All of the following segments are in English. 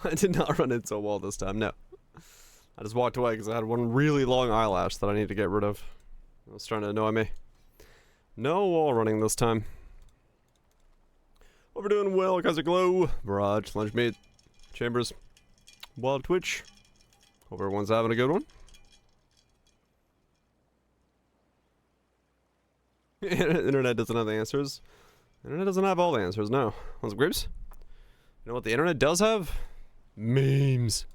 I did not run into a wall this time, no. I just walked away because I had one really long eyelash that I need to get rid of. It was trying to annoy me. No wall running this time. What we're doing well, guys are Glow, Barrage, Lunch Meat, Chambers, Wild Twitch. Hope everyone's having a good one. Internet doesn't have the answers. Internet doesn't have all the answers, no. Want some grapes? You know what the internet does have? Memes.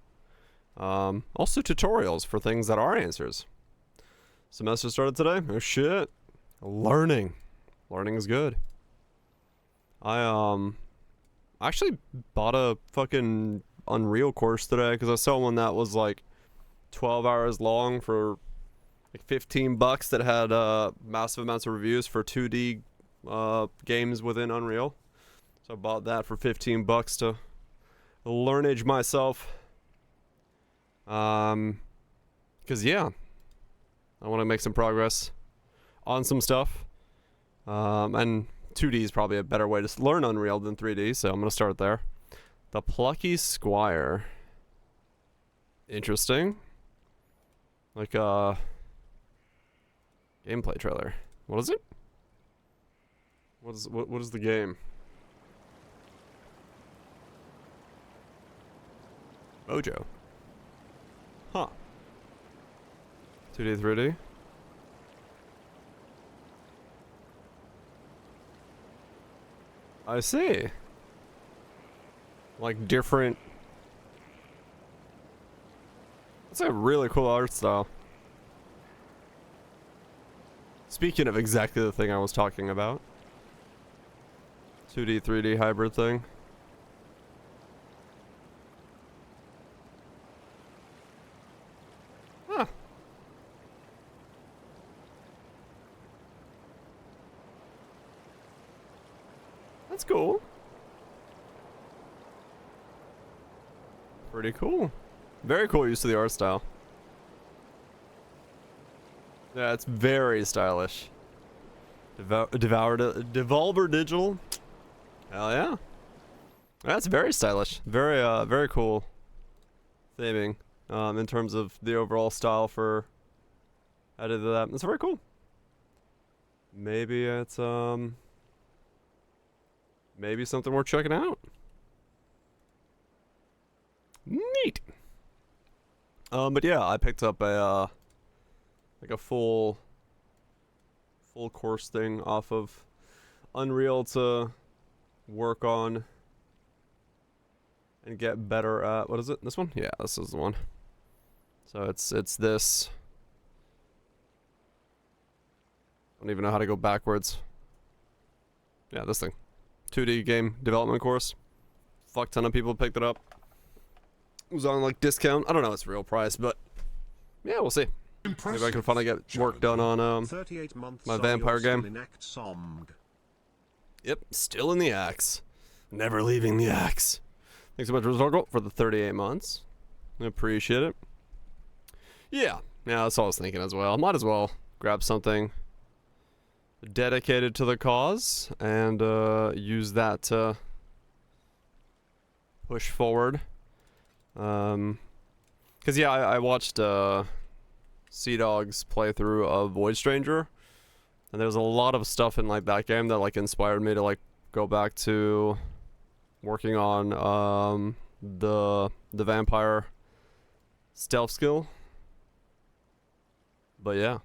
Also tutorials for things that are answers. Semester started today? Oh shit. Learning. Learning is good. I actually bought a fucking Unreal course today because I saw one that was like 12 hours long for like $15 that had massive amounts of reviews for 2D games within Unreal. So I bought that for $15 to learnage myself. Cause yeah, I want to make some progress on some stuff. And 2D is probably a better way to learn Unreal than 3D, so I'm gonna start there. The Plucky Squire. Interesting. Like a gameplay trailer. What is it? What is the game? Mojo. Huh. 2D, 3D. I see. Like different. That's a really cool art style. Speaking of exactly the thing I was talking about. 2D, 3D hybrid thing. Huh. That's cool. Pretty cool. Very cool use of the art style. Yeah, it's very stylish. Devolver Digital. Hell yeah. That's very stylish. Very cool theming. In terms of the overall style for how to do that. It's very cool. Maybe it's maybe something worth checking out. Neat. But yeah, I picked up a like a full course thing off of Unreal to work on and get better at. What is it? This one? Yeah, this is the one. So it's this. I don't even know how to go backwards. Yeah, this thing. 2D game development course. Fuck ton of people picked it up. It was on like discount. I don't know its real price, but yeah, we'll see. Maybe I can finally get work done on my vampire game. Yep, still in the axe. Never leaving the axe. Thanks so much, Rizorgo, for the 38 months. I appreciate it. Yeah, that's what I was thinking as well. Might as well grab something dedicated to the cause and use that to push forward. Cause yeah, I watched Sea Dog's playthrough of Void Stranger, and there's a lot of stuff in like that game that like inspired me to like go back to working on the vampire stealth skill. But yeah.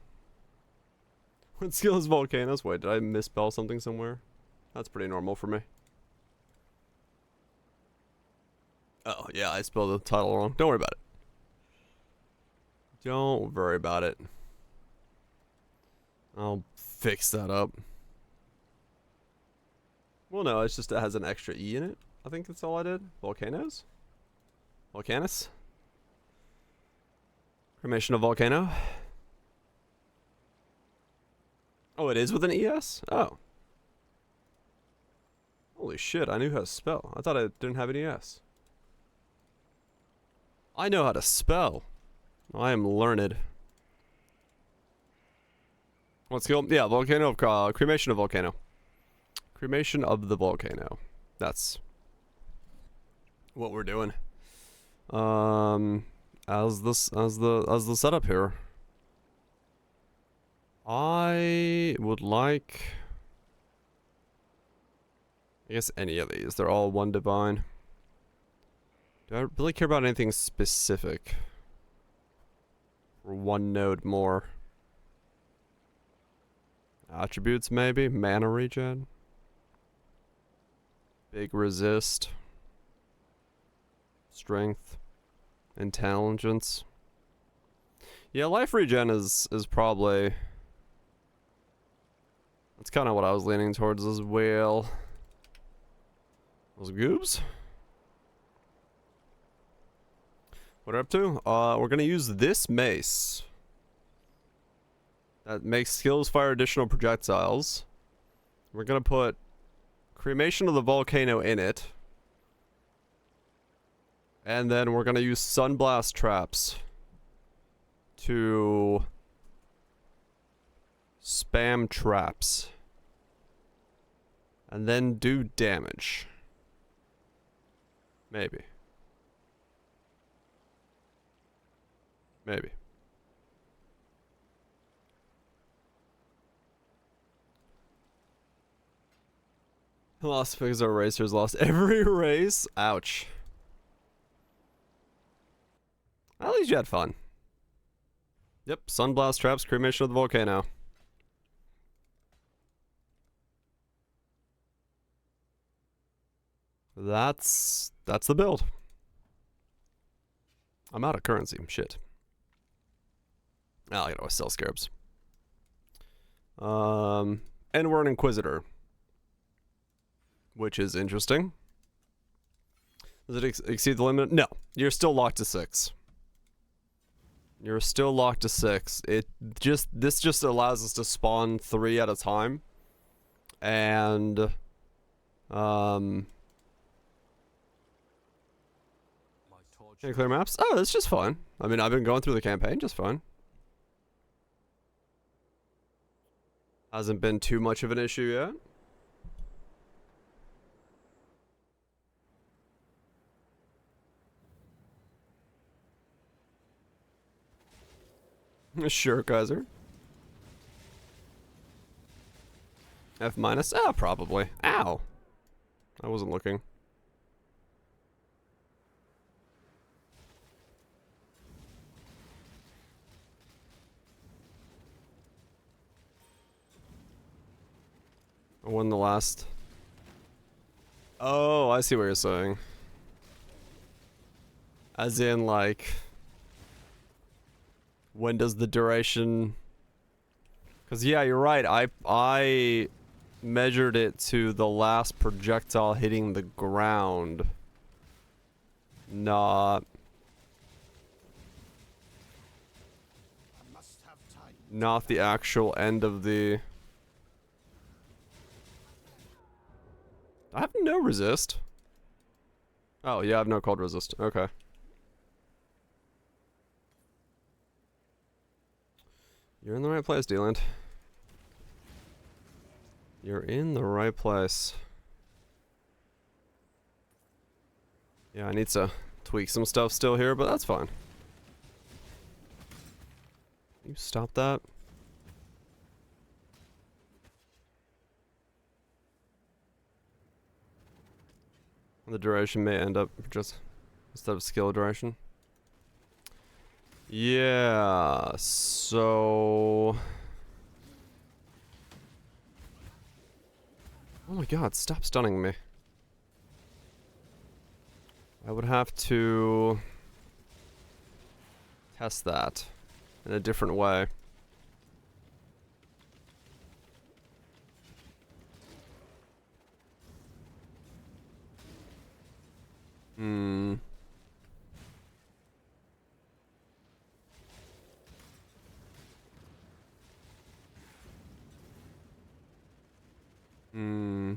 What skill is Volcanoes? Wait, did I misspell something somewhere? That's pretty normal for me. Oh, yeah, I spelled the title wrong. Don't worry about it. Don't worry about it. I'll fix that up. Well, no, it's just it has an extra E in it. I think that's all I did. Volcanoes? Volcanus? Cremation of Volcano? Oh, it is with an ES? Oh. Holy shit, I knew how to spell. I thought I didn't have an ES. I know how to spell. I am learned. What skill? Yeah, volcano of cremation of volcano. Cremation of the volcano. That's what we're doing. As the setup here. I would like, I guess any of these. They're all one divine. Do I really care about anything specific? Or one node more? Attributes maybe? Mana regen? Big resist. Strength. Intelligence. Yeah, life regen is probably... That's kind of what I was leaning towards as well. Those goobs? What are we up to? We're gonna use this mace. That makes skills fire additional projectiles. We're gonna put cremation of the volcano in it. And then we're gonna use sunblast traps to spam traps. And then do damage. Maybe. Maybe. Lost because our racers lost every race. Ouch. At least you had fun. Yep, sunblast traps, cremation of the volcano. That's the build. I'm out of currency. Shit. Oh, I gotta sell scarabs. And we're an Inquisitor. Which is interesting. Does it exceed the limit? No. You're still locked to 6. You're still locked to 6. This just allows us to spawn 3 at a time. And can you clear maps? Oh, it's just fun. I mean, I've been going through the campaign just fine. Hasn't been too much of an issue yet. Sure, Kaiser. F minus? Ah, probably. Ow. I wasn't looking. I won the last. Oh, I see what you're saying. As in, like, when does the duration? Because yeah, you're right. I measured it to the last projectile hitting the ground, not the actual end of the. I have no resist. Oh yeah, I have no cold resist. Okay. You're in the right place, D-Land. You're in the right place. Yeah, I need to tweak some stuff still here, but that's fine. You stop that? The duration may end up just instead of skill duration. Yeah, so... Oh my god, stop stunning me. I would have to test that in a different way. Hmm. Hmm.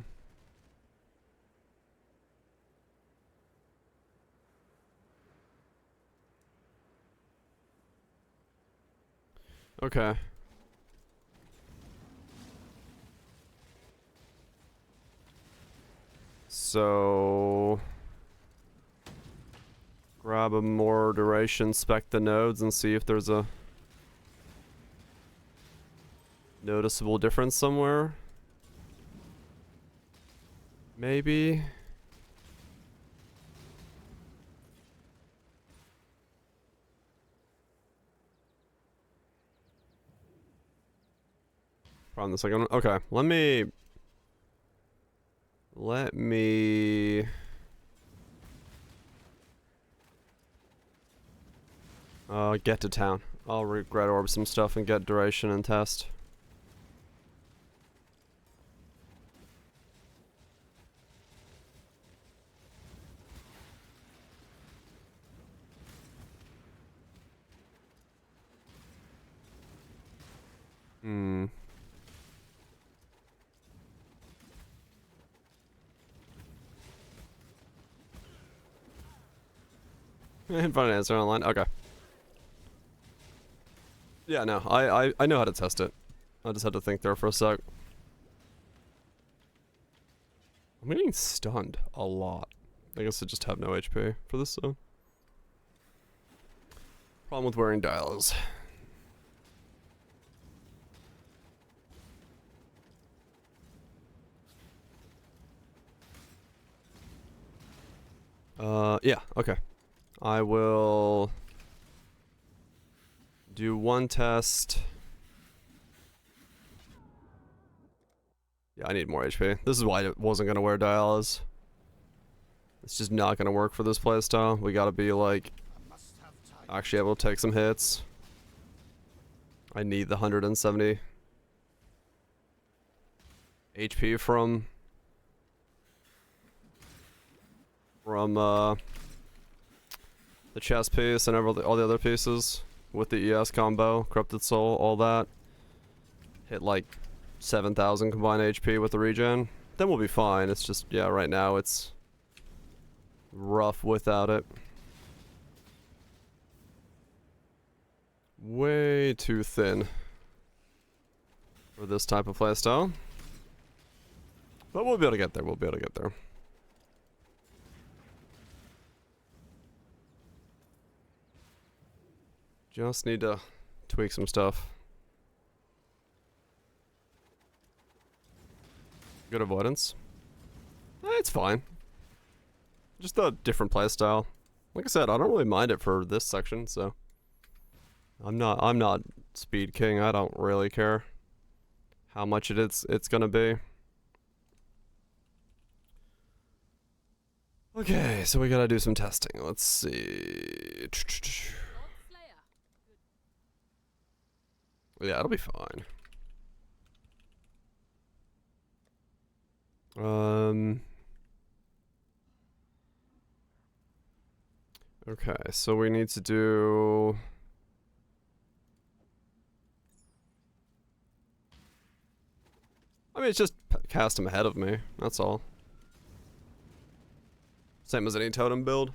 Okay. So... Grab a more duration, spec the nodes, and see if there's a noticeable difference somewhere. Maybe. On the second one. Okay, let me get to town. I'll regret orb some stuff and get duration and test. Find an answer online. Okay. Yeah, no, I know how to test it. I just had to think there for a sec. I'm getting stunned a lot. I guess I just have no HP for this, so. Problem with wearing dials. Yeah, okay. I will do one test. Yeah, I need more HP. This is why I wasn't gonna wear dials. It's just not gonna work for this playstyle. We gotta be like actually able to take some hits. I need the 170 HP from the chest piece and all the other pieces with the ES combo, Corrupted Soul, all that. Hit like 7,000 combined HP with the regen. Then we'll be fine. It's just, yeah, right now it's rough without it. Way too thin for this type of playstyle. But we'll be able to get there. We'll be able to get there. Just need to tweak some stuff. Good avoidance. It's fine. Just a different playstyle. Like I said, I don't really mind it for this section, so I'm not Speed King. I don't really care how much it's gonna be. Okay, so we gotta do some testing. Let's see. Yeah, it'll be fine. Okay, so we need to do... I mean, it's just cast him ahead of me, that's all. Same as any totem build.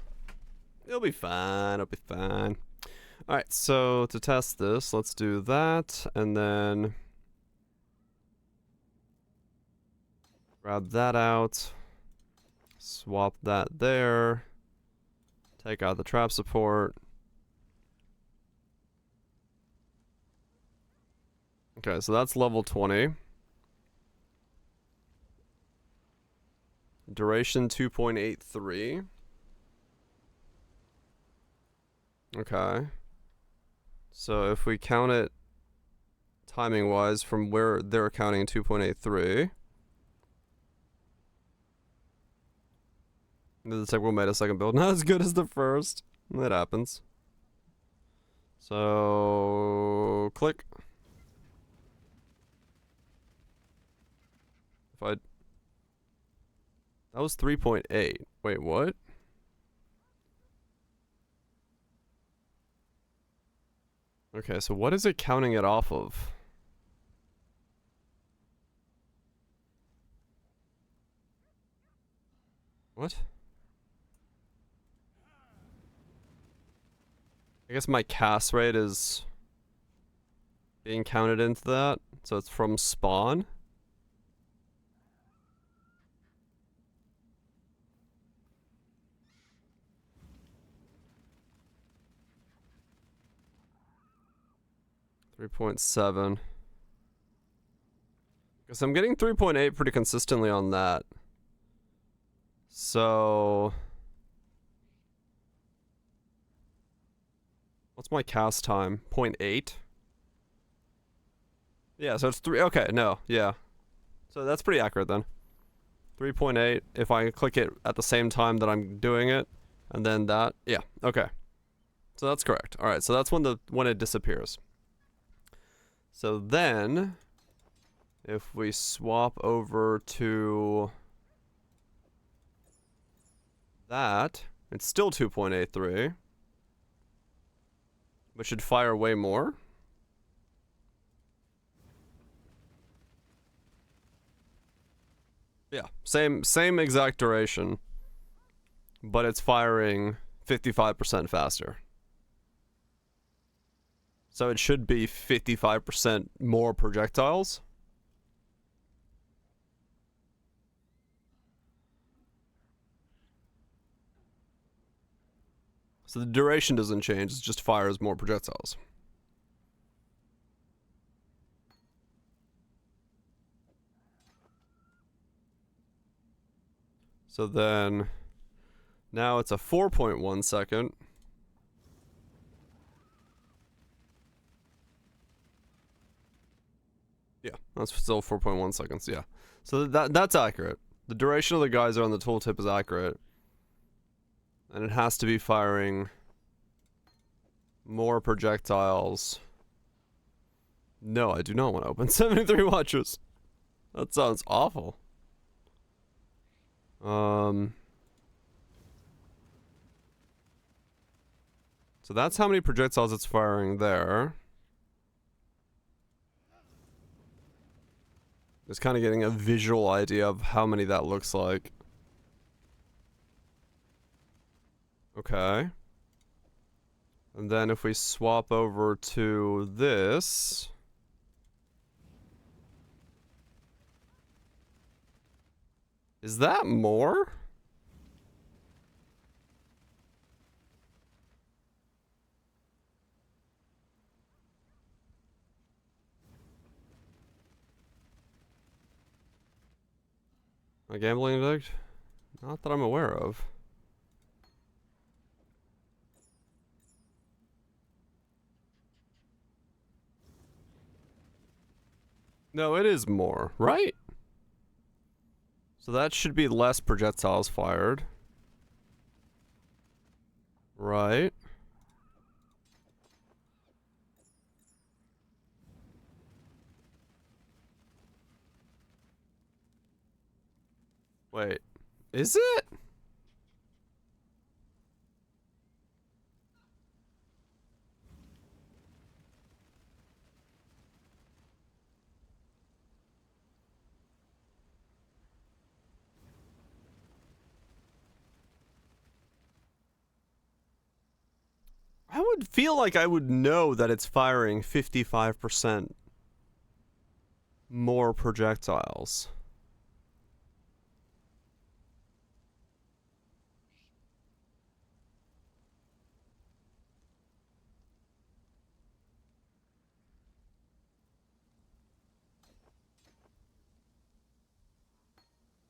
It'll be fine, it'll be fine. Alright, so to test this, let's do that, and then grab that out, swap that there, take out the trap support. Okay, so that's level 20. Duration 2.83. Okay. So if we count it timing wise from where they're counting 2.83. It's like we made a second build. Not as good as the first. That happens. So click. If I... That was 3.8. Wait, what? Okay, so what is it counting it off of? What? I guess my cast rate is being counted into that, so it's from spawn. 3.7. Because I'm getting 3.8 pretty consistently on that. So what's my cast time? 0.8? Yeah, so it's 3. Okay, no, yeah. So that's pretty accurate then. 3.8 if I click it at the same time that I'm doing it. And then that. Yeah, okay. So that's correct. Alright, so that's when it disappears. So then if we swap over to that, it's still 2.83. But should fire way more. Yeah, same exact duration, but it's firing 55% faster. So it should be 55% more projectiles. So the duration doesn't change, it just fires more projectiles. So then, now it's a 4.1 second. Yeah, that's still 4.1 seconds, yeah. So that's accurate. The duration of the geyser on the tooltip is accurate. And it has to be firing more projectiles. No, I do not want to open 73 watches. That sounds awful. So that's how many projectiles it's firing there. Just kind of getting a visual idea of how many that looks like. Okay. And then if we swap over to this. Is that more? A gambling addict? Not that I'm aware of. No, it is more, right? So that should be less projectiles fired. Right. Wait. Is it? I would feel like I would know that it's firing 55% more projectiles.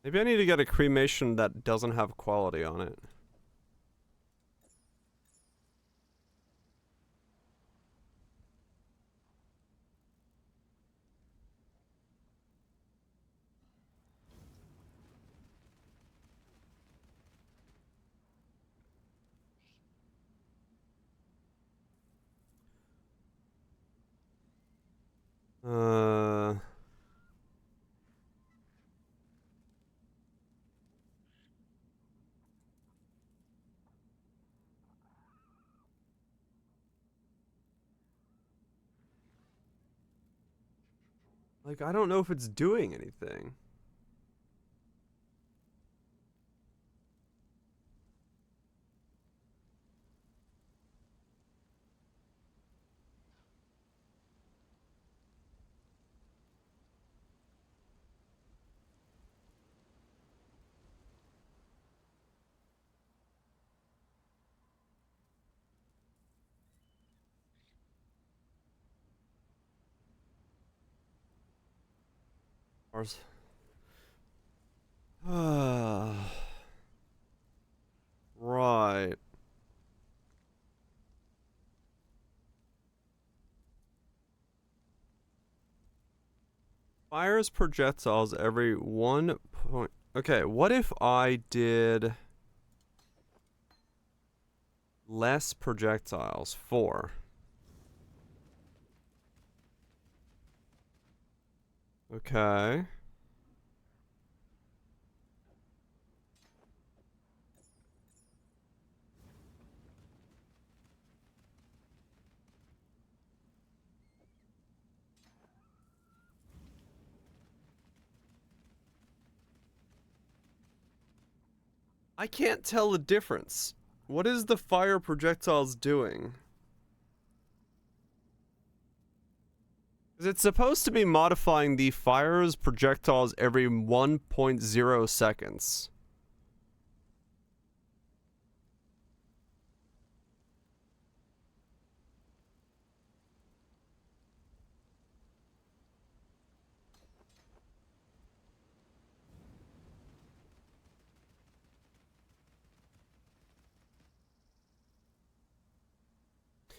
Maybe I need to get a cremation that doesn't have quality on it. Like, I don't know if it's doing anything. Ours. Right. Fires projectiles every 1 point. Okay, what if I did less projectiles? 4. Okay. I can't tell the difference. What is the fire projectiles doing? Because it's supposed to be modifying the fire's projectiles every 1.0 seconds.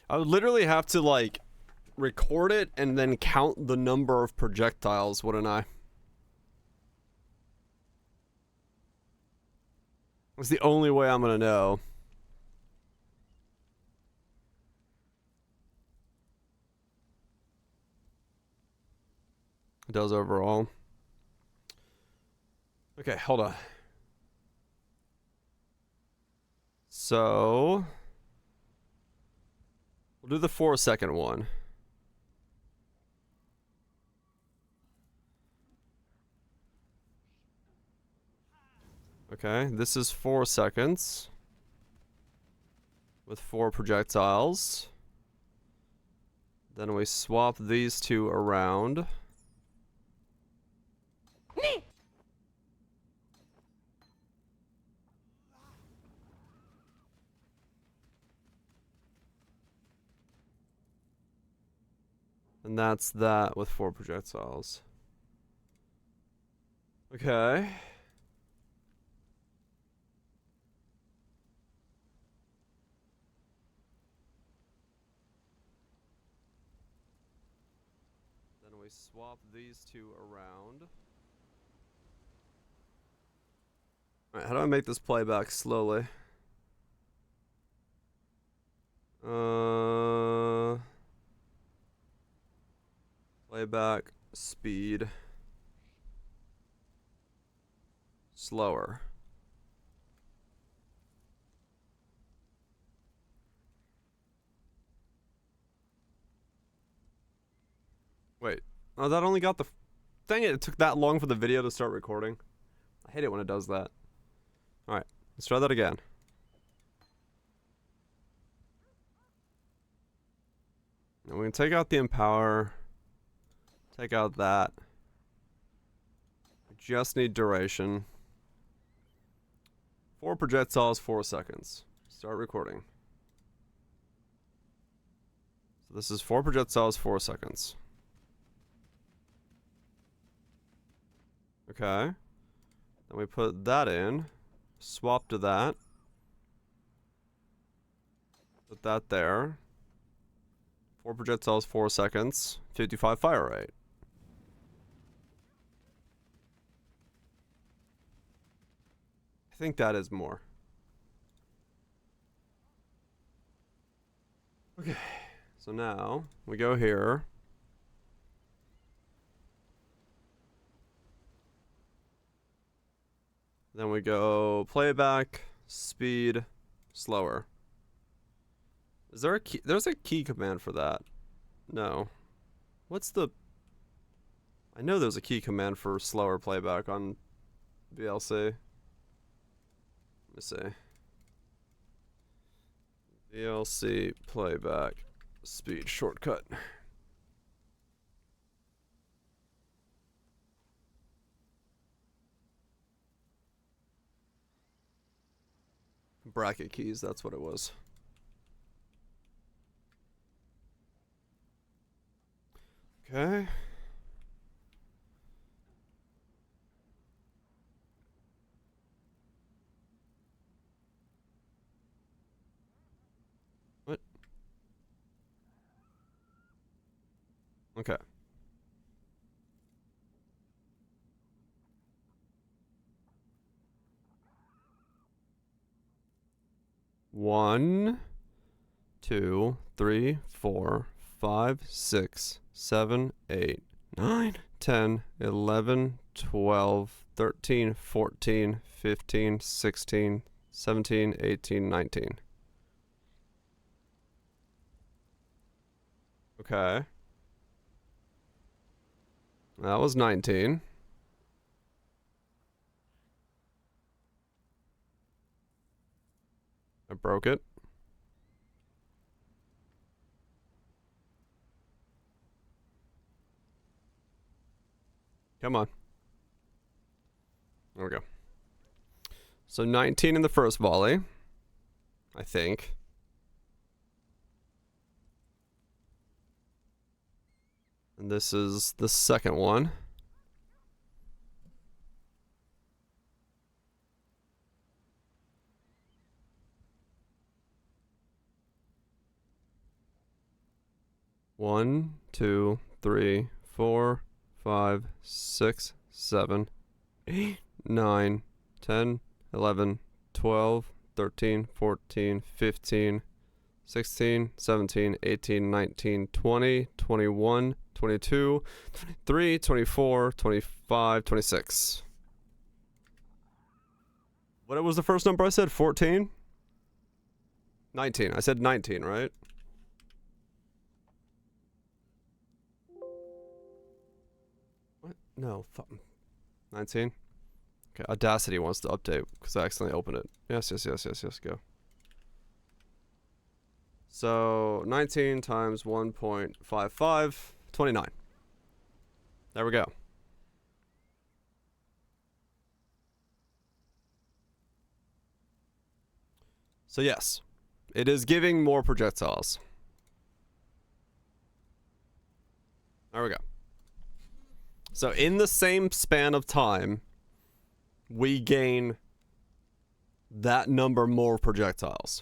I would literally have to, like, record it and then count the number of projectiles, wouldn't I? It's the only way I'm gonna know. It does overall. Okay, hold on. So we'll do the 4-second one. Okay, this is 4 seconds with 4 projectiles. Then we swap these two around. And that's that with 4 projectiles. Okay. Then we swap these two around. Alright, how do I make this playback slowly? Playback speed. Slower. Wait. Oh, that only got the... Dang it, it took that long for the video to start recording. I hate it when it does that. Alright, let's try that again. And we can take out the empower. Take out that. We just need duration. 4 projectiles, 4 seconds. Start recording. So this is 4 projectiles, 4 seconds. Okay. Then we put that in. Swap to that. Put that there. 4 projectiles, 4 seconds. 55 fire rate. I think that is more. Okay. So now we go here. Then we go playback, speed, slower. Is there a key? There's a key command for that. No. What's the... I know there's a key command for slower playback on VLC. Let me see. VLC playback speed shortcut. Bracket keys, that's what it was. Okay. Okay. One, 2, 3, 4, 5, 6, 7, 8, 9, 10, 11, 12, 13, 14, 15, 16, 17, 18, 19. Okay. That was 19. I broke it. Come on. There we go. So 19 in the first volley, I think. And this is the second one. One, 2, 3, 4, 5, 6, 7, 8, 9, 10, 11, 12, 13, 14, 15, 16, 17, 18, 19, 20, 21, 22, 23, 24, 25, 26. What was the first number I said? 14? 19. I said 19, right? What? No. 19? Okay, Audacity wants to update because I accidentally opened it. Yes, go. So, 19 times 1.55, 29. There we go. So yes, it is giving more projectiles. There we go. So in the same span of time, we gain that number more projectiles.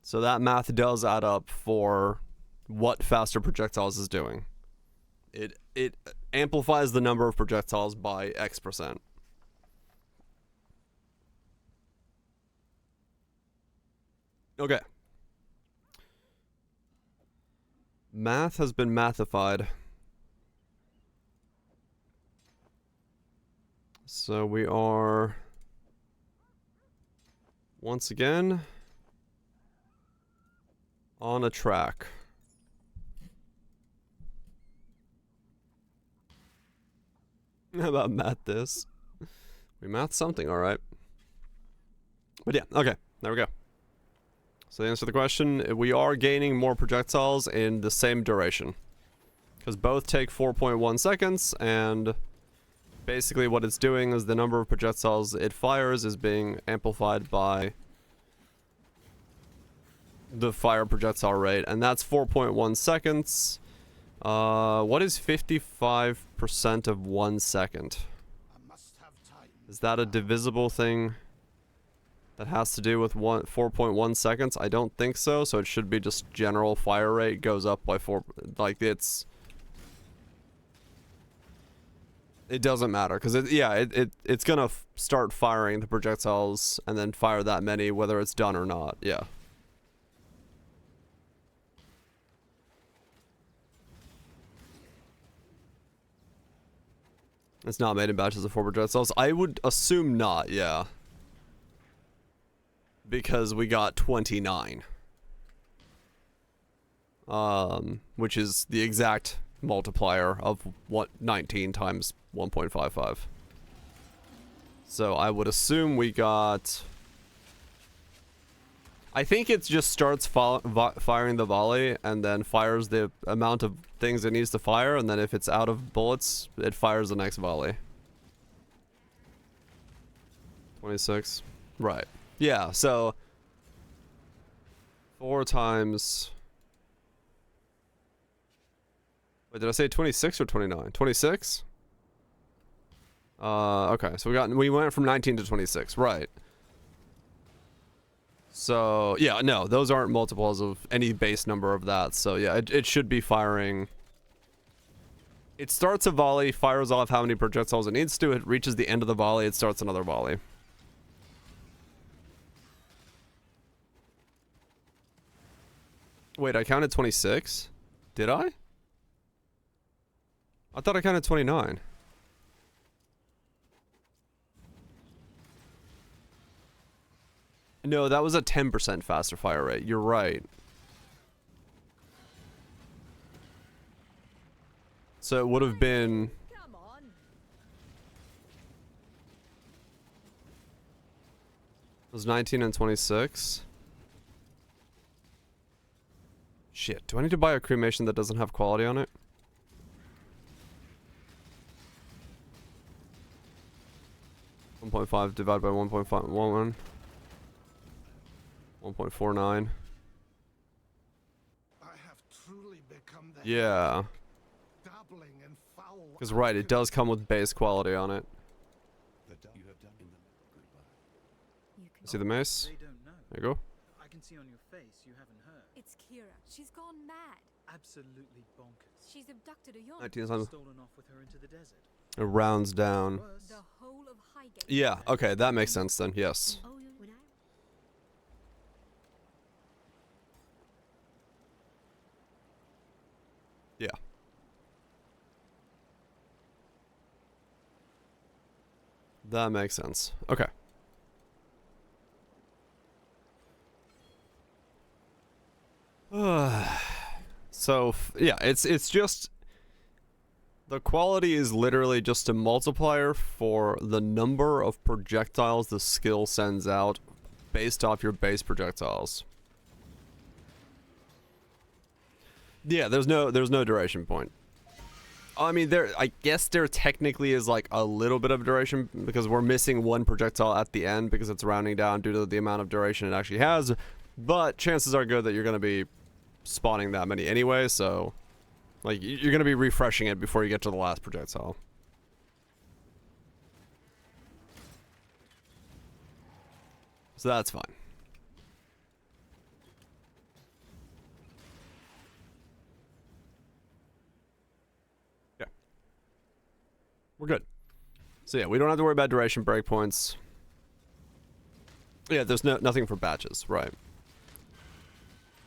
So that math does add up for what faster projectiles is doing. It amplifies the number of projectiles by X%. Okay. Math has been mathified. So we are once again on a track. How about math this? We math something, alright. But yeah, okay, there we go. So the answer to the question, we are gaining more projectiles in the same duration. Because both take 4.1 seconds, and basically what it's doing is the number of projectiles it fires is being amplified by the fire projectile rate, and that's 4.1 seconds. What is 55% of 1 second? Is that a divisible thing that has to do with 4.1 seconds? I don't think so, so it should be just general fire rate goes up by 4, like it doesn't matter, because it's gonna start firing the projectiles and then fire that many whether it's done or not, yeah. It's not made in batches of 4 projectiles. I would assume not, yeah. Because we got 29. Which is the exact multiplier of what 19 times 1.55. So I would assume we got... I think it just starts firing the volley and then fires the amount of things it needs to fire, and then if it's out of bullets, it fires the next volley. 26. Right. Yeah, so 4 times... Wait, did I say 26 or 29? 26? Okay, so we went from 19 to 26, right. So, yeah, no, those aren't multiples of any base number of that. So, yeah, it should be firing. It starts a volley, fires off how many projectiles it needs to. It reaches the end of the volley, it starts another volley. Wait, I counted 26? Did I? I thought I counted 29. No, that was a 10% faster fire rate. You're right. So it would have been... Come on. It was 19 and 26. Shit, do I need to buy a cremation that doesn't have quality on it? .5 divided by 1.511. 1.49. I have truly become the Yeah. dabbling in foul. Because right, it does come with base quality on it. You have done in them. Goodbye. You can See the mace? They don't know. There you go. I can see on your face you haven't heard. It's Kira. She's gone mad. Absolutely bonkers. She's abducted a young. 19 times. Stolen off with her into the desert. It rounds down. Worse, The whole of Highgate. Yeah, okay, that makes sense then, yes. Oh, would I? Yeah. That makes sense. Okay. So, yeah, it's just... The quality is literally just a multiplier for the number of projectiles the skill sends out based off your base projectiles. Yeah, there's no duration point. I mean, I guess there technically is like a little bit of duration because we're missing one projectile at the end because it's rounding down due to the amount of duration it actually has. But chances are good that you're going to be spawning that many anyway, so like you're going to be refreshing it before you get to the last projectile. So that's fine. Yeah. We're good. So yeah, we don't have to worry about duration breakpoints. Yeah, there's nothing for batches, right?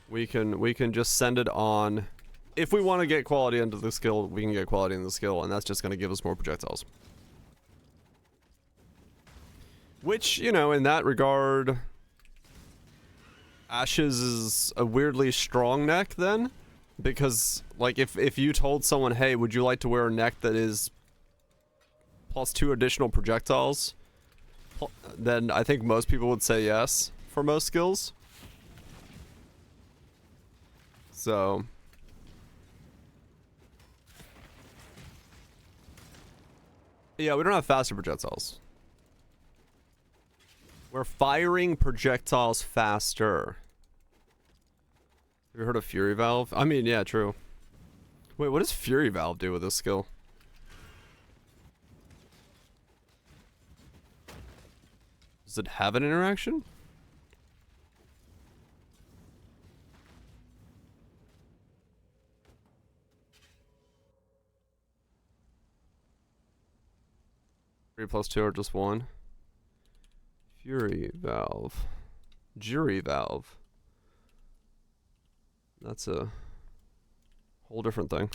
We can just send it on. If we want to get quality into the skill, we can get quality in the skill, and that's just going to give us more projectiles. Which, you know, in that regard, Ashes is a weirdly strong neck then, because like if you told someone, hey, would you like to wear a neck that is plus 2 additional projectiles, then I think most people would say yes for most skills. So yeah, we don't have faster projectiles. We're firing projectiles faster. Have you heard of Fury Valve? I mean, yeah, true. Wait, what does Fury Valve do with this skill? Does it have an interaction? Three plus 2 or just 1? Fury Valve. Jury Valve. That's a whole different thing.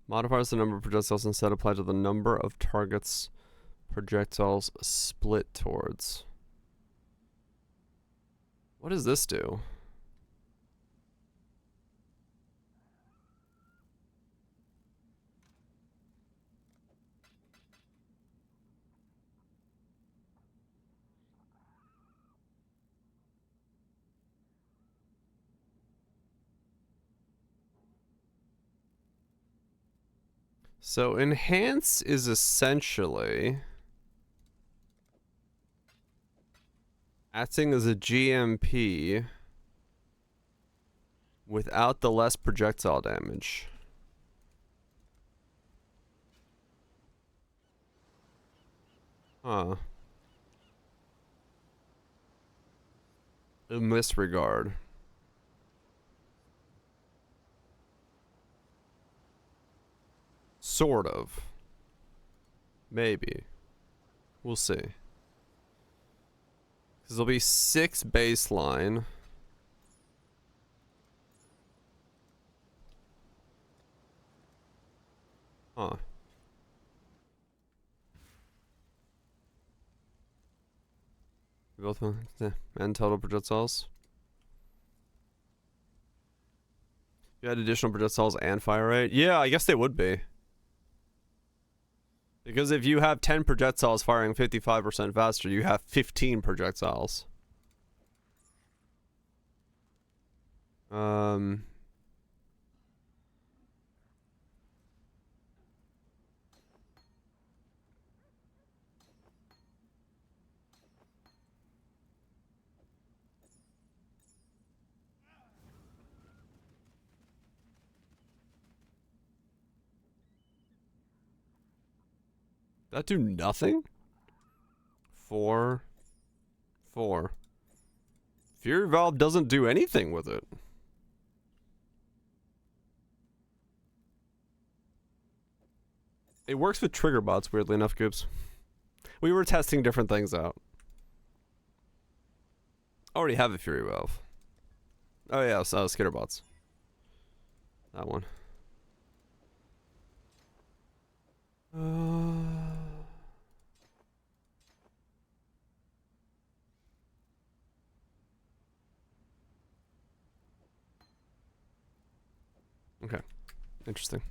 Modifies the number of projectiles instead applied to the number of targets projectiles split towards. What does this do? So enhance is essentially acting as a GMP without the less projectile damage. Huh. In this regard. Sort of. Maybe. We'll see. Because there'll be 6 baseline. Huh. Both and total projectiles. You had additional projectiles and fire rate? Yeah, I guess they would be. Because if you have 10 projectiles firing 55% faster, you have 15 projectiles. That do nothing? 4. Fury Valve doesn't do anything with it. It works with trigger bots, weirdly enough, Goops. We were testing different things out. I already have a Fury Valve. Oh yeah, so skitter bots. That one. Okay. Interesting.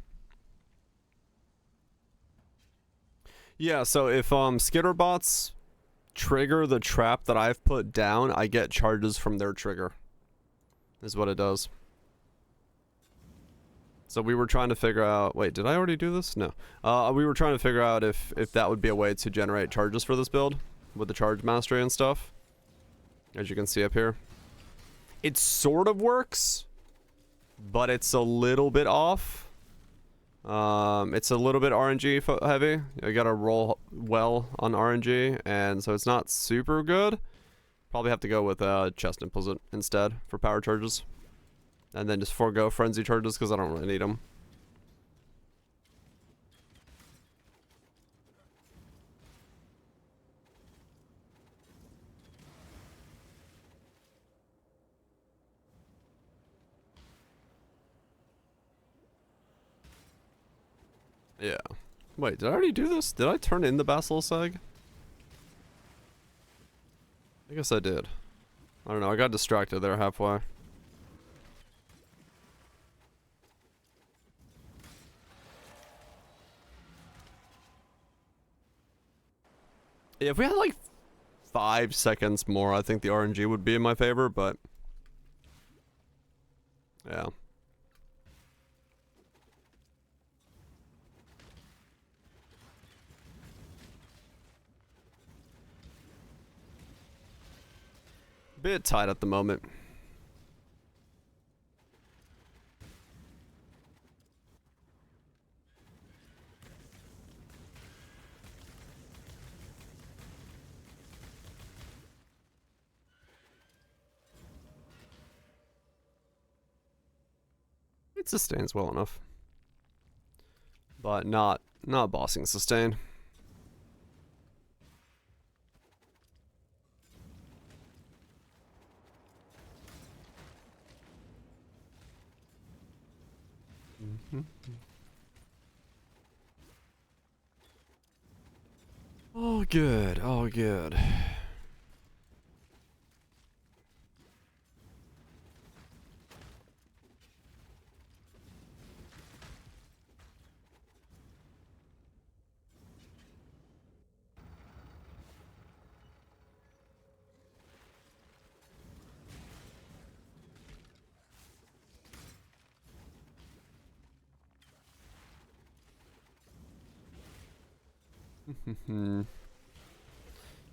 Yeah, so if skitter bots trigger the trap that I've put down, I get charges from their trigger. Is what it does. So we were trying to figure out, wait, did I already do this? No. We were trying to figure out if that would be a way to generate charges for this build with the charge mastery and stuff. As you can see up here. It sort of works, but it's a little bit off. It's a little bit RNG heavy. You gotta roll well on RNG, and so it's not super good. Probably have to go with chest implicit instead for power charges. And then just forego frenzy charges because I don't really need them. Yeah. Wait, did I already do this? Did I turn in the Basilisk Egg? I guess I did. I don't know, I got distracted there halfway. Yeah, if we had like 5 seconds more, I think the RNG would be in my favor, but... yeah. Bit tight at the moment. It sustains well enough, but not bossing sustain. Oh good, oh good.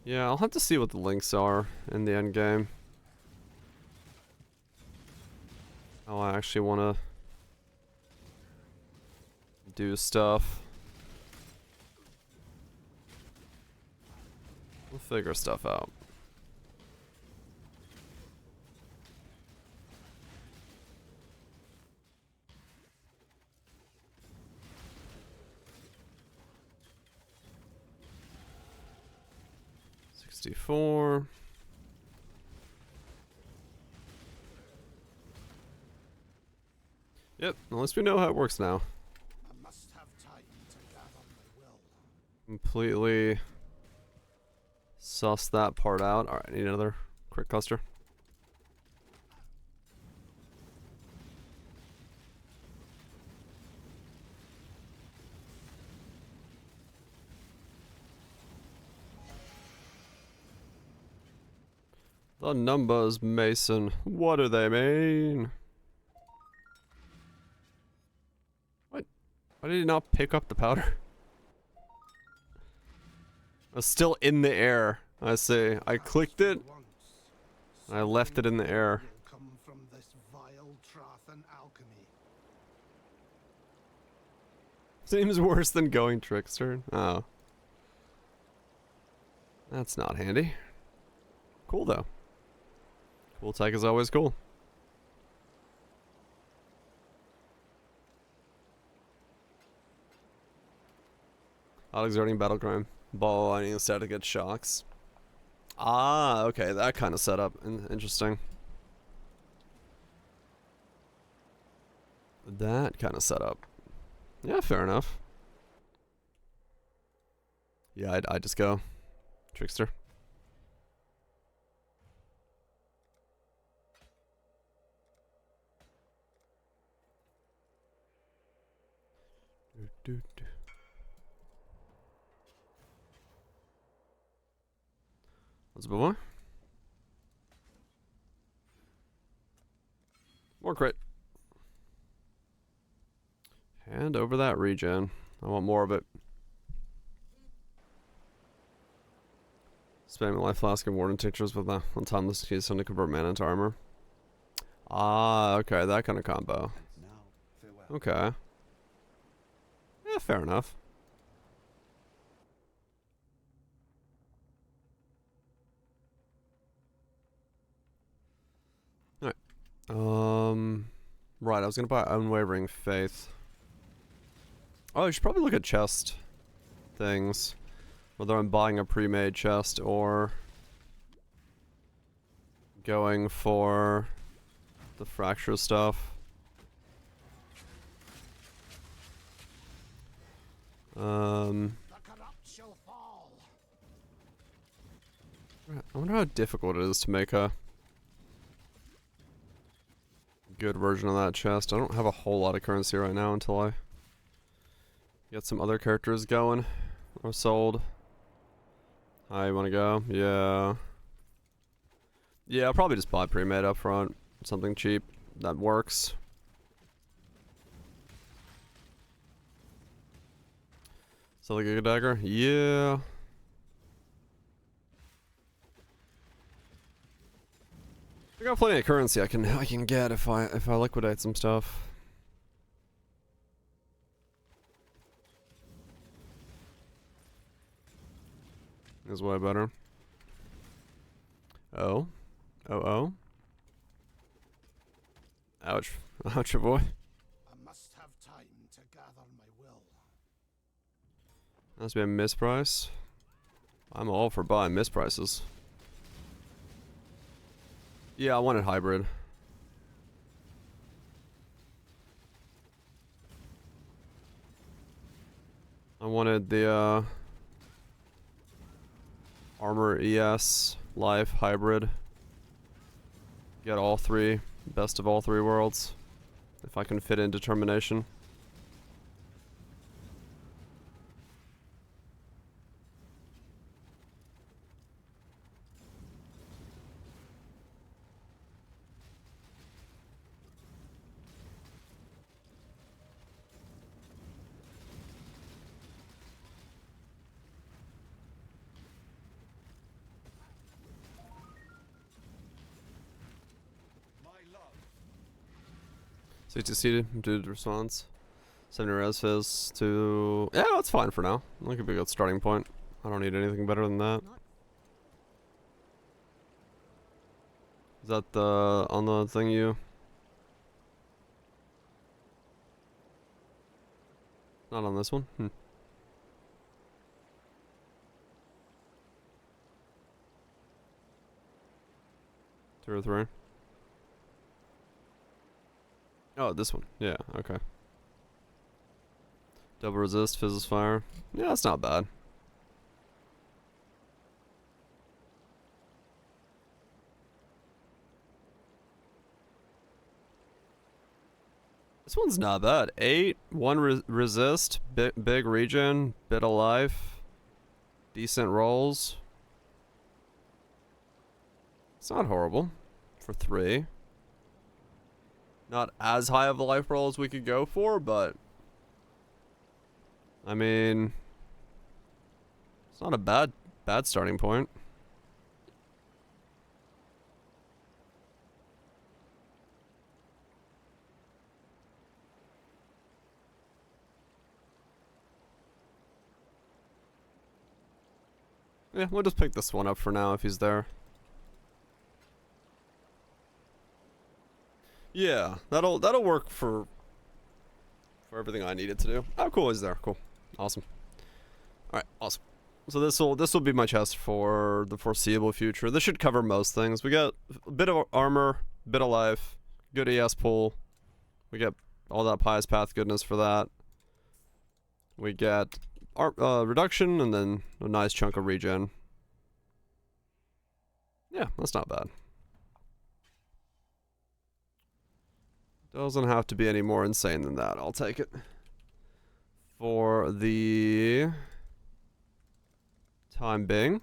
Yeah, I'll have to see what the links are in the end game. Oh, I actually want to do stuff. We'll figure stuff out. $64. Yep, at least we know how it works now. I must have time to gather my will. Completely suss that part out. Alright, I need another quick cluster. The numbers, Mason. What do they mean? What? Why did he not pick up the powder? It's still in the air. I see. I clicked it. And I left it in the air. Will come from this vile Trathan alchemy. Seems worse than going trickster. Oh. That's not handy. Cool though. Cool tech is always cool. Not exerting battle crime. Ball lining instead to get shocks. Ah, okay, that kind of setup. Interesting. That kind of setup. Yeah, fair enough. Yeah, I'd just go trickster. Let's move on. More crit. Hand over that regen. I want more of it. Spamming life flask and warden tinctures with a timeless keystone to convert mana into armor. Ah, okay, that kind of combo. Now, farewell. Okay. Yeah, fair enough. Alright. Right, I was gonna buy Unwavering Faith. Oh, I should probably look at chest things. Whether I'm buying a pre-made chest or going for the fracture stuff. The corrupt shall fall. I wonder how difficult it is to make a good version of that chest. I don't have a whole lot of currency right now until I get some other characters going or sold. Hi, you wanna go? Yeah. Yeah, I'll probably just buy pre-made up front. Something cheap that works. So like a dagger? Yeah. I got plenty of currency I can get if I liquidate some stuff. Is way better. Oh. Oh. Ouch. Ouch, boy. I must have time to gather my will. Must be a misprice. I'm all for buying misprices. Yeah, I wanted hybrid. I wanted the armor ES life hybrid. Get all three, best of all three worlds. If I can fit in determination. CTC did response. 70 res fizz to... Yeah, that's fine for now. That could be a good starting point. I don't need anything better than that. Is that the... on the thing you... Not on this one? 2 or 3? Oh, this one. Yeah, okay. Double resist, fizzes fire. Yeah, that's not bad. This one's not bad. 8, 1 resist, big regen, bit of life, decent rolls. It's not horrible for 3. Not as high of a life roll as we could go for, but I mean, it's not a bad starting point. Yeah, we'll just pick this one up for now if he's there. Yeah, that'll work for everything I needed to do. Oh, cool, he's there. Cool, awesome. All right, awesome. So this will be my chest for the foreseeable future. This should cover most things. We got a bit of armor, bit of life, good ES pull. We get all that Pious Path goodness for that. We get reduction and then a nice chunk of regen. Yeah, that's not bad. Doesn't have to be any more insane than that. I'll take it. For the time being.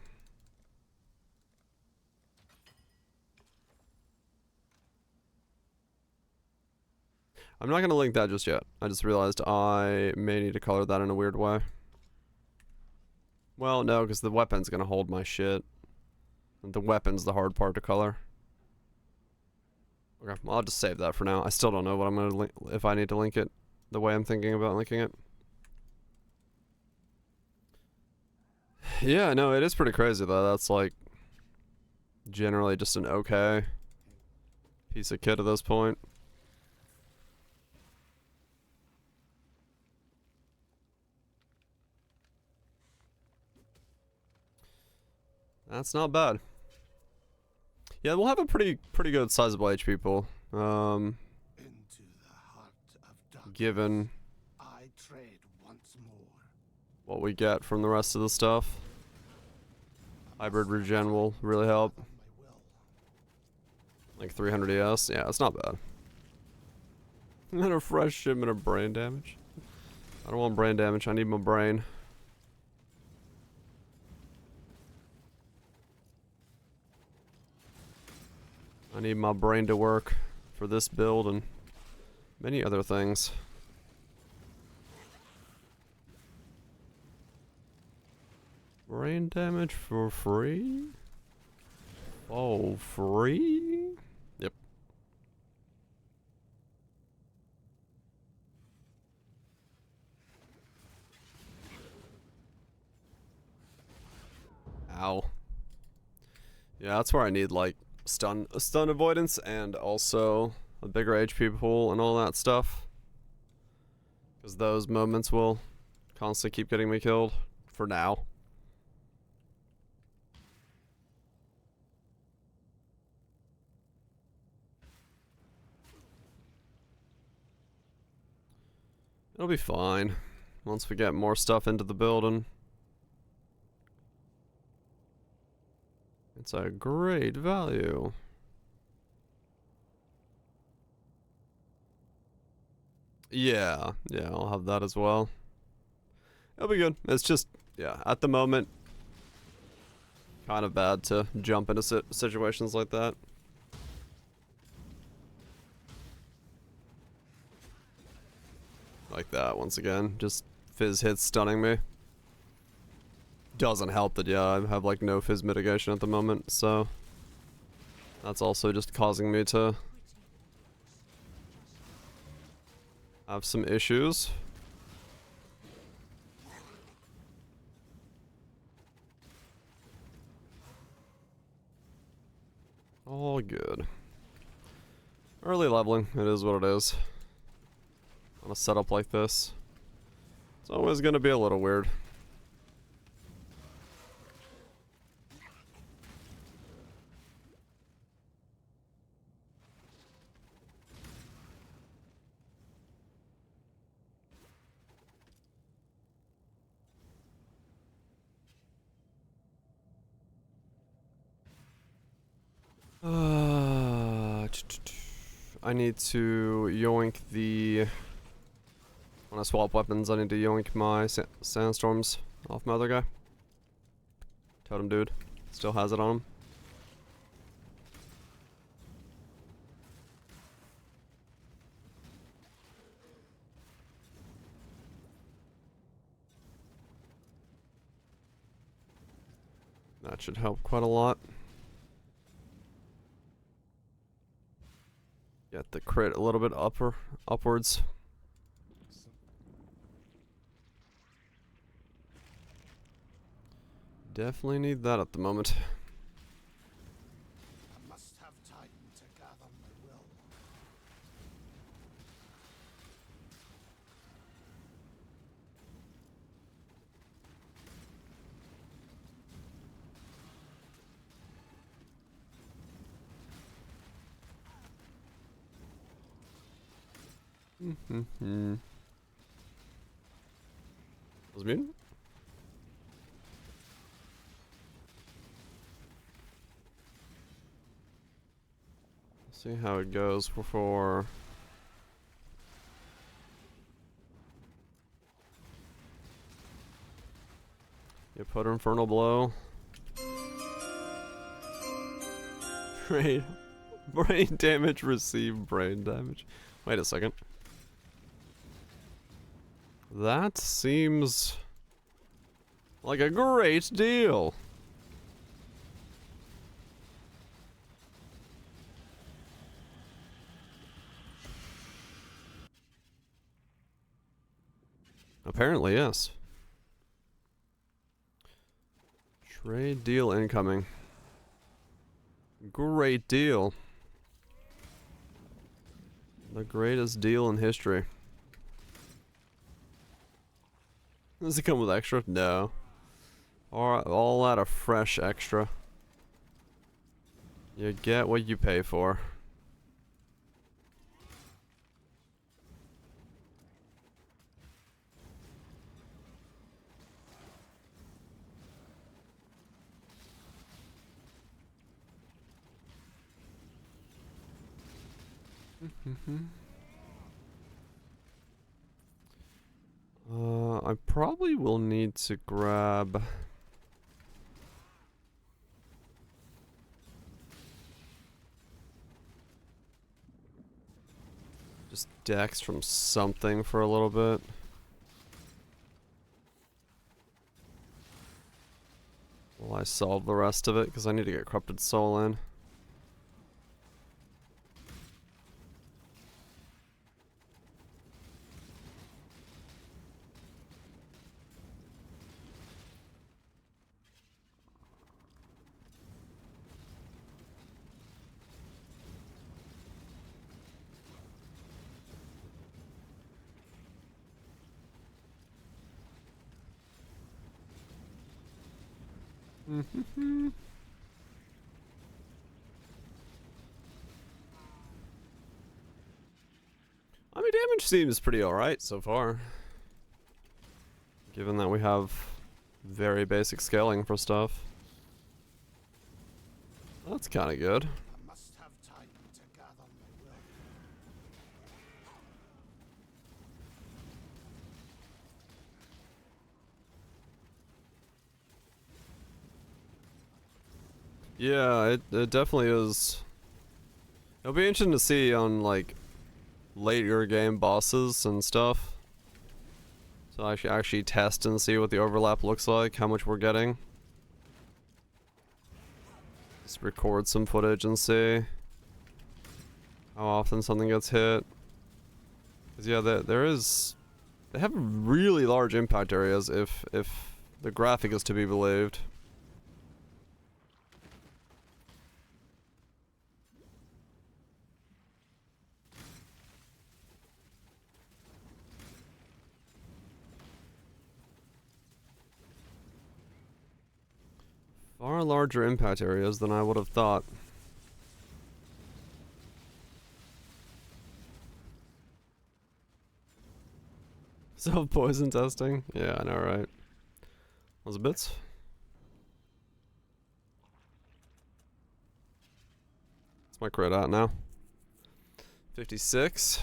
I'm not going to link that just yet. I just realized I may need to color that in a weird way. Well, no, because the weapon's going to hold my shit. The weapon's the hard part to color. Okay, well, I'll just save that for now. I still don't know what I'm going to link, if I need to link it the way I'm thinking about linking it. Yeah, no, it is pretty crazy though. That's like generally just an okay piece of kit at this point. That's not bad. Yeah, we'll have a pretty good sizable HP pool. Into the heart of darkness, Given I trade once more. what we get from the rest of the stuff. Hybrid regen will really help. On my will. Like 300 ES. Yeah, it's not bad. And a fresh shipment of brain damage. I don't want brain damage. I need my brain. I need my brain to work for this build and many other things. Brain damage for free? Oh, free? Yep. Ow. Yeah, that's where I need like stun avoidance and also a bigger HP pool and all that stuff. Because those moments will constantly keep getting me killed for now. It'll be fine once we get more stuff into the building. It's a great value. Yeah, I'll have that as well. It'll be good. It's just, yeah, at the moment, kind of bad to jump into situations like that. Like that, once again. Just fizz hits stunning me. Doesn't help that, yeah, I have like no fizz mitigation at the moment, so that's also just causing me to have some issues. All good. Early leveling, it is what it is. On a setup like this, it's always gonna be a little weird. I need to yoink the... When I swap weapons, I need to yoink my sandstorms off my other guy. Totem dude. Still has it on him. That should help quite a lot. Get the crit a little bit upwards. Definitely need that at the moment. I must have time to gather my will. Was mutant? See how it goes before. You put Infernal Blow. Brain damage, receive brain damage. Wait a second. That seems like a great deal. Apparently, yes. Trade deal incoming. Great deal. The greatest deal in history. Does it come with extra? No. All out of fresh extra. You get what you pay for. I probably will need to grab just dex from something for a little bit. While I solve the rest of it, because I need to get Corrupted Soul in. I mean, damage seems pretty alright so far. Given that we have very basic scaling for stuff. That's kinda good. I must have time to gather my will. Yeah, it definitely is. It'll be interesting to see on, like, later game bosses and stuff. So I should actually test and see what the overlap looks like, how much we're getting. Just record some footage and see how often something gets hit. 'Cause yeah, there is. They have really large impact areas if the graphic is to be believed. Far larger impact areas than I would have thought. Self-poison testing? Yeah, I know, right? Those bits? What's my crit at now? 56.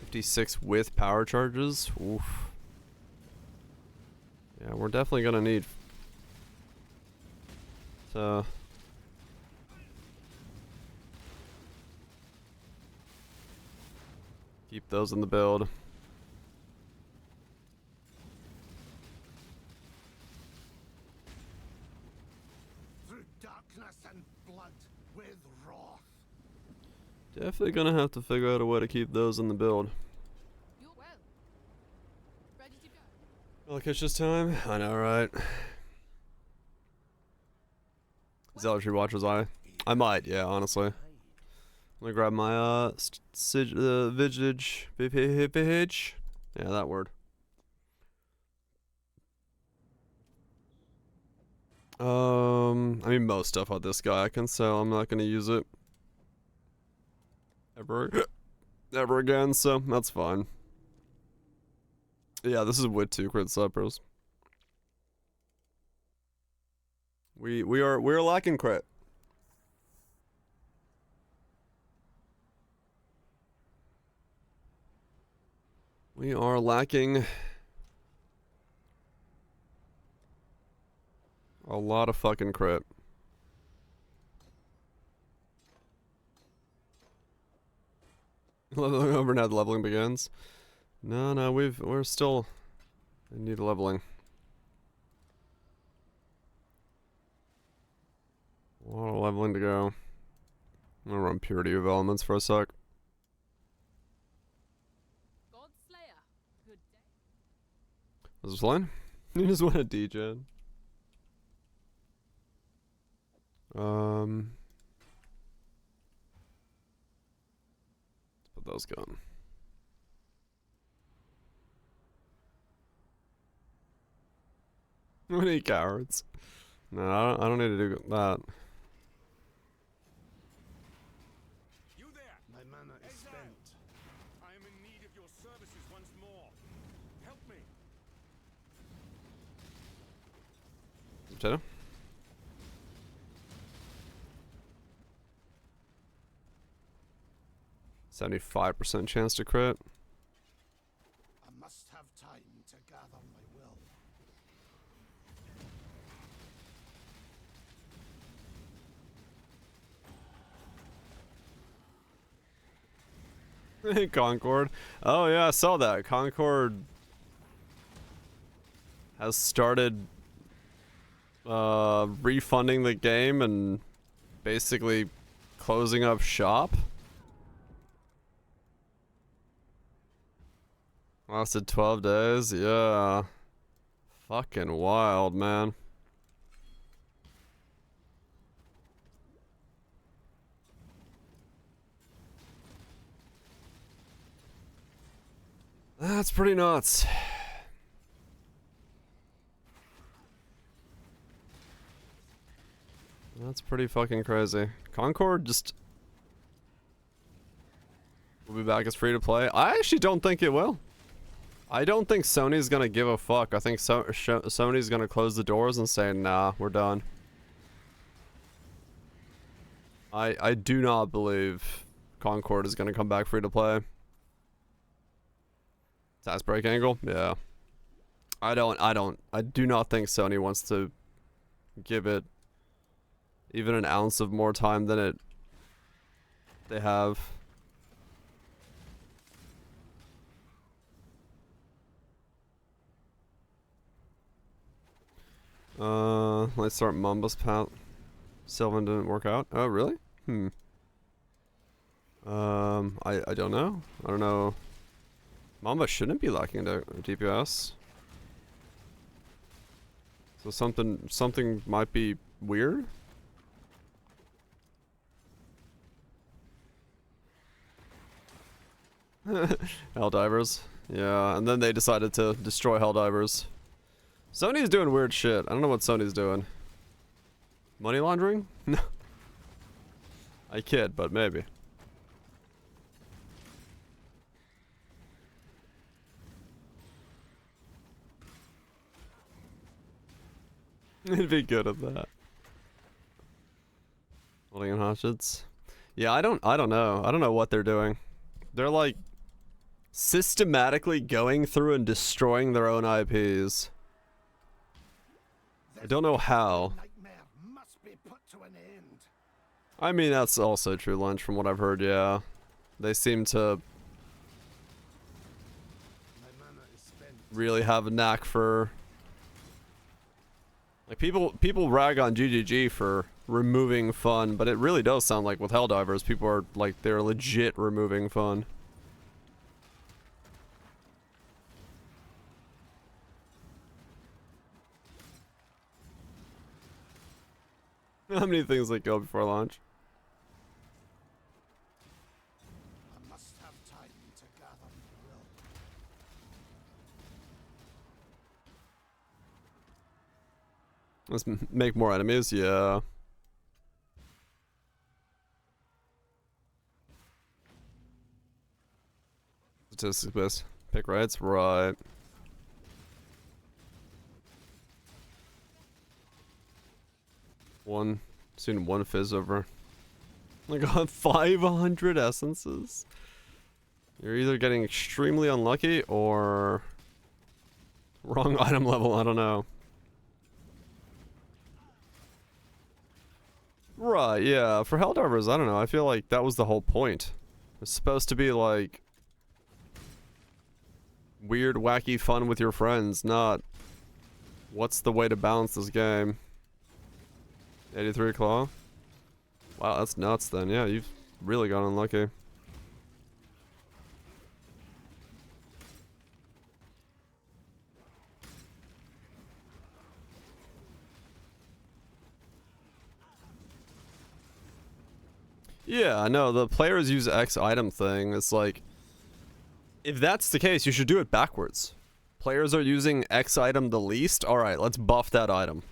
56 with power charges? Oof. Yeah, we're definitely gonna need to keep those in the build. Through darkness and blood with wrath. Definitely gonna have to figure out a way to keep those in the build. You're well. Ready to go. Electricious time? I know, right? Zealotry Watch was I might, yeah, honestly. Let me grab my vintage page. Yeah, that word. I mean most stuff on this guy I can sell. I'm not gonna use it ever again, so that's fine. Yeah, this is with 2 crit suppers. We're lacking crit. We are lacking a lot of fucking crit. Leveling over now, the leveling begins. No, we're still in need of leveling. A lot of leveling to go. I'm gonna run Purity of Elements for a sec. Godslayer. Good day. Is this fine? You just want a degen. Let's put those going. How many cowards? No, I don't need to do that. You there! My mana is Exile. spent. I am in need of your services once more. Help me. Potato? %75% chance to crit. I must have time to gather my will. Concord. Oh yeah, I saw that. Concord has started refunding the game and basically closing up shop. Lasted 12 days. Yeah. Fucking wild, man. That's pretty nuts. That's pretty fucking crazy. Concord just will be back as free to play. I actually don't think it will. I don't think Sony's gonna give a fuck. I think Sony's gonna close the doors and say, nah, we're done. I do not believe Concord is gonna come back free to play. Task break angle? Yeah. I do not think Sony wants to give it even an ounce of more time than they have. Let's start Mumba's path. Sylvan didn't work out. Oh, really? Hmm. I don't know. I don't know. Mamba shouldn't be lacking a DPS. So something might be weird. Helldivers. Yeah, and then they decided to destroy Helldivers. Sony's doing weird shit. I don't know what Sony's doing. Money laundering? No. I kid, but maybe. It'd be good at that. Holding in hostages. Yeah, I don't know. I don't know what they're doing. They're like systematically going through and destroying their own IPs. I don't know how. Nightmare must be put to an end. I mean, that's also true, Lunch, from what I've heard, yeah. They seem to My mana is spent. really have a knack for... Like, people rag on GGG for removing fun, but it really does sound like with Helldivers, people are, like, they're legit removing fun. How many things like go before launch? I must have time to gather my will. Let's make more enemies, yeah. Statistics based. Pick rights, right. Seen one fizz over. I got 500 essences. You're either getting extremely unlucky or wrong item level, I don't know. Right, yeah, for Helldivers, I don't know, I feel like that was the whole point. It's supposed to be like weird, wacky fun with your friends, not what's the way to balance this game. 83 claw? Wow, that's nuts then. Yeah, you've really got unlucky. Yeah, I know. The players use X item thing. It's like, if that's the case, you should do it backwards. Players are using X item the least. Alright, let's buff that item.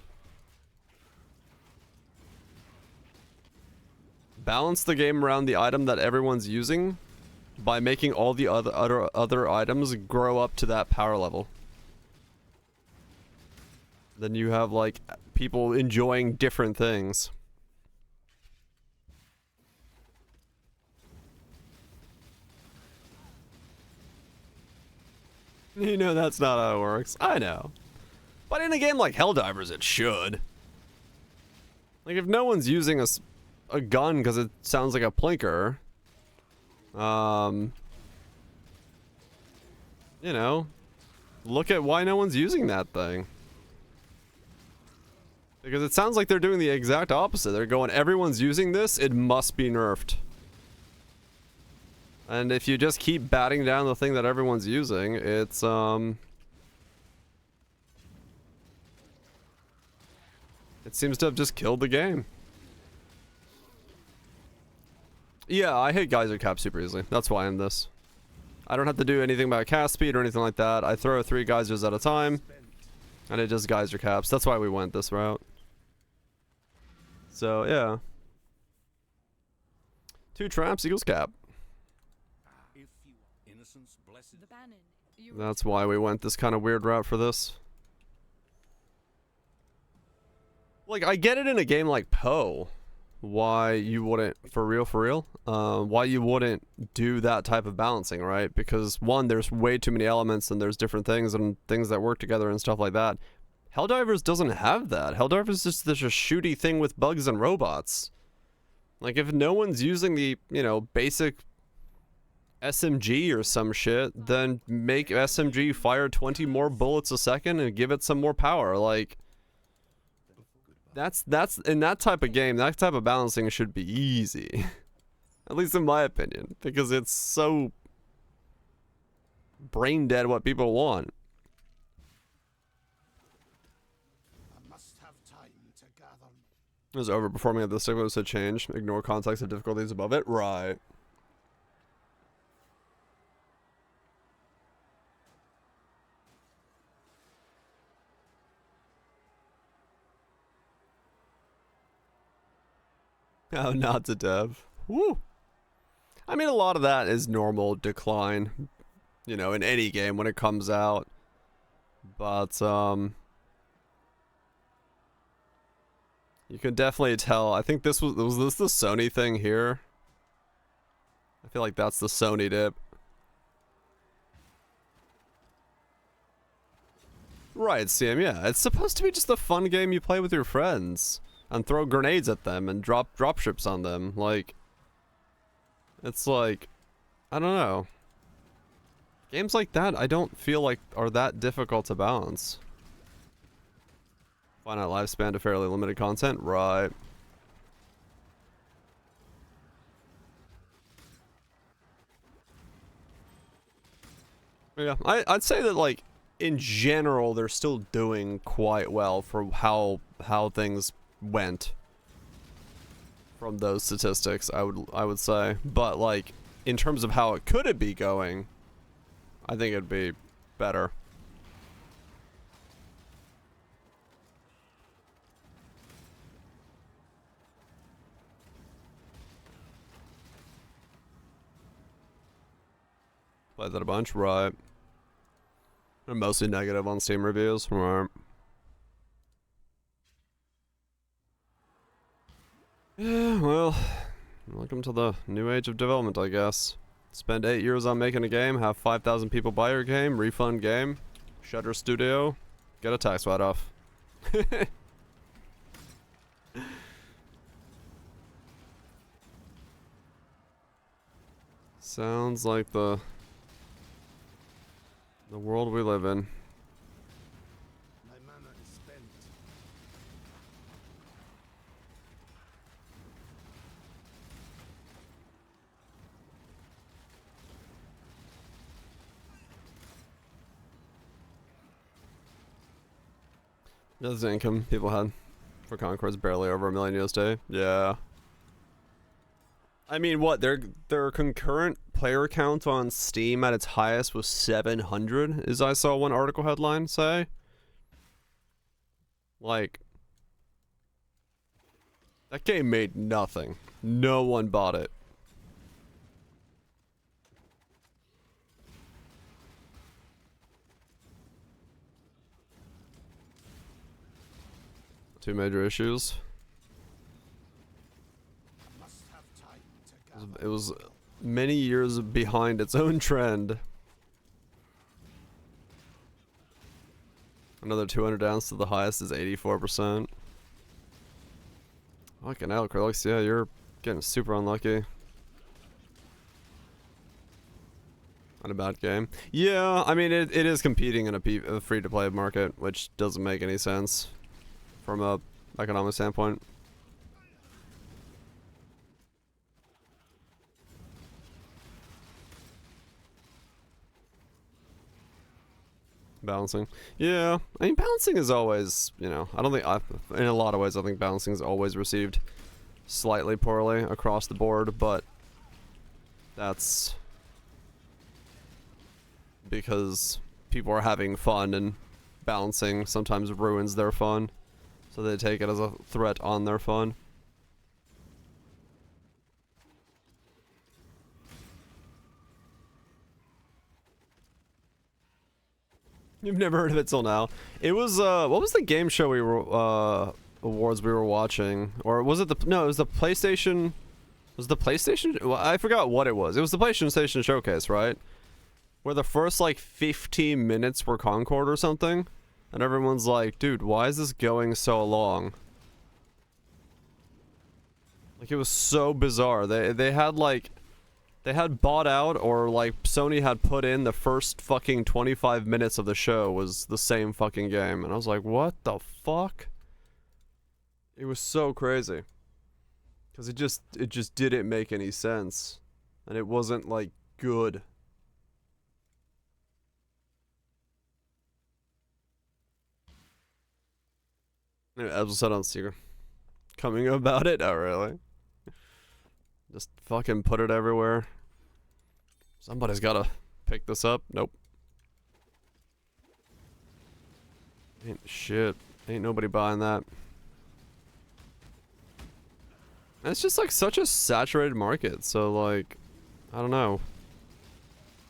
Balance the game around the item that everyone's using by making all the other items grow up to that power level. Then you have like people enjoying different things. You know that's not how it works. I know. But in a game like Helldivers, it should. Like if no one's using a gun because it sounds like a plinker. You know, look at why no one's using that thing. Because it sounds like they're doing the exact opposite. They're going, everyone's using this, it must be nerfed. And if you just keep batting down the thing that everyone's using, it's, it seems to have just killed the game. Yeah, I hit geyser cap super easily. That's why I'm this. I don't have to do anything about cast speed or anything like that. I throw 3 geysers at a time, and it just geyser caps. That's why we went this route. So, yeah. 2 traps equals cap. If you innocence blessed. The Bannon. You That's why we went this kind of weird route for this. Like, I get it in a game like Poe. Why you wouldn't, for real, why you wouldn't do that type of balancing, right? Because one, there's way too many elements and there's different things and things that work together and stuff like that. Helldivers doesn't have that. Helldivers is just this shooty thing with bugs and robots. Like, if no one's using the, you know, basic SMG or some shit, then make SMG fire 20 more bullets a second and give it some more power. Like, That's in that type of game, that type of balancing should be easy. At least in my opinion, because it's so brain dead what people want. I must have time to gather. It was overperforming at the stigma to change. Ignore context of difficulties above it. Right. Oh, not to dev. Woo. I mean, a lot of that is normal decline, you know, in any game when it comes out. But, you can definitely tell. I think this was this the Sony thing here? I feel like that's the Sony dip. Right, CM, yeah. It's supposed to be just a fun game you play with your friends. And throw grenades at them and drop dropships on them. Like, it's like, I don't know. Games like that, I don't feel like are that difficult to balance. Finite lifespan to fairly limited content, right? Yeah, I'd say that, like, in general, they're still doing quite well for how things went from those statistics. I would say, but like in terms of how it could be going, I think it'd be better. Played that a bunch, right? They're mostly negative on Steam reviews, right? Yeah, well, welcome to the new age of development, I guess. Spend 8 years on making a game, have 5,000 people buy your game, refund game, shutter studio, get a tax write-off. Sounds like the world we live in. My mana is spent. That's the income people had for Concord's barely over $1 million USD. Yeah. I mean, what, their concurrent player count on Steam at its highest was 700, as I saw one article headline say. Like, that game made nothing. No one bought it. Two major issues. I must have time to gather. It was many years behind its own trend. Another 200 downs to the highest is 84%. Fucking hell, Krillix, yeah, you're getting super unlucky. Not a bad game. Yeah, I mean, it is competing in a free-to-play market, which doesn't make any sense from a economic standpoint. Balancing. Yeah, I mean, balancing is always, you know, I don't think, in a lot of ways, I think balancing is always received slightly poorly across the board, but that's because people are having fun and balancing sometimes ruins their fun, so they take it as a threat on their fun. You've never heard of it till now. It was, what was the game show we were, awards we were watching? Or was it the, no, it was the PlayStation, was the PlayStation, well, I forgot what it was. It was the PlayStation Showcase, right? Where the first, like, 15 minutes were Concord or something? And everyone's like, dude, why is this going so long? Like, it was so bizarre. They had, like, they had bought out, or like Sony had put in the first fucking 25 minutes of the show was the same fucking game. And I was like, what the fuck? It was so crazy. Cause it just didn't make any sense. And it wasn't like good. Anyway, as I said on Secret. Coming about it? Oh really? Just fucking put it everywhere. Somebody's gotta pick this up. Nope. Ain't shit. Ain't nobody buying that. And it's just like such a saturated market, so like, I don't know.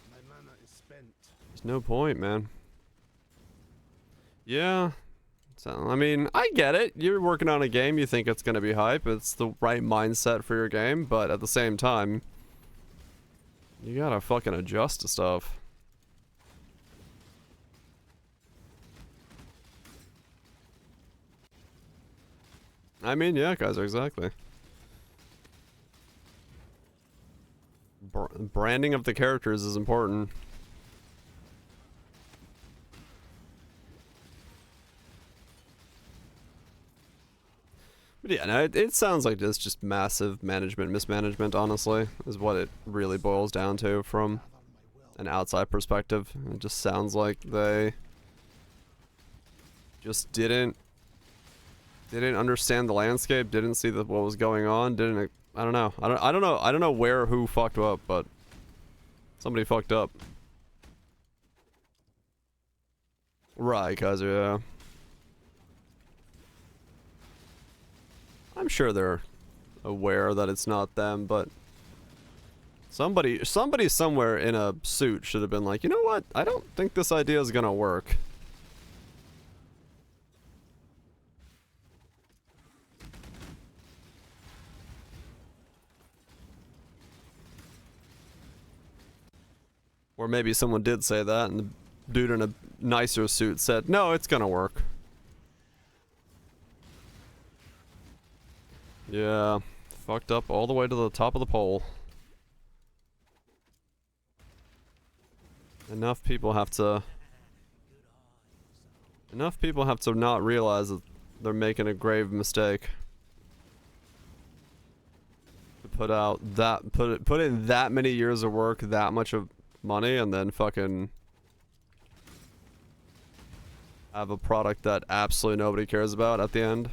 My mana is spent. There's no point, man. Yeah. So, I mean, I get it. You're working on a game, you think it's gonna be hype. It's the right mindset for your game, but at the same time, you gotta fucking adjust to stuff. I mean, yeah, guys, exactly. Branding of the characters is important. But yeah, no, it sounds like it's just massive mismanagement, honestly, is what it really boils down to from an outside perspective. It just sounds like they just didn't understand the landscape, didn't see what was going on, I don't know. I don't know where who fucked up, but somebody fucked up. Right, cuz yeah. I'm sure they're aware that it's not them, but somebody somewhere in a suit should have been like, "You know what? I don't think this idea is going to work." Or maybe someone did say that, and the dude in a nicer suit said, "No, it's gonna work." Yeah, fucked up all the way to the top of the pole. Enough people have to not realize that they're making a grave mistake. To put in that many years of work, that much of money, and then fucking have a product that absolutely nobody cares about at the end.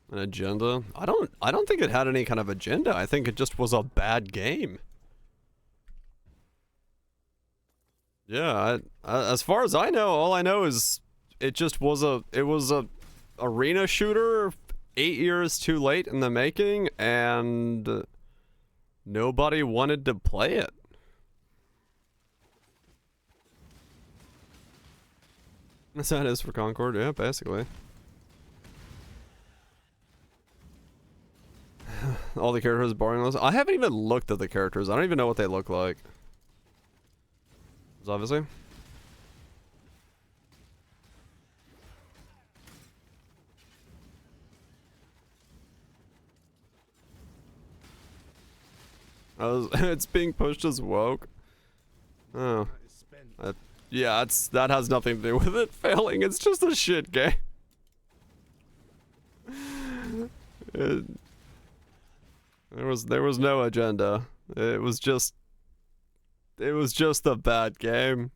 An agenda? I don't think it had any kind of agenda. I think it just was a bad game. Yeah, as far as I know, all I know is it was a arena shooter 8 years too late in the making, and nobody wanted to play it. That's how it is for Concord, yeah, basically. All the characters boring. I haven't even looked at the characters. I don't even know what they look like. Obviously. It's being pushed as woke. Oh. Yeah, that has nothing to do with it failing. It's just a shit game. There was no agenda. It was just a bad game.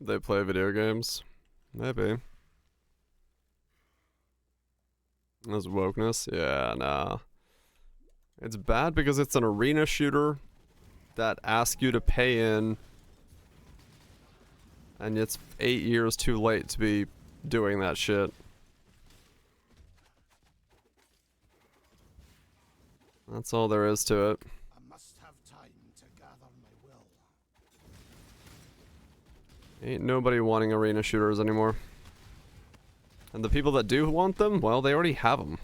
They play video games? Maybe. That's wokeness? Yeah, nah. It's bad because it's an arena shooter that asks you to pay in, and it's 8 years too late to be doing that shit. That's all there is to it. I must have time to gather my will. Ain't nobody wanting arena shooters anymore. And the people that do want them, well, they already have them.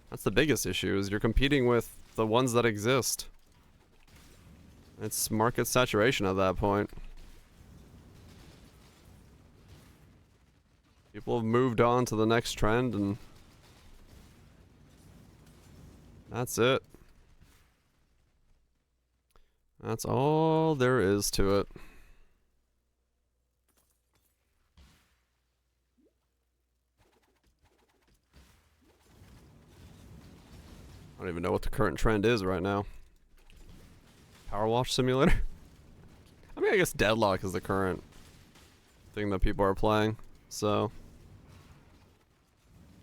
That's the biggest issue, is you're competing with the ones that exist. It's market saturation at that point. People have moved on to the next trend, and That's it. That's all there is to it. I don't even know what the current trend is right now. Power Wash Simulator? I mean, I guess Deadlock is the current thing that people are playing, so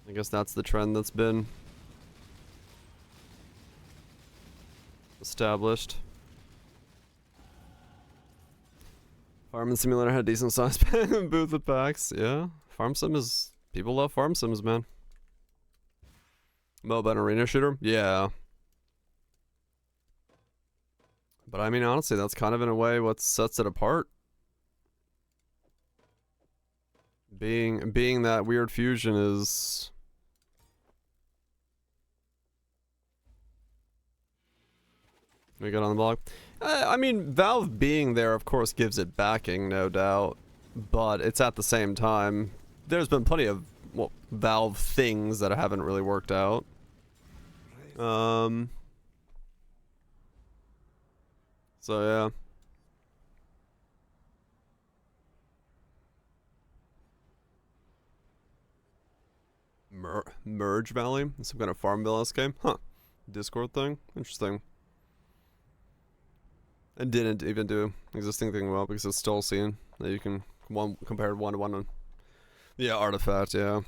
I guess that's the trend that's been established. Farming Simulator had decent sized booth with packs, yeah. Farm Sim is, people love Farm Sims, man. MOBA and arena shooter? Yeah. But I mean, honestly, that's kind of in a way what sets it apart. Being that weird fusion is... We got on the blog. I mean, Valve being there, of course, gives it backing, no doubt. But it's at the same time, there's been plenty of, well, Valve things that haven't really worked out. So yeah. Merge Valley? Some kind of Farmville game? Huh. Discord thing? Interesting. And didn't even do existing thing well because it's still seen that you can compare 1-to-1 on. Yeah, Artifact, yeah.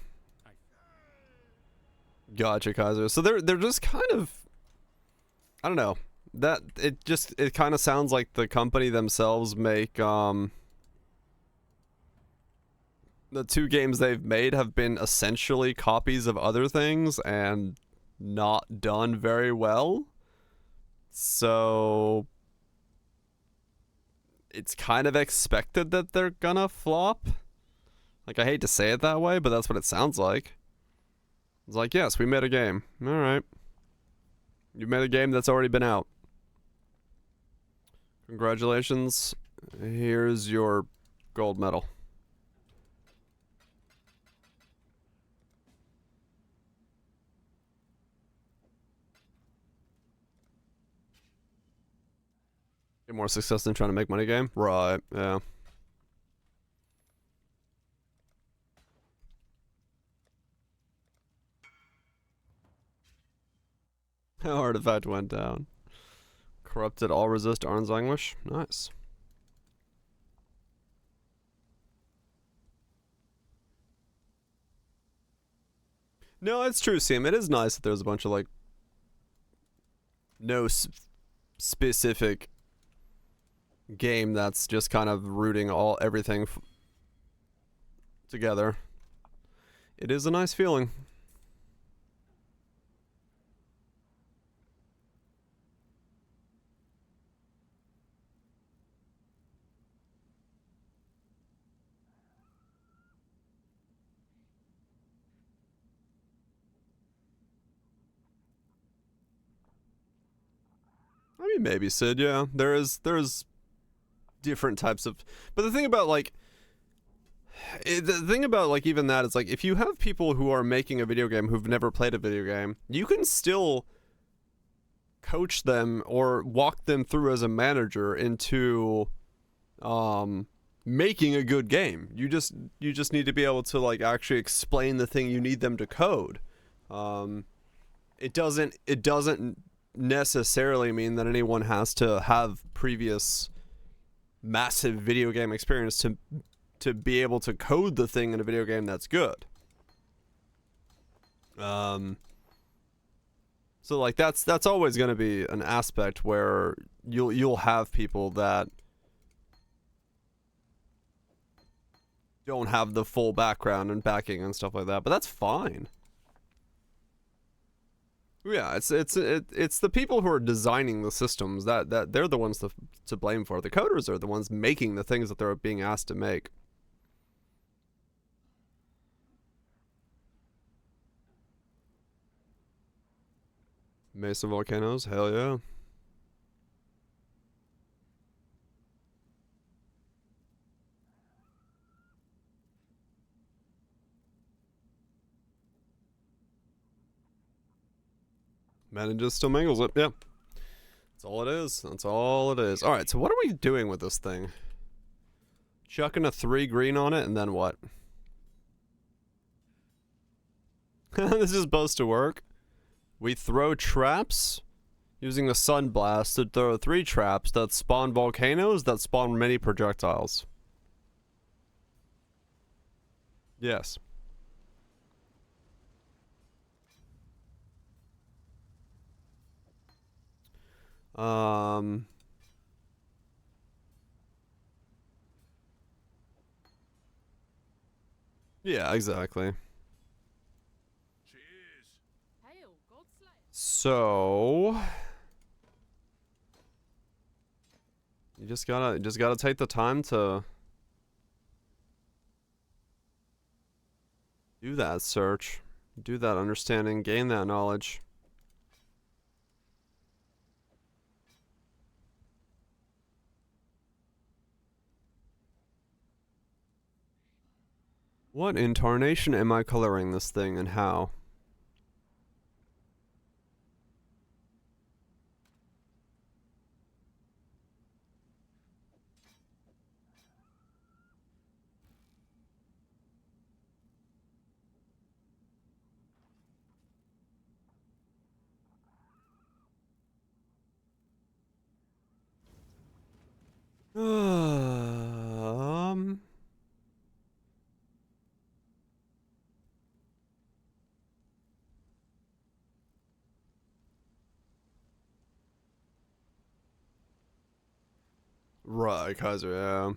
Gotcha, Kaiser. So they're just kind of, I don't know. That it kind of sounds like the company themselves make the 2 games they've made have been essentially copies of other things and not done very well. So it's kind of expected that they're gonna flop. Like, I hate to say it that way, but that's what it sounds like. It's like, yes, we made a game. Alright. You made a game that's already been out. Congratulations. Here's your gold medal. Get more success than trying to make money game? Right, yeah. Artifact went down. Corrupted all resist Arn's Anguish. Nice. No, it's true, Sam. It is nice that there's a bunch of, like, no specific game that's just kind of rooting everything together. It is a nice feeling. I mean, maybe Sid, yeah. There's different types of, but the thing about, like, even that is, like, if you have people who are making a video game who've never played a video game, you can still coach them or walk them through as a manager into making a good game. You just need to be able to, like, actually explain the thing you need them to code. It doesn't necessarily mean that anyone has to have previous massive video game experience to be able to code the thing in a video game that's good. So, like, that's always going to be an aspect where you'll have people that don't have the full background and backing and stuff like that, but that's fine. Yeah, it's the people who are designing the systems that they're the ones to blame for. The coders are the ones making the things that they're being asked to make. Mace Volcanoes, hell yeah. Manages still mangles it. Yeah. That's all it is. That's all it is. Alright, so what are we doing with this thing? Chucking a 3 green on it, and then what? This is supposed to work. We throw traps using the sun blast to throw 3 traps that spawn volcanoes that spawn many projectiles. Yes. Yeah, exactly. Cheers. Hail, God Slayer. So you just gotta take the time to do that search, do that understanding, gain that knowledge. What incarnation am I coloring this thing and how? Um, right, Kaiser, yeah.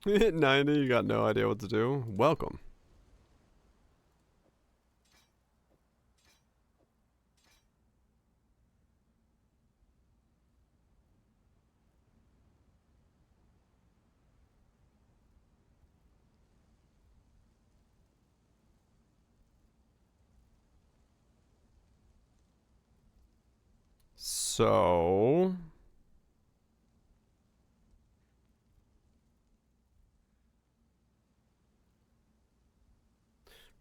You hit 90, you got no idea what to do. Welcome. So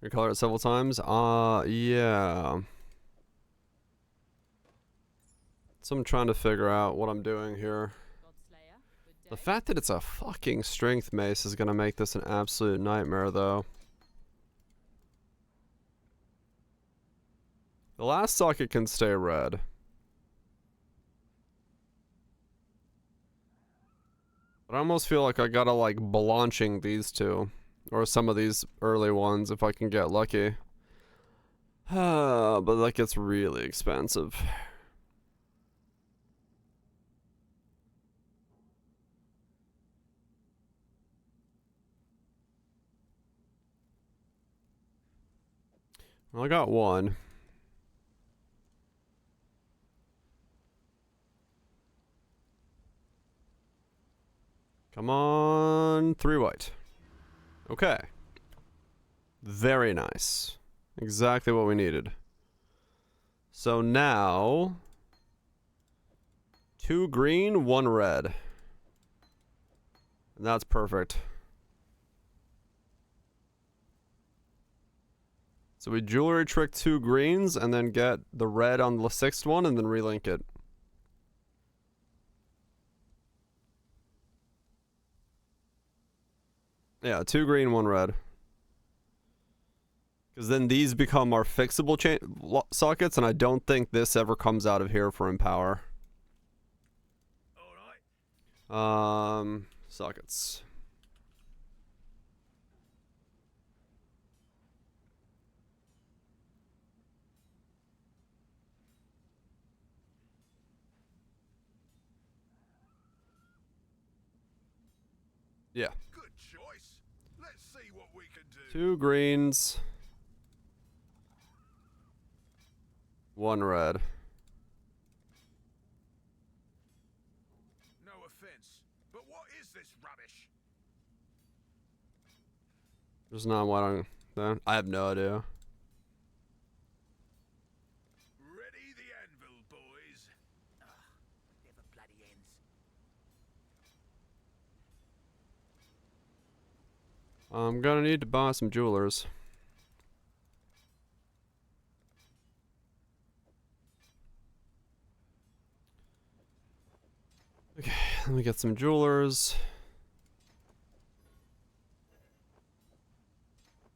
recolor it several times. Yeah. So I'm trying to figure out what I'm doing here. God Slayer. Good The day. fact that it's a fucking strength mace is gonna make this an absolute nightmare, though. The last socket can stay red. But I almost feel like I gotta, like, blanching these two. Or some of these early ones if I can get lucky. But that gets really expensive. Well, I got one. Come on, 3 white. Okay. Very nice. Exactly what we needed. So now 2 green, 1 red. And that's perfect. So we jewelry trick 2 greens and then get the red on the 6th one and then relink it. Yeah, 2 green, 1 red. Because then these become our fixable sockets, and I don't think this ever comes out of here for Empower. All right. Sockets. Yeah. Good choice. Let's see what we can do. 2 greens. 1 red. No offense, but what is this rubbish? There's not white on there. I have no idea. Ready the anvil, boys. Never bloody ends. I'm gonna need to buy some jewelers. let me get some jewelers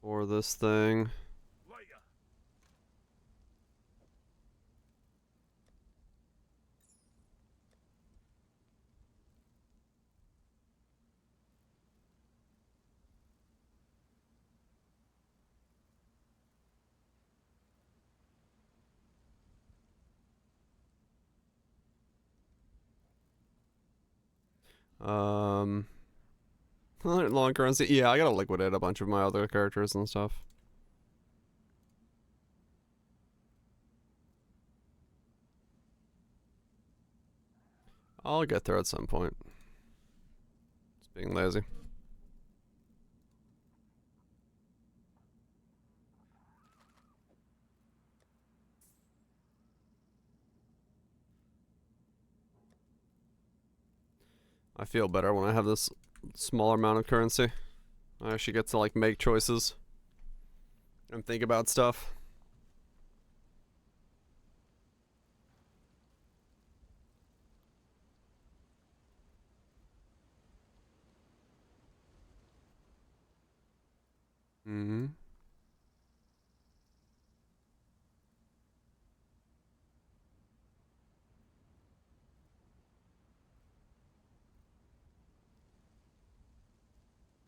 for this thing. Later. Um, long currency. Yeah, I gotta liquidate a bunch of my other characters and stuff. I'll get there at some point. Just being lazy. I feel better when I have this smaller amount of currency. I actually get to like make choices and think about stuff. Mm-hmm.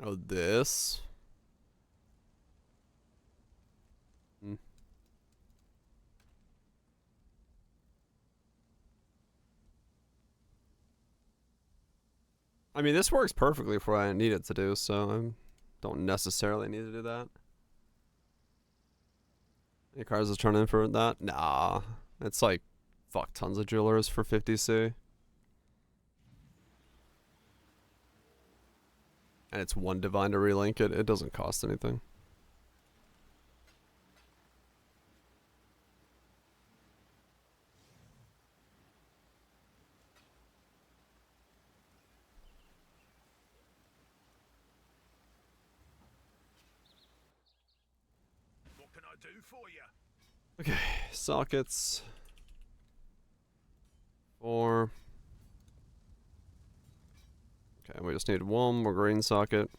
Oh, this. Hmm. I mean, this works perfectly for what I need it to do, so I don't necessarily need to do that. Any cards is turn in for that? Nah. It's like, fuck tons of jewelers for 50C. And it's one divine to relink it. It doesn't cost anything. What can I do for you? Okay, sockets. 4. Okay, we just need one more green socket.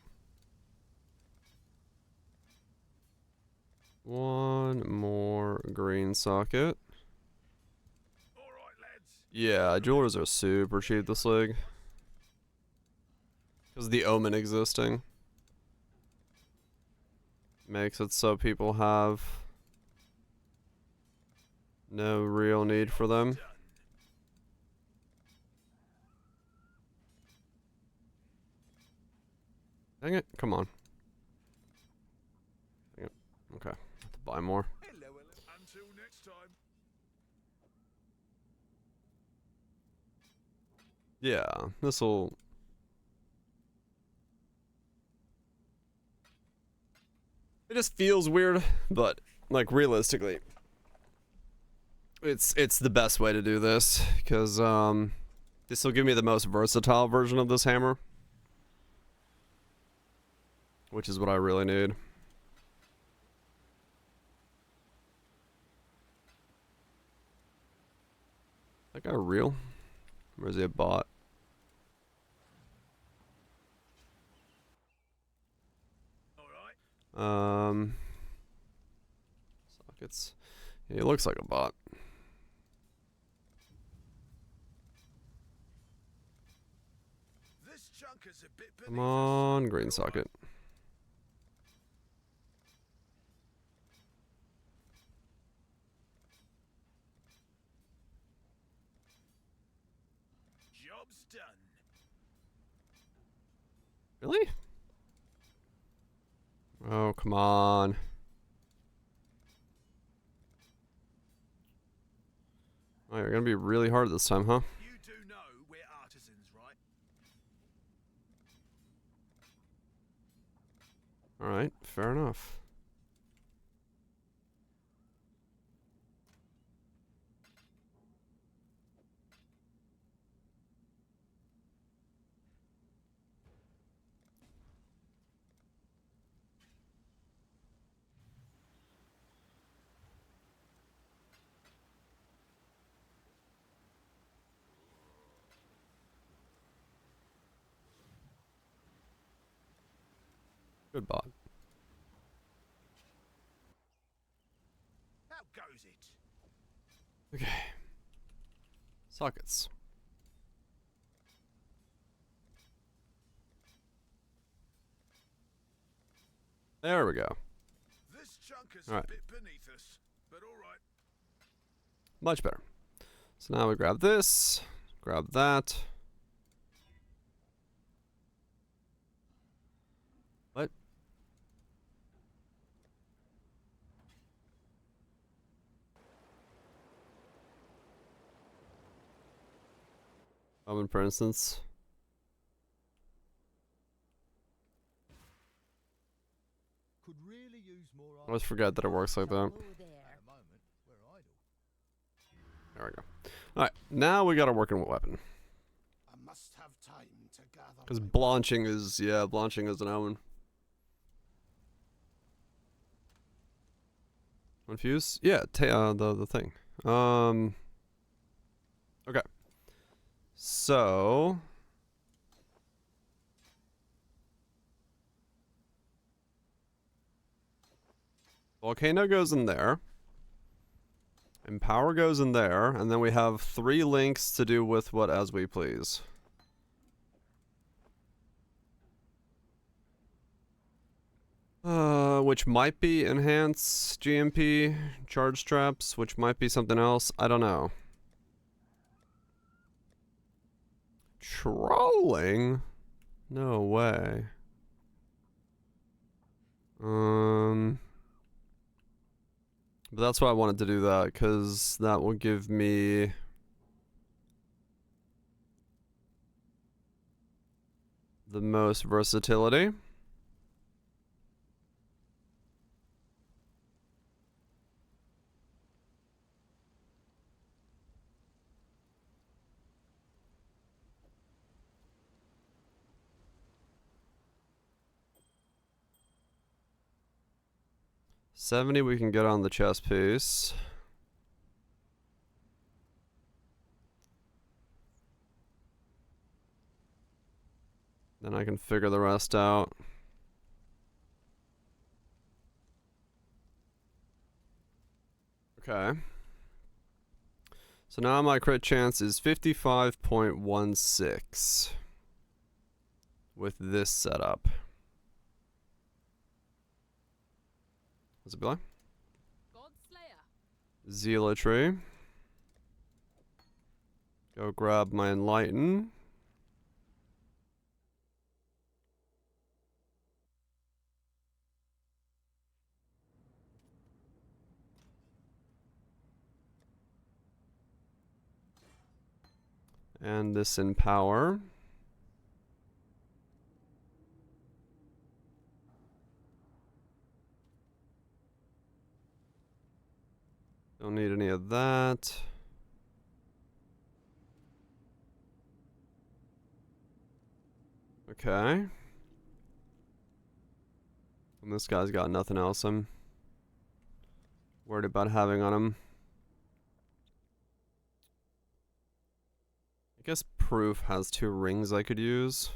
One more green socket. Alright, lads. Yeah, jewelers are super cheap this league. Because the omen existing makes it so people have no real need for them. Done. Dang it, come on. Dang it. Okay, have to buy more. Until next time. Yeah, this'll... It just feels weird, but like realistically, it's the best way to do this because this will give me the most versatile version of this hammer, which is what I really need. That guy real? Or is he a bot? Alright. Sockets. He looks like a bot. This chunk is a bit Come on, green socket. Job's done. Really? Oh, come on. Oh, you're gonna be really hard this time, huh? You do know we're artisans, right? Alright, fair enough. Good bot. How goes it? Okay. Sockets. There we go. This chunk is All right. a bit beneath us, but all right. Much better. So now we grab this, grab that. What? For instance. Could really use more. I always forget that it works like that. At the moment, we're idle. There we go. Alright, now we got a working weapon. I must have time to gather. Because blanching is, yeah, blanching is an omen. Confused? Yeah, the thing. Okay. So Volcano goes in there. And power goes in there, and then we have 3 links to do with what as we please. Which might be enhance GMP charge straps, which might be something else. I don't know. Trolling? No way. But that's why I wanted to do that, because that will give me the most versatility. $70 we can get on the chest piece. Then I can figure the rest out. Okay. So now my crit chance is 55.16 with this setup. What's it be like? Godslayer. Zealotry. Go grab my Enlighten. And this Empower. Don't need any of that. Okay. And this guy's got nothing else I'm worried about having on him. I guess Proof has 2 rings I could use.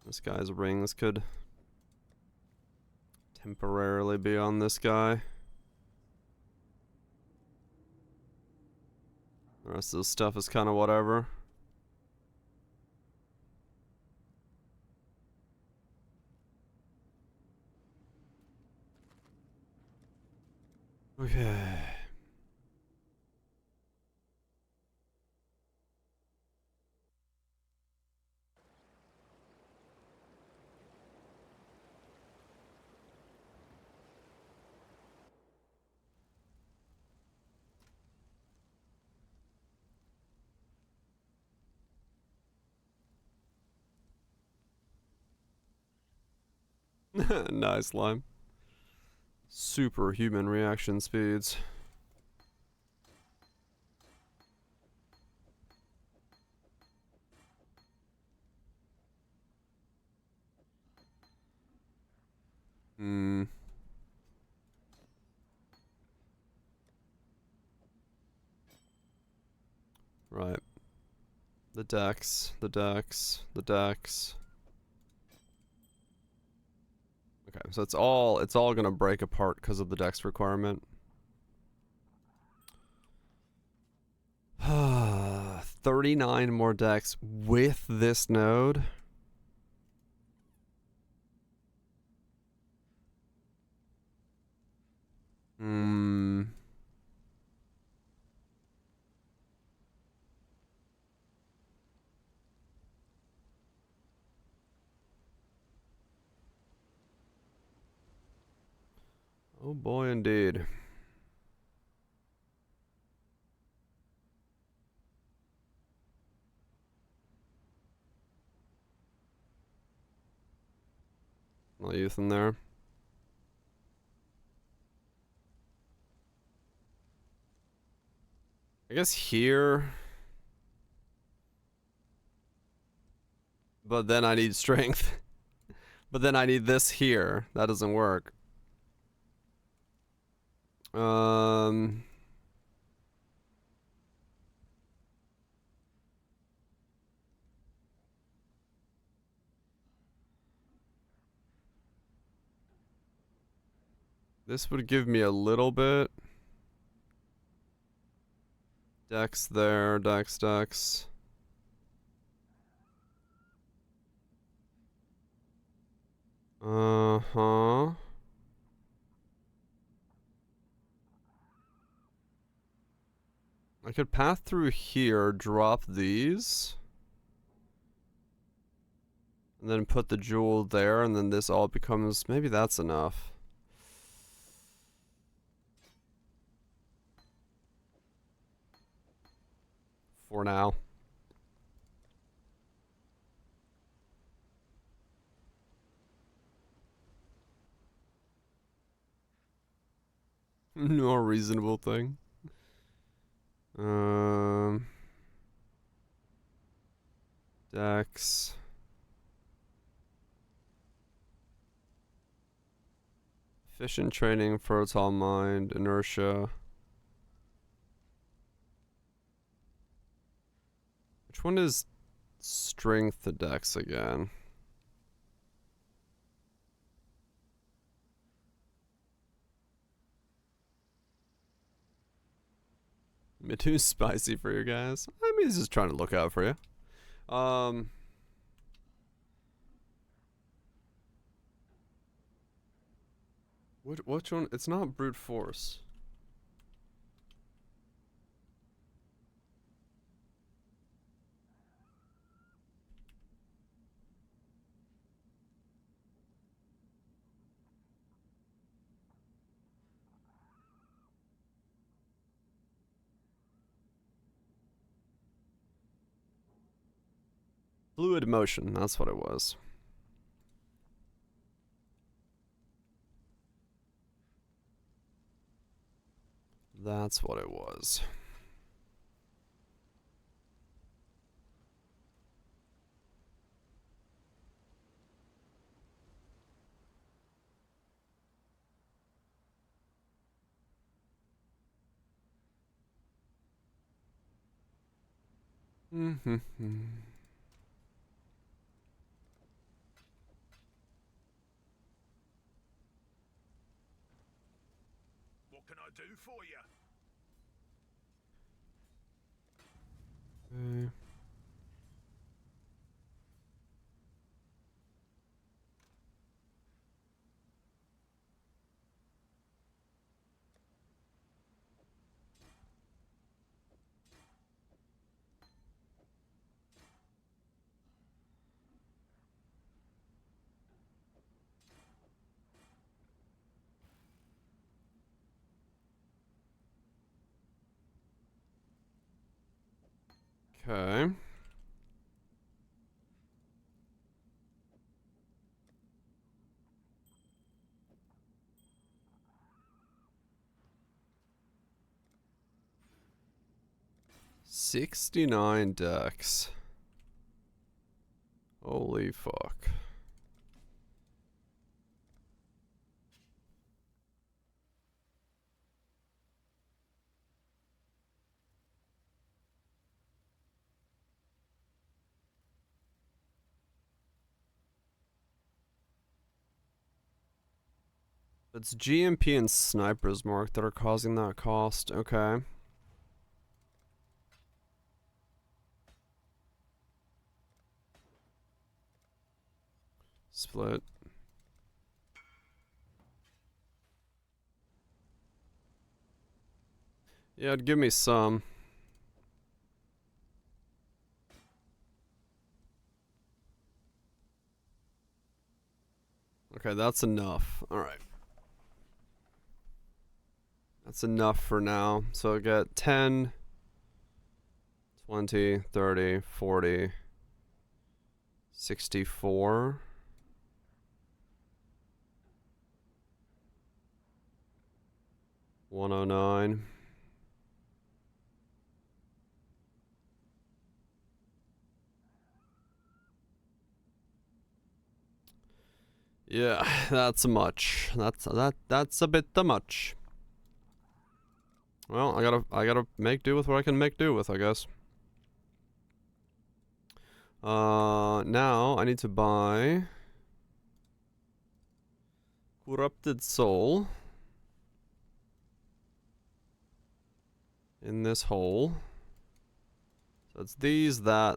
This guy's rings could temporarily be on this guy. The rest of the stuff is kind of whatever. Okay. Nice lime. Superhuman reaction speeds. Hmm. Right. The decks, the decks, the decks. Okay, so it's all gonna break apart because of the dex requirement. 39 more decks with this node. Hmm. Oh boy, indeed. No youth in there. I guess here. But then I need strength. But then I need this here. That doesn't work. Um. This would give me a little bit. Dex there, dex. Uh-huh. I could path through here, drop these. And then put the jewel there, and then this all becomes... Maybe that's enough. For now. No reasonable thing. Dex. Efficient training, fertile mind, inertia. Which one is strength to dex again? Too spicy for you guys. I mean, he's just trying to look out for you. Which one? It's not brute force. Fluid motion, that's what it was. That's what it was. Mm-hmm. What can I do for you? Okay. $69 dex. Holy fuck. It's GMP and Sniper's Mark that are causing that cost. Okay. Split. Yeah, it'd give me some. Okay, that's enough. Alright. That's enough for now. So I get 10, 20, 30, 40, 64. 109. Yeah, that's much. That's a bit too much. Well, I gotta make do with what I can make do with, I guess. Now I need to buy Corrupted Soul in this hole. So it's these, that.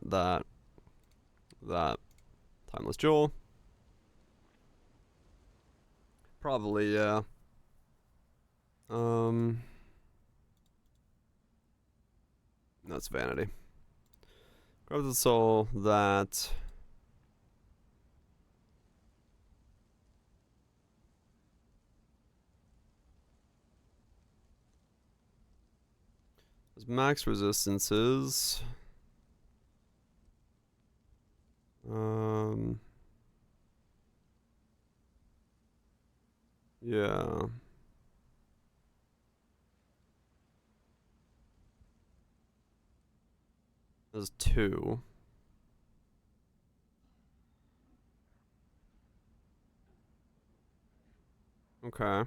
Timeless Jewel. Probably, yeah. That's vanity. Corrupted Soul, that. There's max resistances. Yeah. There's 2. Okay.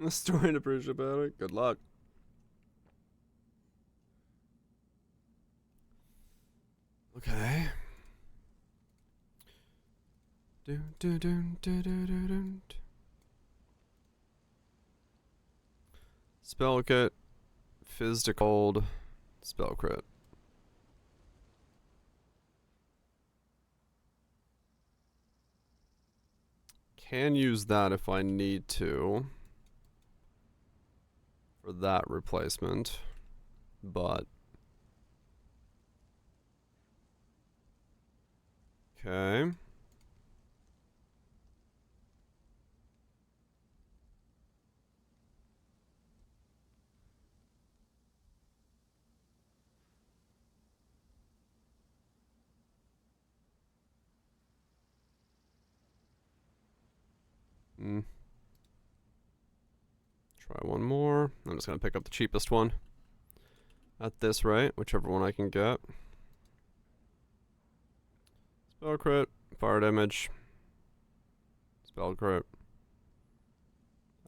A story to preach about it. Good luck. Okay. Spell kit, fizz to cold, spell crit. Can use that if I need to for that replacement, but okay. Try one more. I'm just gonna pick up the cheapest one at this rate, whichever one I can get. Spell crit, fire damage, spell crit,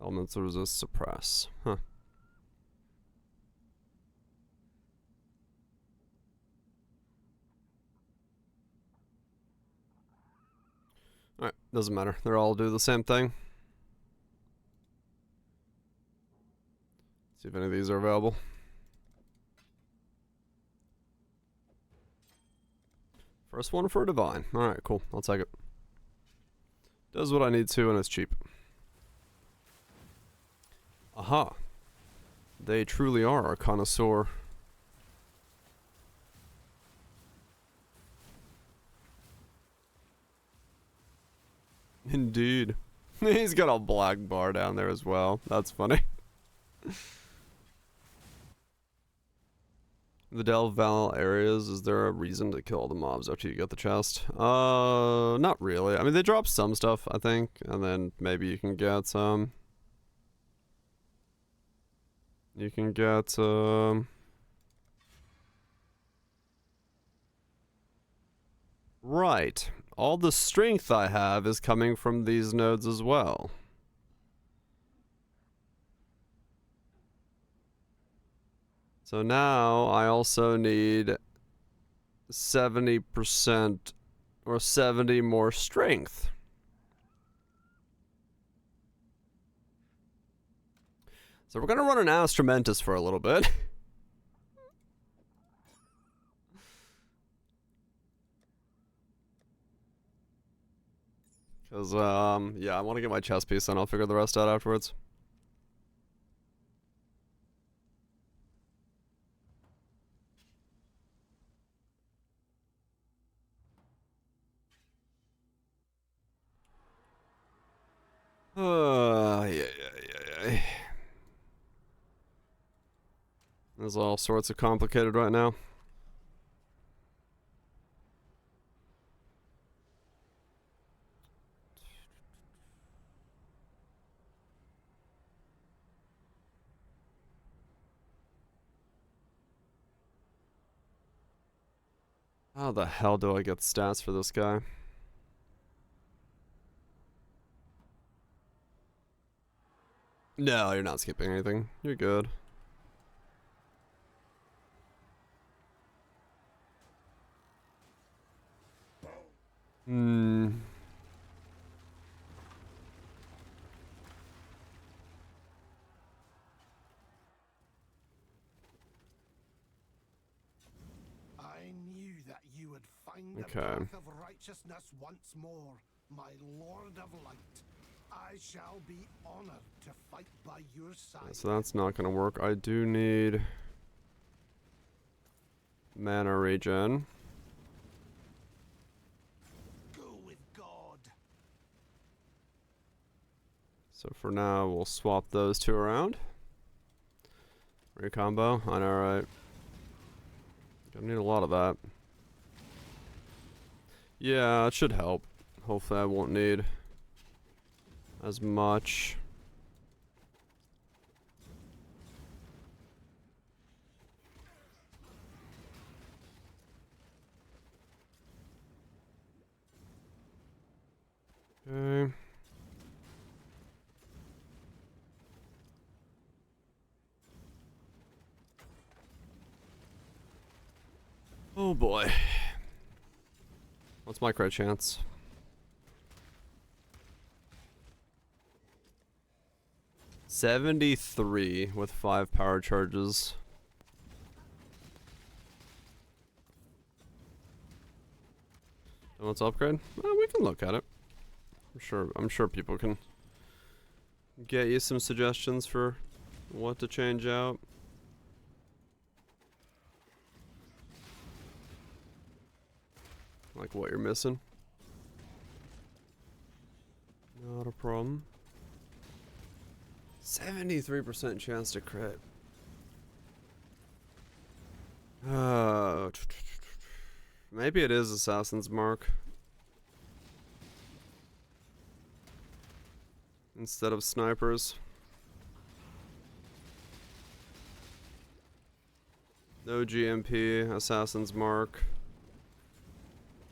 elements that resist suppress. Huh. Alright, doesn't matter. They're all do the same thing. See if any of these are available. First one for Divine. Alright, cool. I'll take it. Does what I need to and it's cheap. Aha. They truly are a connoisseur. Indeed. He's got a black bar down there as well. That's funny. The Del Val areas, is there a reason to kill all the mobs after you get the chest? Not really. I mean, they drop some stuff, I think, and then maybe you can get some. You can get, Right. All the strength I have is coming from these nodes as well. So now I also need 70% or 70 more strength. So we're gonna run an Instrumentus for a little bit. Cause yeah, I want to get my chess piece and I'll figure the rest out afterwards. Yeah. This is all sorts of complicated right now. How the hell do I get stats for this guy? No, you're not skipping anything. You're good. Hmm. I knew that you would find the Okay. path of righteousness once more, my Lord of Light. I shall be honored to fight by your side. So that's not gonna work. I do need mana regen. Go with God. So for now, we'll swap those two around. Recombo. I know, right? Gonna need a lot of that. Yeah, it should help. Hopefully I won't need as much. Okay. Oh boy. What's my crit chance? $73 with 5 power charges. And let's upgrade? Well, we can look at it. I'm sure people can get you some suggestions for what to change out. Like what you're missing. Not a problem. 73% chance to crit. Maybe it is Assassin's Mark. Instead of snipers. No GMP, Assassin's Mark.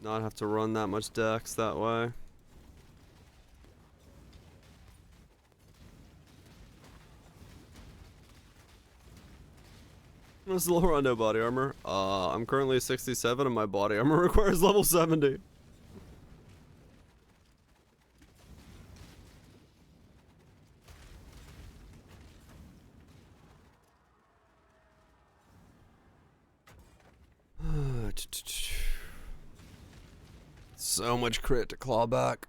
Not have to run that much dex that way. What's the lower on no body armor? I'm currently 67 and my body armor requires level 70. So much crit to claw back.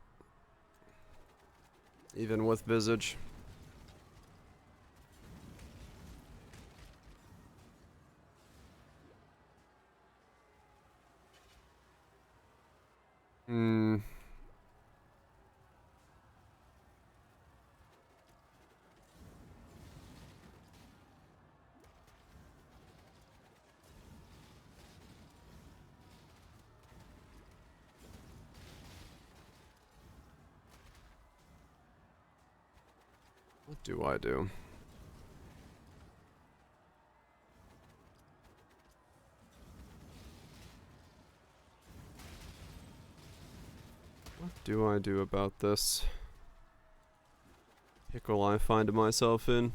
Even with Visage. What do I do? do I do about this pickle I find myself in?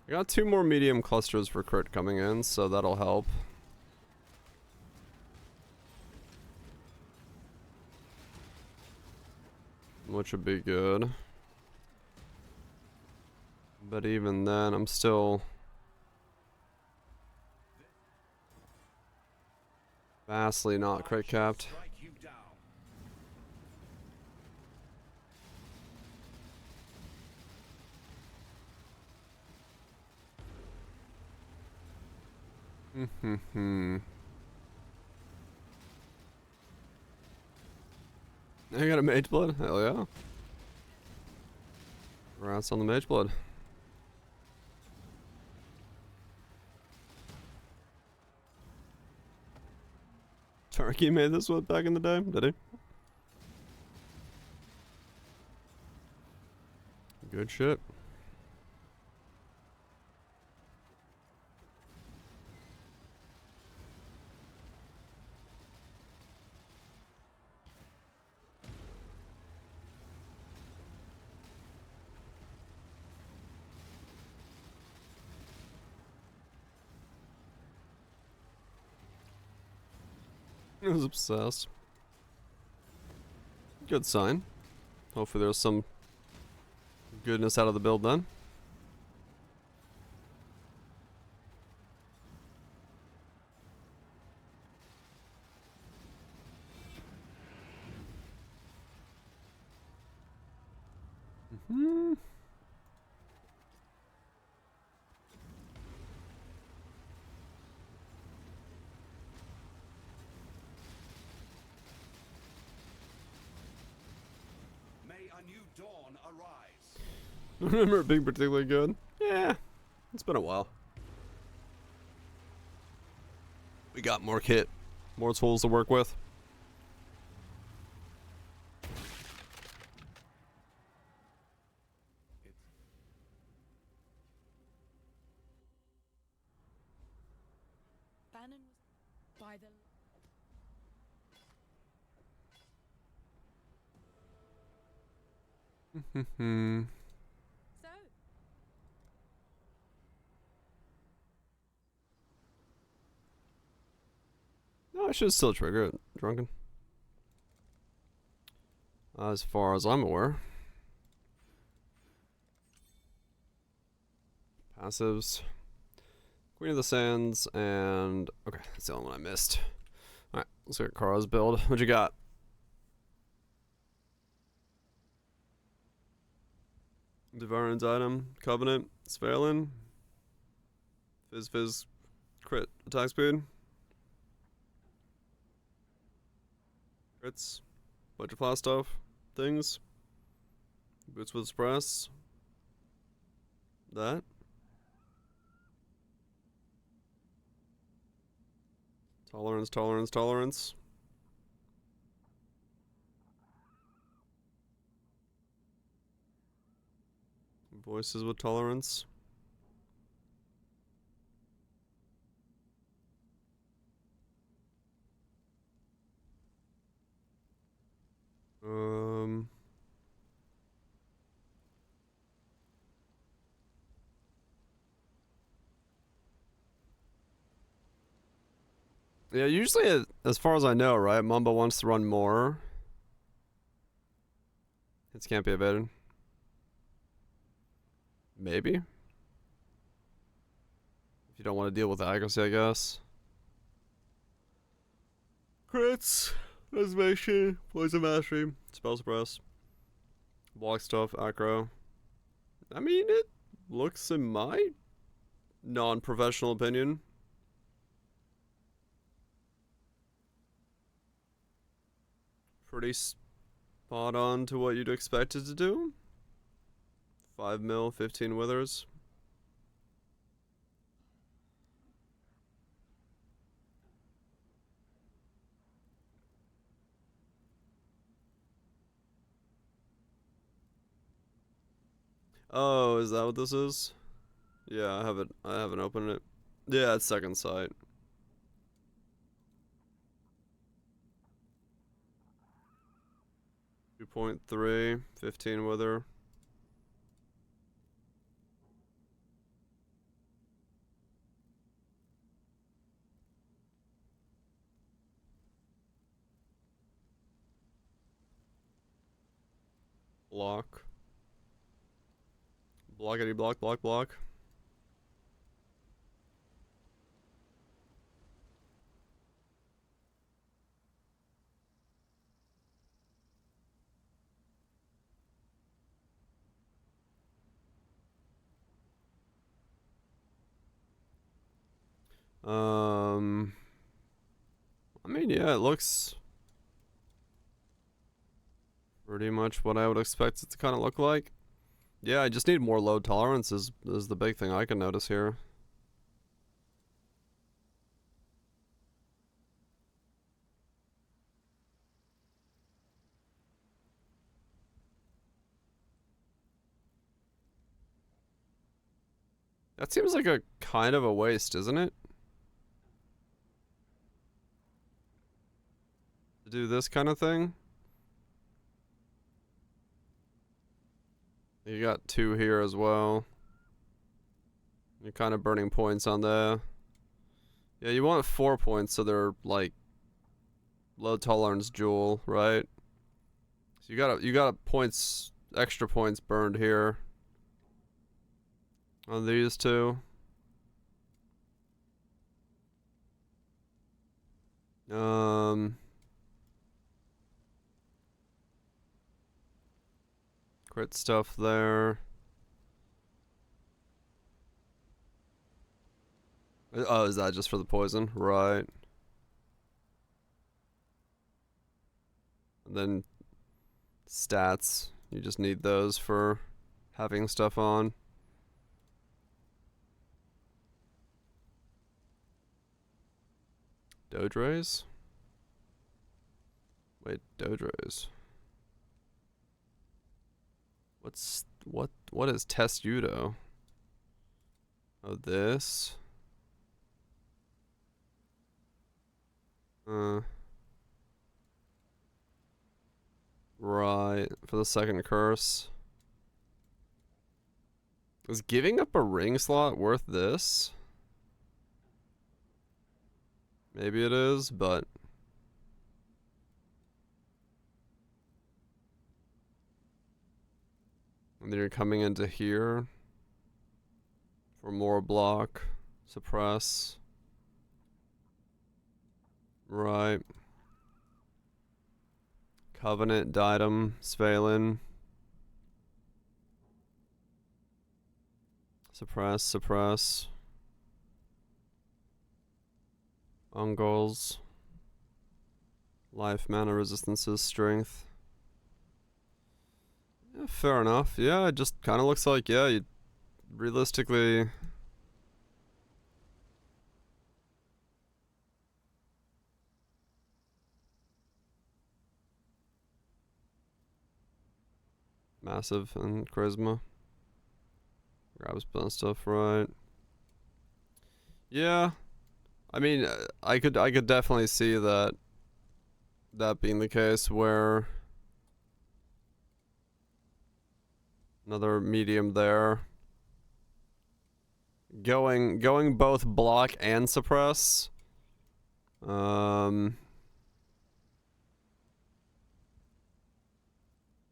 I got 2 more medium clusters for crit coming in, so that'll help. Which would be good. But even then, I'm still vastly not crit capped. Strike you down. I got a mage blood? Hell yeah. Rats on the mage blood. Turkey made this one back in the day, did he? Good shit. I was obsessed. Good sign. Hopefully there's some goodness out of the build then. May a new dawn arise. I remember it being particularly good. Yeah, it's been a while. We got more kit, more tools to work with. Bannon was by the. So, No, I should still trigger it, drunken. As far as I'm aware. Passives. Queen of the Sands, and... Okay, that's the only one I missed. Alright, let's look at Kara's build. What you got? Devarin's item, Covenant, Svelin, Fizz, crit, attack speed, crits, bunch of fast stuff, things, boots with suppress, that, tolerance, voices with tolerance. Yeah, usually, as far as I know, right, Mumbo wants to run more. Hits can't be evaded. Maybe. If you don't want to deal with accuracy, I guess. Crits, reservation, poison mastery, spell suppress, block stuff, acro. I mean, it looks, in my non-professional opinion, pretty spot on to what you'd expect it to do. 5 mil, 15 withers. Oh, is that what this is? Yeah, I haven't opened it. Yeah, it's second sight. .3, 15 wither. Block. Blockity block, block, block. I mean, yeah, it looks pretty much what I would expect it to kind of look like. Yeah, I just need more load tolerance is the big thing I can notice here. That seems like a kind of a waste, isn't it? To do this kind of thing. You got 2 here as well. You're kind of burning points on there. Yeah, you want 4 points so they're like low tolerance jewel, right? So you got points, extra points burned here on these two. Crit stuff there. Oh, is that just for the poison? Right. And then stats. You just need those for having stuff on. Dodres? Wait, Dodres. What is Testudo? Oh, this. Right, for the second curse. Is giving up a ring slot worth this? Maybe it is, but and then you're coming into here for more block, suppress. Right. Covenant, Diadem, Svalin. Suppress, suppress. Ungol's. Life, mana, resistances, strength. Yeah, fair enough. Yeah, it just kind of looks like, yeah, you realistically... Massive and charisma. Grabs bone stuff, right. Yeah. I mean, I could definitely see that being the case where another medium there. Going both block and suppress.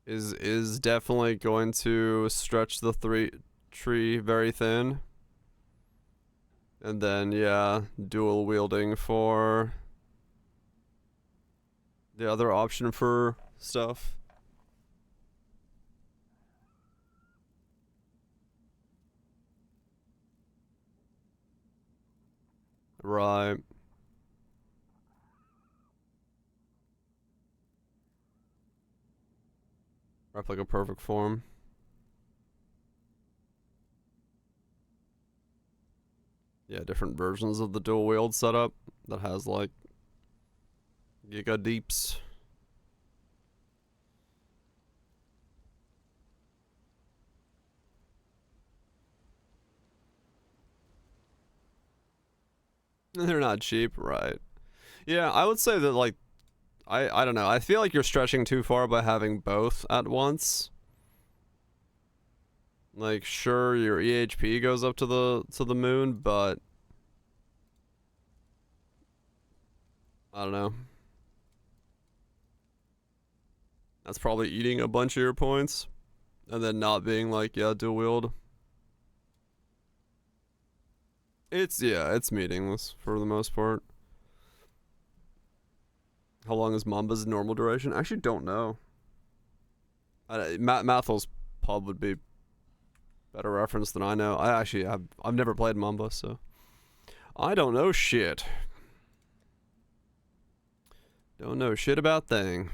Is definitely going to stretch the tree very thin. And then yeah, dual wielding for the other option for stuff. Right. Replica perfect form. Yeah, different versions of the dual wield setup that has like giga deeps. They're not cheap, right? Yeah, I would say that, like, I don't know. I feel like you're stretching too far by having both at once. Like, sure, your EHP goes up to the moon, but I don't know. That's probably eating a bunch of your points, and then not being like, yeah, dual wield. It's meaningless for the most part. How long is Mamba's normal duration? I actually don't know. Mathel's pub would be better reference than I know. I've never played Mamba, so I don't know shit. Don't know shit about thing.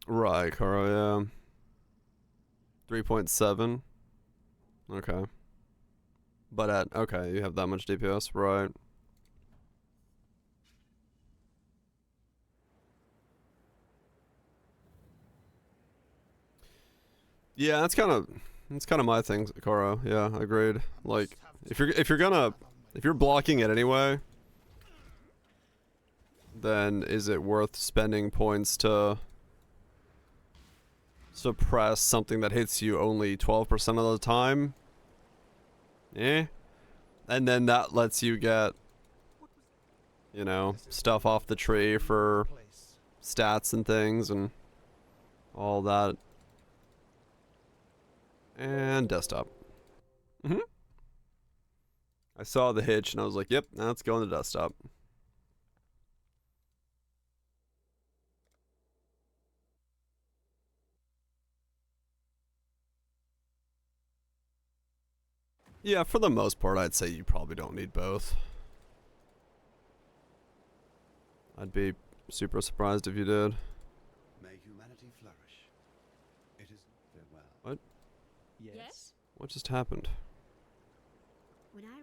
Right, Karo, yeah. 3.7. Okay. But okay, you have that much DPS, right. Yeah, that's kind of my thing, Karo. Yeah, agreed. Like, if you're blocking it anyway, then is it worth spending points to suppress something that hits you only 12% of the time? Eh? And then that lets you get, you know, stuff off the tree for stats and things and all that. And desktop. I saw the hitch and I was like, yep, let's go on the desktop. Yeah, for the most part, I'd say you probably don't need both. I'd be super surprised if you did. May humanity flourish. It is farewell. What? Yes? What just happened? When I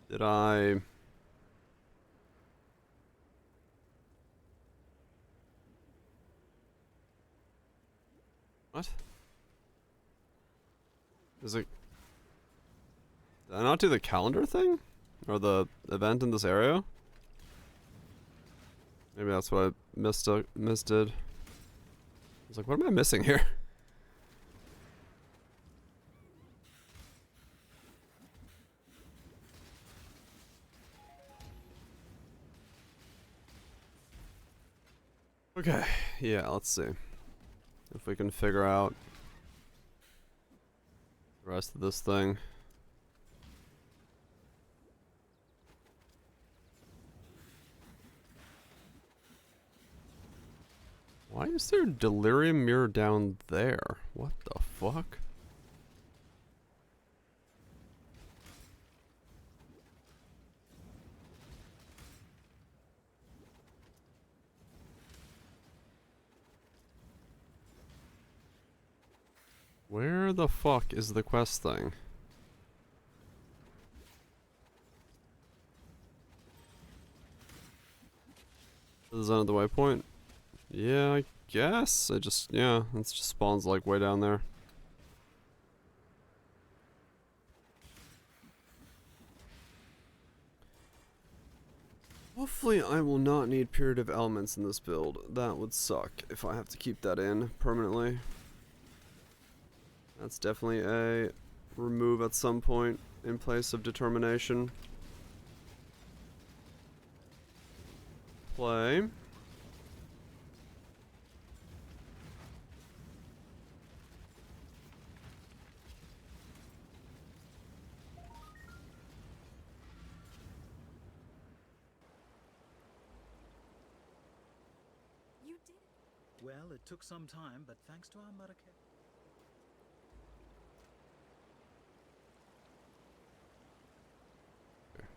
Did I... What? Is it... Did I not do the calendar thing? Or the event in this area? Maybe that's what I misdid. I was like, what am I missing here? Okay, yeah, let's see if we can figure out the rest of this thing. Why is there a delirium mirror down there? What the fuck? Where the fuck is the quest thing? Is that the waypoint? Yeah, I guess. It just spawns like way down there. Hopefully I will not need purative elements in this build. That would suck if I have to keep that in permanently. That's definitely a remove at some point in place of determination. Play. You did. Well, it took some time, but thanks to our mother care.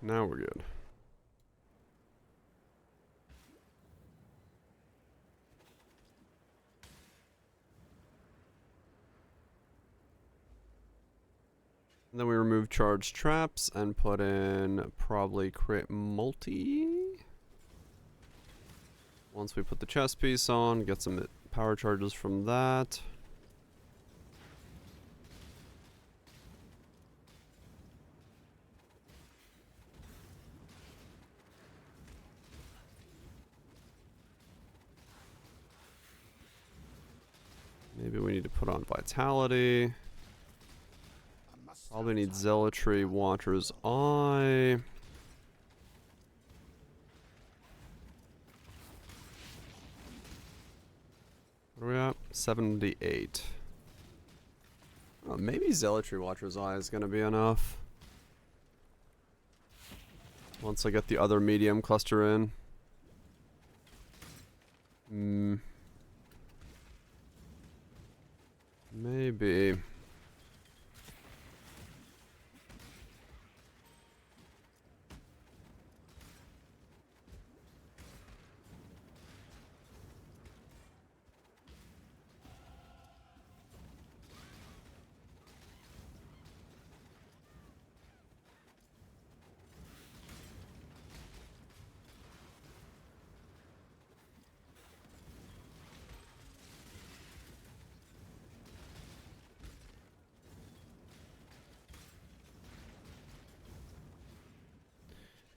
Now we're good. And then we remove charged traps and put in probably crit multi. Once we put the chest piece on, get some power charges from that. Maybe we need to put on Vitality. I must Probably have need time. Zealotry, Watcher's Eye. What are we at? 78. Oh, maybe Zealotry, Watcher's Eye is going to be enough. Once I get the other medium cluster in. Maybe.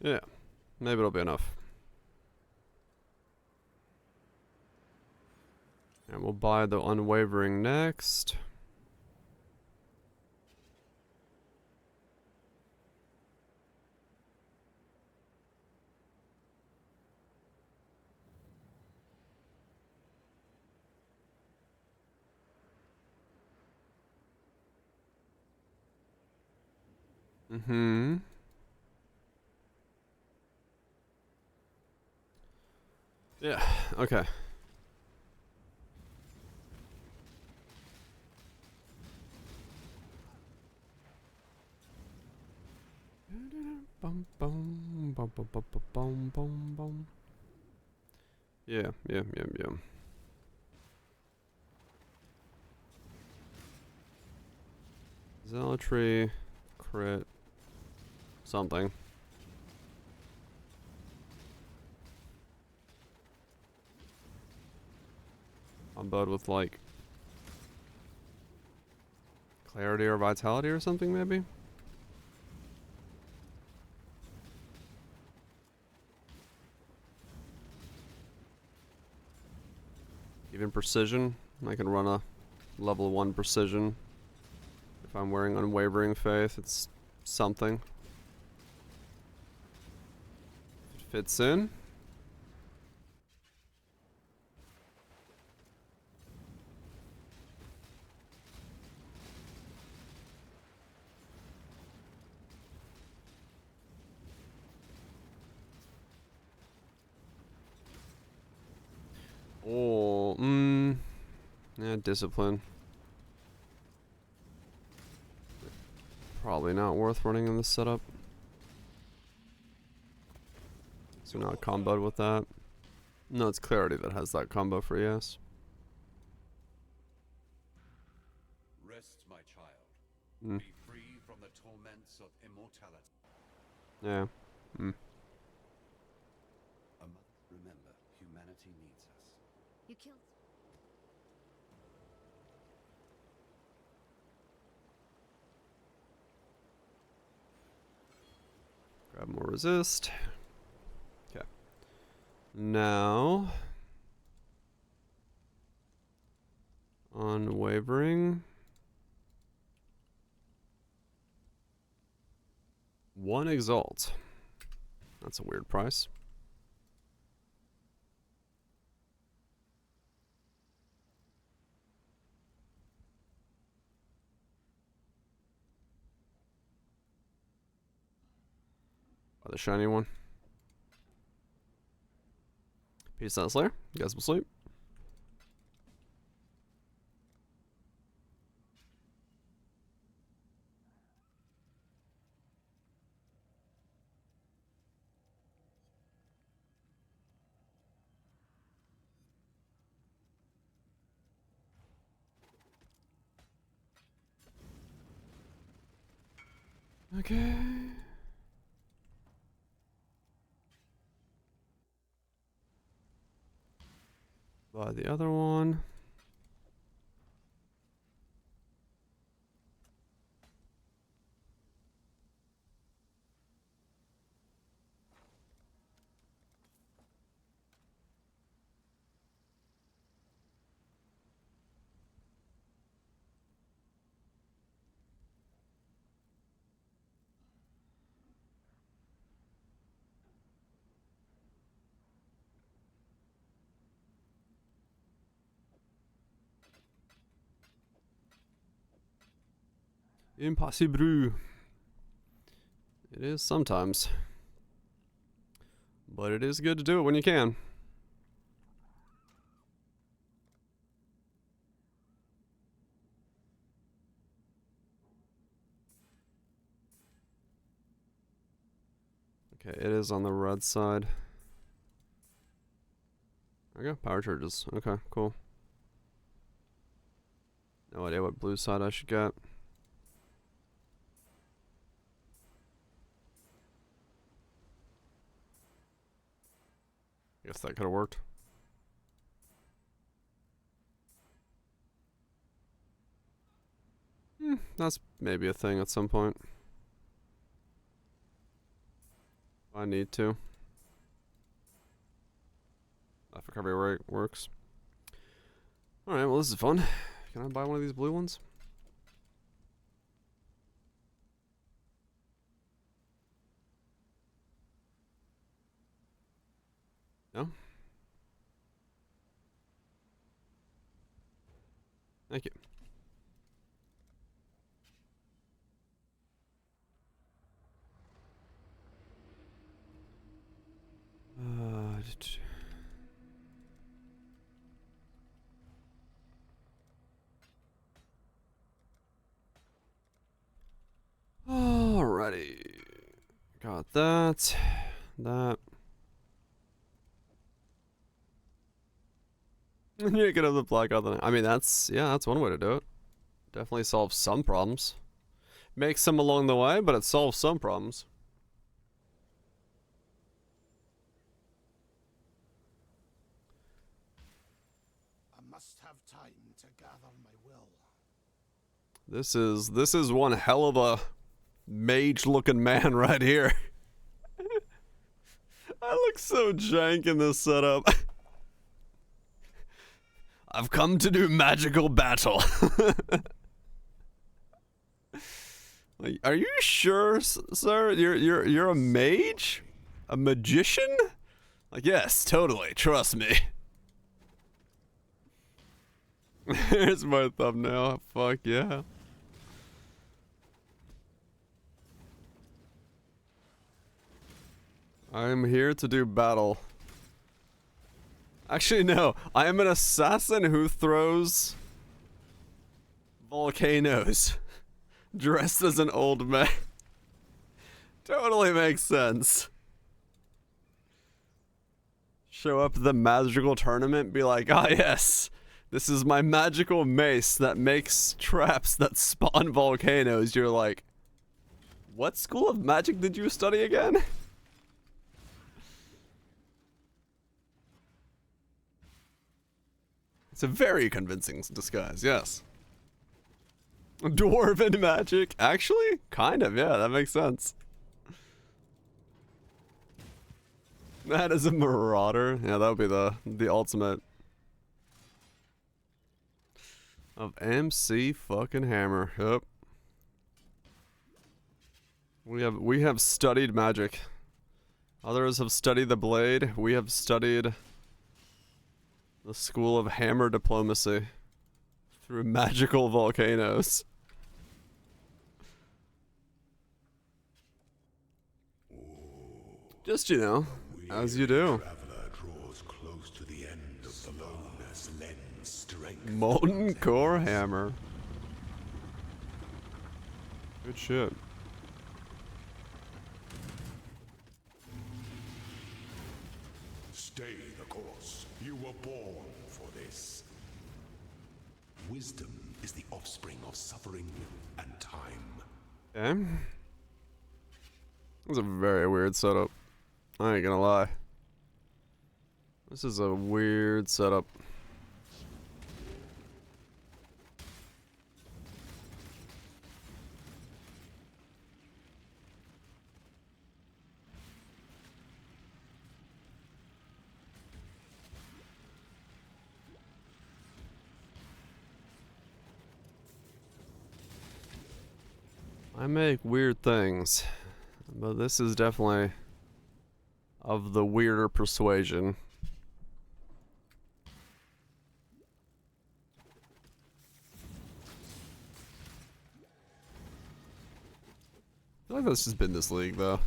Yeah, maybe it'll be enough. And we'll buy the Unwavering next. Mm-hmm. Yeah, okay. Bum, bum, bum, bum, bum, bum, bum, bum. Yeah. Zealotry, crit, something. Comboed with like clarity or vitality or something maybe? Even precision. I can run a level 1 precision. If I'm wearing Unwavering Faith, it's something. It fits in. Oh, yeah, discipline. Probably not worth running in this setup. So not comboed with that. No, it's clarity that has that combo for yes. Rest, my child. Mm. Be free from the torments of immortality. Yeah. Remember, humanity needs us. You killed. Grab more resist. Okay. Now, Unwavering. 1 Exalt. That's a weird price. Oh, the shiny one. Peace out, Slayer. You guys will sleep. Okay. Buy the other one. Impossible. It is sometimes. But it is good to do it when you can. Okay, it is on the red side. Okay, power charges. Okay, cool. No idea what blue side I should get. Guess that could have worked. That's maybe a thing at some point. I need to. Life recovery rate works. Alright, well this is fun. Can I buy one of these blue ones? No? Thank you. Alrighty. Got that. That. You're gonna have the blackout then. I mean, that's one way to do it. Definitely solves some problems. Makes some along the way, but it solves some problems. I must have time to gather my will. This is one hell of a mage-looking man right here. I look so jank in this setup. I've come to do magical battle. Like, are you sure, sir? You're a mage? A magician? Like, yes, totally. Trust me. Here's my thumbnail. Fuck yeah. I'm here to do battle. Actually, no. I am an assassin who throws volcanoes. Dressed as an old man. Totally makes sense. Show up at the magical tournament, be like, ah yes, this is my magical mace that makes traps that spawn volcanoes. You're like, what school of magic did you study again? It's a very convincing disguise, yes. Dwarven magic? Actually? Kind of, yeah, that makes sense. That is a marauder. Yeah, that would be the ultimate. Of MC fucking Hammer. Yep. We have studied magic. Others have studied the blade. We have studied the school of hammer diplomacy through magical volcanoes. Just, you know, as you do. Traveler draws close to the end of the bonus lens strength. Molten core hammer. Good shit. Stay the course. You were born for this. Wisdom is the offspring of suffering and time. Okay. This is a very weird setup. I ain't gonna lie. This is a weird setup. I make weird things, but this is definitely of the weirder persuasion. I feel like this has been this league though.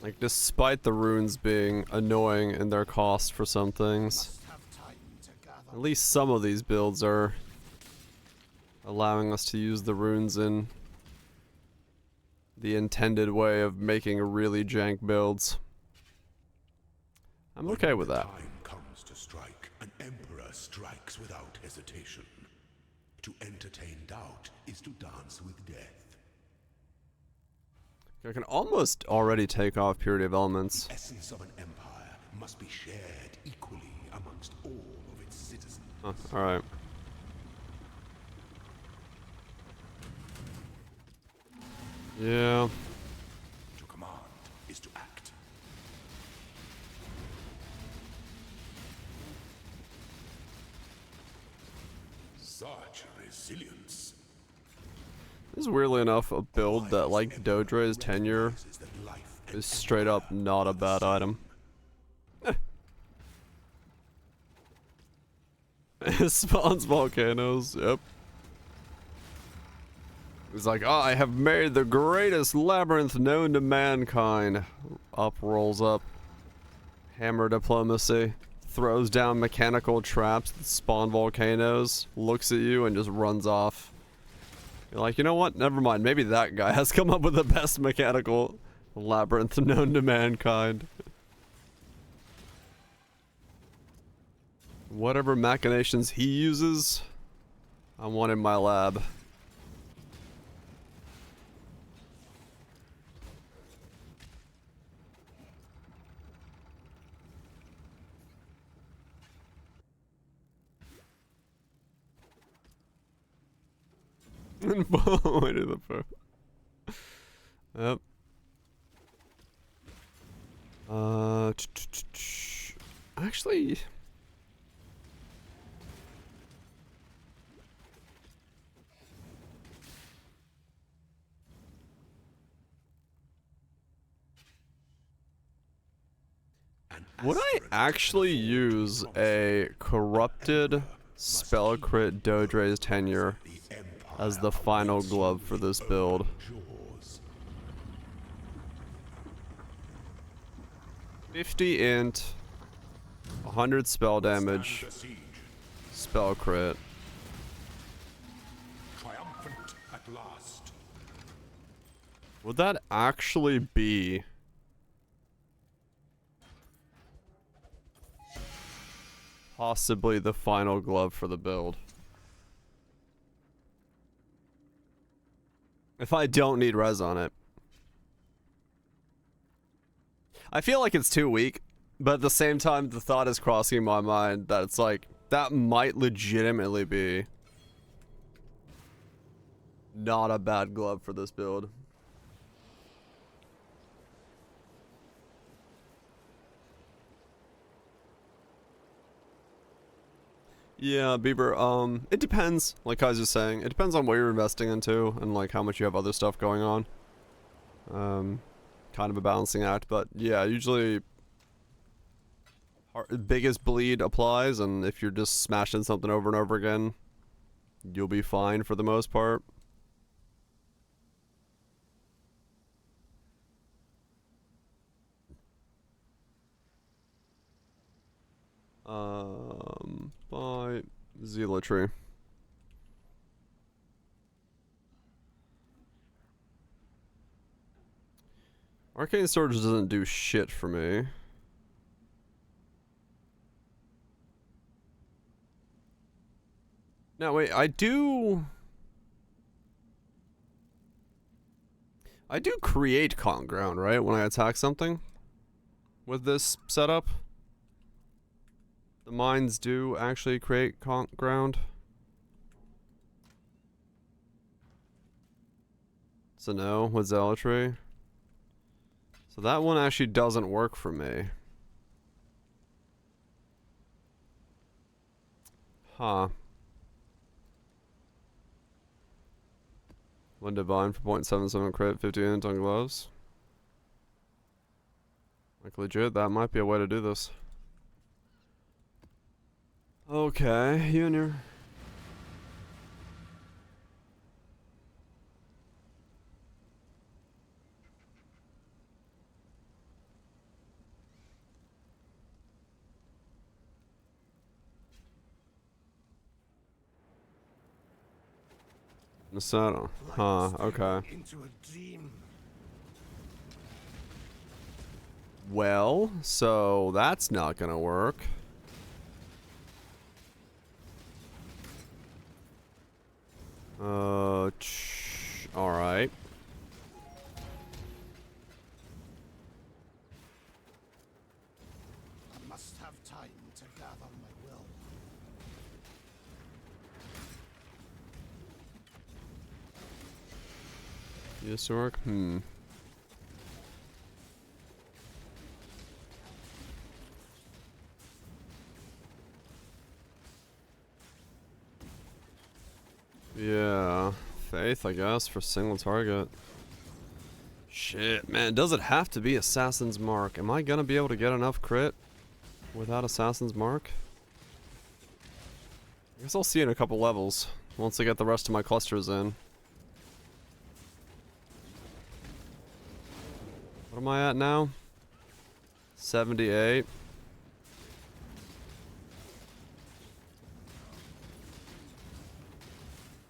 Like, despite the runes being annoying in their cost for some things, Must have time to gather. at least some of these builds are allowing us to use the runes in the intended way of making really jank builds. I'm okay with that. When the time comes to strike, an emperor strikes without hesitation. To entertain doubt is to dance with death. I can almost already take off Purity of Elements. The essence of an empire must be shared equally amongst all of its citizens. Alright. Yeah. To command is to act. Such resilience. This is weirdly enough a build that, like Dodre's tenure, Recognizes that life and is straight up not a bad item. Spawns volcanoes, yep. He's like, oh, I have made the greatest labyrinth known to mankind. Up rolls up. Hammer diplomacy. Throws down mechanical traps that spawn volcanoes. Looks at you and just runs off. You're like, you know what? Never mind. Maybe that guy has come up with the best mechanical labyrinth known to mankind. Whatever machinations he uses, I want in my lab. And Winnie the Pooh. Yep. Actually, would I actually use a corrupted spell crit Dodre's tenure as the final glove for this build? jaws. 50 int, 100 spell damage, Stand the siege, spell crit. triumphant at last. Would that actually be possibly the final glove for the build? If I don't need res on it. I feel like it's too weak, but at the same time the thought is crossing my mind that it's like, that might legitimately be not a bad glove for this build. Yeah, Bieber, it depends, like I was just saying, it depends on what you're investing into and like how much you have other stuff going on. Kind of a balancing act, but yeah, usually biggest bleed applies, and if you're just smashing something over and over again, you'll be fine for the most part. By Zealotry. Arcane Storage doesn't do shit for me. No, wait, I do... I do create con ground, right? When I attack something with this setup. The mines do actually create con ground. So no, with zealotry. So that one actually doesn't work for me. Huh. One divine for 0.77 crit, 50 int on gloves. Like legit, that might be a way to do this. Okay, you and your... Masato. Huh, okay. Into a dream. Well, so that's not gonna work. Alright. I must have time to gather my will. Used to work? Hmm. Yeah. Faith, I guess, for single target. Shit, man. Does it have to be Assassin's Mark? Am I gonna be able to get enough crit without Assassin's Mark? I guess I'll see in a couple levels once I get the rest of my clusters in. What am I at now? 78.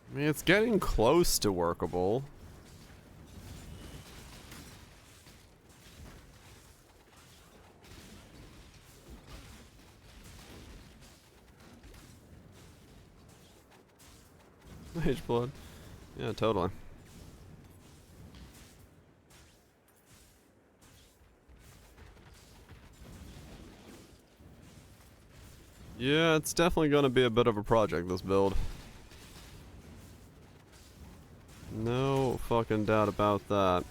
I mean, it's getting close to workable. Mage blood. Yeah, totally. Yeah, it's definitely gonna be a bit of a project, this build. No fucking doubt about that.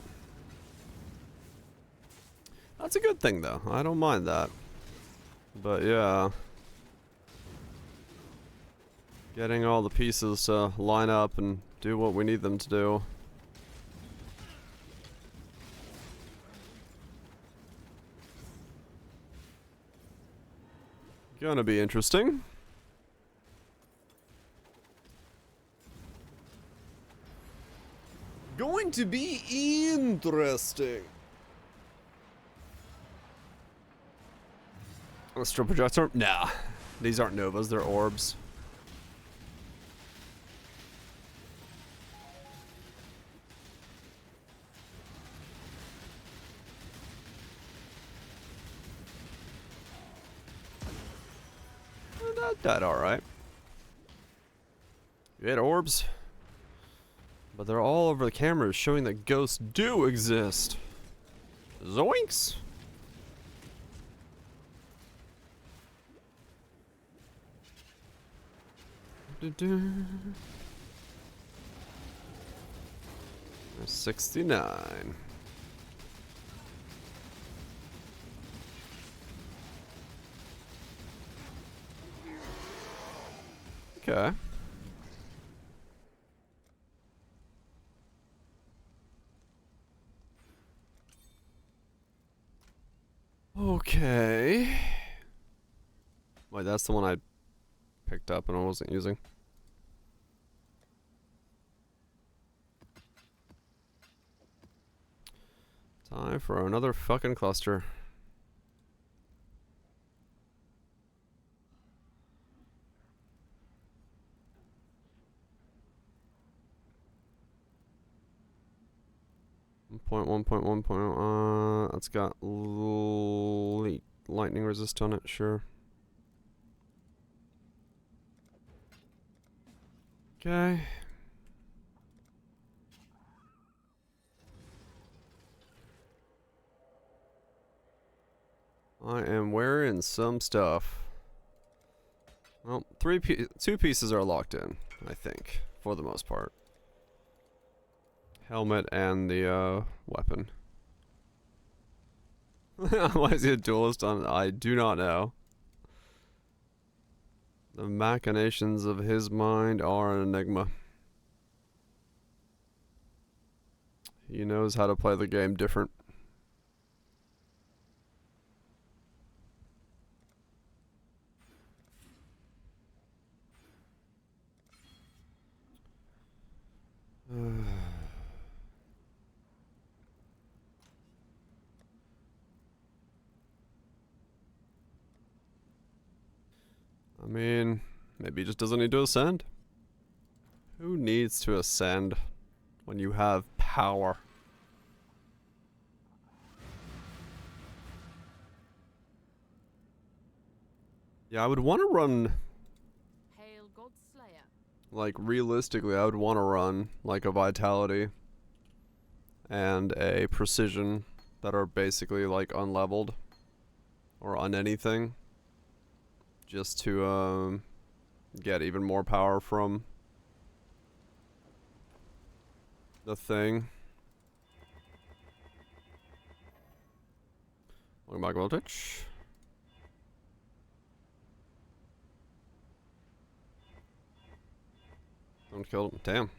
That's a good thing, though. I don't mind that. But yeah. Getting all the pieces to line up and do what we need them to do. Gonna be interesting. Going to be interesting. Astral projector? Nah. These aren't novas, they're orbs. That alright. You hit orbs. But they're all over the cameras showing that ghosts do exist. Zoinks! There's 69. Okay. Okay. Wait, that's the one I picked up and I wasn't using. Time for another fucking cluster. Point one point one point. That's got lightning resist on it. Sure. Okay. I am wearing some stuff. Well, two pieces are locked in, I think, for the most part. Helmet and the weapon. Why is he a duelist on? I do not know. The machinations of his mind are an enigma. He knows how to play the game different. I mean, maybe he just doesn't need to ascend. Who needs to ascend when you have power? Yeah, I would want to run, Hail Godslayer. like, realistically, I would want to run, like, a Vitality and a Precision that are basically, like, unleveled or on anything. Just to, get even more power from the thing. Welcome back, Voltage. Don't kill him. Damn.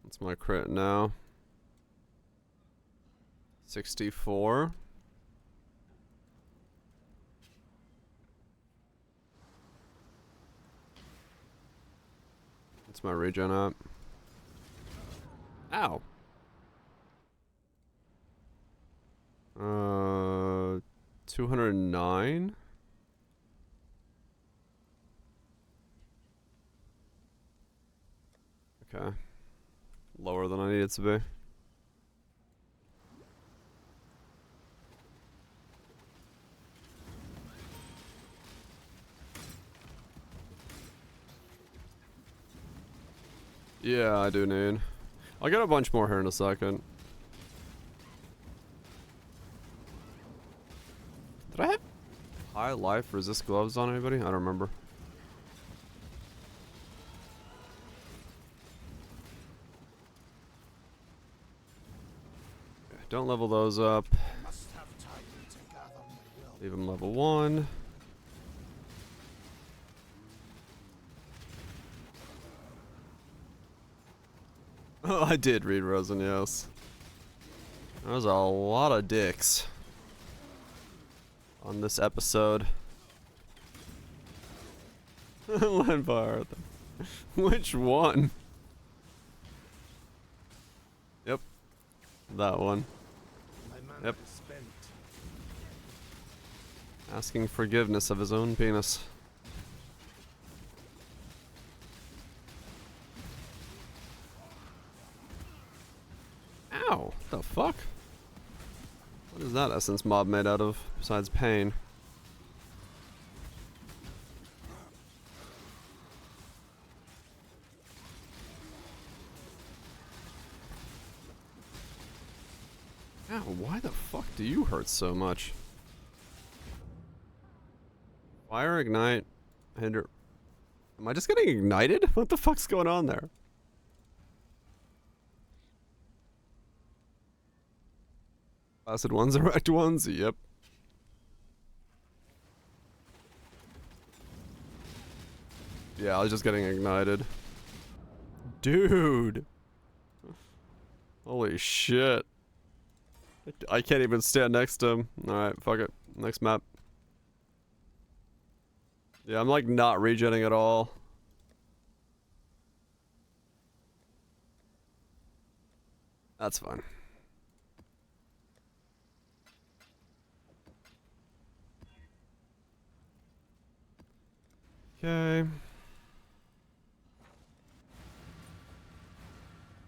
What's my crit now? 64. What's my regen up? Ow. 209. Okay. Lower than I need it to be. Yeah, I do need. I'll get a bunch more here in a second. Did I have high life resist gloves on anybody? I don't remember. Okay, don't level those up. Must have time to gather my will. Leave them level 1. Oh, I did read Rosen, yes. There's a lot of dicks on this episode. Landfire. Which one? Yep. That one. My mana Yep. is spent. Asking forgiveness of his own penis. Ow! What the fuck? What is that essence mob made out of, besides pain? Ow, why the fuck do you hurt so much? Fire, ignite, hinder. Am I just getting ignited? What the fuck's going on there? Acid ones, erect ones, yep. Yeah, I was just getting ignited. Dude! Holy shit. I can't even stand next to him. Alright, fuck it. Next map. Yeah, I'm like not regenning at all. That's fine. Okay.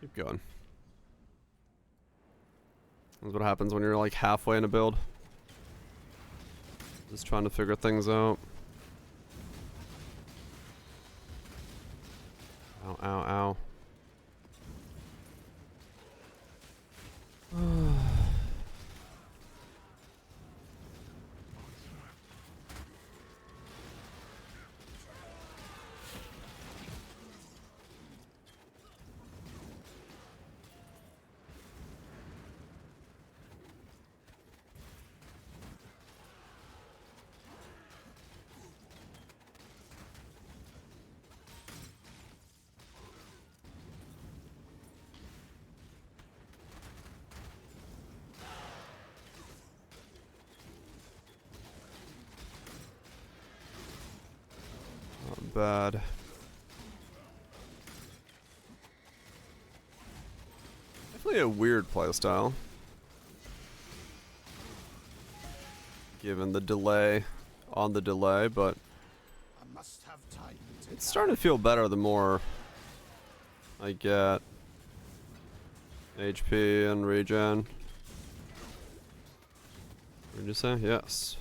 Keep going. That's what happens when you're like halfway in a build. Just trying to figure things out. Ow, ow, ow. Not bad. Definitely a weird playstyle. Given the delay on the delay, but I must have time to it's starting to feel better the more I get HP and regen. What did you say? Yes.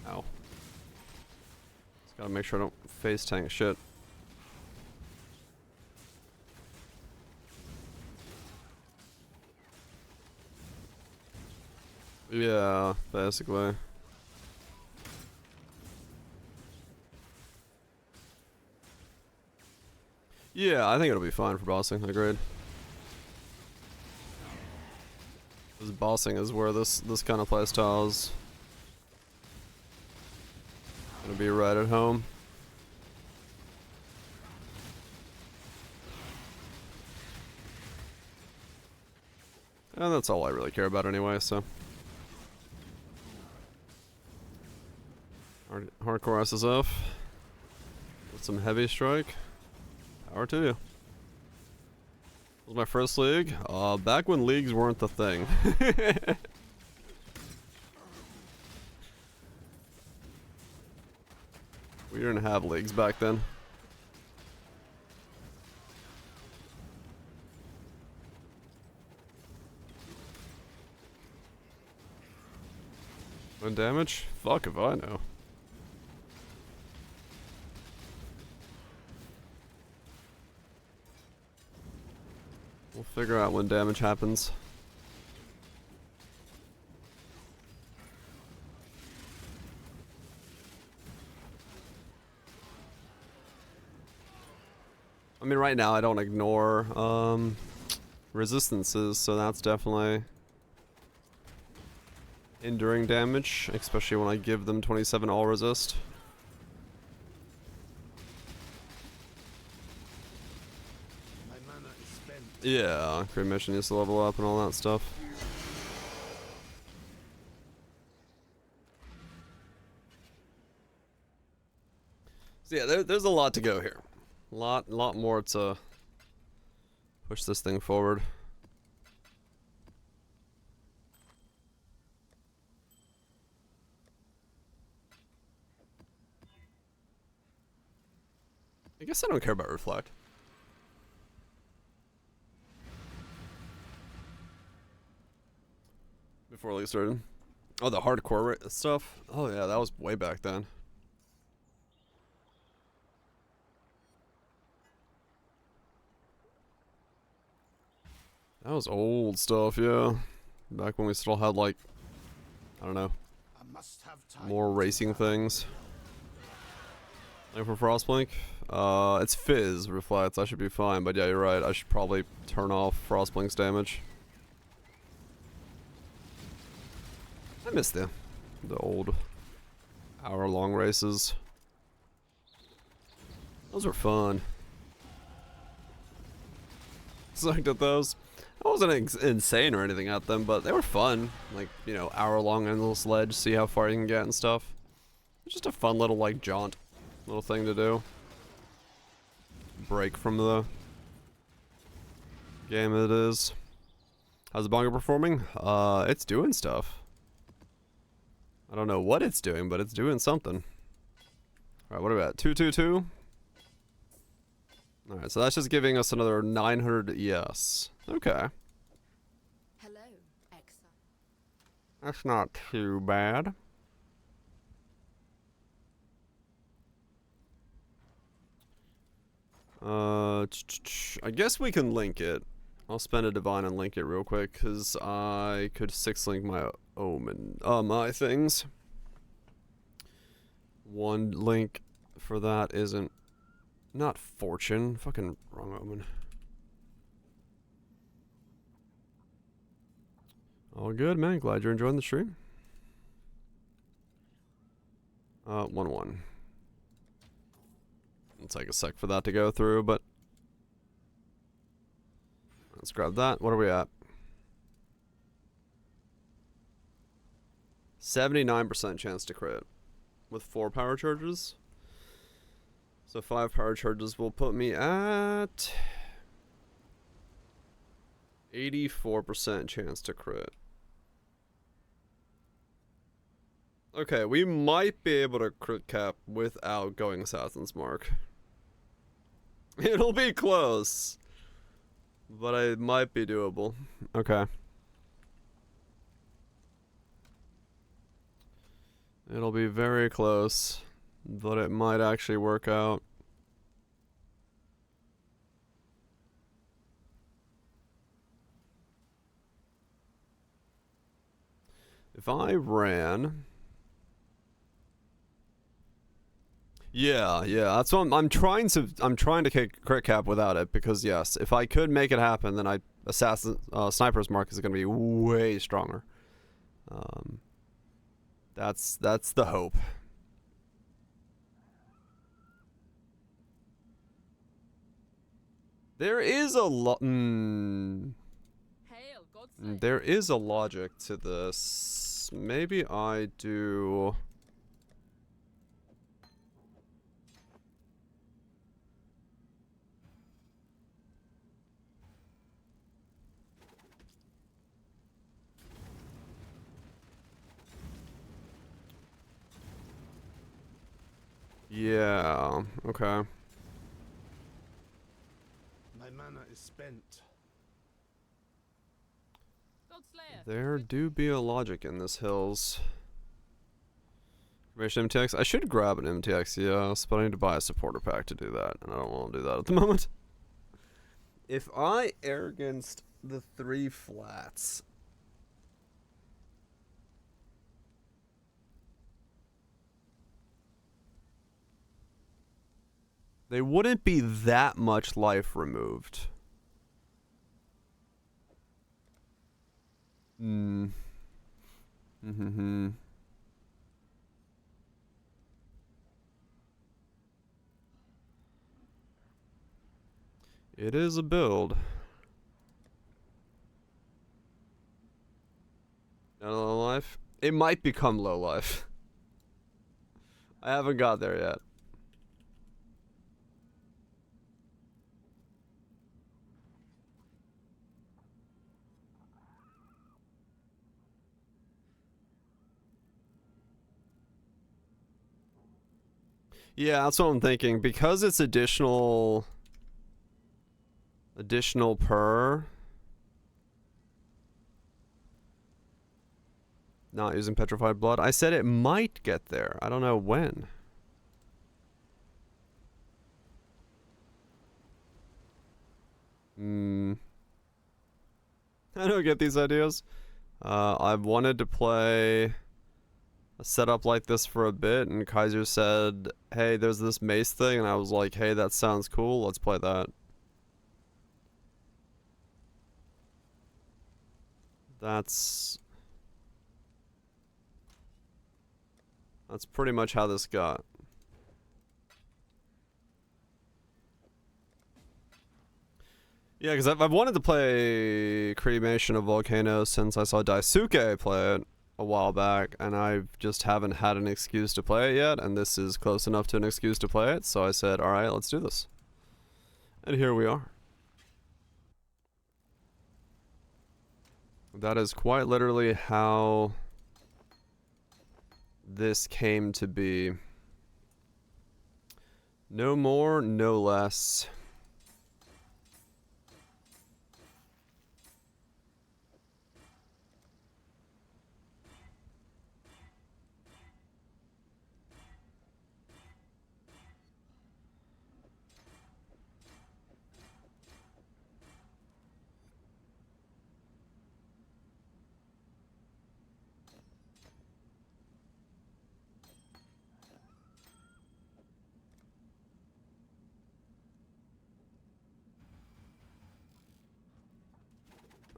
Ow. Just gotta make sure I don't face tank shit. Yeah, basically. Yeah, I think it'll be fine for bossing, agreed. Because bossing is where this kind of playstyle is gonna be right at home. And that's all I really care about anyway, so. Hardcore SSF. With some heavy strike. Power to you. This was my first league. Back when leagues weren't the thing. We didn't have leagues back then. One damage? Fuck if I know. We'll figure out when damage happens. I mean, right now I don't ignore resistances, so that's definitely enduring damage, especially when I give them 27 all resist. My mana is spent. Yeah, Great Mission needs to level up and all that stuff. So yeah, there's a lot to go here. Lot more to push this thing forward. I guess I don't care about Reflect. Before League started. Oh, the hardcore stuff? Oh yeah, that was way back then. That was old stuff, yeah. Back when we still had like, I don't know, I must have time more to racing plan. things. Like for Frostblink? It's Fizz reflects, I should be fine, but yeah, you're right, I should probably turn off Frostblink's damage. I miss the old hour-long races. Those were fun. Sucked at those. I wasn't insane or anything at them, but they were fun. Like, you know, hour-long endless ledge, see how far you can get and stuff. It's just a fun little, like, jaunt. Little thing to do. Break from the game it is. How's the bongo performing? It's doing stuff. I don't know what it's doing, but it's doing something. Alright, what are we at? 222? Alright, so that's just giving us another 900 ES. Okay. Hello, Exa. That's not too bad. I guess we can link it. I'll spend a divine and link it real quick, because I could 6-link my omen, my things. One link for that isn't, not fortune, fucking wrong omen. All good, man, glad you're enjoying the stream. 1-1. It'll take a sec for that to go through, but let's grab that. What are we at? 79% chance to crit with 4 power charges. So 5 power charges will put me at 84% chance to crit. Okay, we might be able to crit cap without going Assassin's Mark. It'll be close, but it might be doable. Okay. It'll be very close, but it might actually work out. If I ran... Yeah, that's what I'm trying to kick crit cap without it, because yes, if I could make it happen, then Sniper's Mark is going to be way stronger. That's the hope. There is a Hail, Godslayer. there is a logic to this. Maybe I do. Yeah, okay. My mana is spent. Godslayer. There do be a logic in this, Hills. Information MTX? I should grab an MTX, yes, but I need to buy a supporter pack to do that, and I don't want to do that at the moment. If I arroganced the 3 flats... they wouldn't be that much life removed. It is a build. Not low life? It might become low life. I haven't got there yet. Yeah, that's what I'm thinking. Because it's additional per. Not using petrified blood. I said it might get there. I don't know when. I don't get these ideas. I've wanted to play a setup like this for a bit, and Kaiser said, hey, there's this Mace thing, and I was like, hey, that sounds cool, let's play that. That's pretty much how this got. Yeah, because I've wanted to play Cremation of Volcanoes since I saw Daisuke play it a while back, and I just haven't had an excuse to play it yet, and this is close enough to an excuse to play it, so I said, alright, let's do this. And here we are. That is quite literally how this came to be. No more, no less.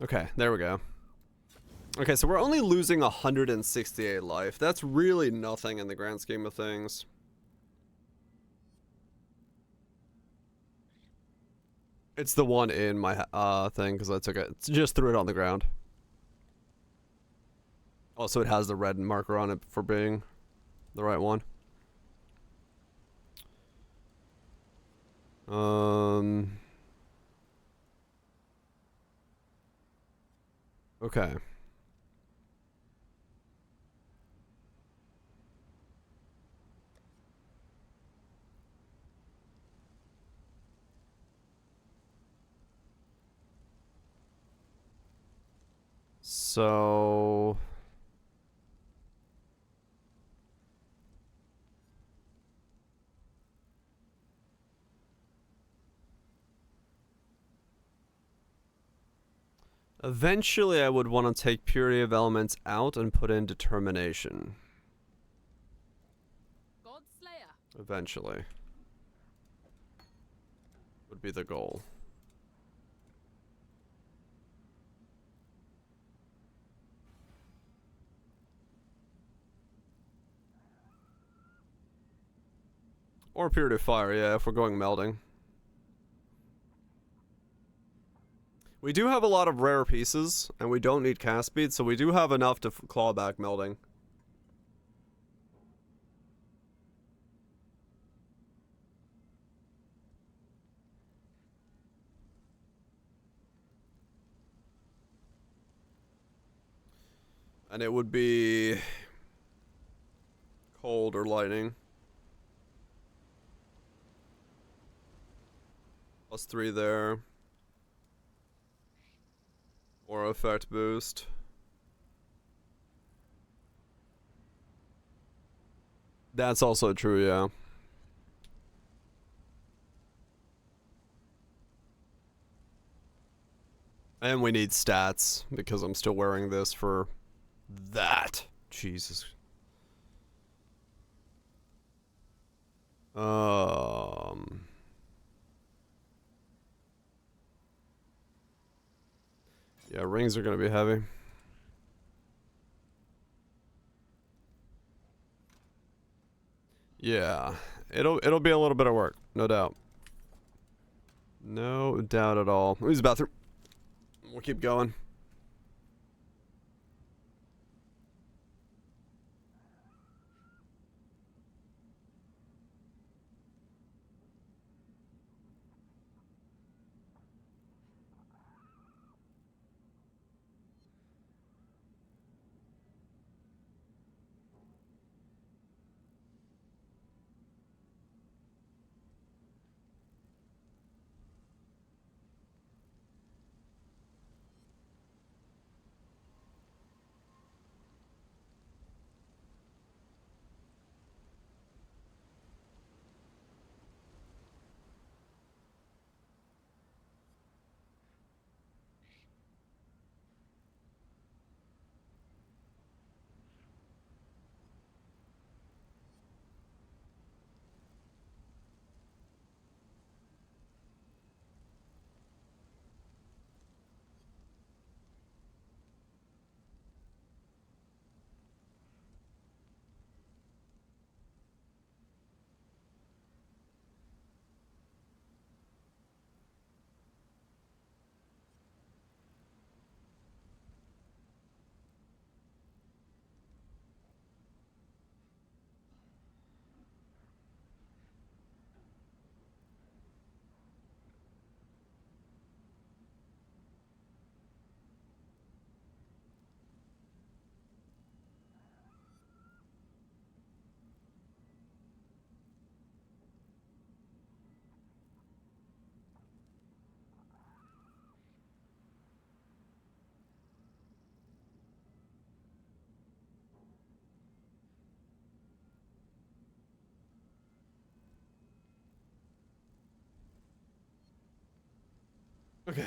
Okay, there we go. Okay, so we're only losing 168 life. That's really nothing in the grand scheme of things. It's the one in my thing because I took it. Just threw it on the ground. Also, it has the red marker on it for being the right one. Okay. So eventually I would want to take Purity of Elements out and put in Determination. Godslayer. Eventually. Would be the goal. Or Purity of Fire, yeah, if we're going melding. We do have a lot of rare pieces, and we don't need cast speed, so we do have enough to claw back melding. And it would be cold or lightning. +3 there. Or effect boost. That's also true, yeah. And we need stats because I'm still wearing this for that. Jesus. Yeah, rings are gonna be heavy. Yeah, it'll be a little bit of work, no doubt. No doubt at all. Use the bathroom. We'll keep going. Okay.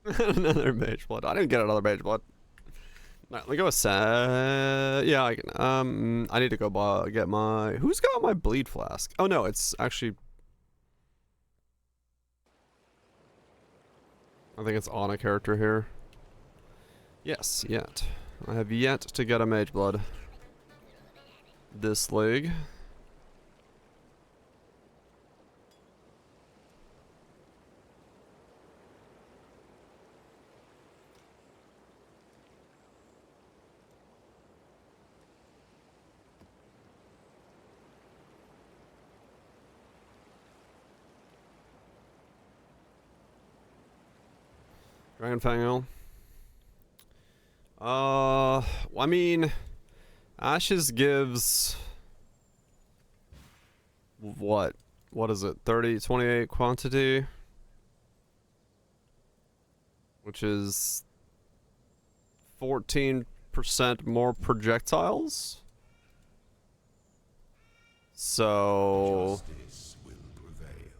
Another mage blood. I didn't get another mage blood. Alright, let me go with yeah, I can. I need to go get my. Who's got my bleed flask? Oh no, it's actually. I think it's on a character here. Yes, yet. I have yet to get a mage blood. This league. Dragon Fang Ale. I mean, Ashes gives what? What is it? 30, 28 quantity, which is 14% more projectiles. So Justice will prevail.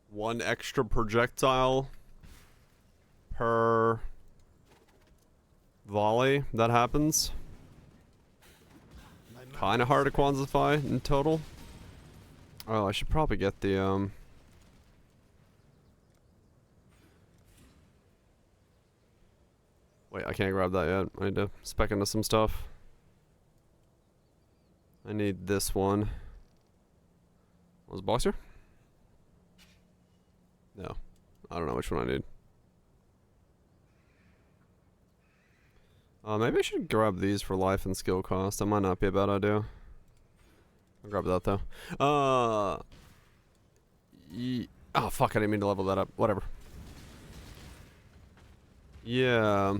one extra projectile per volley that happens. Kind of hard to quantify in total. Oh, I should probably get the wait, I can't grab that yet. I need to spec into some stuff. I need this one. Was it boxer? No. I don't know which one I need. Maybe I should grab these for life and skill cost. That might not be a bad idea. I'll grab that though. Oh fuck, I didn't mean to level that up. Whatever. Yeah.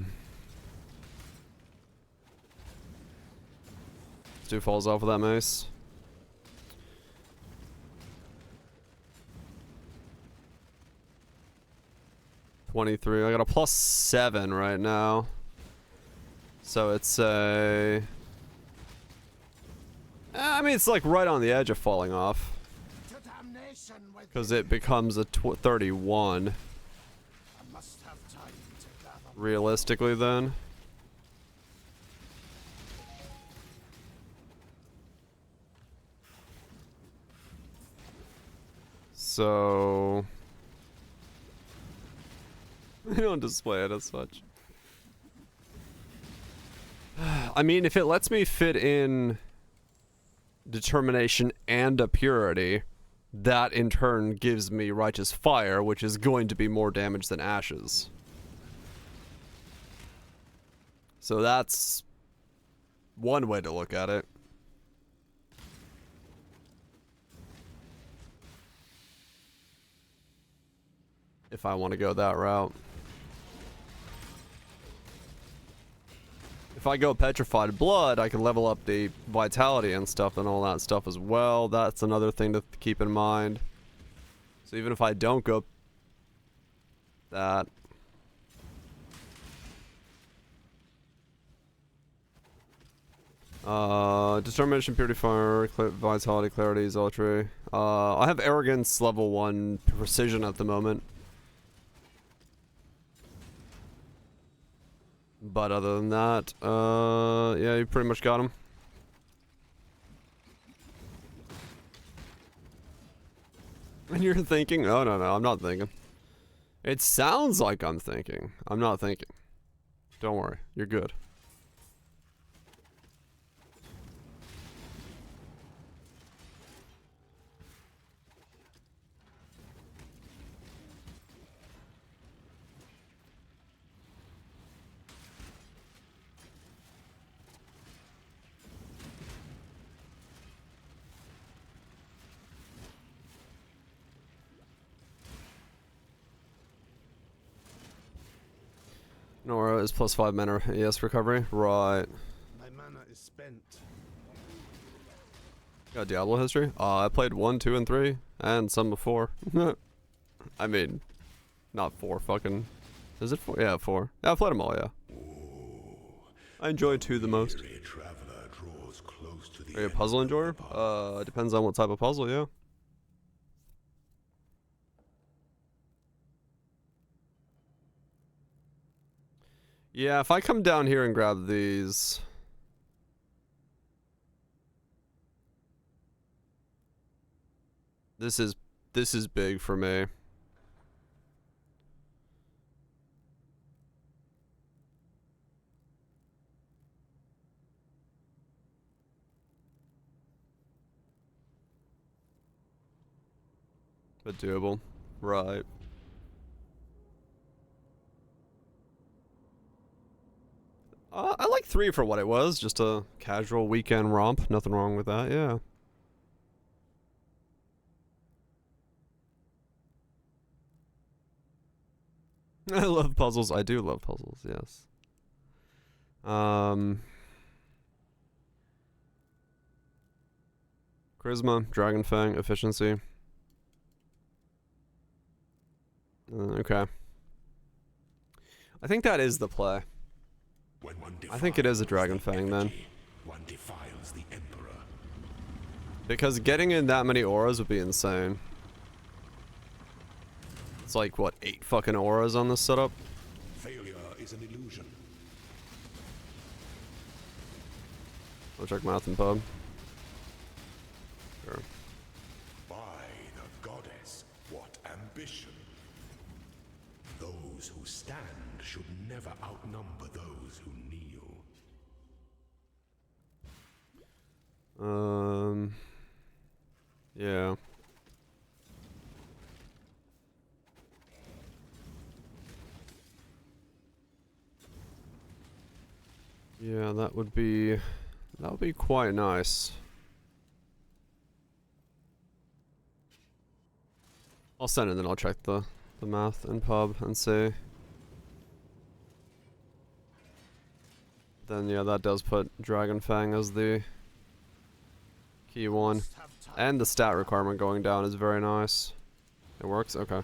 Stu falls off with that mace. +23. I got a +7 right now. So it's a... I mean, it's like right on the edge of falling off. To damnation with Because it becomes a 31. I must have time to gather. Realistically then. So... I don't display it as such. I mean, if it lets me fit in determination and a purity, that in turn gives me righteous fire, which is going to be more damage than ashes. So that's one way to look at it. If I want to go that route. If I go Petrified Blood, I can level up the Vitality and stuff and all that stuff as well. That's another thing to keep in mind. So even if I don't go that... Determination, Purity, Fire, Vitality, Clarity, Zealotry. I have Arrogance level 1 Precision at the moment. But other than that, yeah, you pretty much got him. And you're thinking? Oh, no, I'm not thinking. It sounds like I'm thinking. I'm not thinking. Don't worry, you're good. Nora is +5 mana ES recovery. Right. My mana is spent. Got Diablo history? I played 1, 2, and 3, and some before. I mean, not 4 fucking... Is it 4? Yeah, 4. Yeah, I played them all, yeah. I enjoy 2 the most. Weary traveler draws close to the Are you a end puzzle of the enjoyer? path. Depends on what type of puzzle, yeah. Yeah, if I come down here and grab these. This is big for me. But doable. Right. I like 3 for what it was. Just a casual weekend romp. Nothing wrong with that, yeah. I love puzzles. I do love puzzles, yes. Charisma, Dragon Fang, efficiency. Okay. I think that is the play. When one I think it is a defiles Dragon the Fang then. energy, one defiles the Emperor. Because getting in that many auras would be insane. It's like, what, 8 fucking auras on this setup? Failure is an illusion. I'll check math and pub. Sure. By the goddess, what ambition! Those who stand should never outnumber those who kneel. Yeah. Yeah, that would be quite nice. I'll send it, then I'll check the math and pub and see. Then yeah, that does put Dragon Fang as the key one. And the stat requirement going down is very nice. It works? Okay.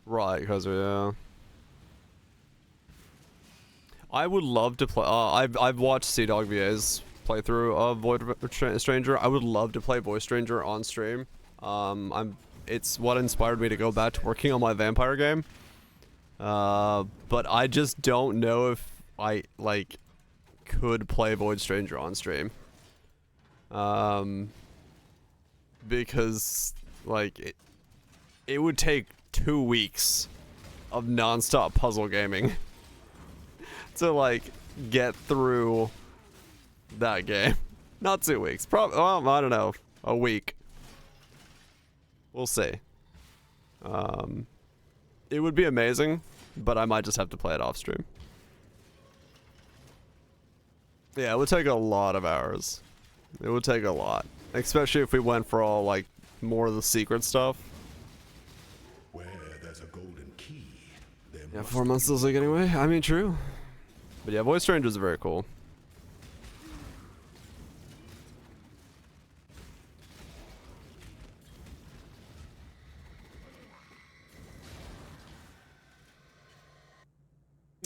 Right, because yeah. I would love to play. I've watched CDog VA's playthrough of Void Stranger. I would love to play Void Stranger on stream. It's what inspired me to go back to working on my vampire game. But I just don't know if I like could play Void Stranger on stream. Because like it would take 2 weeks of non-stop puzzle gaming to like get through that game. Not 2 weeks. Probably, well, I don't know, a week. We'll see. It would be amazing, but I might just have to play it off stream. Yeah, it would take a lot of hours. It would take a lot, especially if we went for all like more of the secret stuff. Where there's a golden key, there Yeah, must 4 months be still like anyway. I mean, true. But yeah, Void Strangers are very cool.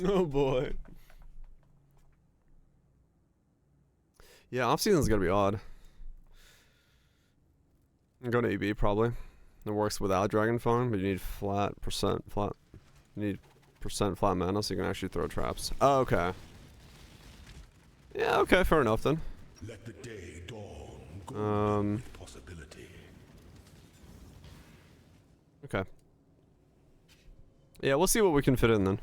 Oh boy. Yeah, off season's gonna be odd. I'm going to EB probably. It works without Dragon Phone, but you need percent flat. You need percent flat mana so you can actually throw traps. Oh, okay. Yeah, okay, fair enough then. Let the day dawn, golden with possibility. Okay. Yeah, we'll see what we can fit in then.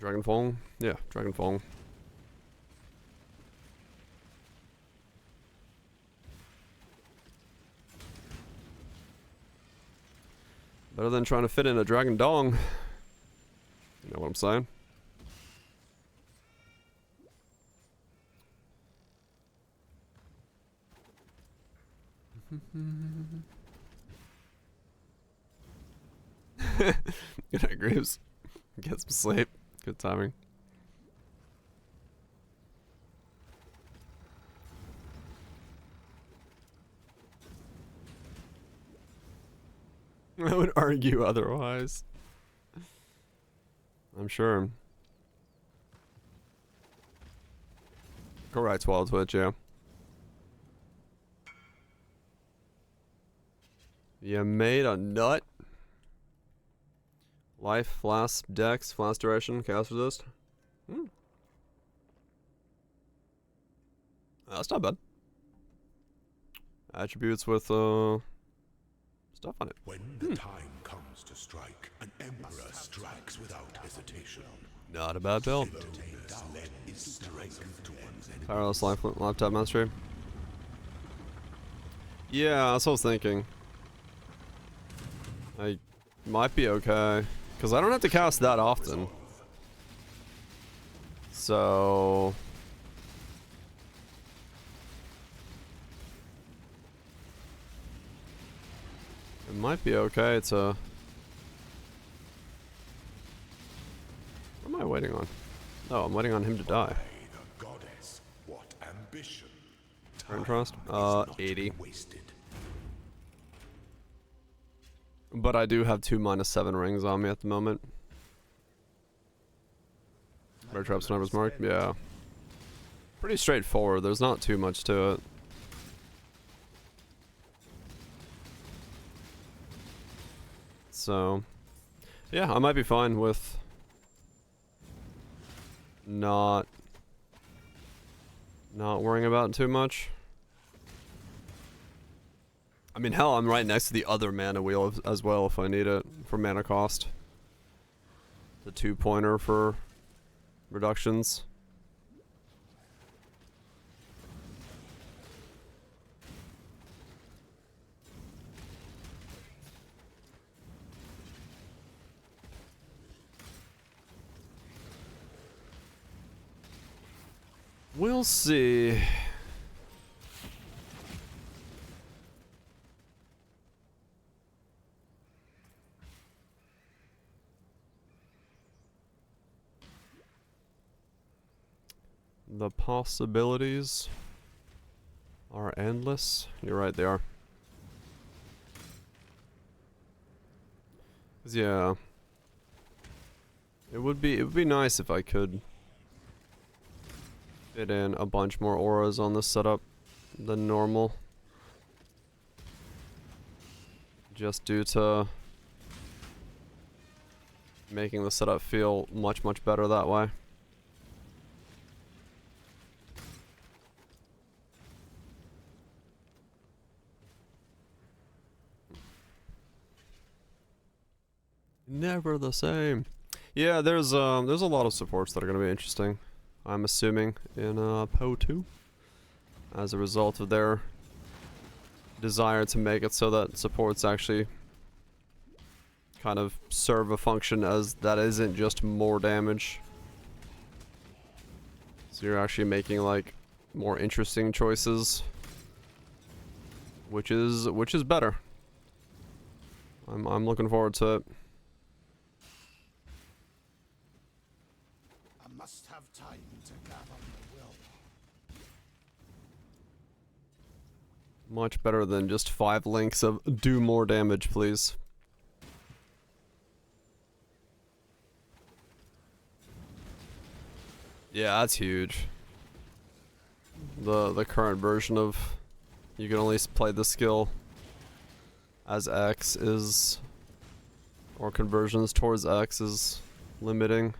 Dragonfall? Yeah, Dragonfall. Better than trying to fit in a Dragon Dong. You know what I'm saying? Good night, Graves. Get some sleep. Good timing. I would argue otherwise. I'm sure. Correct, Wild Twitch, yeah. You made a nut. Life, flask, dex, flask duration, chaos resist. That's not bad. Attributes with stuff on it. When the time comes to strike, an emperor strikes without hesitation. Not a bad build. Entertained out is strength to one's enemy. Tireless lifetime mastery. Yeah, that's what I was thinking. I might be okay. Because I don't have to cast that often. So... it might be okay to... what am I waiting on? Oh, I'm waiting on him to die. By the goddess, what ambition. Turn trust? Time is not 80. wasted. But I do have 2 -7 rings on me at the moment. Bear trap sniper's mark? Yeah. Pretty straightforward, there's not too much to it. So, yeah, I might be fine with not worrying about it too much. I mean, hell, I'm right next to the other mana wheel as well if I need it for mana cost. The 2-pointer for reductions. We'll see. The possibilities are endless. You're right, they are. 'Cause yeah, it would be nice if I could fit in a bunch more auras on this setup than normal. Just due to making the setup feel much better that way. Never the same. Yeah, there's a lot of supports that are going to be interesting, I'm assuming, in PoE 2, as a result of their desire to make it so that supports actually kind of serve a function as that isn't just more damage. So you're actually making like more interesting choices, which is better. I'm looking forward to it. I must have time to gather my will. Much better than just 5 links of do more damage, please. Yeah, that's huge. The current version of you can only play the skill as X is, or conversions towards X is limiting.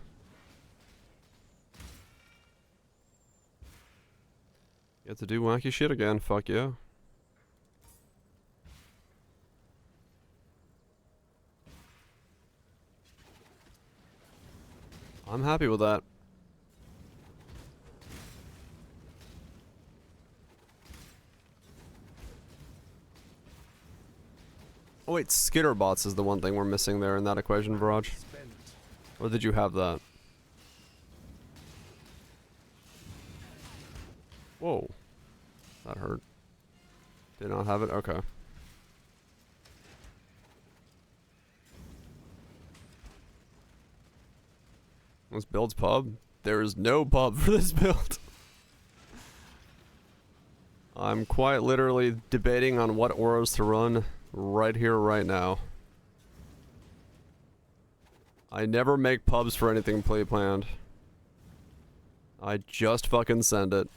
You have to do wacky shit again, fuck yeah. I'm happy with that. Oh wait, Skitterbots is the one thing we're missing there in that equation, Viraj. Or did you have that? Whoa. That hurt. Did not have it? Okay. This build's pub? There is no pub for this build. I'm quite literally debating on what auras to run right here, right now. I never make pubs for anything planned. I just fucking send it.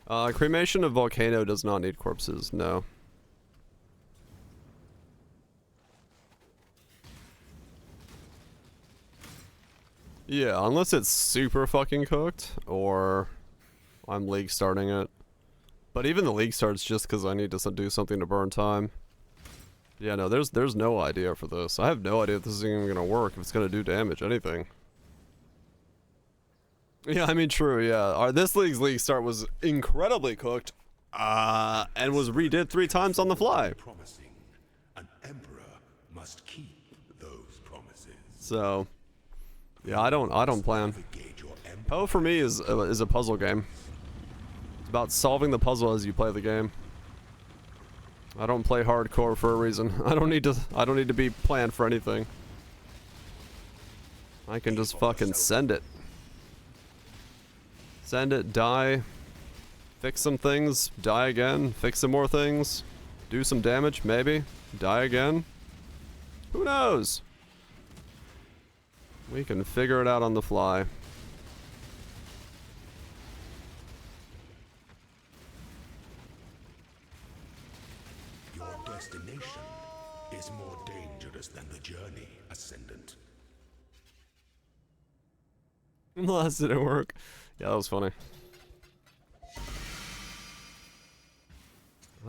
Cremation of Volcano does not need corpses, no. Yeah, unless it's super fucking cooked, or I'm league starting it. But even the league starts just because I need to do something to burn time. Yeah, no, there's no idea for this. I have no idea if this is even gonna work, if it's gonna do damage, anything. Yeah, I mean, true, yeah. This league's league start was incredibly cooked, and was redid 3 times on the fly. Promising. An emperor must keep those promises. So, yeah, I don't plan. Navigate your empire. Poe for me is a puzzle game. It's about solving the puzzle as you play the game. I don't play hardcore for a reason. I don't need to be planned for anything. I can just fucking send it. Send it, die, fix some things, die again, fix some more things, do some damage, maybe, die again. Who knows? We can figure it out on the fly. Your destination is more dangerous than the journey, Ascendant. Unless it didn't work. Yeah, that was funny.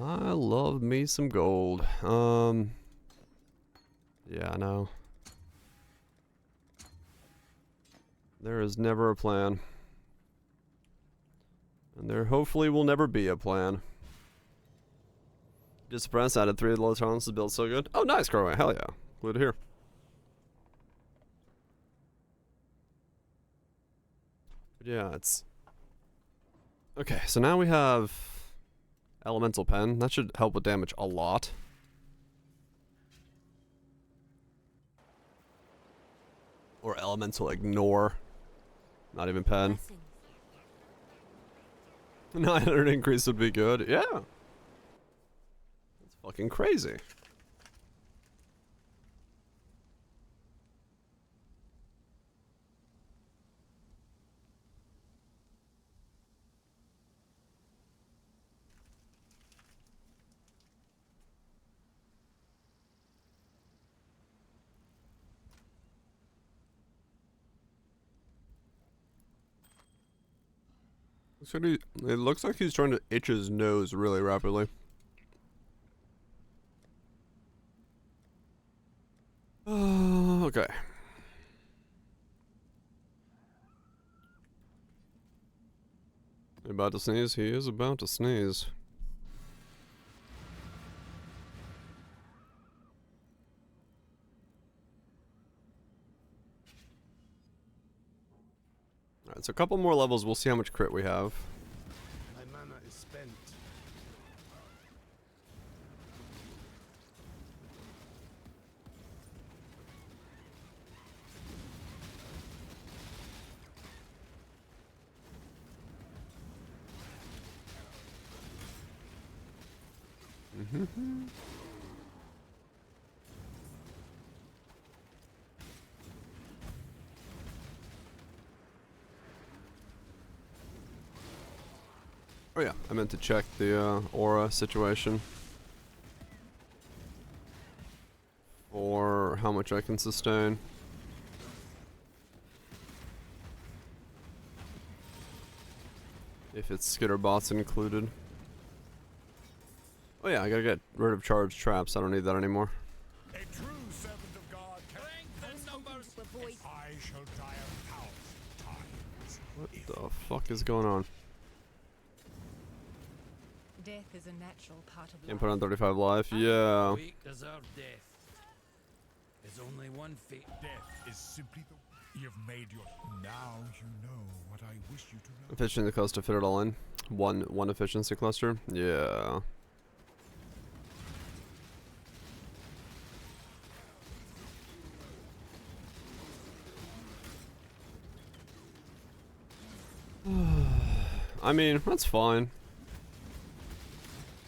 I love me some gold. Yeah, I know. There is never a plan. And there hopefully will never be a plan. Just surprised added 3 low tolerance to build so good. Oh, nice, Crowway. Hell yeah. Glad to hear. But yeah, it's... Okay, so now we have Elemental Pen. That should help with damage a lot. Or Elemental Ignore. Not even Pen. Blessings. 900 increase would be good. Yeah. That's fucking crazy. It looks like he's trying to itch his nose really rapidly. Okay. About to sneeze? He is about to sneeze. Alright, so a couple more levels, we'll see how much crit we have. My mana is spent. Oh yeah, I meant to check the aura situation. For how much I can sustain. If it's skitter bots included. Oh yeah, I gotta get rid of charged traps. I don't need that anymore. A true servant of God can... I shall die a 1,000 times. What the fuck is going on? Death is a natural part of Can't put on 35 life. Yeah. We deserve death. There's only one fate. Death is simply the... You've made your... Now you know what I wish you to know. Efficiency cluster fit it all in. One efficiency cluster. Yeah. I mean, that's fine.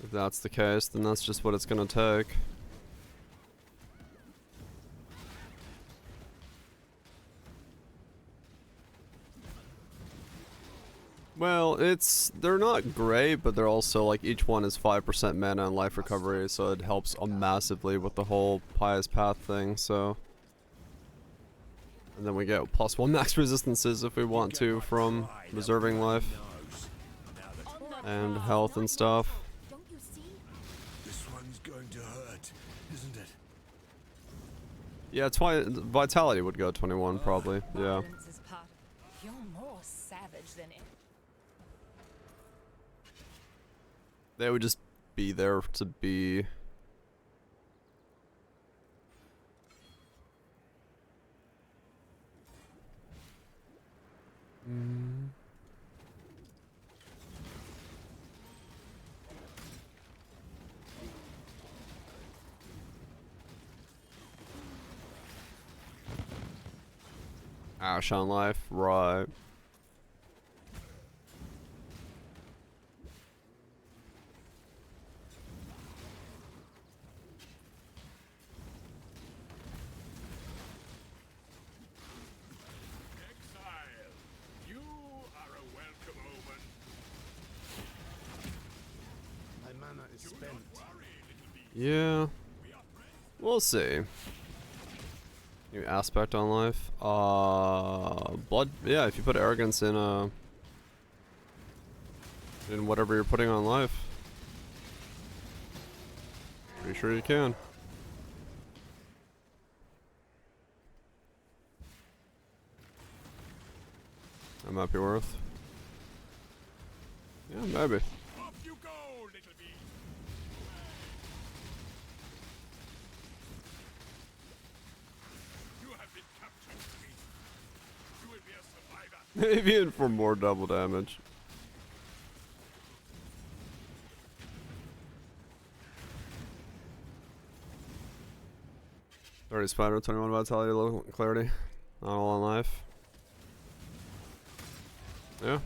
If that's the case, then that's just what it's gonna take. Well, they're not great, but they're also like each one is 5% mana and life recovery, so it helps massively with the whole Pious Path thing. So, and then we get +1 max resistances if we want to from reserving life and health and stuff. Don't you see? This one's going to hurt, isn't it? Yeah, it's why Vitality would go 21 probably. Yeah. Violence is part of. You're more savage than it. They would just be there to be. Ash on life, right. Exile, you are a welcome omen. My mana is spent. Yeah. We'll see. New aspect on life. Blood. Yeah, if you put arrogance in whatever you're putting on life. Pretty sure you can. That might be worth. Yeah, maybe. Off you go, little bee. You have been captured, Beast. You will be a survivor. Maybe in for more double damage. Already Spider, 21 Vitality, low Clarity. Not all on life. Yeah.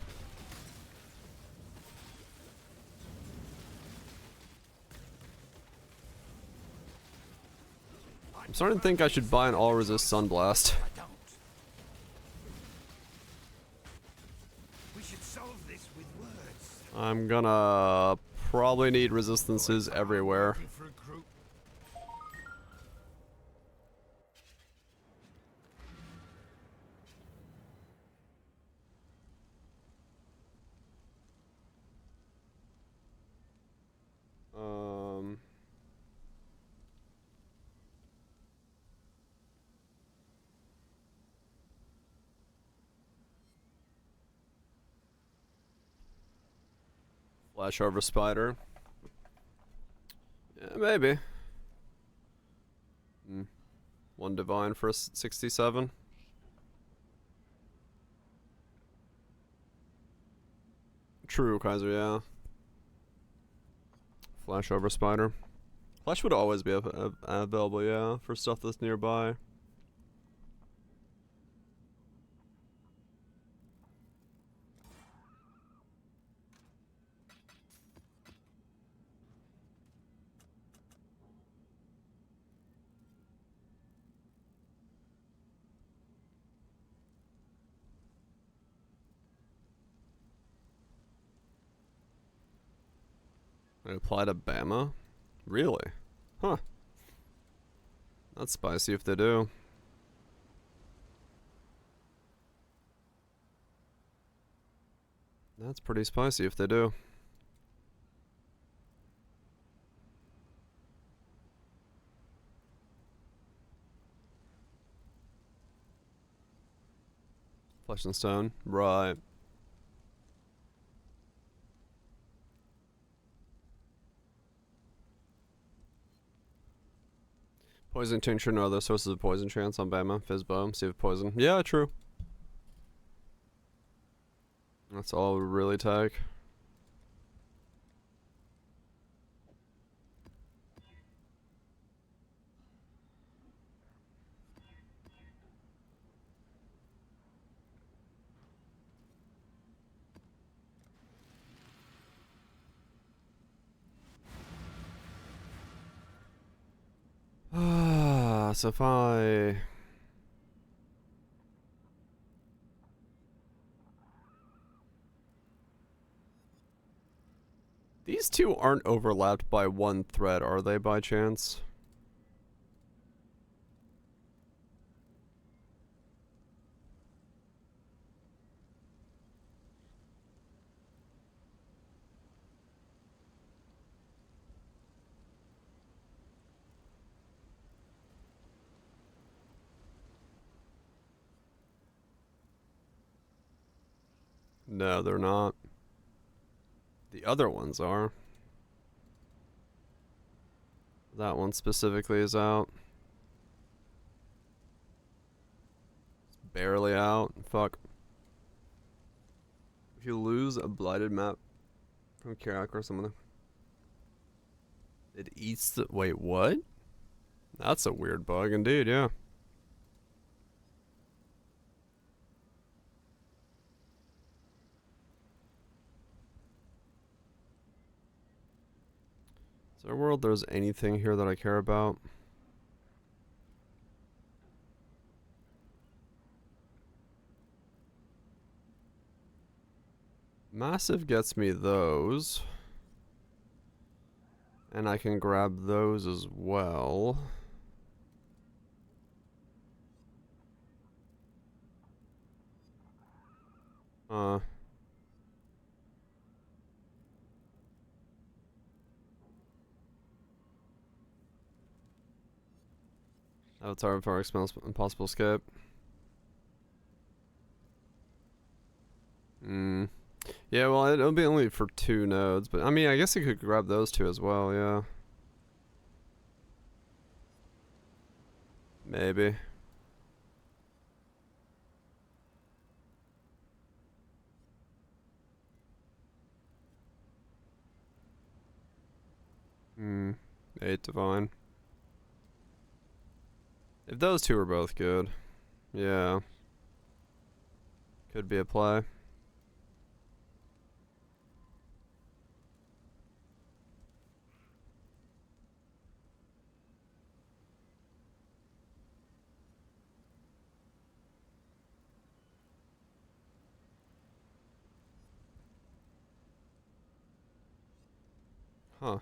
I'm starting to think I should buy an all resist Sunblast. I don't. We should solve this with words. I'm gonna probably need resistances everywhere. Looking for a group. Flash over Spider. Yeah, maybe. One Divine for 67. True, Kaiser, yeah. Flash over Spider. Flash would always be available, yeah, for stuff that's nearby. They apply to Bama? Really? Huh. That's spicy if they do. That's pretty spicy if they do. Flesh and Stone, right. Poison Tincture, no other sources of poison chance on Bama. Fizzbow, see if poison. Yeah, true. That's all we really take. So if I... These two aren't overlapped by one thread, are they, by chance? No, they're not. The other ones are. That one specifically is out. It's barely out. Fuck. If you lose a blighted map from Kirak or something, it eats the. Wait, what? That's a weird bug indeed, yeah. Is there a world there's anything here that I care about? Massive gets me those. And I can grab those as well. Avatar for Impossible Escape. Yeah, well, it'll be only for 2 nodes, but I mean, I guess you could grab those 2 as well, yeah. Maybe. Hmm. 8 Divine. If those 2 are both good, yeah. Could be a play. Huh.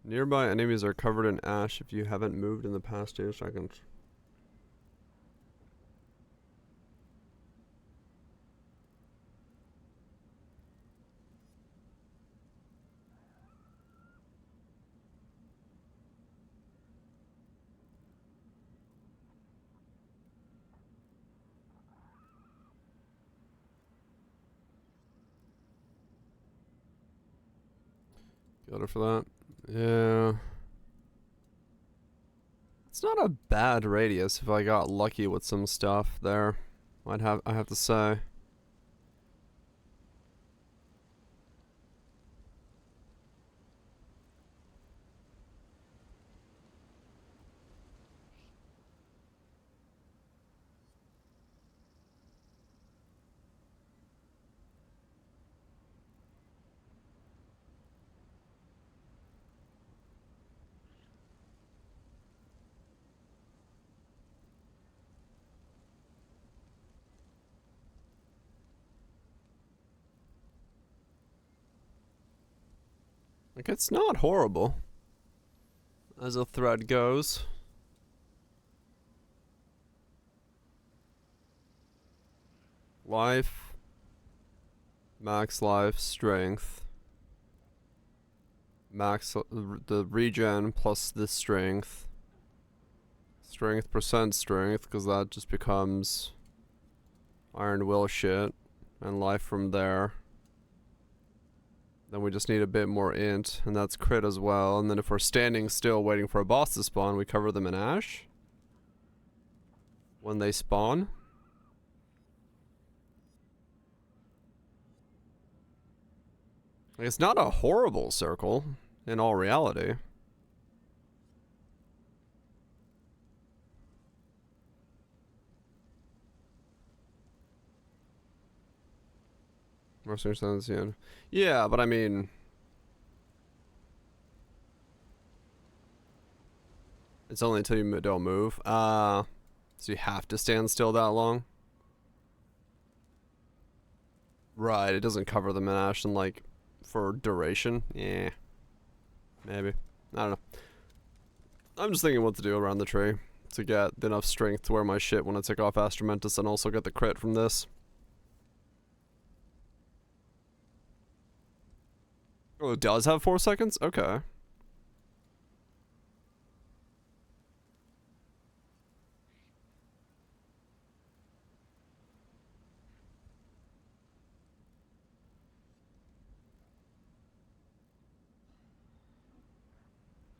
Nearby enemies are covered in ash if you haven't moved in the past 2 seconds. Got it for that. Yeah. It's not a bad radius if I got lucky with some stuff there. I have to say. Like, it's not horrible as a thread goes. Life, max life, strength, max the regen plus the strength, percent strength, because that just becomes iron will shit, and life from there. Then we just need a bit more int, and that's crit as well. And then if we're standing still waiting for a boss to spawn, we cover them in ash when they spawn. Like, it's not a horrible circle in all reality. Mercenary Sons, yeah. Yeah, but I mean, it's only until you don't move. So you have to stand still that long? Right, it doesn't cover them in ash in like for duration. Yeah. Maybe. I don't know. I'm just thinking what to do around the tree to get enough strength to wear my shit when I take off Astromentus and also get the crit from this. Oh, it does have 4 seconds? Okay.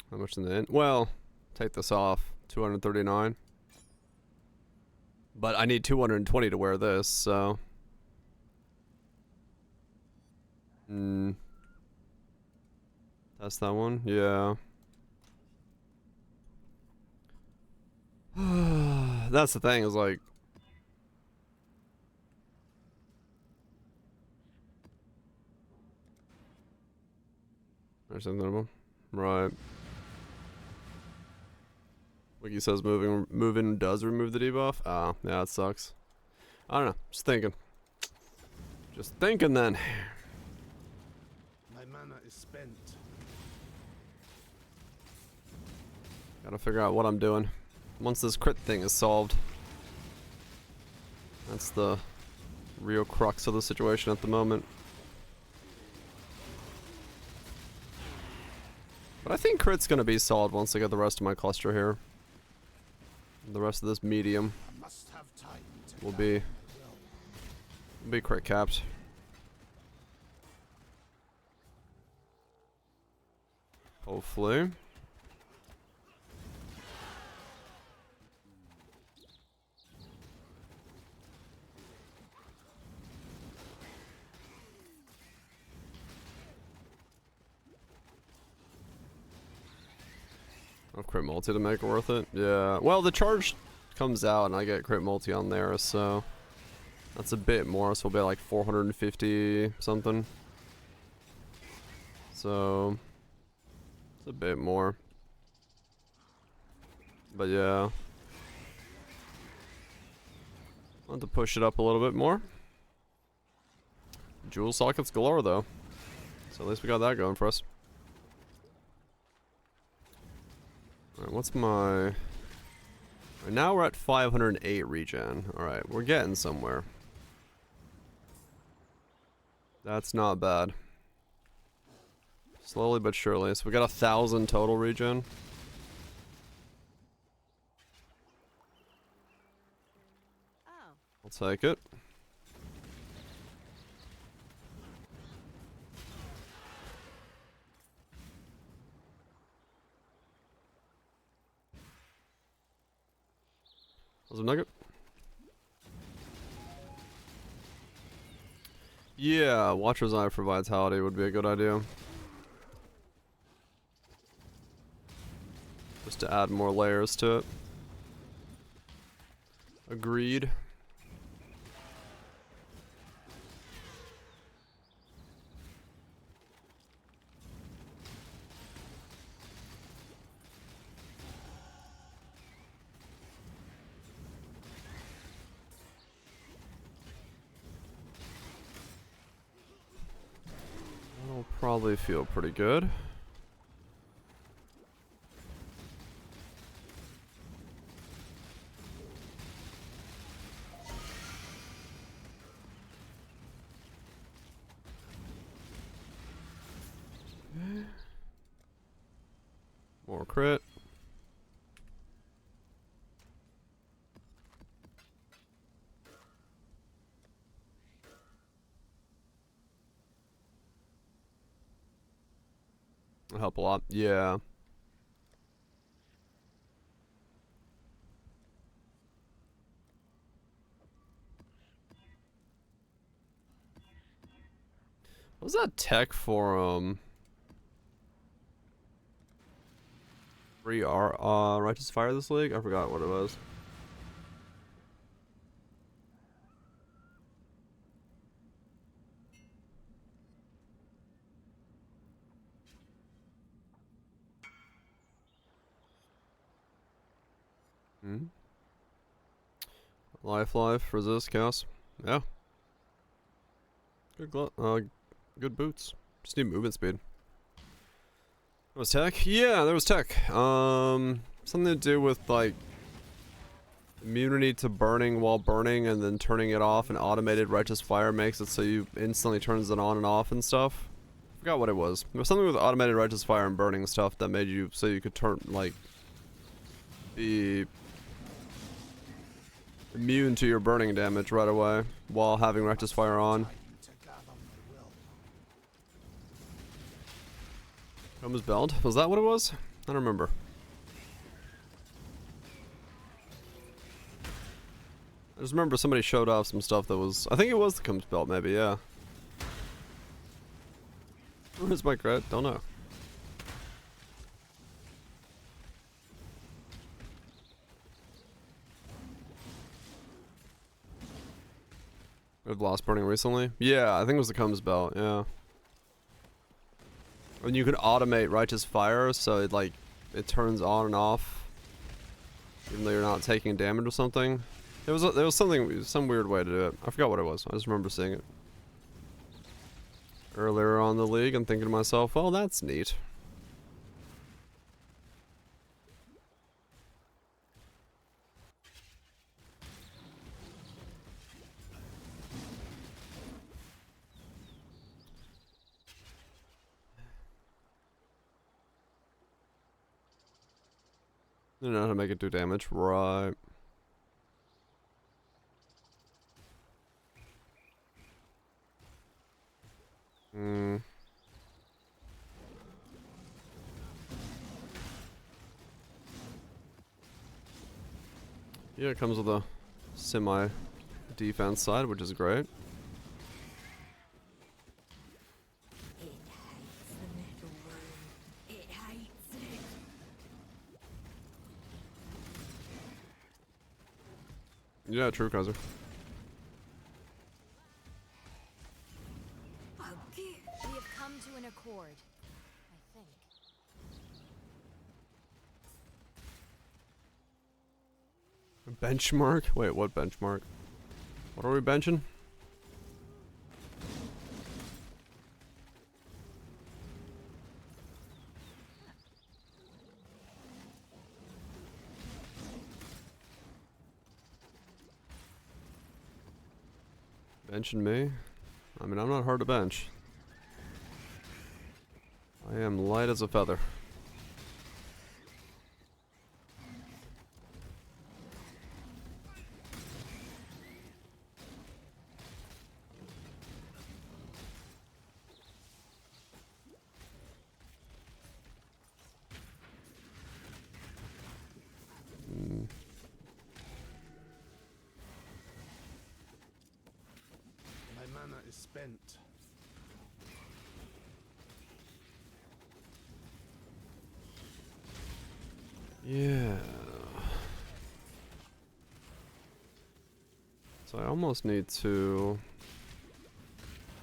How much in the end? Well, take this off. 239. But I need 220 to wear this, so... That's that one? Yeah. That's the thing, is like... There's something about... Right. Wiki says moving does remove the debuff? Ah, yeah, that sucks. I don't know, just thinking. Just thinking then. My mana is spent. Gotta figure out what I'm doing. Once this crit thing is solved. That's the real crux of the situation at the moment. But I think crit's gonna be solved once I get the rest of my cluster here. The rest of this medium Must have time to will be crit capped. Hopefully. Of crit multi to make it worth it. Yeah. Well, the charge comes out and I get crit multi on there, so that's a bit more. So we'll be like 450 something. So it's a bit more. But yeah, I want to push it up a little bit more. Jewel sockets galore though, so at least we got that going for us. Alright, what's my... Right, now we're at 508 regen. Alright, we're getting somewhere. That's not bad. Slowly but surely. So we got 1,000 total regen. I'll take it. Was a nugget? Yeah, Watcher's Eye for Vitality would be a good idea. Just to add more layers to it. Agreed. That'll probably feel pretty good. More crit. It'll help a lot. Yeah. What was that tech for, Righteous Fire this league? I forgot what it was. Hmm. Life, resist, chaos. Yeah. Good good boots. Just need movement speed. There was tech? Yeah, there was tech. Something to do with like immunity to burning while burning and then turning it off, and automated righteous fire makes it so you instantly turns it on and off and stuff. Forgot what it was. There was something with automated righteous fire and burning stuff that made you so you could turn like be immune to your burning damage right away while having righteous fire on. To gather my will. Combs belt? Was that what it was? I don't remember. I just remember somebody showed off some stuff that was, I think it was the Combs belt maybe, yeah. Where's my cred? Don't know. I've lost burning recently? Yeah, I think it was the Combs belt, yeah. And you can automate righteous fire, so it like, it turns on and off. Even though you're not taking damage or something. There was some weird way to do it. I forgot what it was. I just remember seeing it earlier on in the league and thinking to myself, well, that's neat. I don't know how to make it do damage. Right. Yeah, it comes with a semi-defense side, which is great. It hates the metal worm. It hates it. Yeah, true, Kaiser. We have come to an accord, I think. Benchmark? Wait, what benchmark? What are we benching? Benching me? I mean, I'm not hard to bench. I am light as a feather. My mana is spent. Yeah. So I almost need to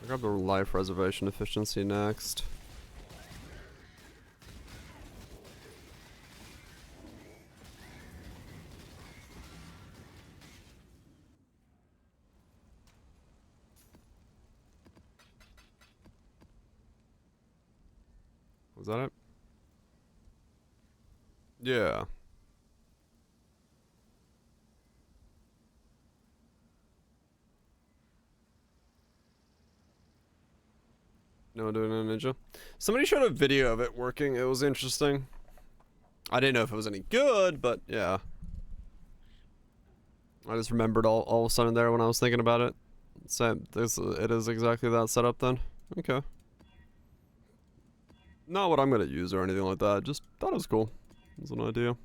grab the life reservation efficiency next. Was that it? Yeah. No doing a ninja. Somebody showed a video of it working. It was interesting. I didn't know if it was any good, but yeah. I just remembered all of a sudden there when I was thinking about it. Same. It is exactly that setup then. Okay. Not what I'm gonna use or anything like that. Just thought it was cool. It was an idea.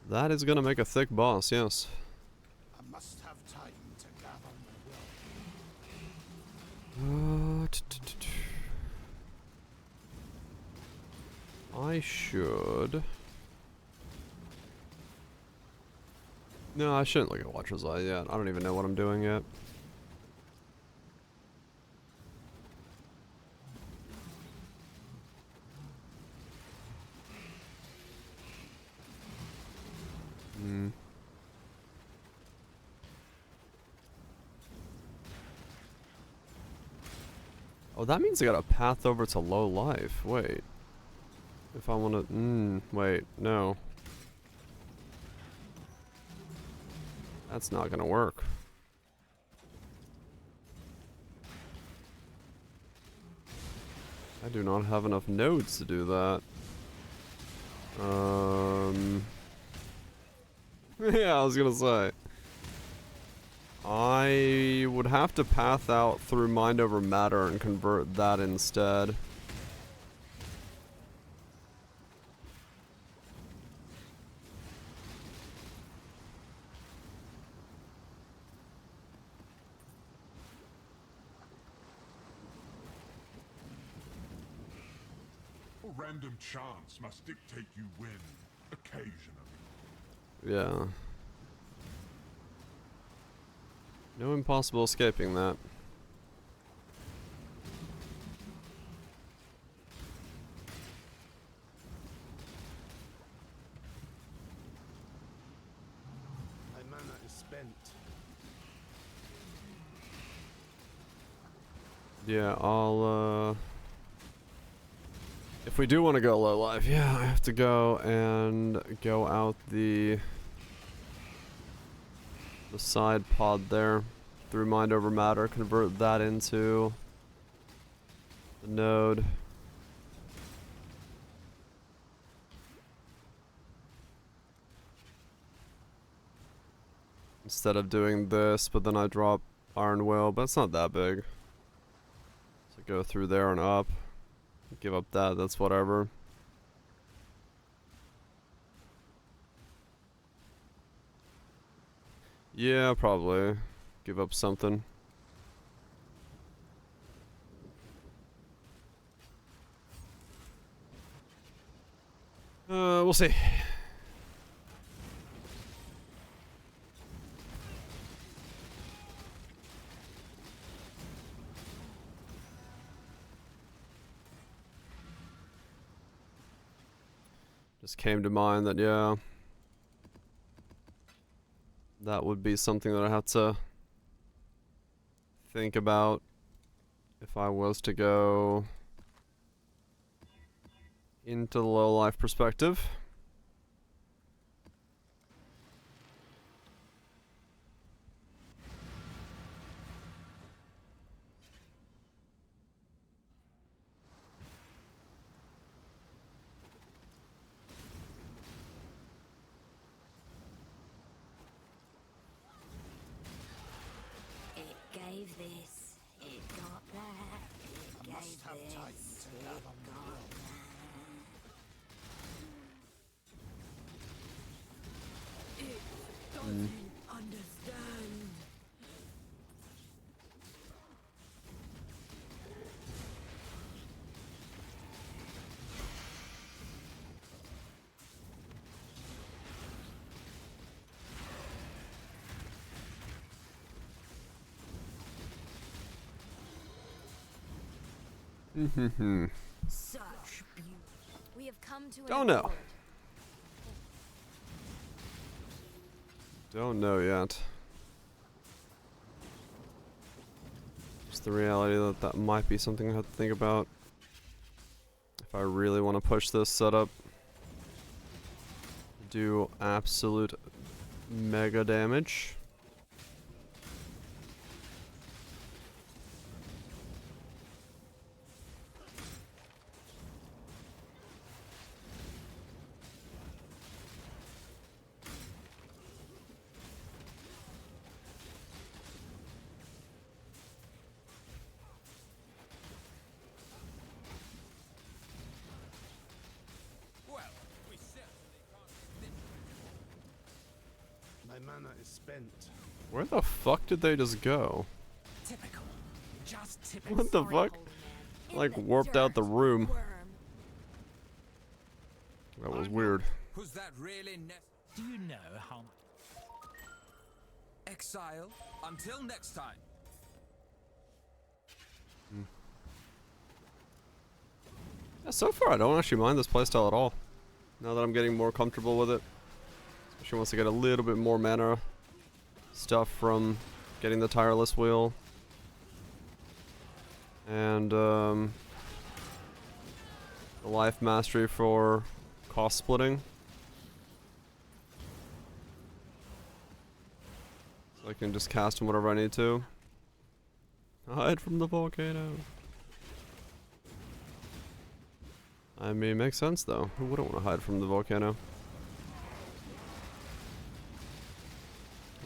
That is gonna make a thick boss, yes. I must have time to gather my will. I should. No, I shouldn't look at Watcher's Eye yet. I don't even know what I'm doing yet. Hmm. Oh, that means I got a path over to low life. Wait. If I want to... wait. No. That's not gonna work. I do not have enough nodes to do that. Yeah, I was gonna say. I would have to path out through mind over matter and convert that instead. Random chance must dictate you win, occasionally. Yeah. No impossible escaping that. My mana is spent. Yeah, I'll, if we do want to go low life, yeah, I have to go and go out the side pod there through mind over matter, convert that into the node. Instead of doing this, but then I drop Iron Will, but it's not that big. So go through there and up. Give up that, that's whatever. Yeah, probably. Give up something. We'll see. Just came to mind that, yeah, that would be something that I have to think about if I was to go into the low life perspective. It gave this, it got that, it gave Must have time this, to it gather got my will. that. It doesn't understand. Such beauty. We have come to an Don't know. accord. Don't know yet. Just the reality that that might be something I have to think about if I really want to push this setup. Do absolute mega damage. My mana is spent. Where the fuck did they just go? Typical. Just typical. What the Sorry, fuck? holy man. In Like the warped out the dirt, room. worm. That was weird. Was that really Do you know how Exile, until next time. Yeah, so far I don't actually mind this playstyle at all. Now that I'm getting more comfortable with it. It's She wants to get a little bit more mana stuff from getting the tireless wheel. And the life mastery for cost splitting. So I can just cast them whatever I need to. Hide from the volcano. I mean, makes sense though. Who wouldn't want to hide from the volcano?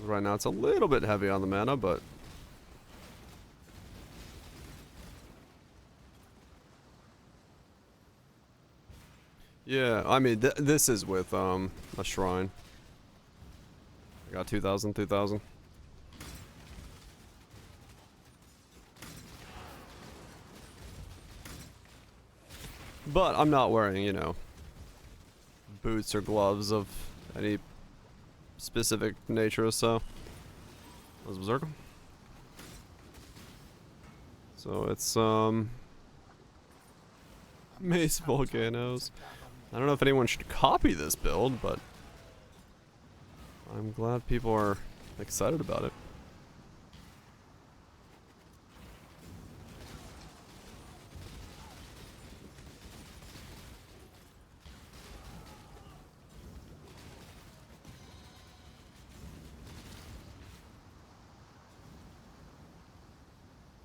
Right now it's a little bit heavy on the mana, but yeah, I mean, this is with a shrine. I got 2,000, 2,000. But I'm not wearing, you know, boots or gloves of any specific nature, so let's berserk 'em. So it's Mace Volcanoes. I don't know if anyone should copy this build, but I'm glad people are excited about it.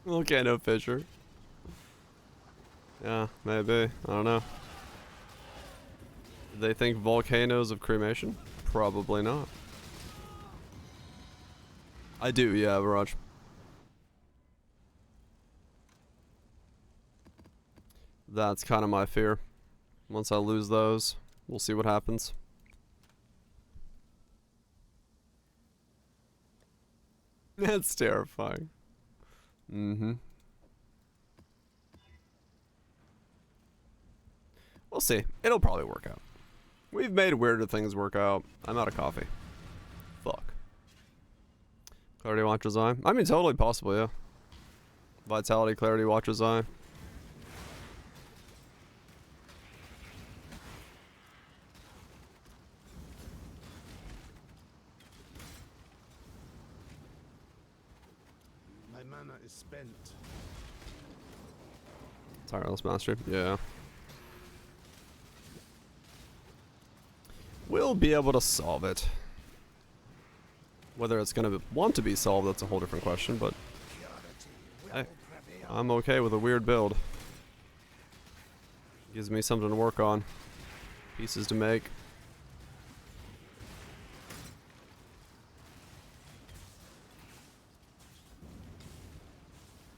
Volcano Fisher. Yeah, maybe. I don't know. Do they think volcanoes of cremation? Probably not. I do, yeah, Viraj. That's kind of my fear. Once I lose those, we'll see what happens. That's terrifying. Mm-hmm. We'll see. It'll probably work out. We've made weirder things work out. I'm out of coffee. Fuck. Clarity Watcher's Eye. I mean, totally possible, yeah. Vitality, Clarity Watcher's Eye. My mana is spent. Tireless Mastery, yeah. We'll be able to solve it. Whether it's gonna want to be solved, that's a whole different question, but hey, I'm okay with a weird build. Gives me something to work on. Pieces to make.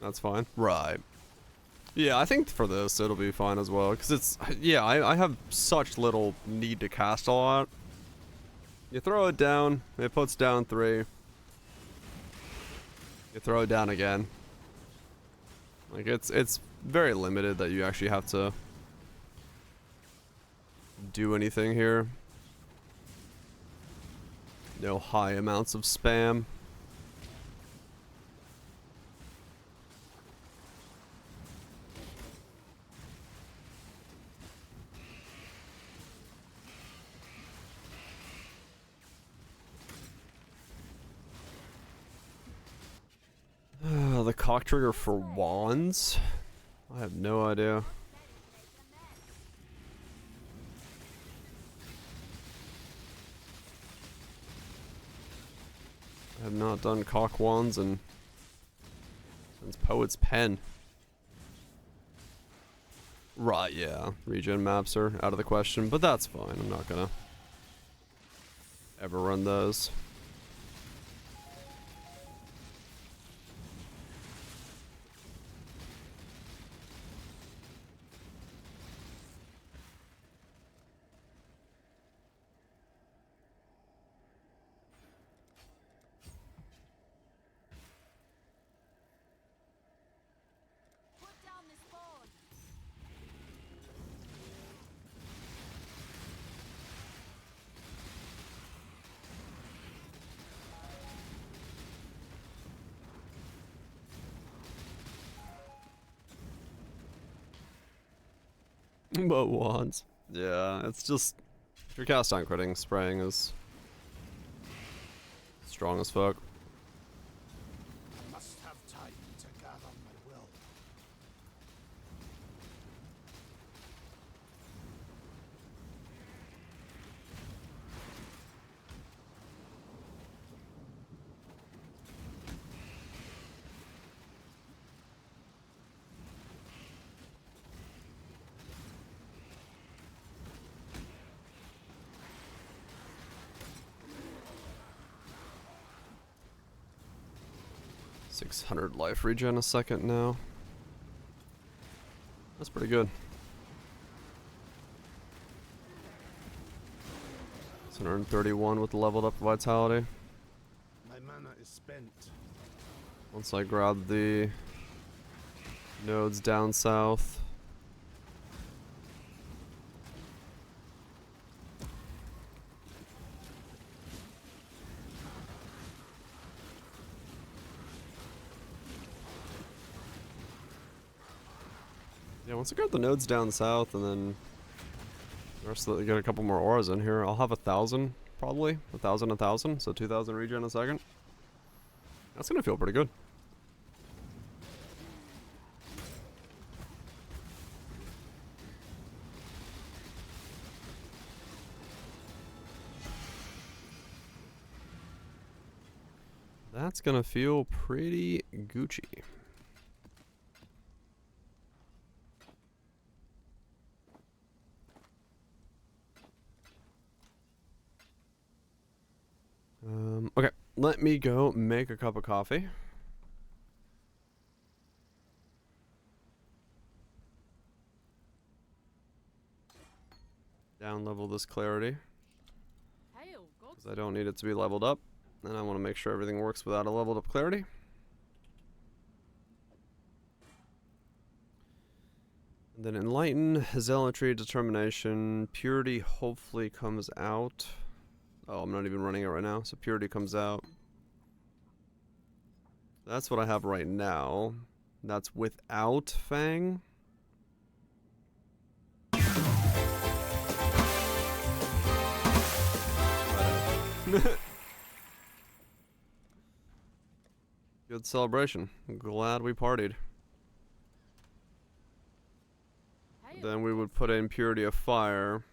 That's fine. Right. Yeah, I think for this it'll be fine as well, because it's, yeah, I have such little need to cast a lot. You throw it down, it puts down 3. You throw it down again. Like, it's very limited that you actually have to do anything here. No high amounts of spam. The cock trigger for wands? I have no idea. I have not done cock wands since Poet's Pen. Right, yeah. Regen maps are out of the question, but that's fine. I'm not gonna ever run those. But wands. Yeah, it's just, if you're cast on critting, spraying is Strong as fuck. I must have time to gather my will. $600 life regen a second now. That's pretty good. 631 with the leveled up vitality. My mana is spent. Once I grab the nodes down south. Yeah, once I grab the nodes down south and then the rest of get a couple more auras in here, I'll have 1,000 probably. 1,000, so 2,000 regen a second. That's gonna feel pretty good. That's gonna feel pretty Gucci. Okay, let me go make a cup of coffee. Down level this clarity, because I don't need it to be leveled up. And I want to make sure everything works without a leveled up clarity. And then enlighten, zealotry, determination, purity hopefully comes out. Oh, I'm not even running it right now, so purity comes out. That's what I have right now. That's without Fang. Good celebration. I'm glad we partied. Then we would put in purity of fire.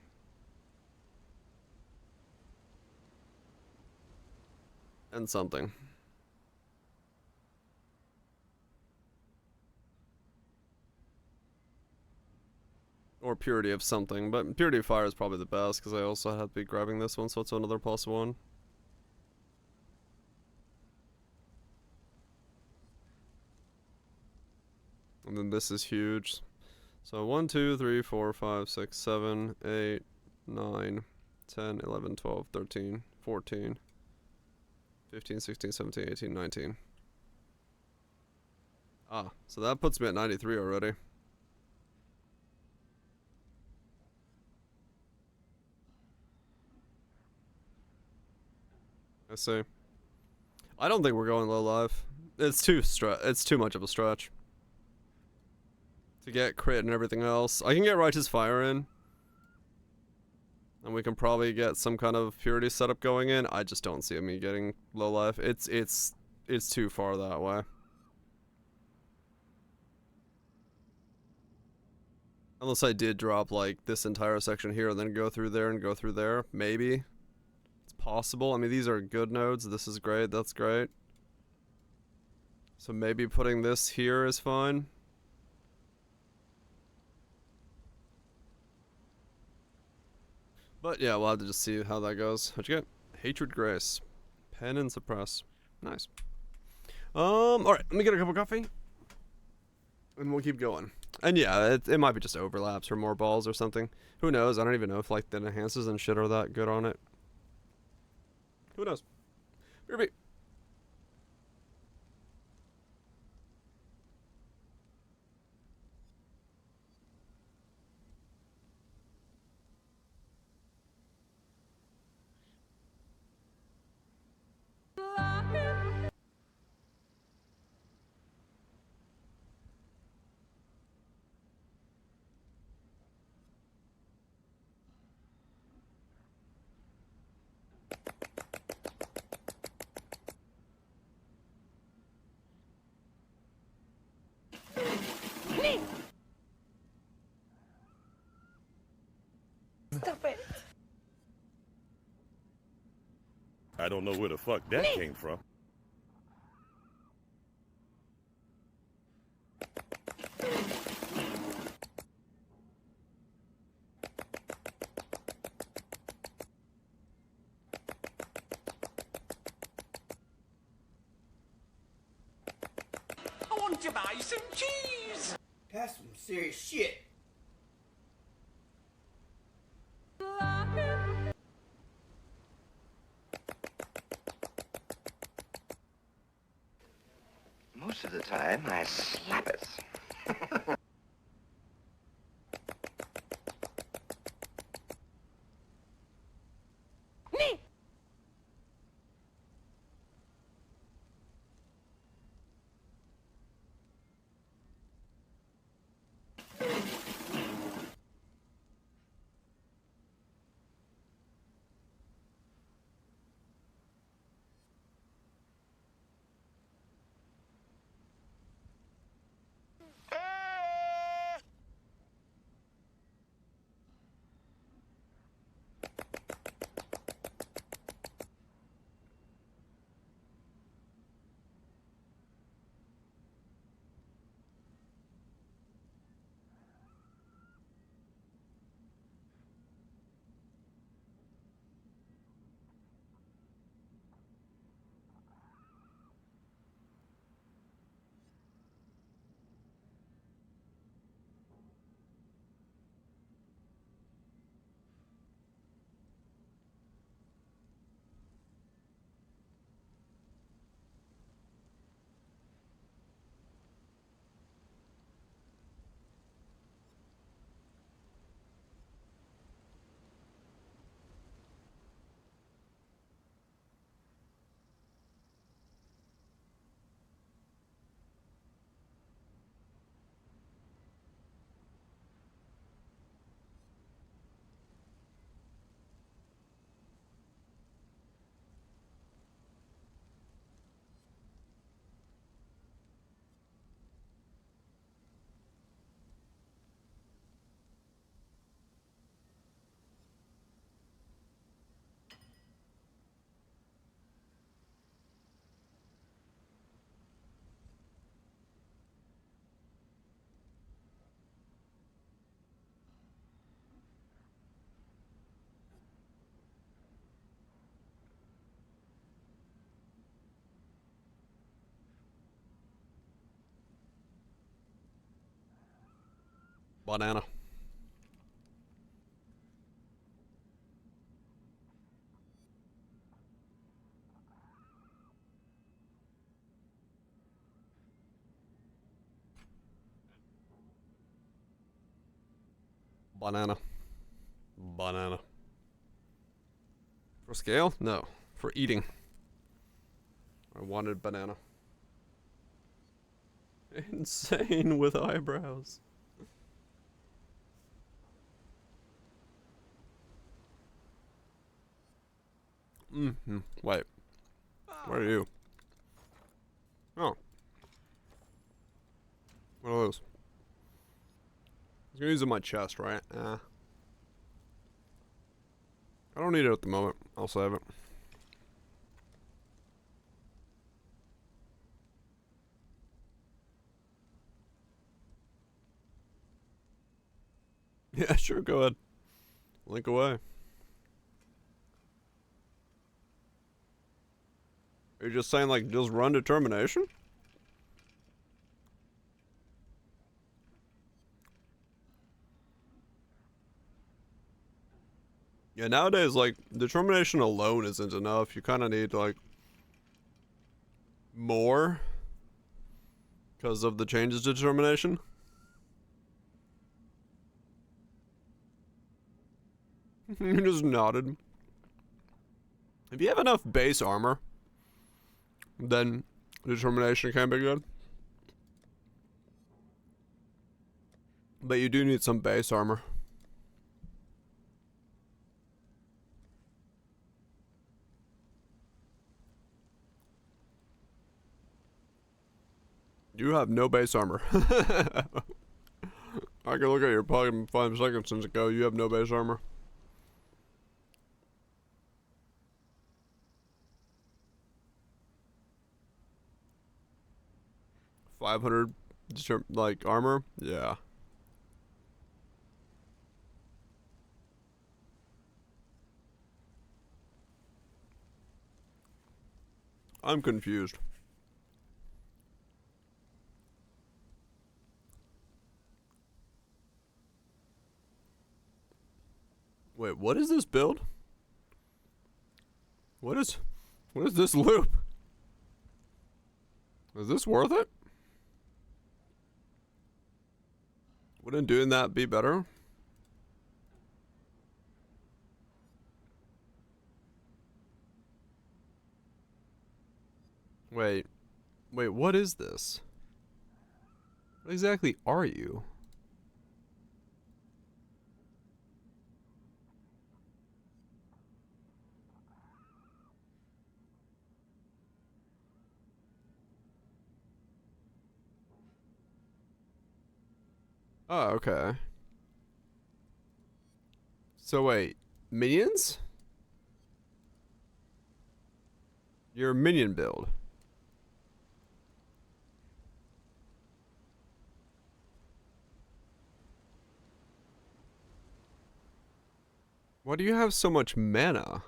And something. Or purity of something, but purity of fire is probably the best because I also have to be grabbing this one, so it's another +1. And then this is huge. So 1, 2, 3, 4, 5, 6, 7, 8, 9, 10, 11, 12, 13, 14, 15, 16, 17, 18, 19. Ah, so that puts me at 93 already. I see. I don't think we're going low life. It's too much of a stretch. To get crit and everything else. I can get Righteous Fire in. And we can probably get some kind of purity setup going in. I just don't see me getting low life. It's too far that way. Unless I did drop like this entire section here and then go through there and go through there. Maybe. It's possible. I mean, these are good nodes. This is great. That's great. So maybe putting this here is fine. But yeah, we'll have to just see how that goes. What'd you get? Hatred Grace. Pen and Suppress. Nice. Alright, let me get a cup of coffee. And we'll keep going. And yeah, it might be just overlaps or more balls or something. Who knows? I don't even know if like the enhancers and shit are that good on it. Who knows? Maybe. I don't know where the fuck that came from. I want to buy some cheese. That's some serious shit. Most of the time, I slap it. Banana. Banana. Banana. For scale? No. For eating. I wanted banana. Insane with eyebrows. Wait. Where are you? Oh. What are those? I was gonna use it in my chest, right? I don't need it at the moment. I'll save it. Yeah, sure, go ahead. Link away. Are you just saying, like, just run determination? Yeah, nowadays, like, determination alone isn't enough. You kind of need, like, more because of the changes to determination. You just nodded. If you have enough base armor, then determination can be good. But you do need some base armor. You have no base armor. I can look at your pocket 5 seconds ago. You have no base armor. 500 like armor. Yeah. I'm confused. Wait, what is this build? What is this loop? Is this worth it? Wouldn't doing that be better? Wait, what is this? What exactly are you? Oh, okay. So wait, minions? You're a minion build. Why do you have so much mana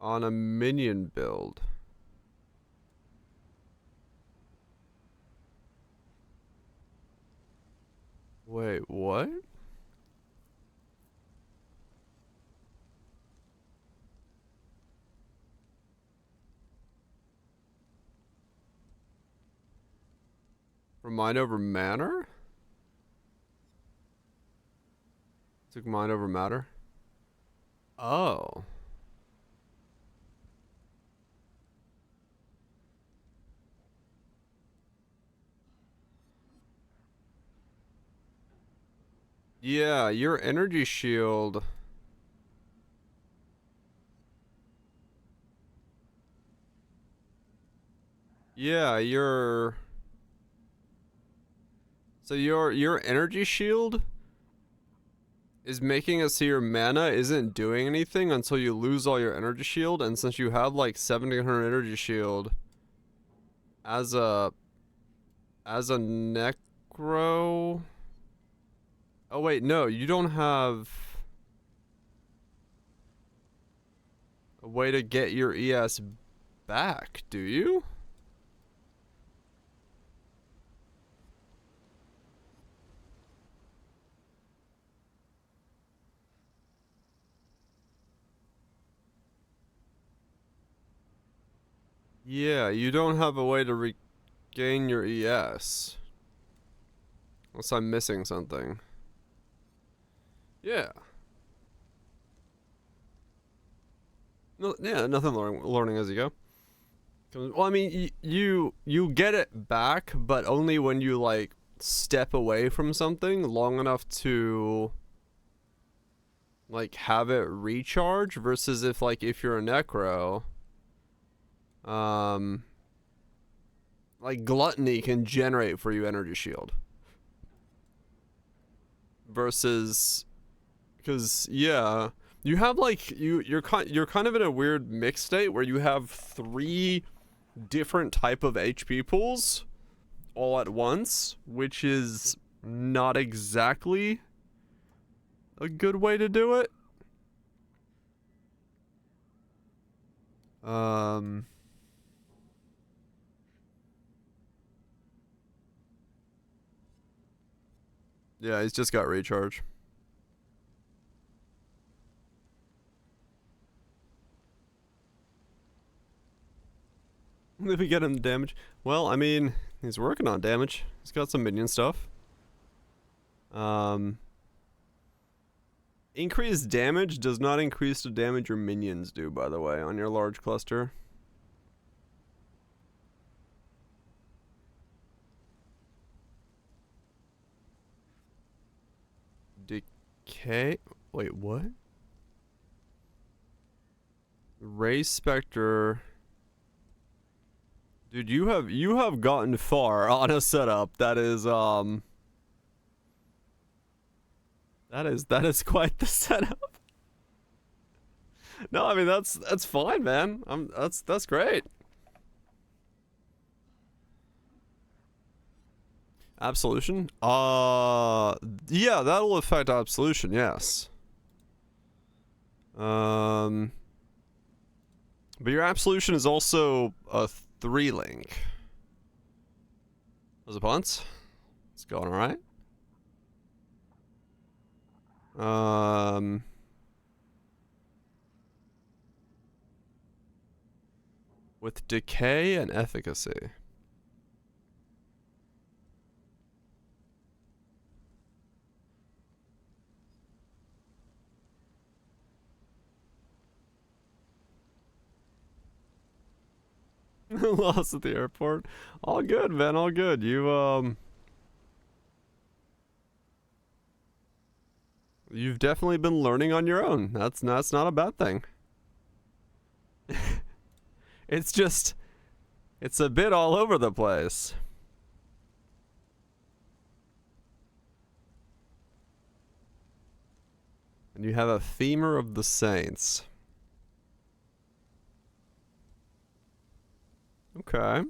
on a minion build? Wait, what? For mind over manner? Took mind over matter? Oh. Yeah, your energy shield. Yeah, so your energy shield is making it so your mana isn't doing anything until you lose all your energy shield, and since you have like 1700 energy shield as a necro. Oh wait, no, you don't have a way to get your ES back, do you? Yeah, you don't have a way to regain your ES. Unless I'm missing something. Yeah. No, yeah, nothing learning as you go. Well, I mean, you get it back, but only when you like step away from something long enough to like have it recharge. Versus if you're a necro, like gluttony can generate for you energy shield. Versus, because yeah, you have like you're kind of in a weird mixed state where you have 3 different type of HP pools all at once, which is not exactly a good way to do it. Yeah, he's just got recharge. If we get him damage, well, I mean, he's working on damage. He's got some minion stuff. Increased damage does not increase the damage your minions do, by the way, on your large cluster. Decay? Wait, what? Ray Spectre. Dude, you have gotten far on a setup that is that is quite the setup. No, I mean that's fine, man. That's great. Absolution? Yeah, that'll affect Absolution, yes. But your Absolution is also a 3-link. Those opponents? It's going alright. With decay and efficacy. Lost at the airport. All good, man. All good. You've definitely been learning on your own. That's not a bad thing. It's just, it's a bit all over the place. And you have a femur of the saints. Okay.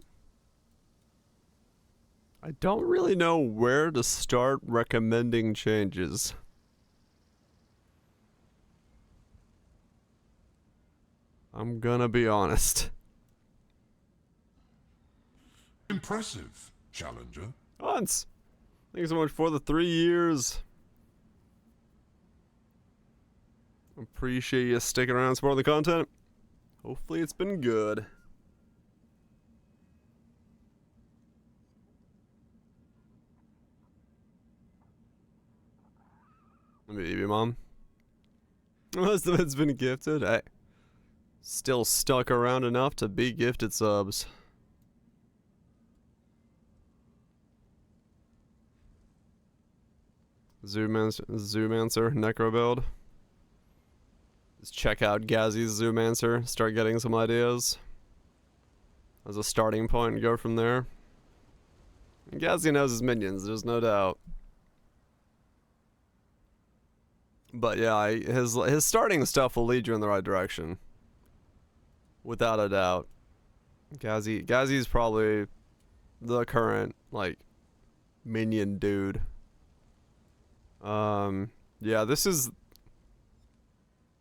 I don't really know where to start recommending changes. I'm gonna be honest. Impressive, challenger. Hans, thank you so much for the 3 years. Appreciate you sticking around supporting the content. Hopefully it's been good. Maybe, Mom. Most of it's been gifted. Hey. Still stuck around enough to be gifted subs. Zoomancer, Necro build. Just check out Gazzy's Zoomancer, start getting some ideas. As a starting point and go from there. And Gazzy knows his minions, there's no doubt. But yeah, his starting stuff will lead you in the right direction. Without a doubt. Gazzy's probably the current, like, minion dude. Yeah, this is...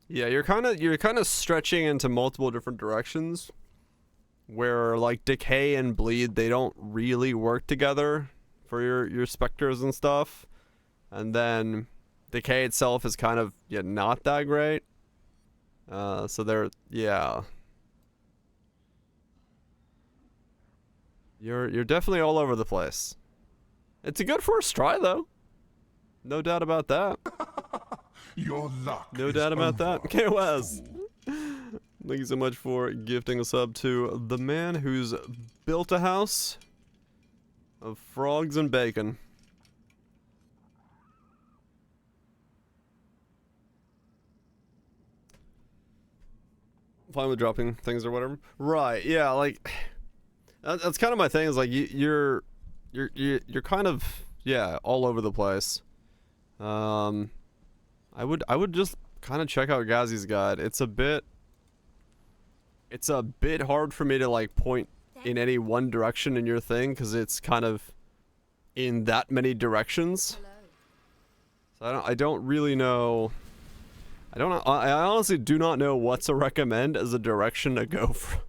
Yeah, you're kind of stretching into multiple different directions. Where, like, Decay and Bleed, they don't really work together for your Spectres and stuff. And then Decay itself is kind of, yeah, not that great. So they're, yeah. You're definitely all over the place. It's a good first try, though. No doubt about that. Your luck. No doubt about that. KOS. Thank you so much for gifting a sub to the man who's built a house of frogs and bacon. Fine with dropping things or whatever. Right, yeah, like that's kind of my thing is like you're kind of, yeah, all over the place. I would just kind of check out Gazzy's guide. It's a bit hard for me to like point in any one direction in your thing because it's kind of in that many directions. So I don't really know. I honestly do not know what to recommend as a direction to go for.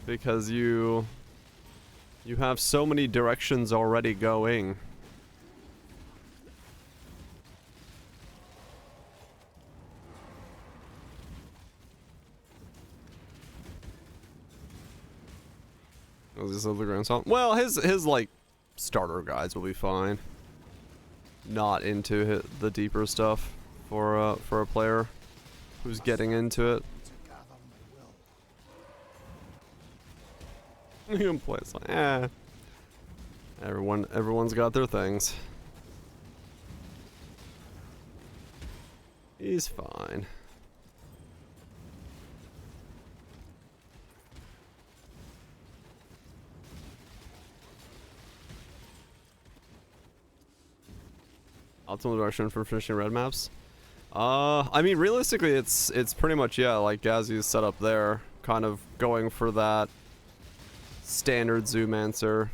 Because you have so many directions already going. Was this other grand song? Well, his like starter guides will be fine. Not into the deeper stuff for a player who's getting into it. You can play it's like, eh. Everyone's got their things. He's fine. Optimal direction for finishing red maps? I mean, realistically, it's pretty much, yeah, like Gazzy's set up there, kind of going for that standard Zoomancer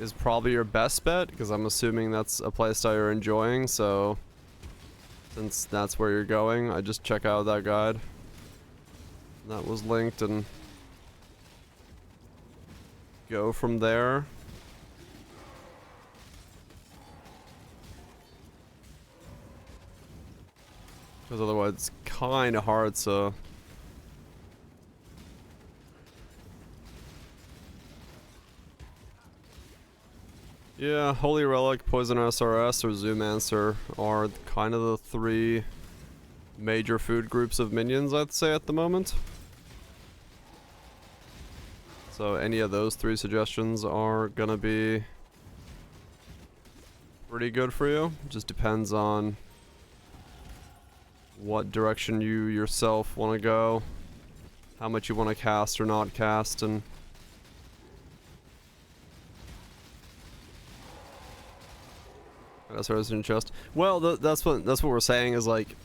is probably your best bet, because I'm assuming that's a playstyle you're enjoying, so since that's where you're going, I just check out that guide. That was linked and go from there. Because otherwise it's kind of hard to... Yeah, Holy Relic, Poison SRS, or Zoomancer are kind of the three major food groups of minions, I'd say, at the moment. So any of those three suggestions are gonna be pretty good for you. Just depends on what direction you yourself want to go, how much you want to cast or not cast, and that's what in chest. Well, that's what we're saying is, like,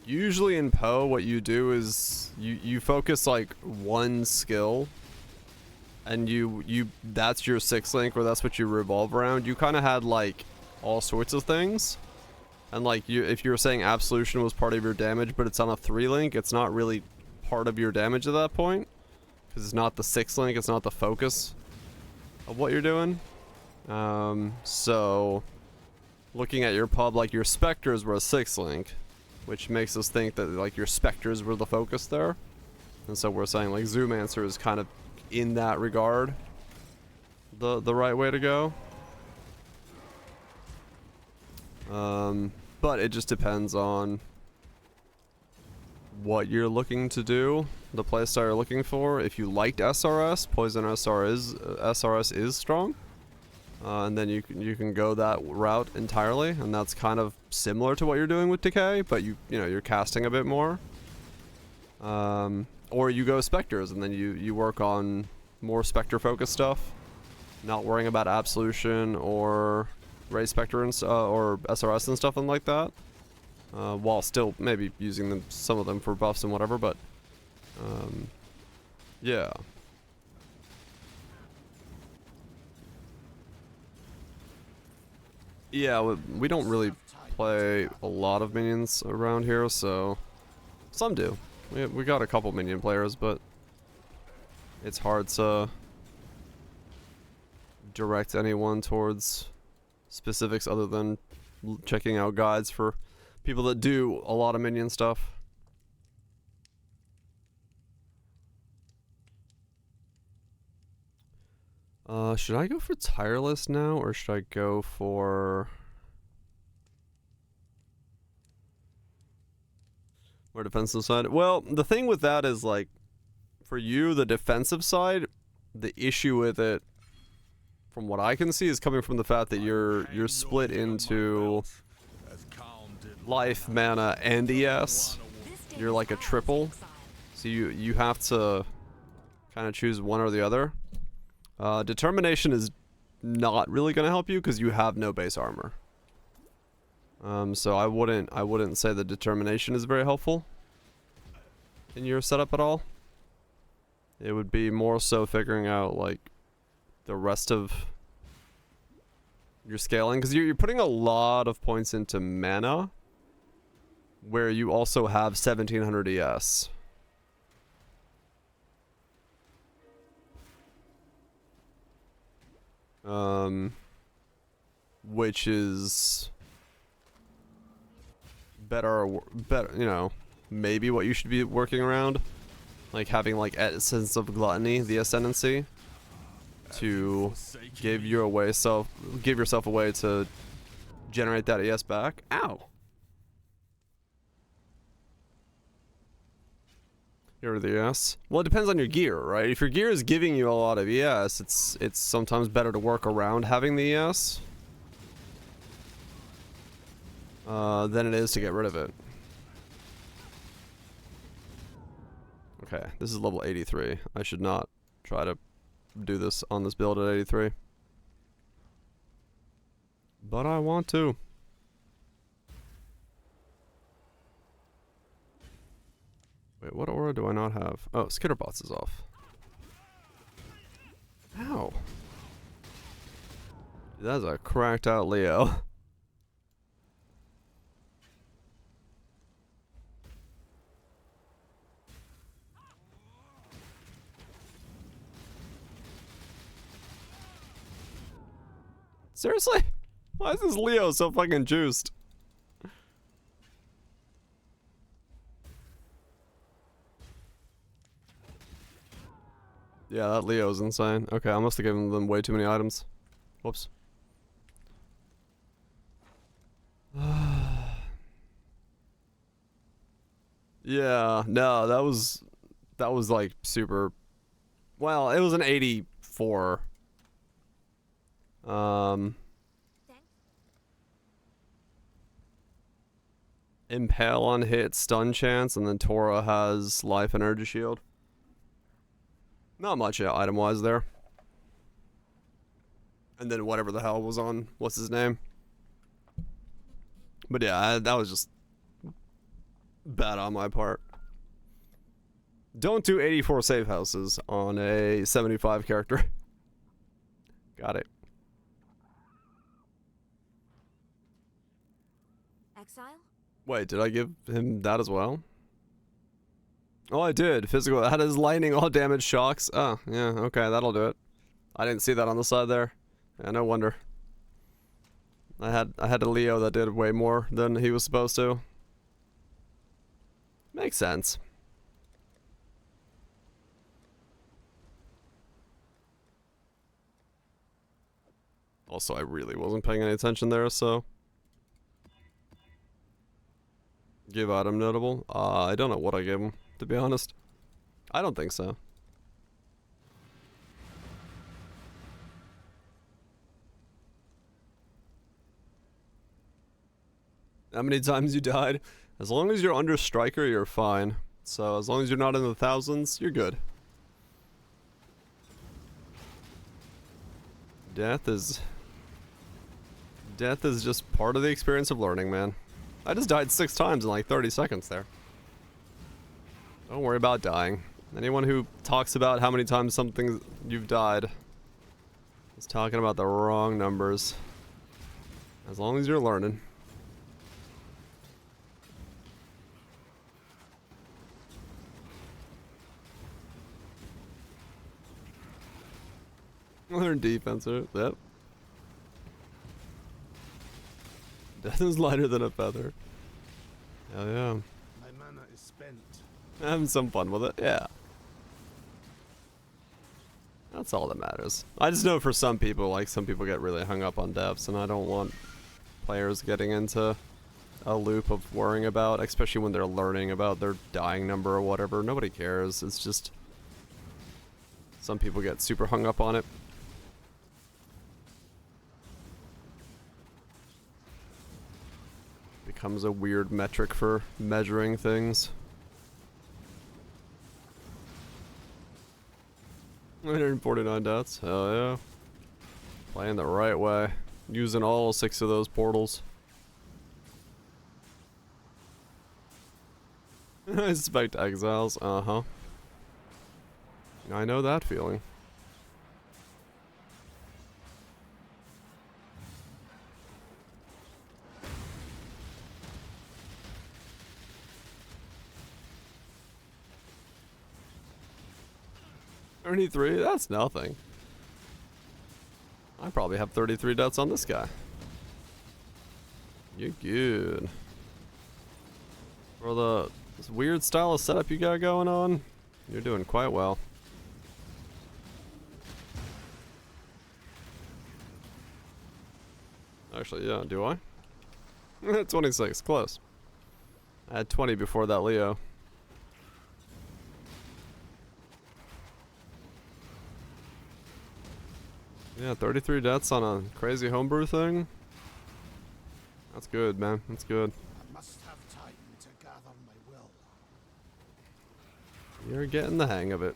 usually in Poe, what you do is you focus like one skill, and you that's your 6-link, or that's what you revolve around. You kind of had like all sorts of things, and like if you were saying Absolution was part of your damage, but it's on a 3-link, it's not really part of your damage at that point, because it's not the 6-link, it's not the focus of what you're doing. So looking at your pub, like your Spectres were a 6-link, which makes us think that like your Spectres were the focus there. And so we're saying like Zoomancer is kind of in that regard the right way to go. But it just depends on what you're looking to do, the playstyle you're looking for. If you liked SRS, Poison SRS is strong. And then you can go that route entirely, and that's kind of similar to what you're doing with Decay, but you know you're casting a bit more. Or you go Spectres, and then you work on more Spectre focused stuff, not worrying about Absolution or Ray Spectre and or SRS and stuff and like that, while still maybe using some of them for buffs and whatever. But yeah. Yeah, we don't really play a lot of minions around here, so some do. We got a couple minion players, but it's hard to direct anyone towards specifics other than checking out guides for people that do a lot of minion stuff. Should I go for Tireless now, or should I go for more defensive side? Well, the thing with that is, like, for you, the defensive side, the issue with it, from what I can see, is coming from the fact that you're split into life, mana, and ES. You're like a triple, so you have to kind of choose one or the other. Determination is not really going to help you because you have no base armor. So I wouldn't say that Determination is very helpful in your setup at all. It would be more so figuring out like the rest of your scaling, because you're putting a lot of points into mana, where you also have 1700 ES. Which is better, you know, maybe what you should be working around, like having like Essence of Gluttony, the Ascendancy, to give yourself a way to generate that ES back. Ow. Here the ES. Well, it depends on your gear, right? If your gear is giving you a lot of ES, it's sometimes better to work around having the ES than it is to get rid of it. Okay, this is level 83. I should not try to do this on this build at 83. But I want to. Wait, what aura do I not have? Oh, Skitterbots is off. That's a cracked out Leo. Seriously? Why is this Leo so fucking juiced? Yeah, that Leo's insane. Okay, I must have given them way too many items. Whoops. Yeah, no, that was like super. Well, it was an 84. Impale on hit, stun chance, and then Tora has life and energy shield. Not much item wise there. And then whatever the hell was on what's his name. But yeah, that was just bad on my part. Don't do 84 save houses on a 75 character. Got it. Exile? Wait, did I give him that as well? Oh, I did. Physical. That is lightning, all damage, shocks. Oh, yeah, okay, that'll do it. I didn't see that on the side there. Yeah, no wonder. I had a Leo that did way more than he was supposed to. Makes sense. Also, I really wasn't paying any attention there, so. Give item notable? I don't know what I gave him, to be honest. I don't think so. How many times you died? As long as you're under striker, you're fine. So as long as you're not in the thousands, you're good. Death is just part of the experience of learning, man. I just died 6 times in like 30 seconds there. Don't worry about dying. Anyone who talks about how many times something you've died is talking about the wrong numbers. As long as you're learning. Learn defense, yep. Death is lighter than a feather. Hell yeah. My mana is spent. Having some fun with it, yeah. That's all that matters. I just know for some people, like, some people get really hung up on devs, and I don't want players getting into a loop of worrying about, especially when they're learning about their dying number or whatever. Nobody cares. It's just some people get super hung up on it. Becomes a weird metric for measuring things. 149 deaths, hell yeah. Playing the right way. Using all 6 of those portals. I suspect exiles, uh-huh. I know that feeling. $33? That's nothing. I probably have 33 deaths on this guy. You're good. For this weird style of setup you got going on, you're doing quite well. Actually, yeah, do I? 26, close. I had 20 before that Leo. Yeah, 33 deaths on a crazy homebrew thing. That's good, man. That's good. I must have time to gather my will. You're getting the hang of it.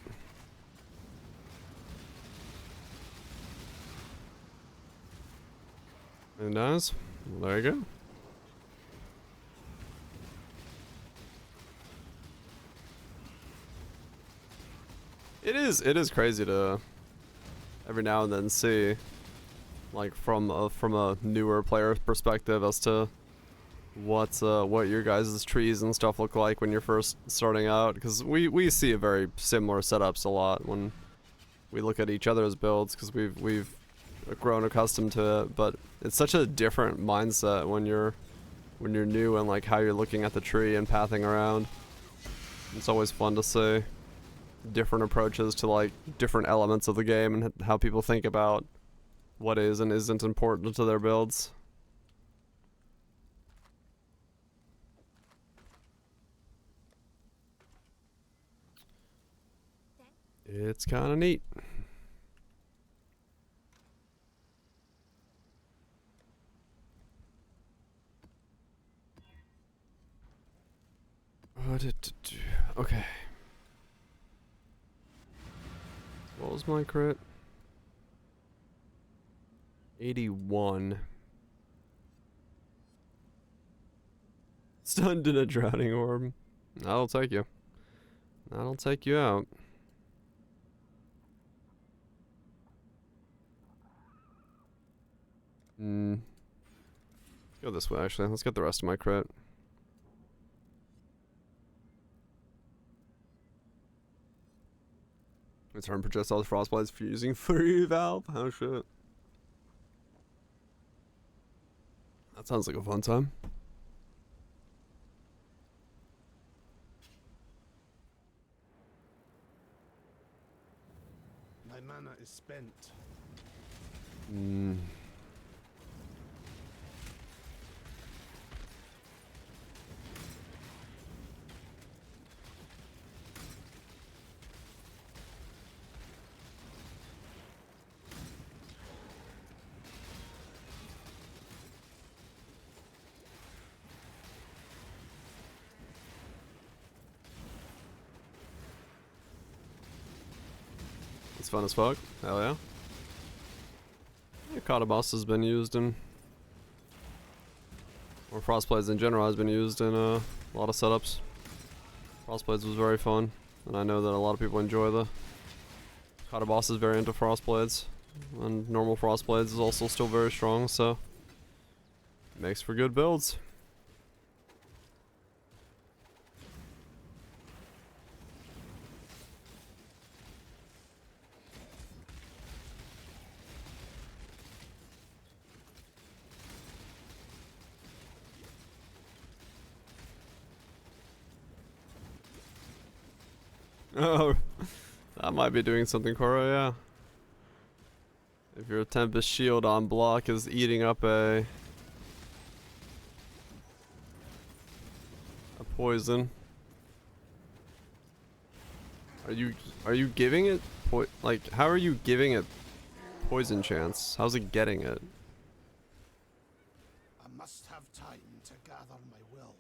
And nice. Well, there you go. It is crazy to every now and then see like from a newer player perspective as to what your guys' trees and stuff look like when you're first starting out, because we see a very similar setups a lot when we look at each other's builds, because we've grown accustomed to it, but it's such a different mindset when you're new and like how you're looking at the tree and pathing around. It's always fun to see different approaches to like different elements of the game and how people think about what is and isn't important to their builds. It's kind of neat. Okay. What was my crit? 81. Stunned in a drowning orb. That'll take you. That'll take you out. Go this way, actually. Let's get the rest of my crit. Return projectiles, frostblites, fusing free valve. Oh shit. That sounds like a fun time. My mana is spent. It's fun as fuck. Hell yeah. Kata boss has been used in, or Frostblades in general has been used in a lot of setups. Frostblades was very fun, and I know that a lot of people enjoy the Kata boss is very into Frostblades, and normal Frostblades is also still very strong, so it makes for good builds. Oh, that might be doing something, Koro, yeah. If your Tempest Shield on block is eating up a poison. Are you giving it like, how are you giving it poison chance? How's it getting it? I must have time to gather my will.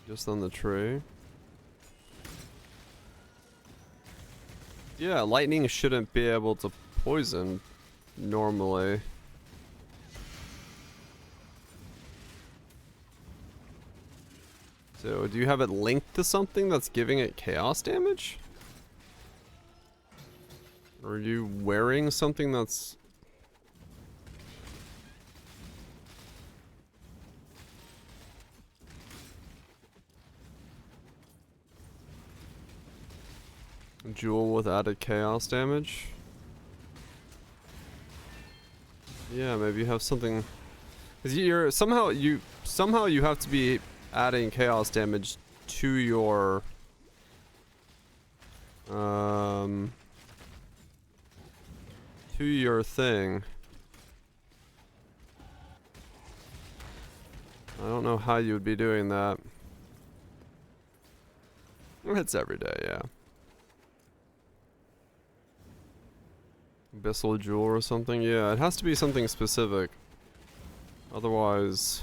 Just on the tree. Yeah, lightning shouldn't be able to poison normally. So, do you have it linked to something that's giving it chaos damage? Or are you wearing something that's... Jewel with added chaos damage? Yeah, maybe you have something... 'Cause you're somehow you have to be adding chaos damage to your thing. I don't know how you would be doing that. It's every day, yeah. Abyssal Jewel or something? Yeah, it has to be something specific. Otherwise...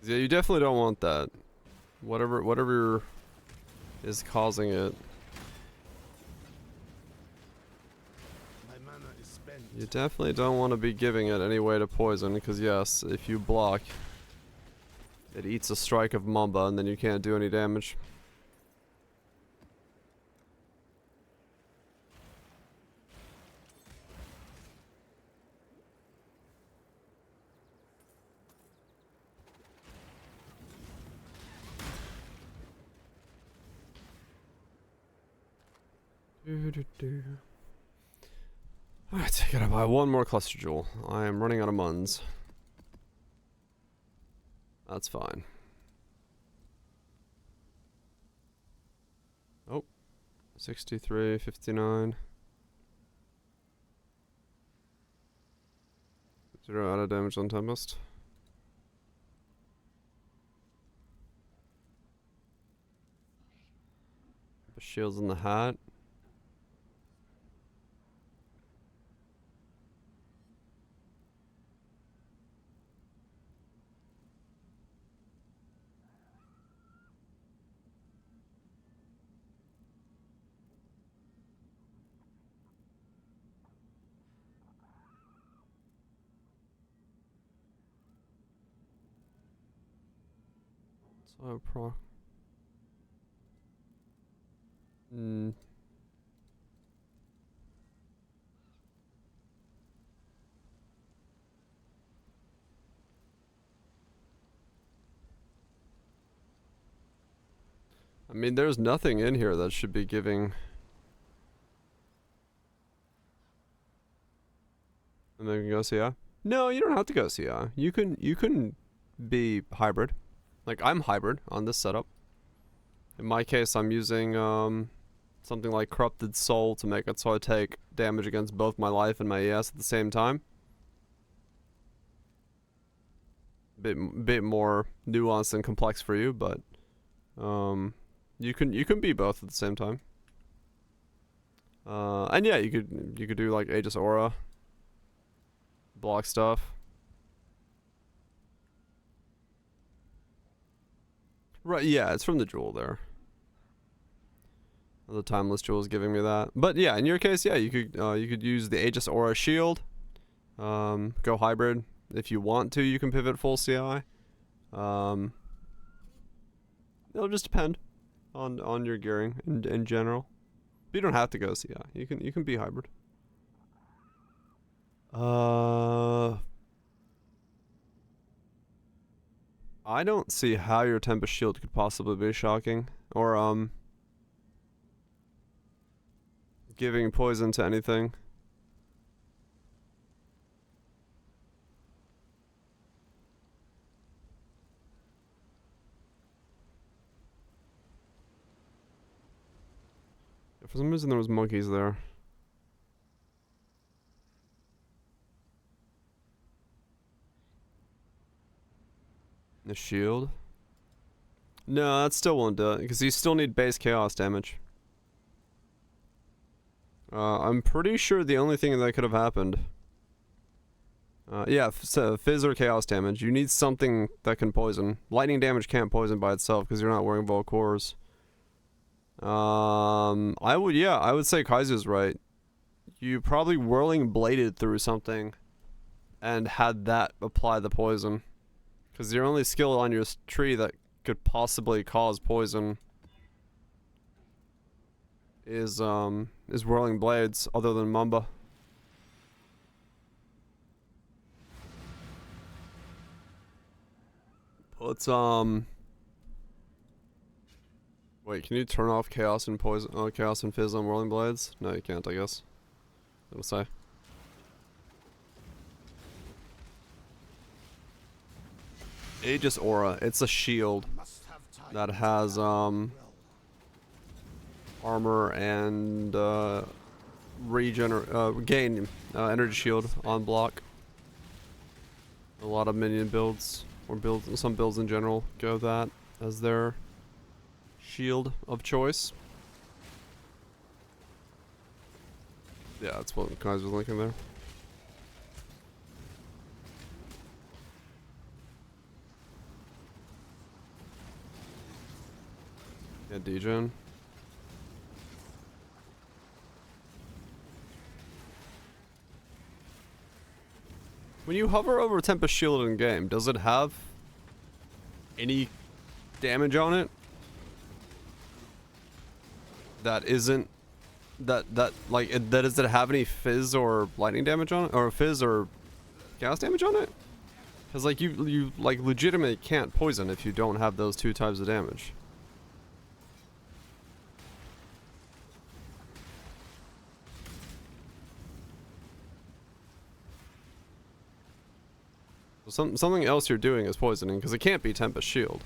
Yeah, you definitely don't want that. Whatever is causing it. My mana is spent. You definitely don't want to be giving it any way to poison, because yes, if you block, it eats a strike of Mamba and then you can't do any damage. Alright, I gotta buy one more cluster jewel. I am running out of muns. That's fine. Oh. 63, 59. 0 out of damage on Tempest. The shield's in the hat. So pro. I mean, there's nothing in here that should be giving. And then we can go CI? No, you don't have to go CI. You can be hybrid. Like, I'm hybrid on this setup. In my case, I'm using something like Corrupted Soul to make it so I take damage against both my life and my ES at the same time. Bit more nuanced and complex for you, but you can be both at the same time. And yeah, you could do like Aegis Aura, block stuff. Right, yeah, it's from the jewel there. The timeless jewel is giving me that. But yeah, in your case, yeah, you could use the Aegis Aura shield. Go hybrid if you want to. You can pivot full CI. It'll just depend on your gearing in general. But you don't have to go CI. You can be hybrid. I don't see how your Tempest Shield could possibly be shocking. Or, giving poison to anything. For some reason there was monkeys there. The shield? No, that still won't do it, because you still need base chaos damage. I'm pretty sure the only thing that could have happened... yeah, so fizz or chaos damage. You need something that can poison. Lightning damage can't poison by itself, because you're not wearing Volcores. I would say Kaiser's right. You probably whirling bladed through something and had that apply the poison. Because your only skill on your tree that could possibly cause poison is whirling blades, other than Mamba. Let's wait, can you turn off chaos and poison? Chaos and fizz on whirling blades? No, you can't, I guess. It'll say. Aegis Aura. It's a shield that has armor and gain energy shield on block. A lot of minion builds, or some builds in general, go that as their shield of choice. Yeah, that's what guys was linking there. Yeah, degen. When you hover over Tempest Shield in game, does it have any damage on it that isn't that does it have any fizz or lightning damage on it, or fizz or gas damage on it? Because like you like legitimately can't poison if you don't have those two types of damage. Something else you're doing is poisoning, because it can't be Tempest Shield.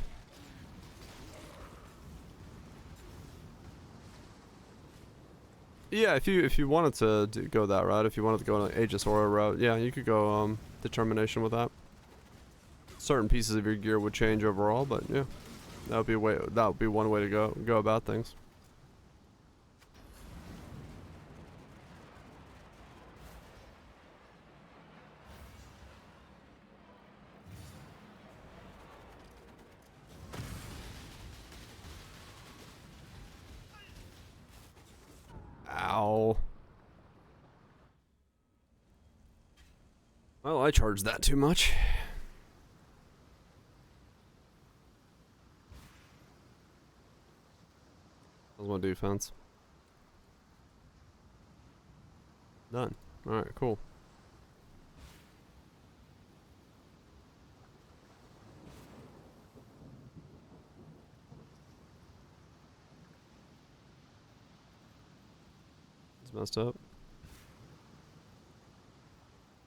Yeah, if you wanted to go that route, if you wanted to go an Aegis Aura route, yeah, you could go Determination with that. Certain pieces of your gear would change overall, but yeah, that would be one way to go about things. Ow. Well, I charged that too much. How's my defense? Done. Alright, cool. It's messed up.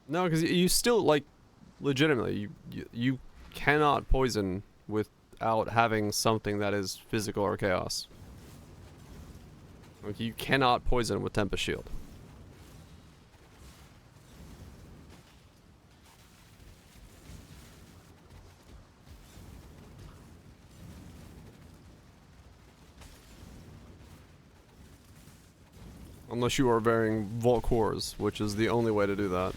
No, because you still, like, legitimately, you cannot poison without having something that is physical or chaos. Like, you cannot poison with Tempest Shield. Unless you are wearing Volcores, which is the only way to do that.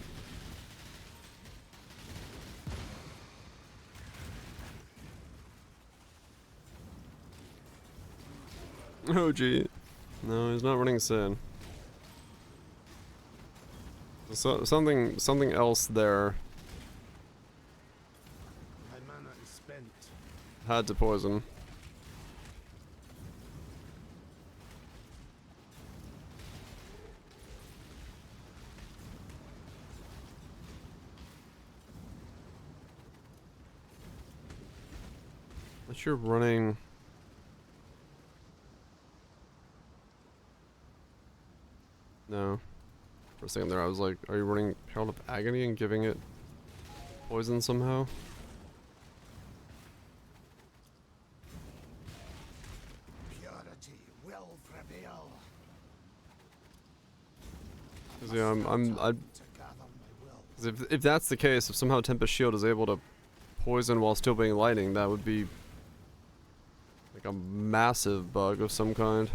Oh gee. No, he's not running Sin. So something else there My mana is spent. had to poison. Unless you're running. No. For a second there I was like, are you running Herald of Agony and giving it poison somehow? Purity will prevail. Cause yeah, I'm To gather my will. 'cause if that's the case, if somehow Tempest Shield is able to poison while still being lightning, that would be like a massive bug of some kind.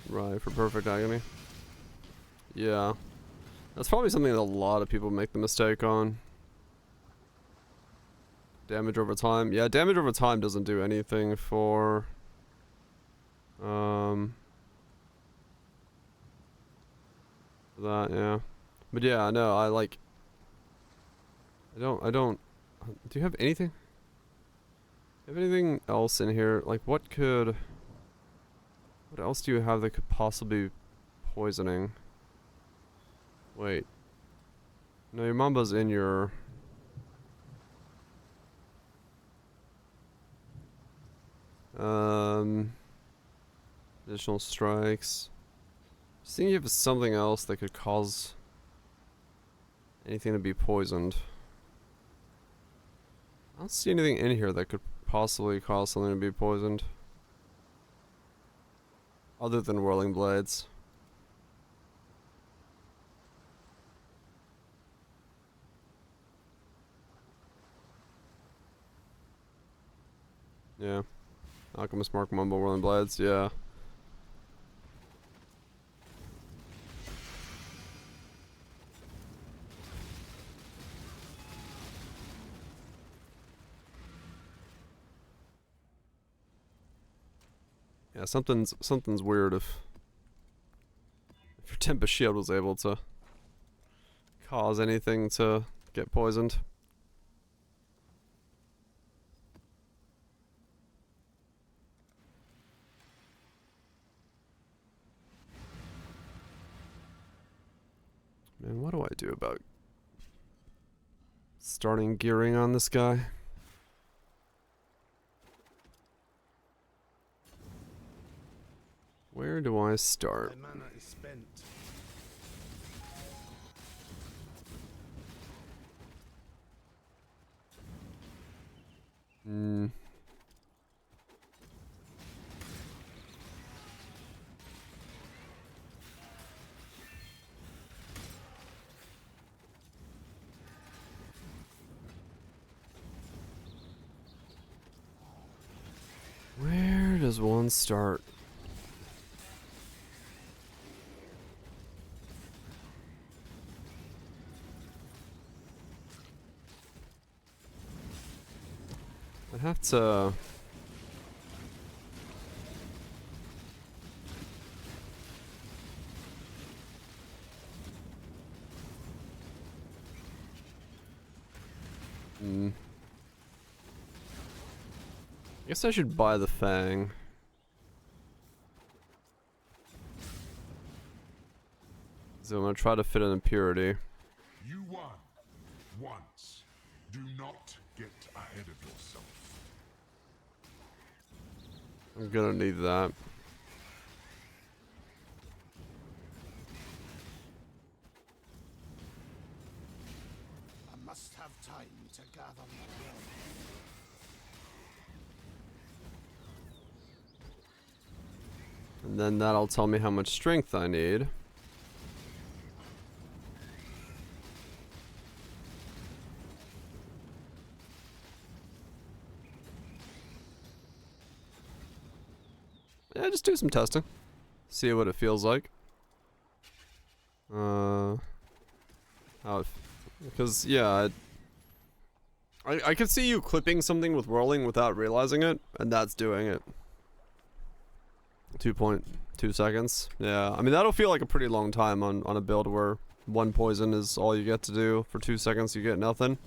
Right, for Perfect Agony. Yeah. That's probably something that a lot of people make the mistake on. Damage over time. Yeah, damage over time doesn't do anything for that, yeah. But yeah, no, I don't do you have anything? Do you have anything else in here? Like what else do you have that could possibly be poisoning? Wait. No, your Mamba's in your additional strikes. Just thinking if it's something else that could cause anything to be poisoned. I don't see anything in here that could possibly cause something to be poisoned. Other than Whirling Blades. Yeah. Alchemist Mark Mumble Whirling Blades, yeah. Yeah, something's weird if your Tempest Shield was able to cause anything to get poisoned. Man, what do I do about starting gearing on this guy? Where do I start? My mana is spent. Hmm. Where does one start? I'd have to... I guess I should buy the Fang. So I'm gonna try to fit in Impurity. You won once. Do not get ahead of yourself. I'm gonna need that. I must have time to gather my will. And then that'll tell me how much strength I need. Yeah, just do some testing. See what it feels like. Because, yeah, I could see you clipping something with whirling without realizing it, and that's doing it. 2.2 seconds. Yeah, I mean, that'll feel like a pretty long time on a build where one poison is all you get to do. For 2 seconds, you get nothing.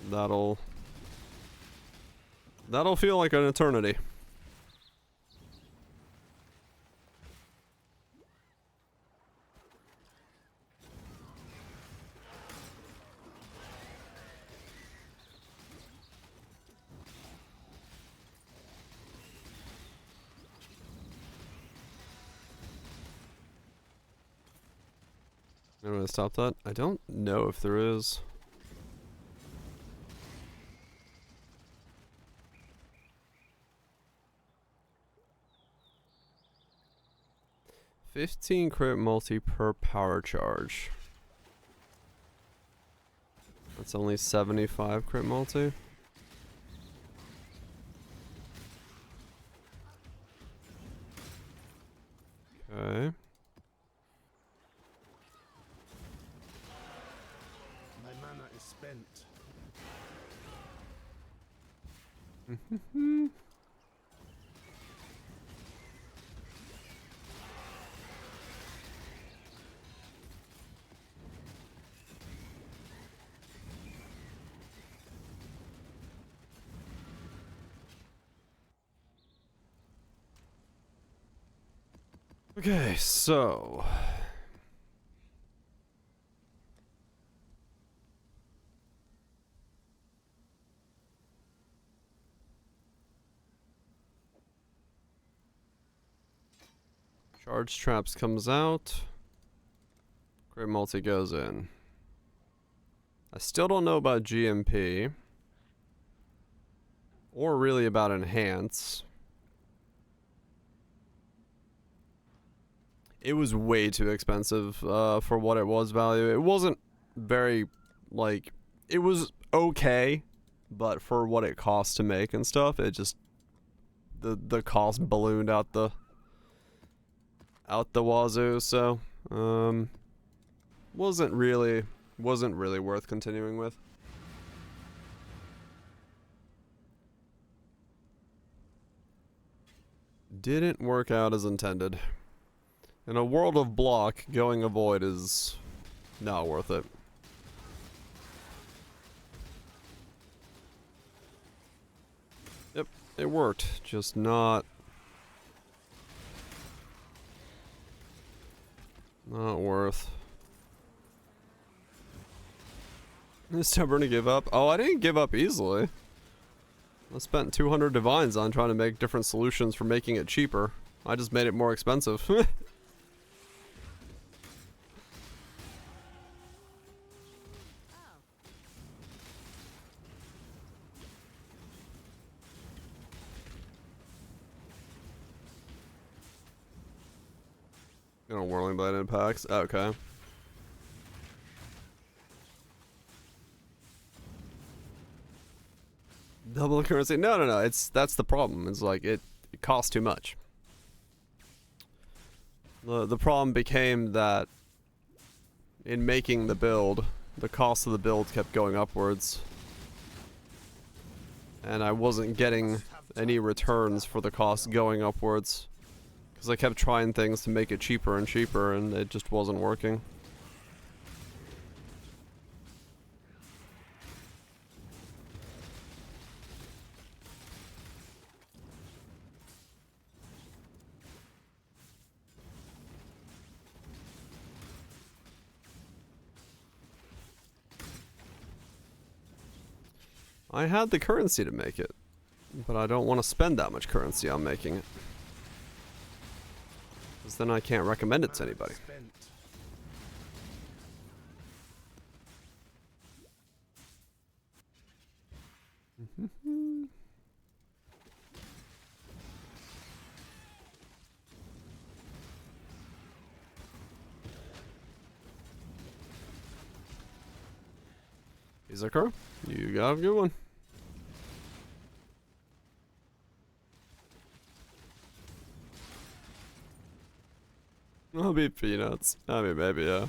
That'll feel like an eternity. Anyone stop that? I don't know if there is. $15 crit multi per power charge. That's only 75 crit multi. Okay. My mana is spent. Okay, so charge traps comes out. Great multi goes in. I still don't know about GMP. Or really about enhance. It was way too expensive for what it was value. It wasn't very, like, it was okay, but for what it cost to make and stuff, it just the cost ballooned out the wazoo. So wasn't really worth continuing with. Didn't work out as intended. In a world of block, going a void is not worth it. Yep, it worked, just not worth. Is stubborn to give up? Oh, I didn't give up easily. I spent 200 divines on trying to make different solutions for making it cheaper. I just made it more expensive. You know, Whirling Blade impacts. Okay. Double the currency? No. That's the problem. It's like it costs too much. The problem became that in making the build, the cost of the build kept going upwards. And I wasn't getting any returns for the cost going upwards. Because I kept trying things to make it cheaper and cheaper, and it just wasn't working. I had the currency to make it, but I don't want to spend that much currency on making it. Because then I can't recommend it to anybody. Izakura, you got a good one. I'll be peanuts. I mean, maybe, yeah.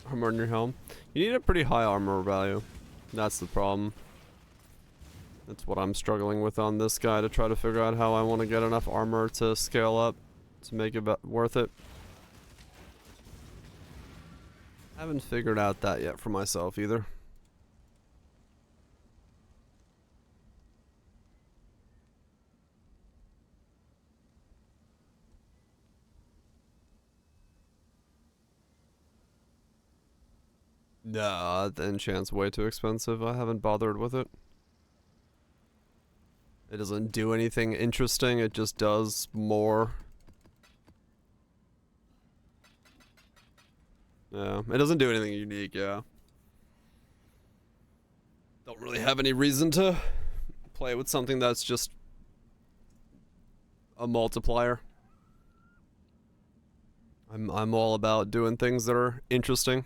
Armor on your helm. You need a pretty high armor value. That's the problem. That's what I'm struggling with on this guy, to try to figure out how I want to get enough armor to scale up to make it worth it. I haven't figured out that yet for myself either. Nah, the enchant's way too expensive. I haven't bothered with it. It doesn't do anything interesting, it just does more. Yeah, it doesn't do anything unique, yeah. Don't really have any reason to play with something that's just a multiplier. I'm all about doing things that are interesting.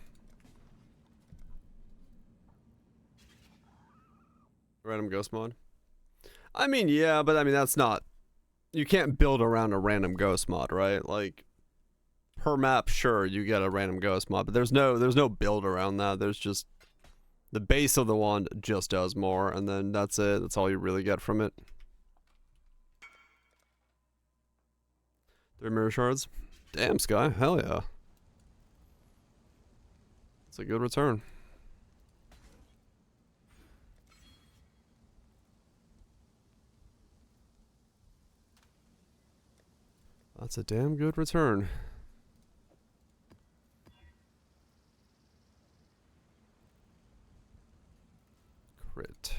Random ghost mod. I mean, yeah, but I mean that's not. You can't build around a random ghost mod, right? Like per map, sure, you get a random ghost mod, but there's no build around that. There's just the base of the wand just does more, and then that's it. That's all you really get from it. 3 mirror shards. Damn, Sky. Hell yeah. It's a good return. That's a damn good return. Crit.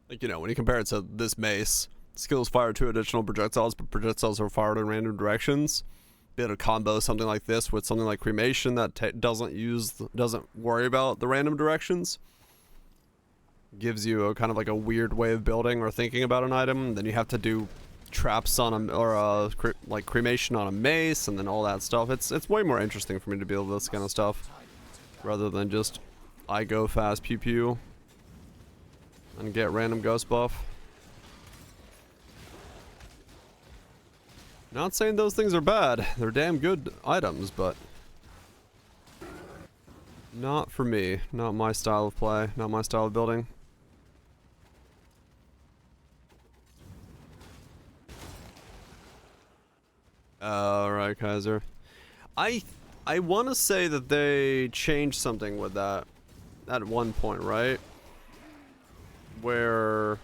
Like, you know, when you compare it to this mace, skills fire 2 additional projectiles, but projectiles are fired in random directions. Be able to combo something like this with something like cremation that doesn't worry about the random directions. Gives you a kind of like a weird way of building or thinking about an item. Then you have to do traps on like cremation on a mace and then all that stuff. It's way more interesting for me to build this kind of stuff rather than just I go fast pew pew and get random ghost buff. Not saying those things are bad. They're damn good items, but not for me. Not my style of play. Not my style of building. Alright, Kaiser. I want to say that they changed something with that at one point, right? Where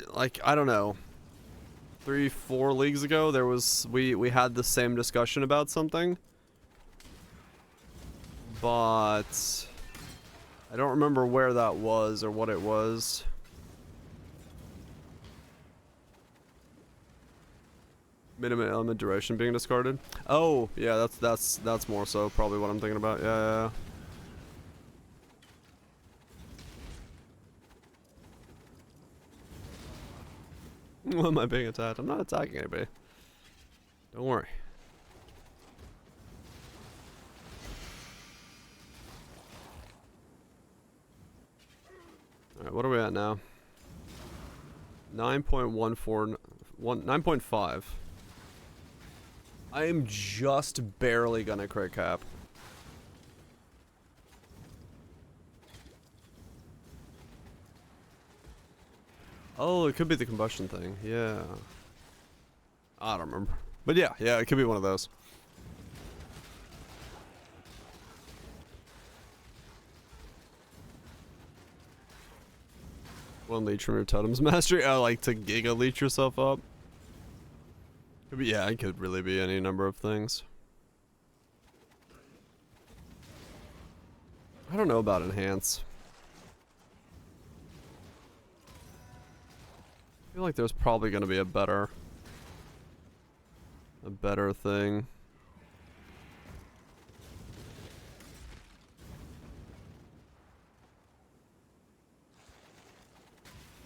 like I don't know, 3-4 leagues ago there was we had the same discussion about something, but I don't remember where that was or what it was. Minimum element duration being discarded. Oh yeah, that's more so probably what I'm thinking about. Yeah. Why am I being attacked? I'm not attacking anybody. Don't worry. Alright, what are we at now? 9.5. I am just barely gonna crit cap. Oh, it could be the combustion thing. Yeah. I don't remember. But yeah, it could be one of those. One leech from your totem's mastery. I like to giga leech yourself up. Could be, yeah, it could really be any number of things. I don't know about enhance. I feel like there's probably going to be a better thing.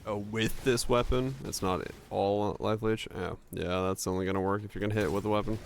Oh, with this weapon, it's not all life leech. Yeah, that's only gonna work if you can hit it with a weapon.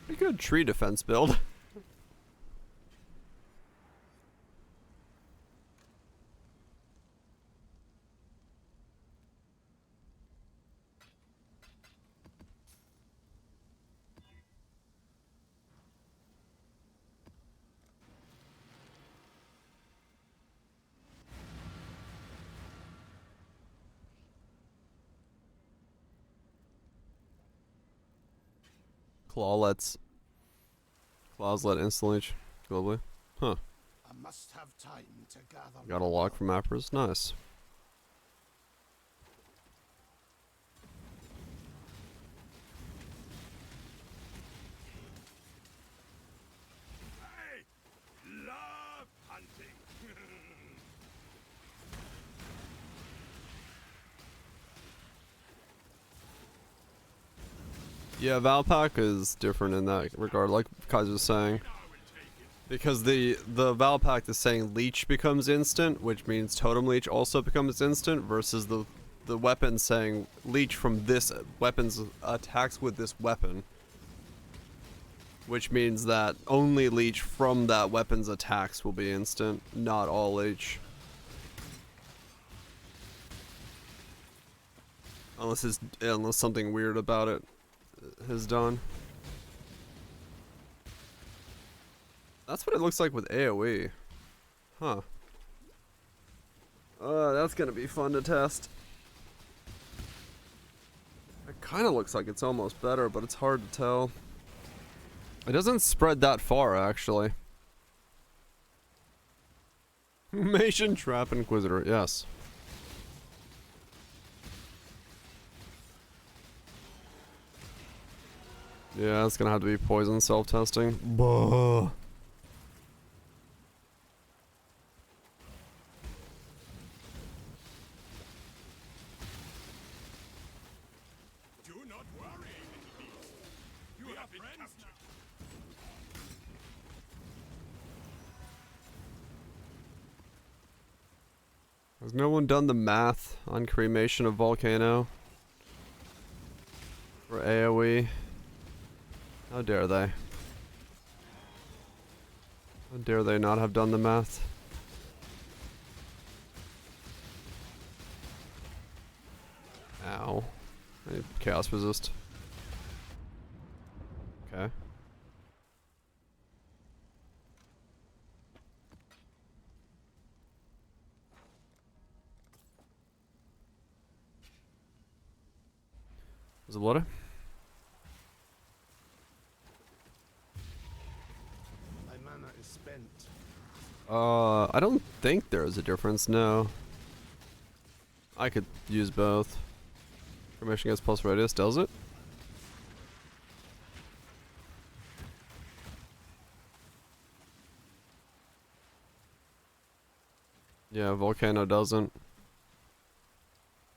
Pretty good tree defense build. Clawlets. Claws let instant leech globally. Huh. I must have time to gather. Got a lock from Appers. Nice. Love hunting. Yeah, Valpak is different in that regard, like Kaiser was saying. Because the Valpak is saying leech becomes instant, which means totem leech also becomes instant, versus the weapon saying leech from this weapon's attacks with this weapon. Which means that only leech from that weapon's attacks will be instant, not all leech. Unless something weird about it is done. That's what it looks like with AoE. Huh. That's gonna be fun to test. It kinda looks like it's almost better, but it's hard to tell. It doesn't spread that far, actually. Mation Trap Inquisitor, yes. Yeah, it's gonna have to be poison self-testing. Buh. Do not worry, little beast. You have been captured. Has no one done the math on cremation of Volcano? For AoE? How dare they? How dare they not have done the math? Ow. I need chaos resist. Okay. Is it bloody? My mana is spent. I don't think there is a difference, no. I could use both. Cremation gets plus radius, does it? Yeah, Volcano doesn't.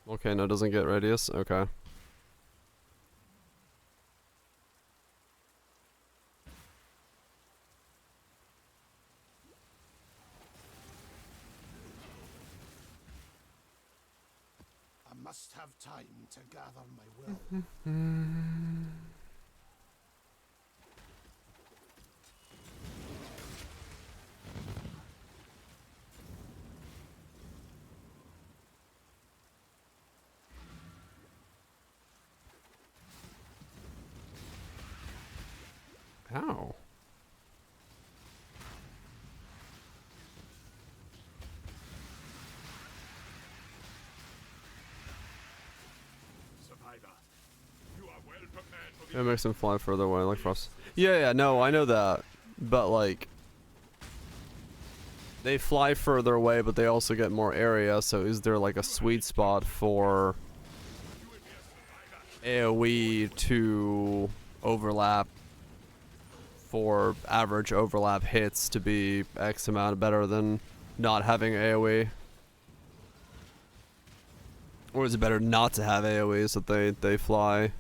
Volcano doesn't get radius? Okay. I must have time to gather my will. How? Survivor, you are well prepared for the It makes them fly further away, like Frost. Yeah, no, I know that. But, like... They fly further away, but they also get more area, so is there, like, a sweet spot for... AoE to overlap for average overlap hits to be X amount better than not having AoE? Or is it better not to have AoE so that they fly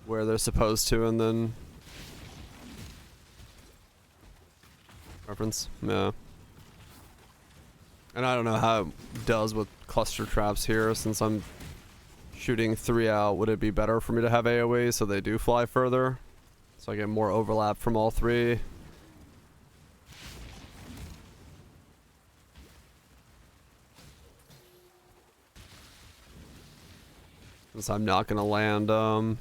where they're supposed to and then... Reference? Yeah. And I don't know how it does with cluster traps here since I'm shooting 3 out. Would it be better for me to have AoE so they do fly further? So I get more overlap from all 3? Since I'm not gonna land, was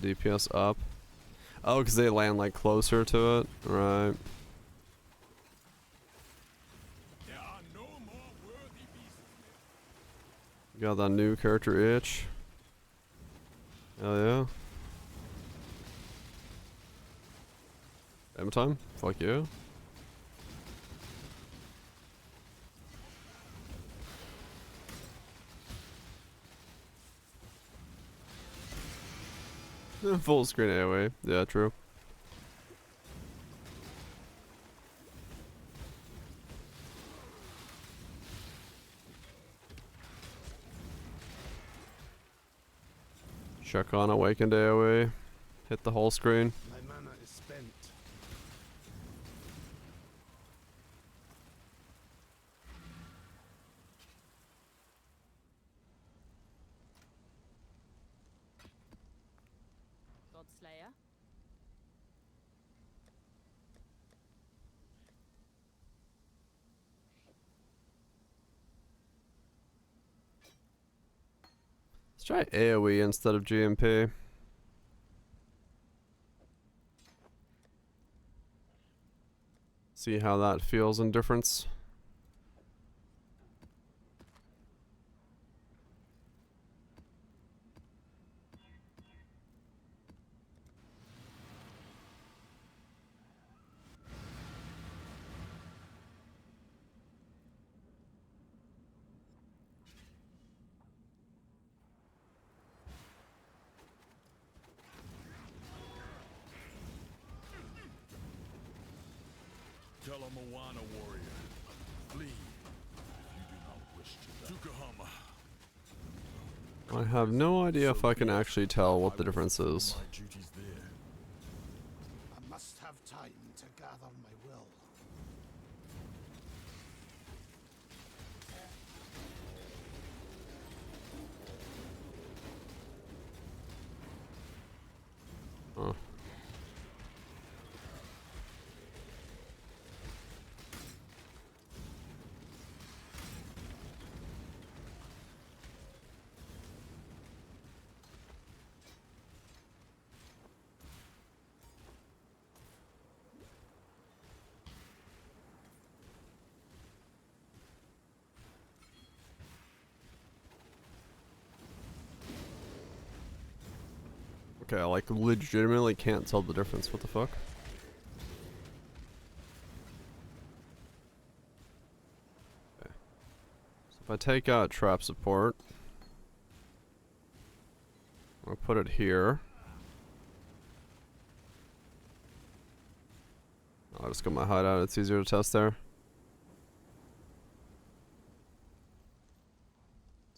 the DPS up? Oh, because they land like closer to it? Right. There Got that new character itch. Hell yeah. Every time? Fuck yeah. Full screen AoE. Yeah, true. Check on awakened AoE. Hit the whole screen. My mana is spent. Godslayer. Let's try AoE instead of GMP. See how that feels in difference. Tell a Moana warrior, flee if you do not wish to die. Tukahama. I have no idea if I can actually tell what the difference is. My duties there. I must have time to gather my will. Huh. Okay, I like legitimately can't tell the difference. What the fuck? Okay. So if I take out trap support, I'll put it here. I'll just get my hideout. It's easier to test there.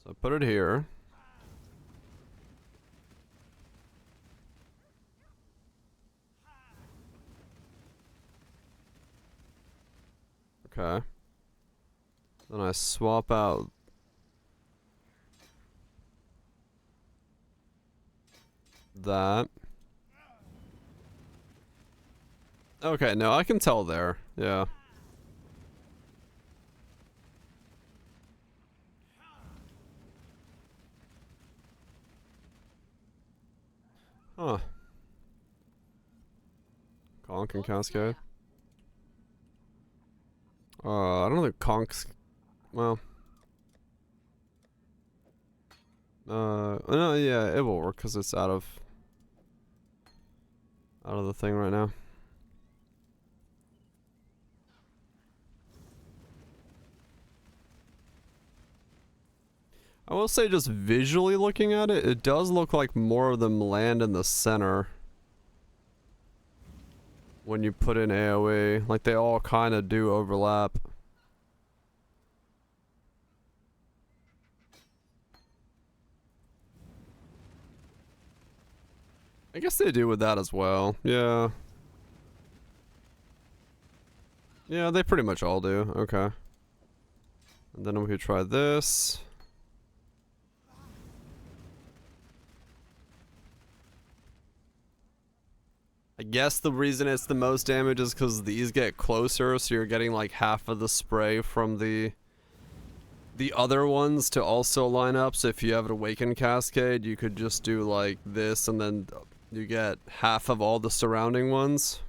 So I put it here. Okay. Then I swap out that. Okay, no, I can tell there. Yeah. Huh. Conk and Cascade. I don't think Conk's... Well... no, yeah, it will work because it's out of the thing right now. I will say, just visually looking at it, it does look like more of them land in the center when you put in AoE. Like, they all kind of do overlap. I guess they do with that as well. Yeah. Yeah, they pretty much all do. Okay. And then we could try this. I guess the reason it's the most damage is because these get closer, so you're getting like half of the spray from the other ones to also line up. So if you have an Awakened Cascade, you could just do like this, and then you get half of all the surrounding ones.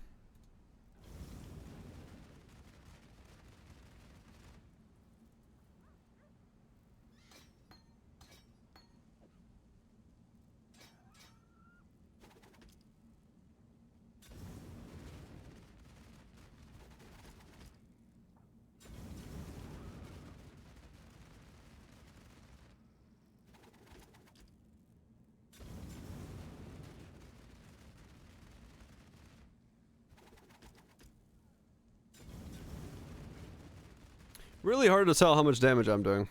Really hard to tell how much damage I'm doing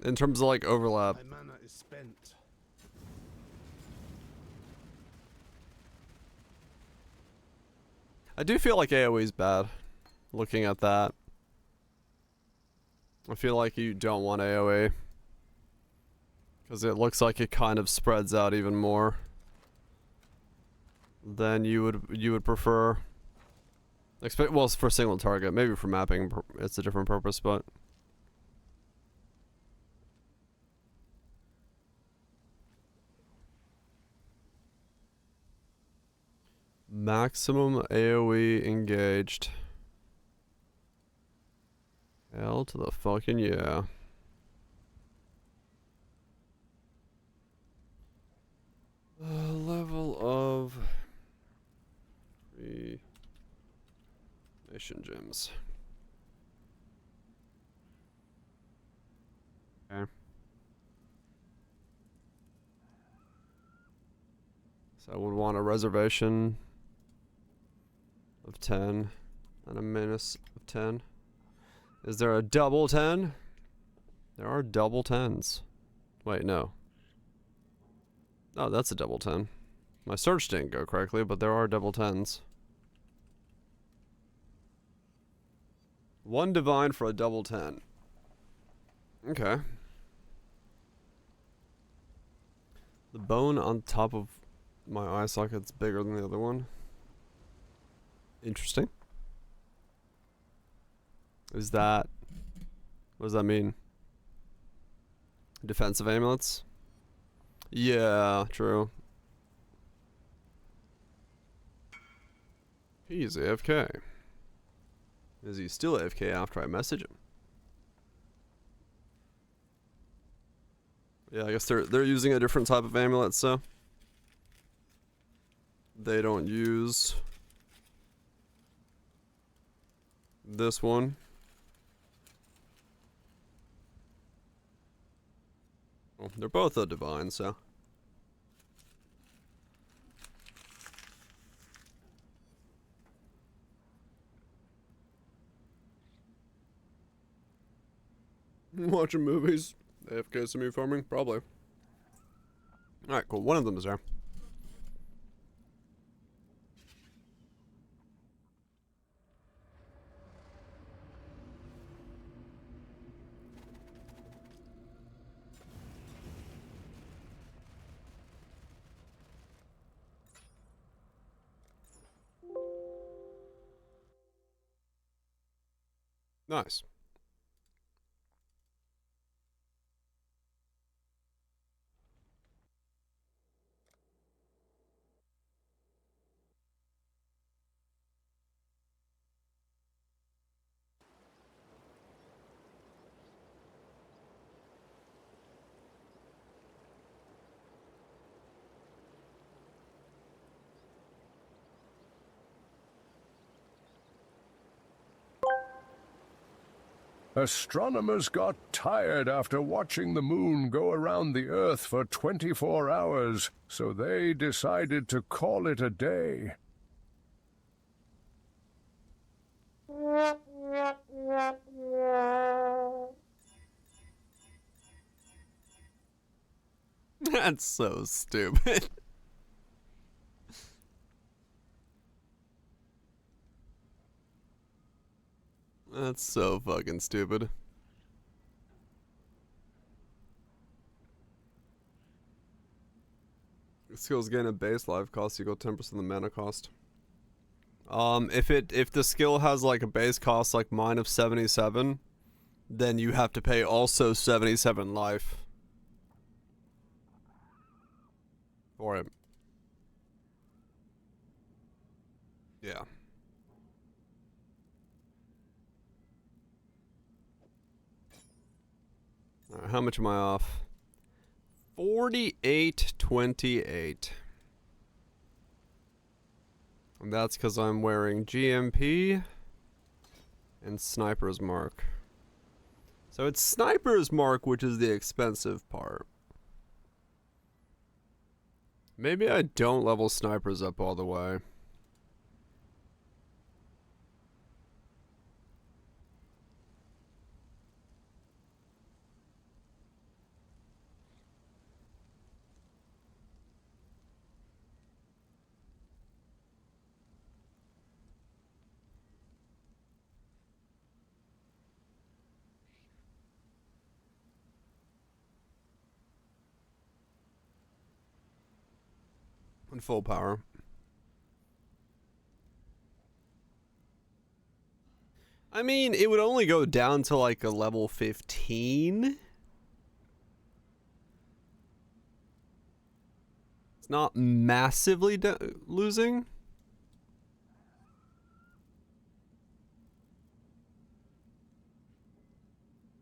in terms of like overlap. My mana is spent. I do feel like AoE is bad. Looking at that, I feel like you don't want AoE because it looks like it kind of spreads out even more than you would prefer. Well, it's for single target. Maybe for mapping, it's a different purpose, but. Maximum AoE engaged. Hell to the fucking yeah. Level of 3 Nation Gems. Okay. So I would want a reservation of 10 and a minus of 10. Is there a double 10? There are double 10s. Wait, no. Oh, that's a double 10. My search didn't go correctly, but there are double 10s. 1 divine for a double 10. Okay. The bone on top of my eye socket's bigger than the other one. Interesting. Is that... What does that mean? Defensive amulets? Yeah, true. He's AFK. Is he still AFK after I message him? Yeah, I guess they're using a different type of amulet, so they don't use this one. Well, they're both a divine, so. Watching movies. AFK semi farming? Probably. Alright, cool. One of them is there. Nice. Astronomers got tired after watching the moon go around the Earth for 24 hours, so they decided to call it a day. That's so stupid. That's so fucking stupid. Skills gain a base life cost equal 10% of the mana cost. If the skill has like a base cost like mine of 77, then you have to pay also 77 life for it. Yeah. Alright, how much am I off? 48.28. And that's because I'm wearing GMP and Sniper's Mark. So it's Sniper's Mark, which is the expensive part. Maybe I don't level Snipers up all the way. And full power. I mean, it would only go down to like a level 15. It's not massively losing.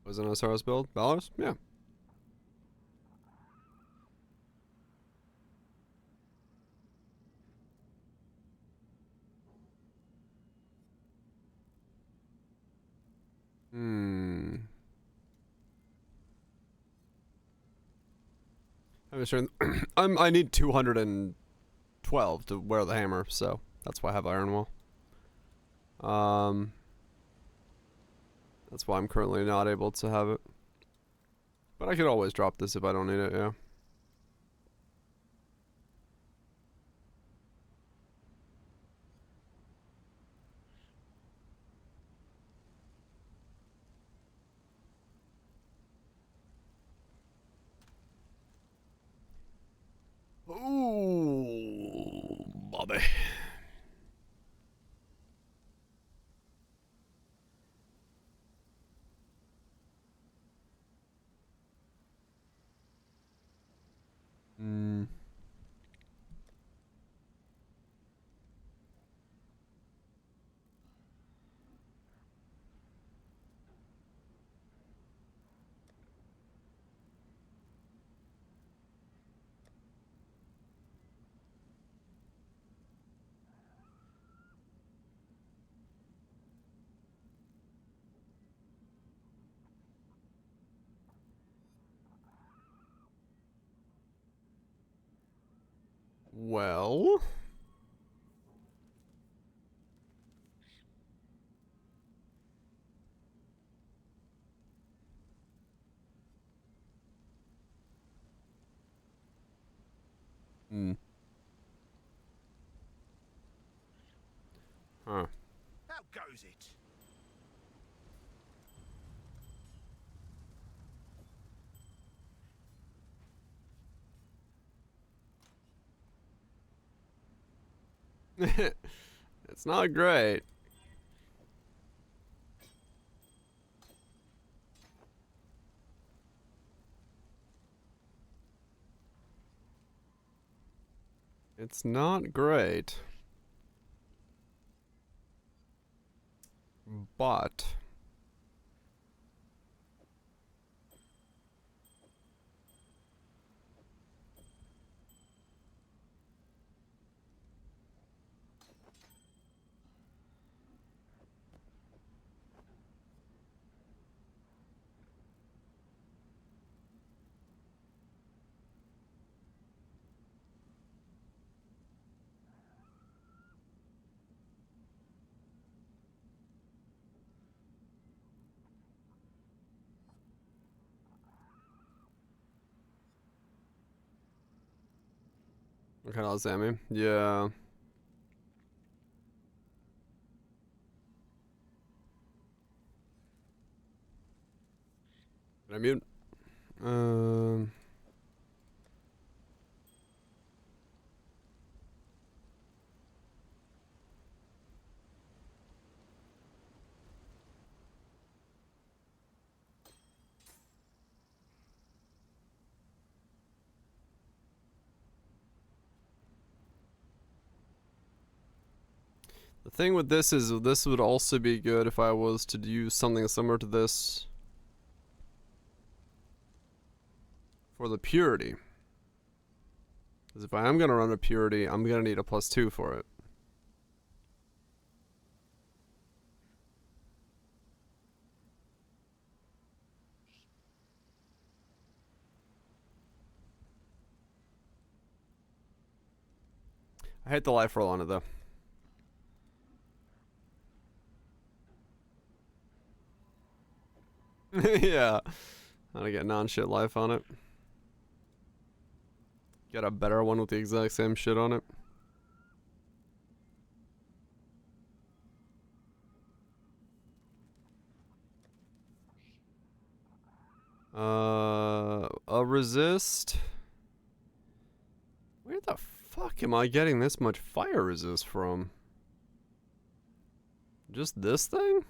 Was it an Osiris build? Balors? Yeah. I'm sure. I need 212 to wear the hammer, so that's why I have Iron Wall. That's why I'm currently not able to have it. But I could always drop this if I don't need it, yeah. Ooh, Bobby. Well, huh. How goes it? It's not great. It's not great. But what kind of Sammy? Yeah. Can I mute? The thing with this is this would also be good if I was to use something similar to this for the purity. Because if I am going to run a purity, I'm going to need a +2 for it. I hate the life roll on it though. Yeah. I'm gonna get non-shit life on it. Get a better one with the exact same shit on it. A resist. Where the fuck fuck am I getting this much fire resist from? Just this thing?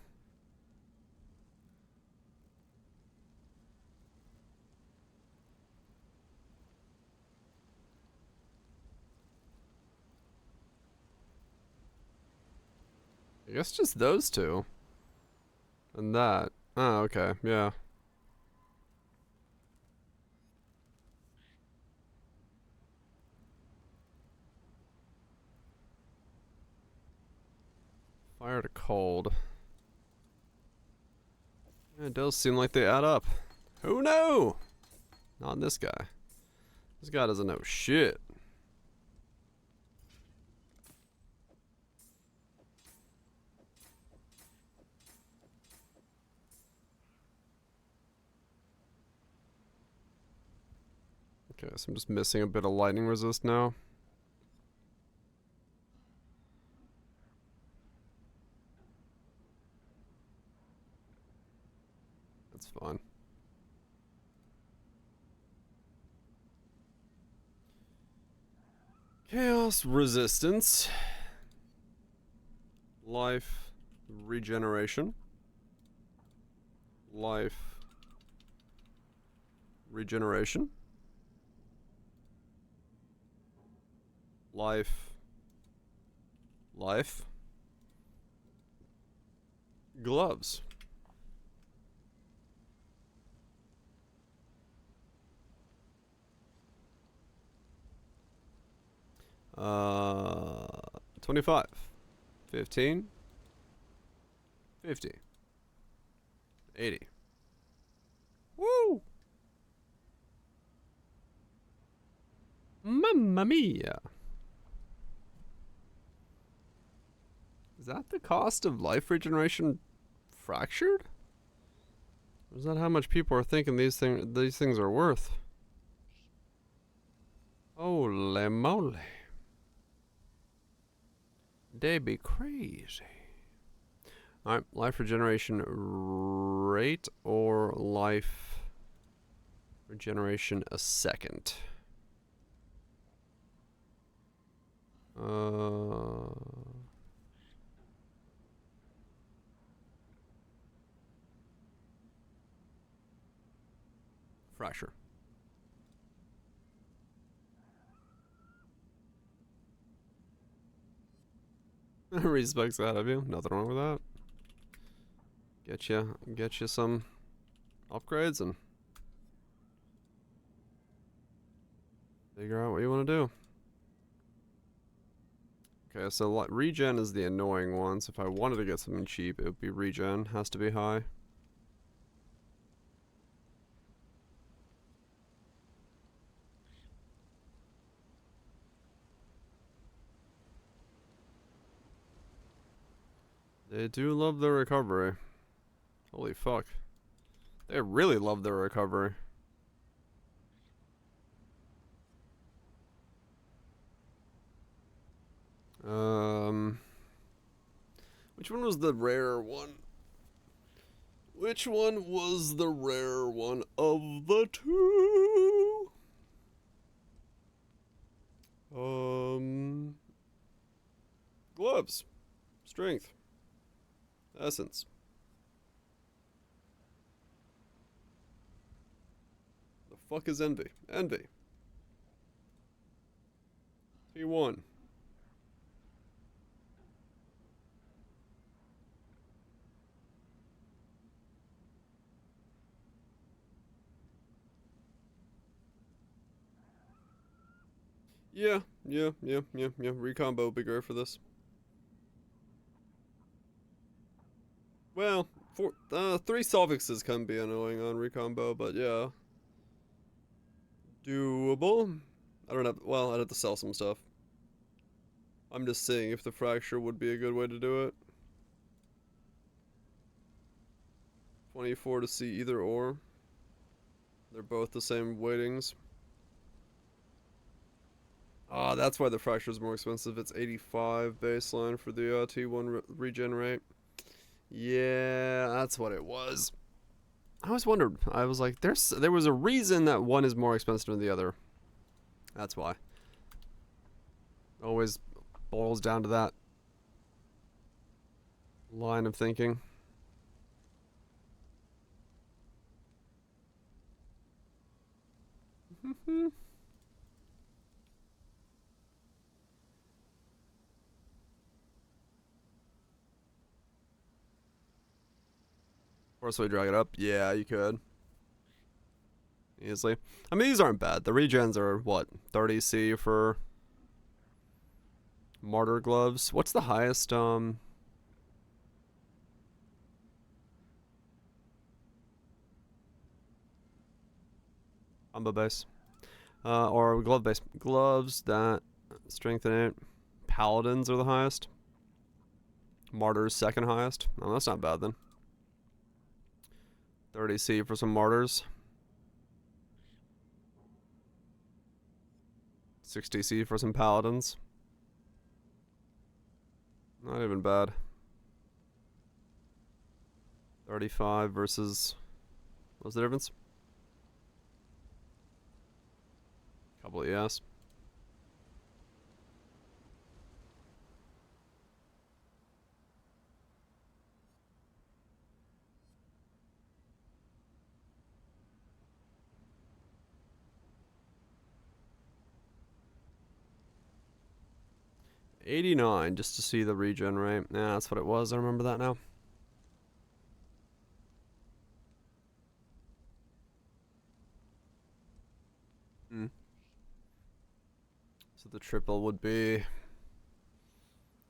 I guess just those two. And that. Oh, okay, yeah. Fire to cold. Yeah, it does seem like they add up. Who knew? Not this guy. This guy doesn't know shit. Okay, so I'm just missing a bit of lightning resist now. That's fine. Chaos resistance. Life regeneration. Life regeneration. Life. Gloves. Uh, 25. 15. 50. 80. Woo! Mamma mia! Is that the cost of life regeneration fractured? Or is that how much people are thinking these things are worth? Holy moly. They be crazy. Alright, life regeneration rate or life regeneration a second? Fracture. Respects that of you. Nothing wrong with that. Get you some upgrades and figure out what you want to do. Okay, so regen is the annoying one. So if I wanted to get something cheap, it would be regen. Has to be high. They do love their recovery. Holy fuck. They really love their recovery. Which one was the rare one? Which one was the rare one of the two? Gloves. Strength. Essence. The fuck is envy? Envy. P1. Yeah. Recombo would be great for this. Well, 3 suffixes can be annoying on recombo, but yeah. Doable. I don't have, well, I'd have to sell some stuff. I'm just seeing if the fracture would be a good way to do it. 24 to see either or. They're both the same weightings. Ah, that's why the fracture is more expensive. It's 85 baseline for the T1 regenerate. Yeah, that's what it was. I always wondered. I was like, there was a reason that one is more expensive than the other. That's why. Always boils down to that line of thinking. Of course, we drag it up. Yeah, you could. Easily. I mean, these aren't bad. The regens are, what, 30C for Martyr gloves? What's the highest, Combo base? Or glove base. Gloves that strengthen it. Paladins are the highest. Martyrs second highest. Oh, that's not bad then. 30C for some martyrs. 60C for some paladins. Not even bad. 35 versus... What's the difference? Couple of yes. $89 just to see the regen rate. Yeah, that's what it was. I remember that now. So the triple would be...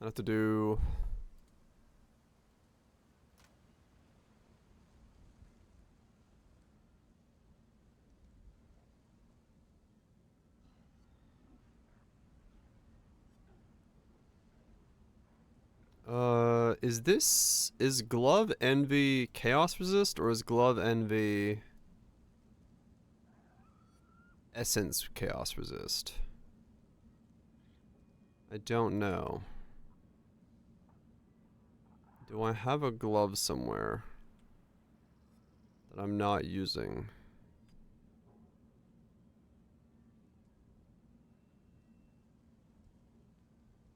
I'd have to do... Is Glove Envy Chaos Resist, or is Glove Envy Essence Chaos Resist? I don't know. Do I have a glove somewhere that I'm not using?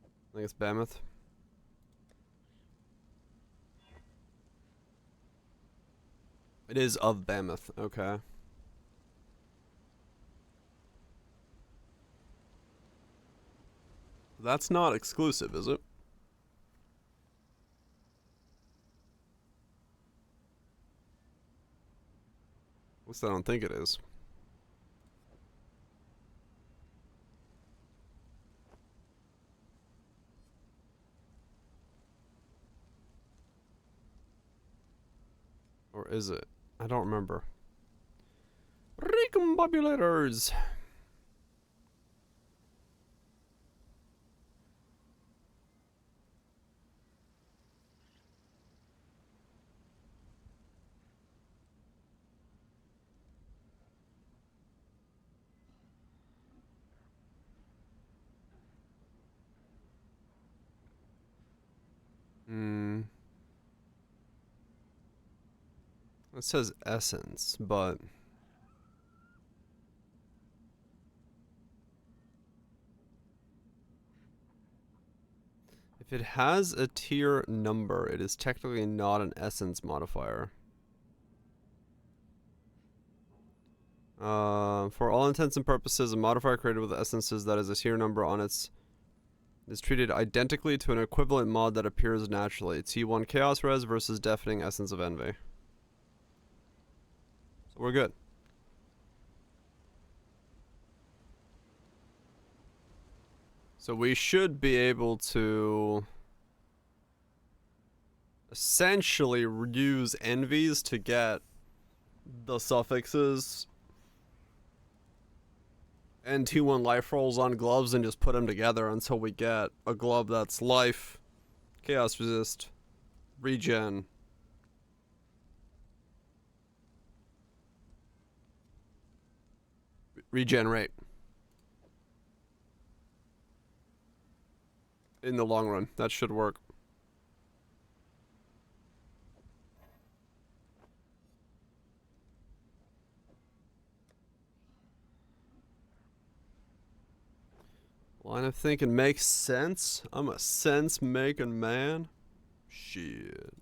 I think it's Behemoth. It is of Behemoth, okay. That's not exclusive, is it? At least I don't think it is. Or is it? I don't remember. Recombobulators! It says essence, but... If it has a tier number, it is technically not an essence modifier. For all intents and purposes, a modifier created with essences that is a tier number on its is treated identically to an equivalent mod that appears naturally. T1 Chaos Res versus Deafening Essence of Envy. So we're good. So we should be able to essentially use envies to get the suffixes and T1 life rolls on gloves and just put them together until we get a glove that's life, chaos resist, regen, regenerate. In the long run, that should work. Line of thinking makes sense. I'm a sense-making man. Shit.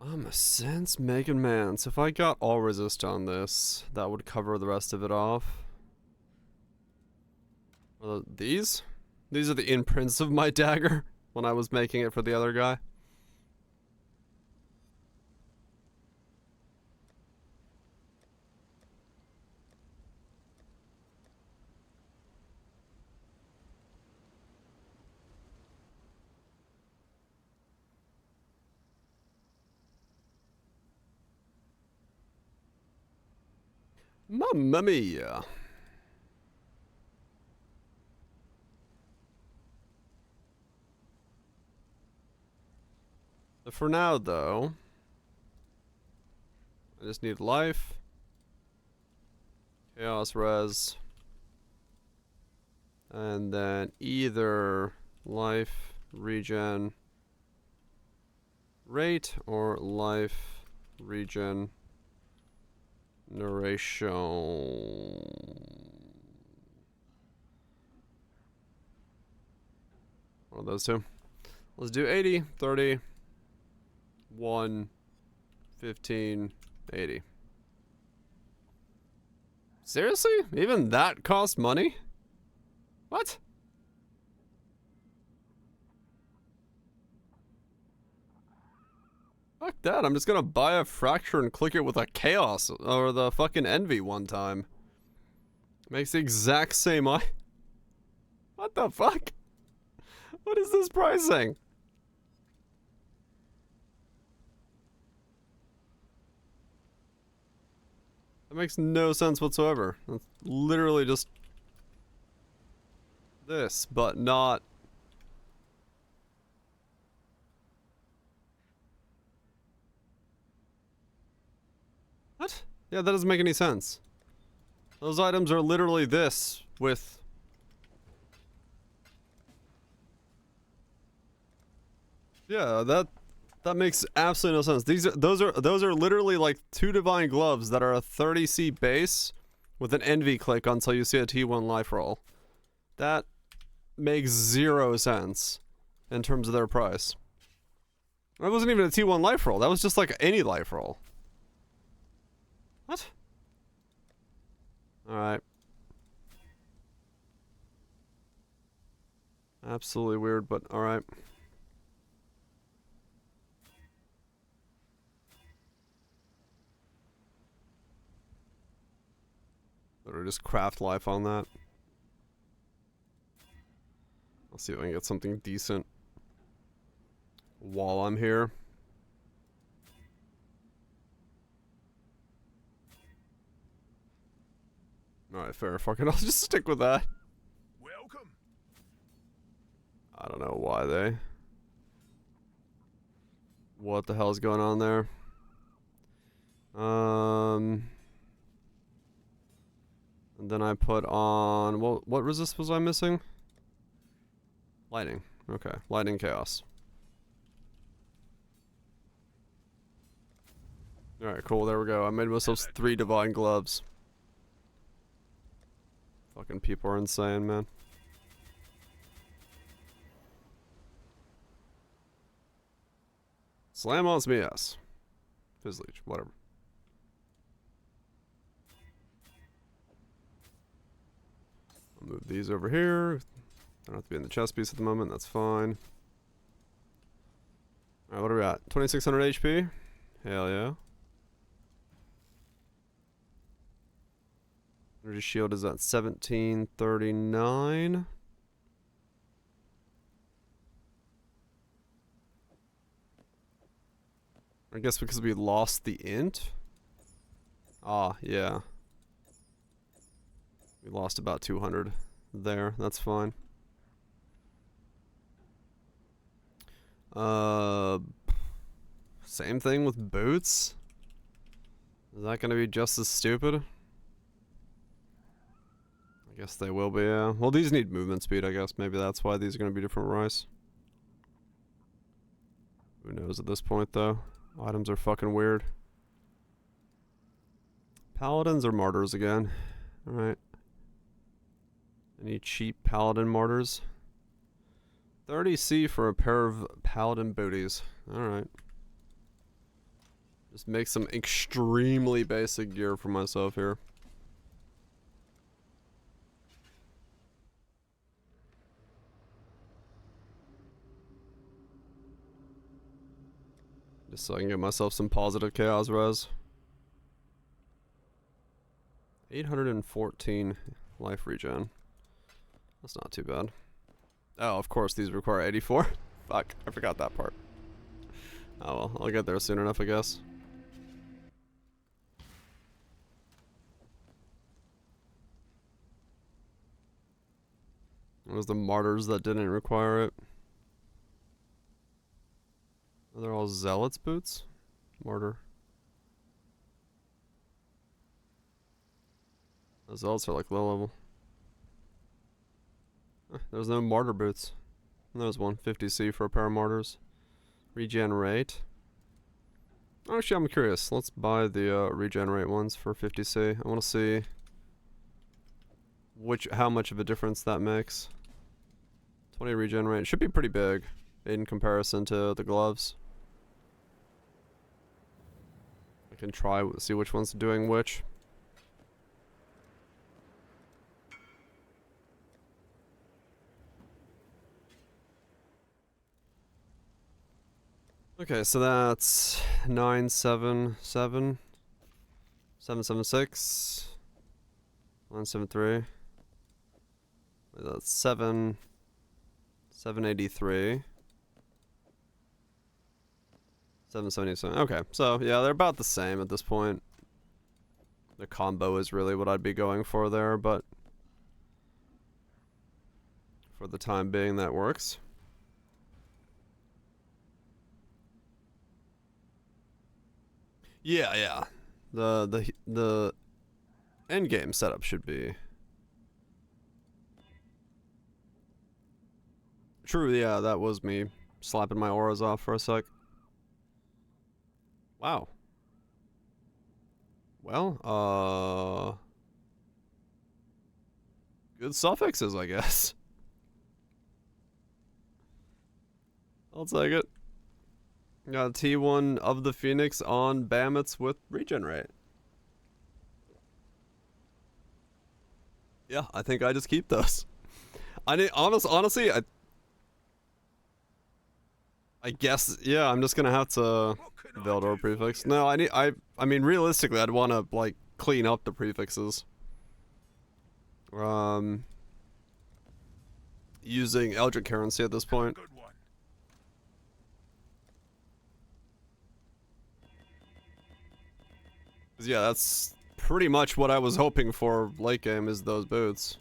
I'm a sense-making man. So if I got all resist on this, that would cover the rest of it off. These? These are the imprints of my dagger when I was making it for the other guy. Mamma mia. For now, though, I just need life, chaos res, and then either life regen rate or life regen narration. One of those two. Let's do 80, 30. 1, 15, 80. Seriously? Even that costs money? What? Fuck that, I'm just gonna buy a fracture and click it with a chaos or the fucking envy one time. Makes the exact same What the fuck? What is this pricing? That makes no sense whatsoever. That's literally just this, but not... What? Yeah, that doesn't make any sense. Those items are literally this with... Yeah, that makes absolutely no sense. Those are literally like 2 divine gloves that are a 30C base with an envy click until you see a T1 life roll. That makes 0 sense in terms of their price. That wasn't even a T1 life roll. That was just like any life roll. What? Alright. Absolutely weird, but alright. Or just craft life on that. I'll see if I can get something decent while I'm here. Alright, fair. Fucking I'll just stick with that. Welcome. I don't know why they... What the hell is going on there? And then I put on... What resist was I missing? Lightning. Okay. Lightning chaos. Alright, cool. There we go. I made myself 3 divine gloves. Fucking people are insane, man. Slam on me, yes. Fizz Leech, whatever. I'll move these over here. Don't have to be in the chest piece at the moment, that's fine. Alright, what are we at? 2600 HP? Hell yeah. Energy shield is at 1739. I guess because we lost the int? Ah, yeah. We lost about 200 there. That's fine. Same thing with boots? Is that gonna be just as stupid? I guess they will be, yeah. Well, these need movement speed, I guess. Maybe that's why these are gonna be different rice. Who knows at this point, though? Items are fucking weird. Paladins or martyrs again? Alright. Any cheap paladin martyrs? 30C for a pair of paladin booties. Alright. Just make some extremely basic gear for myself here. Just so I can get myself some positive chaos res. 814 life regen. That's not too bad. Oh, of course these require 84. Fuck, I forgot that part. Oh well, I'll get there soon enough, I guess. It was the martyrs that didn't require it. Are they all zealots boots? Martyr. The zealots are like low level. There's no martyr boots. There's one 50C for a pair of martyrs. Regenerate. Actually, I'm curious. Let's buy the regenerate ones for 50C. I want to see how much of a difference that makes. 20 regenerate should be pretty big in comparison to the gloves. I can try see which one's doing which. Okay, so that's 977, 776, 973. That's 783, 777. Okay, so yeah, they're about the same at this point. The combo is really what I'd be going for there, but for the time being, that works. Yeah, yeah. The end game setup should be true. Yeah, that was me slapping my auras off for a sec. Wow. Well, good suffixes, I guess. I'll take it. Got T1 of the Phoenix on Bammets with regenerate. Yeah, I think I just keep those. I need honestly, I guess yeah, I'm just gonna have to Veldor prefix. No, I mean realistically, I'd want to like clean up the prefixes. Using Eldritch currency at this point. Yeah, that's pretty much what I was hoping for late game is those boots.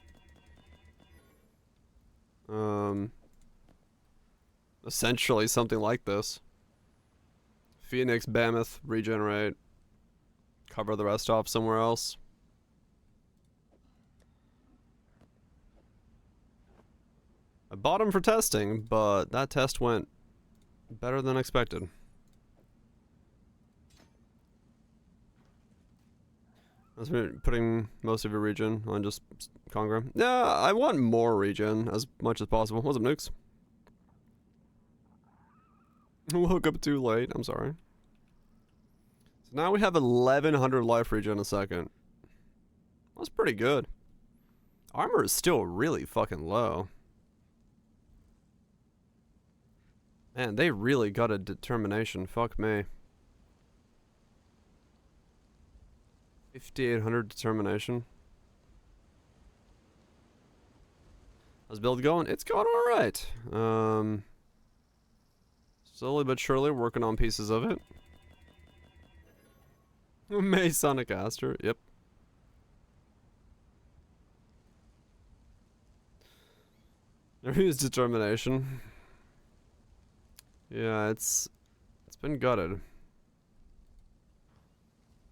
Essentially something like this. Phoenix, Mammoth, regenerate. Cover the rest off somewhere else. I bought them for testing, but that test went better than expected. I was putting most of your regen on just Congra. Yeah, I want more regen as much as possible. What's up, nukes? Woke up too late. I'm sorry. So now we have 1100 life regen a second. That's pretty good. Armor is still really fucking low. Man, they really got a determination. Fuck me. 5800 determination. How's build going? It's going alright. Slowly but surely working on pieces of it. May Sonic Aster, yep. Never used determination. Yeah, it's been gutted.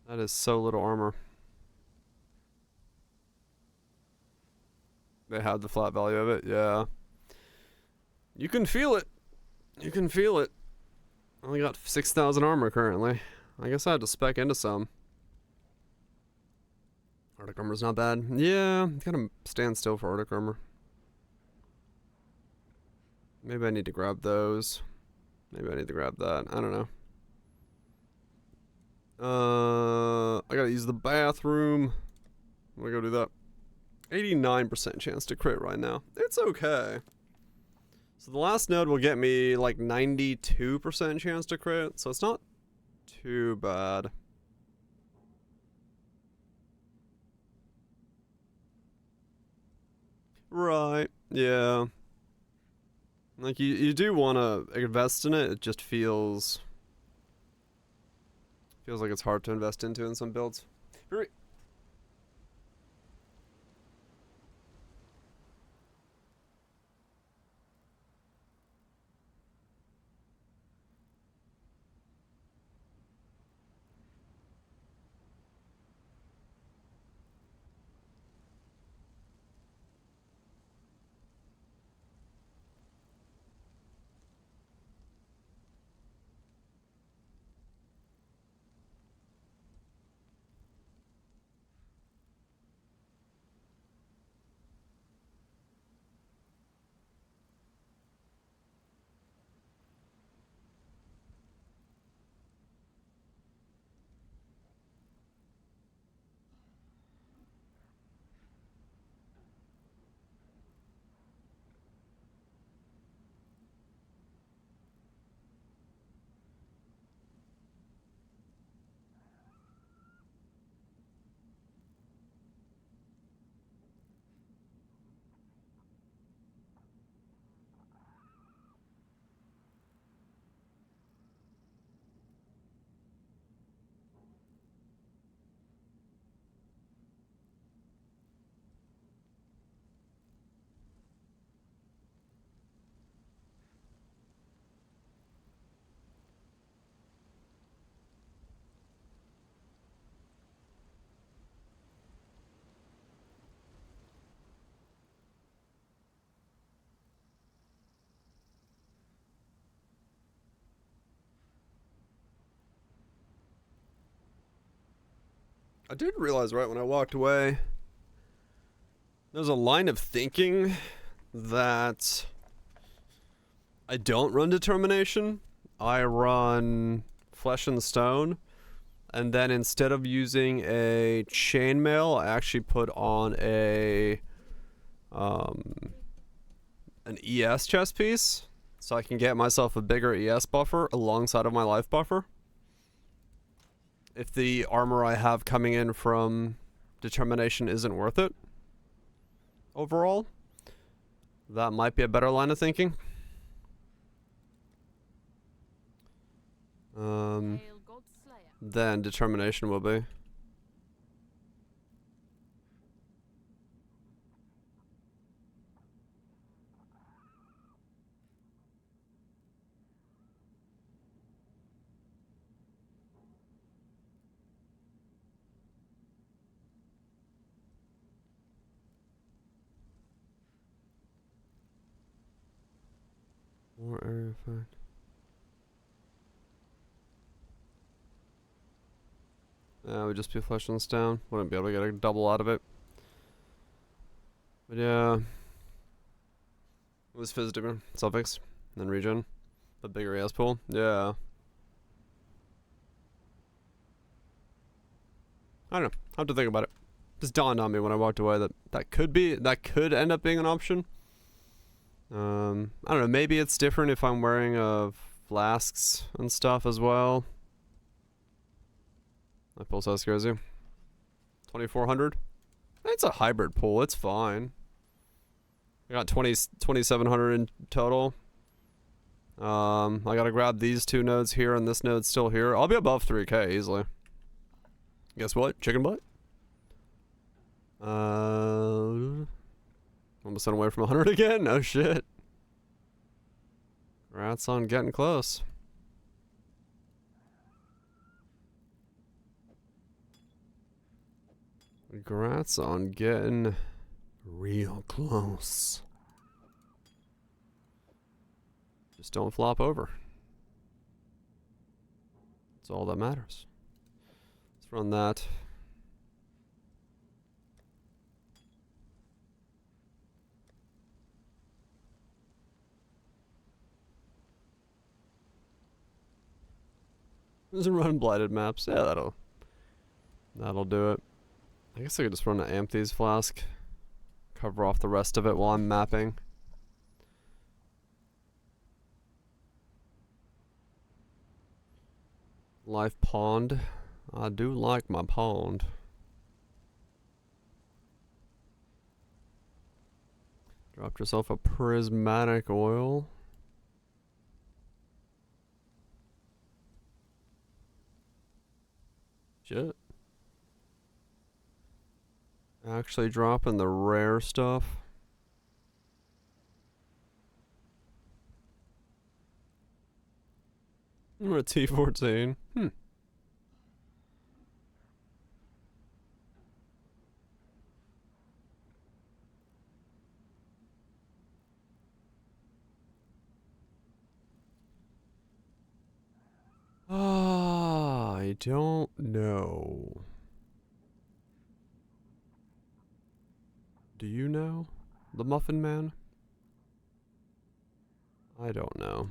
That is so little armor. They have the flat value of it, yeah. You can feel it. You can feel it. Only got 6,000 armor currently. I guess I had to spec into some. Arctic armor's not bad. Yeah, gotta stand still for Arctic armor. Maybe I need to grab those. Maybe I need to grab that. I don't know. I gotta use the bathroom. I'm gonna go do that. 89% chance to crit right now. It's okay. So the last node will get me like 92% chance to crit, so it's not too bad. Right, yeah. Like, you do want to invest in it, it just feels like it's hard to invest into in some builds. Very I did realize right when I walked away, there's a line of thinking that I don't run determination. I run flesh and stone, and then instead of using a chainmail, I actually put on an ES chest piece, so I can get myself a bigger ES buffer alongside of my life buffer. If the armor I have coming in from determination isn't worth it overall, that might be a better line of thinking. Then determination will be. More area effect. Would just be flesh and stone. Wouldn't be able to get a double out of it. But yeah. It was physical suffix, then regen. The bigger ES pool. Yeah. I don't know. I have to think about it. Just dawned on me when I walked away that could end up being an option. I don't know, maybe it's different if I'm wearing flasks and stuff as well. My pull size scares you. 2400. It's a hybrid pull, it's fine. I got 2700 in total. I gotta grab these two nodes here and this node's still here. I'll be above 3k easily. Guess what? Chicken butt? Almost away from 100 again? No shit. Rats on getting close. Congrats on getting real close. Just don't flop over. That's all that matters. Let's run that. Just run blighted maps. Yeah, that'll do it. I guess I could just run an Amethyst flask. Cover off the rest of it while I'm mapping. Life pond. I do like my pond. Dropped yourself a prismatic oil. Shit. Actually dropping the rare stuff. We're at T14. I don't know. Do you know? The Muffin Man? I don't know.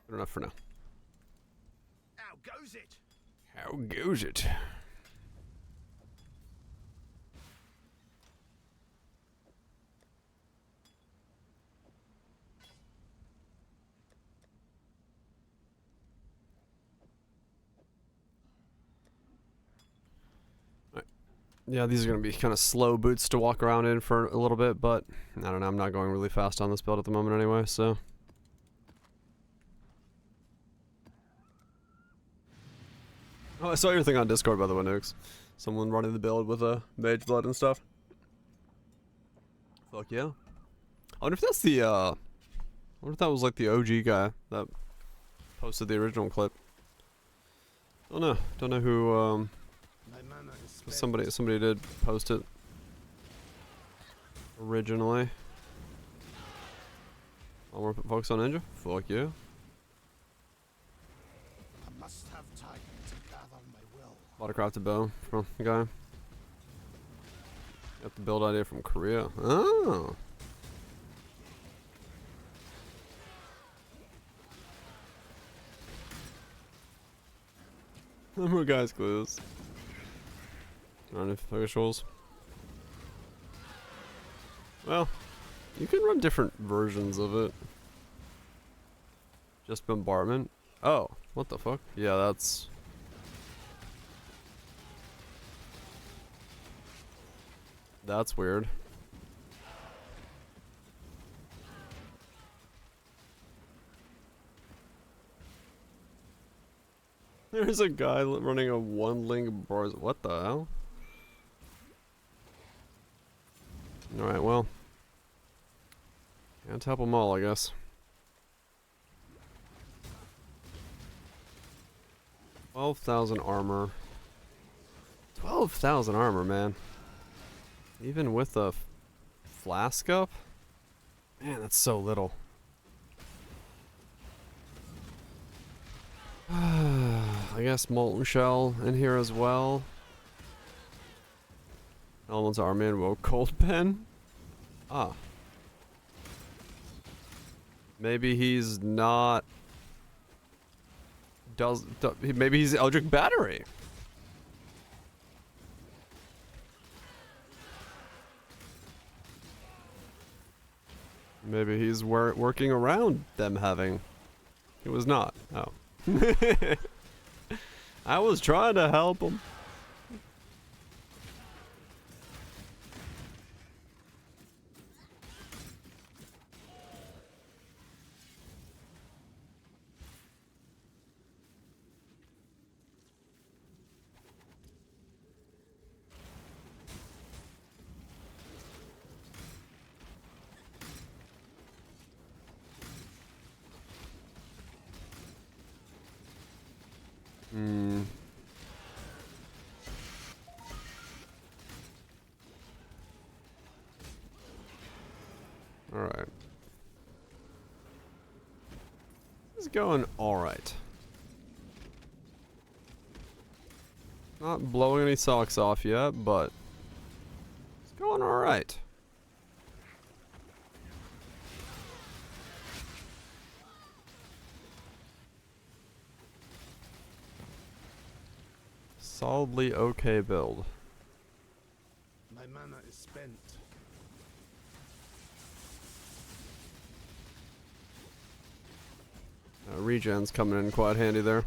Good enough for now. How goes it? How goes it? Yeah, these are going to be kind of slow boots to walk around in for a little bit, but I don't know, I'm not going really fast on this build at the moment anyway, so. Oh, I saw your thing on Discord, by the way, Nukes. Someone running the build with a mage blood and stuff. Fuck yeah. I wonder if that's the, I wonder if that was like the OG guy that posted the original clip. Don't know. Don't know who, somebody did post it originally. I'll more focus on Ninja? Fuck yeah. I must have time to gather my will. Bought a crafted bow from the guy. Got the build idea from Korea. Oh. No more guys clues. Run officials. Well, you can run different versions of it. Just bombardment. Oh, what the fuck? Yeah, that's. That's weird. There's a guy running a one-link bars. What the hell? Alright, well. Can't help them all, I guess. 12,000 armor. 12,000 armor, man. Even with a flask up? Man, that's so little. I guess Molten Shell in here as well. Elements Army and Woe Cold Pen? Ah. Maybe he's not... maybe he's Eldritch Battery. Maybe he's working around them having... He was not. Oh. I was trying to help him. Hmm. All right. It's going all right. Not blowing any socks off yet, but it's going all right. Solidly okay build. My mana is spent. Regen's coming in quite handy there.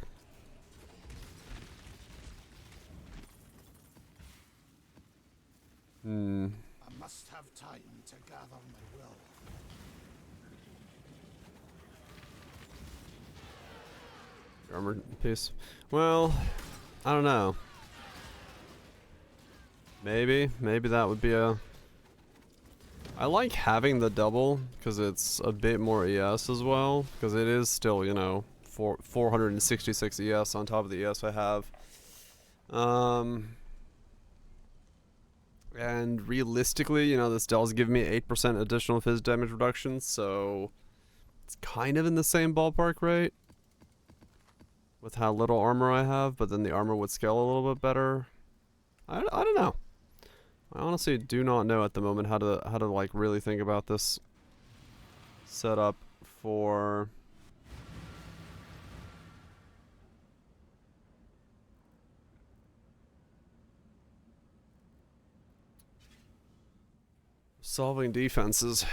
Hmm. I must have time to gather my will. Armor piece. Well, I don't know. Maybe that would be a... I like having the double because it's a bit more ES as well, because it is still, you know, 466 ES on top of the ES I have. And realistically, you know, this does give me 8% additional phys damage reduction, so it's kind of in the same ballpark rate with how little armor I have, but then the armor would scale a little bit better. I don't know. I honestly do not know at the moment how to like really think about this setup for solving defenses.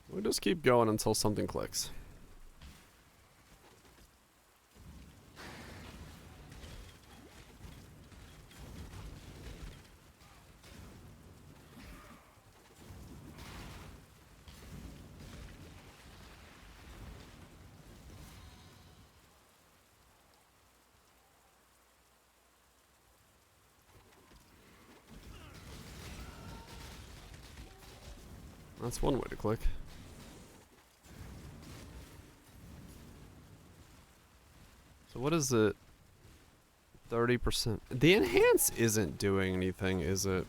We'll just keep going until something clicks. That's one way to click. So what is it? 30%. The enhance isn't doing anything, is it?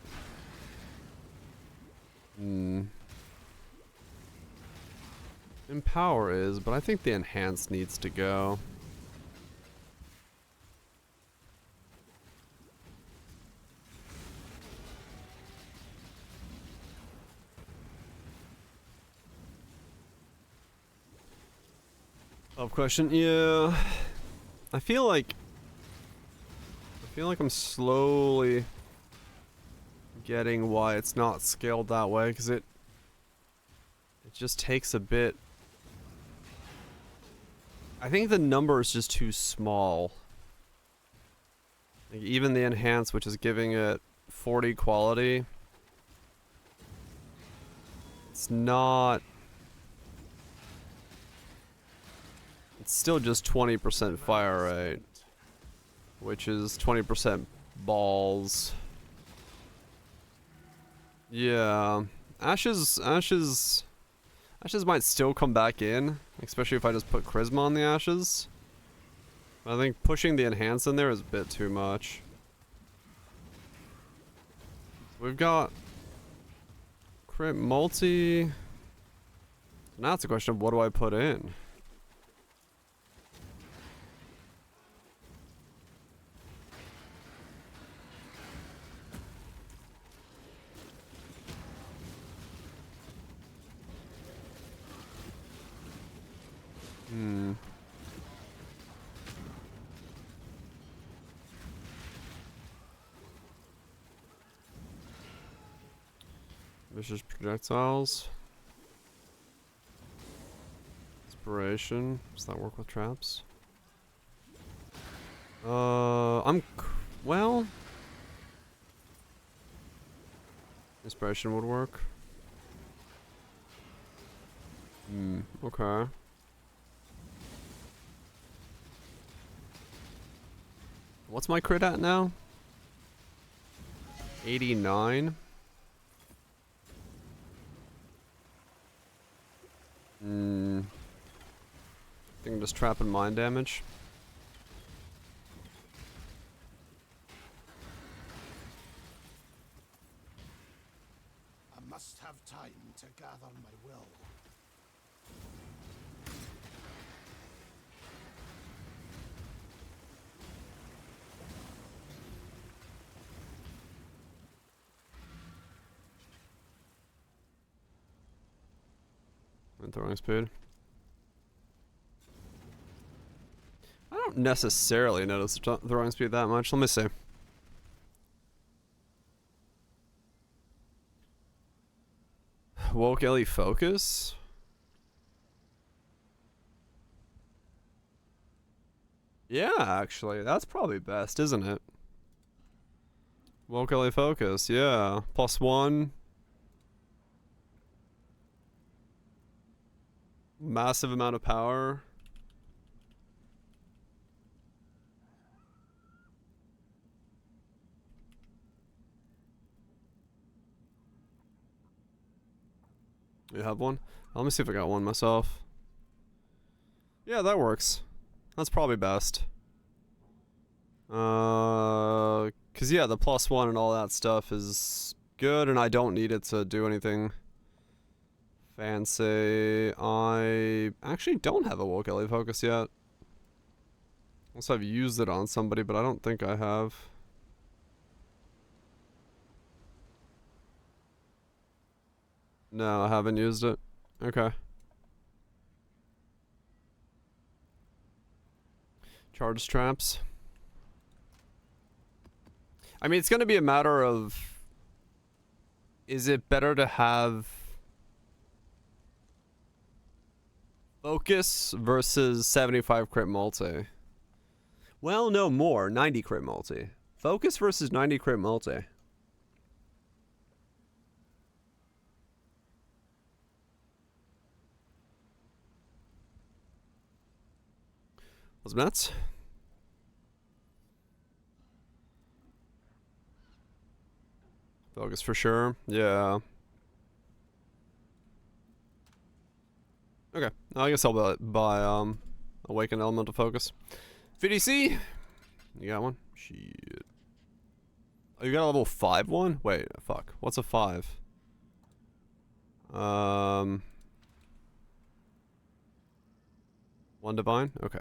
Empower is, but I think the enhance needs to go. Question. Yeah. I feel like I'm slowly getting why it's not scaled that way, because it just takes a bit. I think the number is just too small. Like even the enhance, which is giving it 40 quality, it's not. It's still just 20% fire rate, which is 20% balls. Yeah, ashes might still come back in, especially if I just put charisma on the ashes. I think pushing the enhance in there is a bit too much. We've got crit multi. Now it's a question of what do I put in? Vicious projectiles. Inspiration. Does that work with traps? Well. Inspiration would work. Okay. What's my crit at now? 89. I think I'm just trapping mind damage. I must have time to gather my will. And throwing speed. I don't necessarily notice the throwing speed that much. Let me see. Woke Ellie focus? Yeah, actually. That's probably best, isn't it? Woke Ellie focus, yeah. +1. Massive amount of power. You have one? Let me see if I got one myself. Yeah, that works. That's probably best. Cause yeah, the +1 and all that stuff is good, and I don't need it to do anything fancy. I actually don't have a Woke Ellie focus yet. Unless I've used it on somebody, but I don't think I have. No, I haven't used it. Okay. Charge traps. I mean, it's going to be a matter of, is it better to have focus versus 75 crit multi? Well, no, more. 90 crit multi. Focus versus 90 crit multi. What's nuts? Focus for sure. Yeah. Okay. I guess I'll buy Awakened Elemental Focus. VDC? You got one? Shit. Oh, you got a level 5 one? Wait, fuck. What's a 5? One divine? Okay.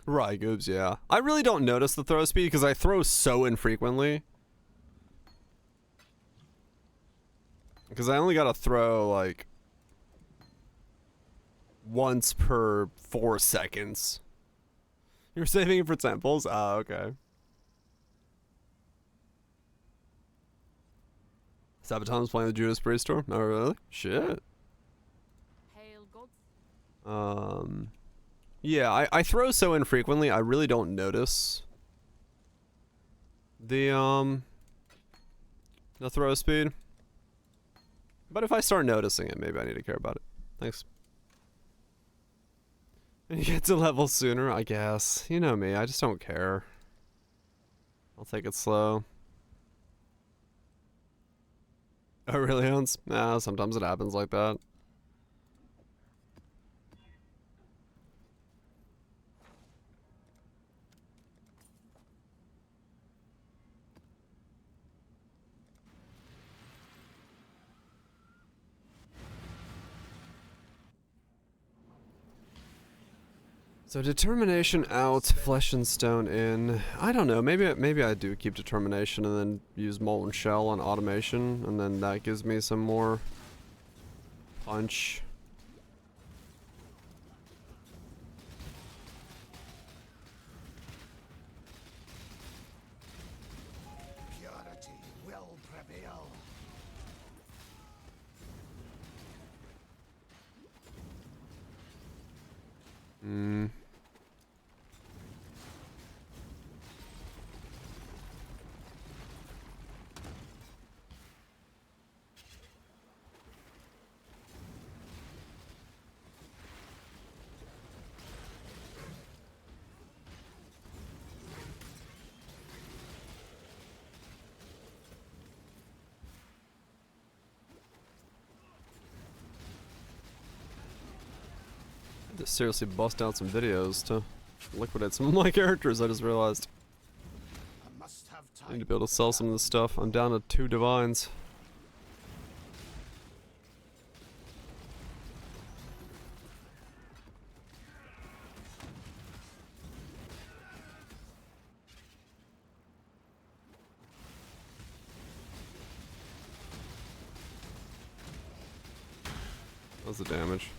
Right, Goobs, yeah. I really don't notice the throw speed because I throw so infrequently. Because I only gotta throw, like, once per 4 seconds. You're saving it for temples? Ah, okay. Sabaton's playing the Judas Priest tour? Oh, really? Shit. Hail gods. Yeah, I throw so infrequently, I really don't notice the throw speed. But if I start noticing it, maybe I need to care about it. Thanks. And you get to level sooner, I guess. You know me, I just don't care. I'll take it slow. Oh, really, Hans? Nah, sometimes it happens like that. So determination out, flesh and stone in. I don't know. Maybe I do keep determination and then use molten shell on automation, and then that gives me some more punch. will prevail. Hmm. To seriously bust out some videos to liquidate some of my characters, I just realized. I must have time. I need to be able to sell some of this stuff. I'm down to 2 divines. How's the damage?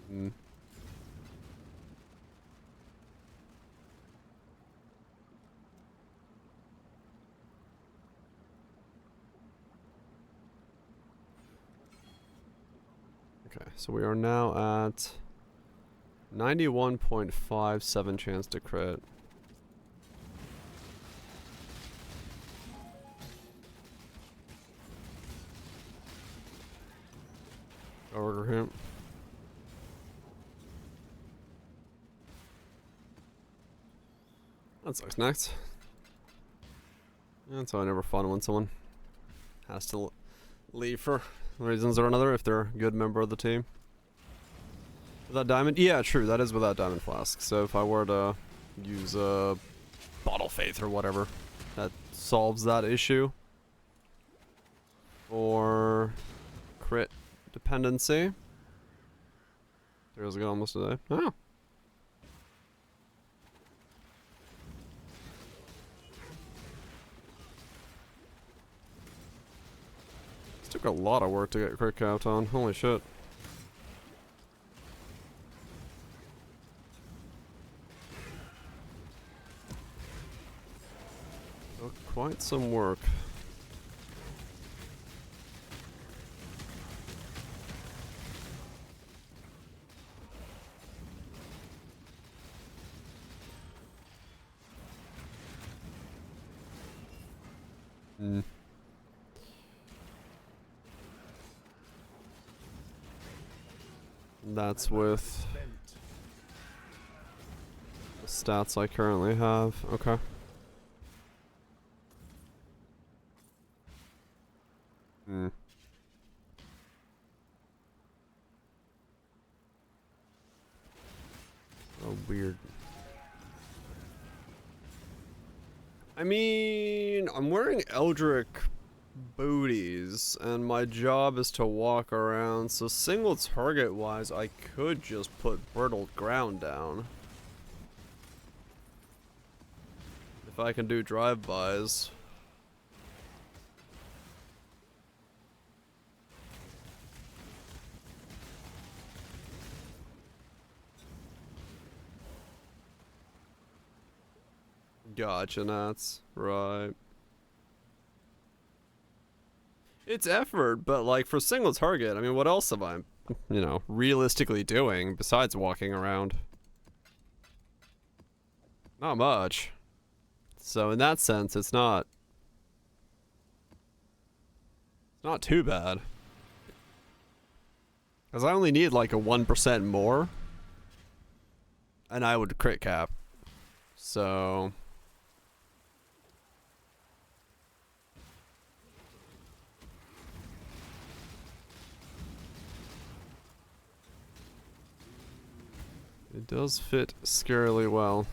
Hmm. Okay, so we are now at 91.57 chance to crit. Order him. That sucks next. That's why I never fun when someone has to leave for reasons or another if they're a good member of the team. Without diamond? Yeah, true, that is without diamond flask. So if I were to use bottle faith or whatever, that solves that issue. Or crit dependency. There's a go almost today. Oh. This took a lot of work to get crit capped on. Holy shit. Took quite some work. Hmm. That's with the stats I currently have. Okay. Hmm. Oh, weird. I mean, I'm wearing Eldritch booties, and my job is to walk around, so single target wise, I could just put brittle ground down. If I can do drive-bys. Gotcha, Nats. Right. It's effort, but like for single target, I mean, what else am I, you know, realistically doing besides walking around? Not much. So in that sense, it's not too bad. Because I only need like a 1% more, and I would crit cap. So... it does fit scarily well.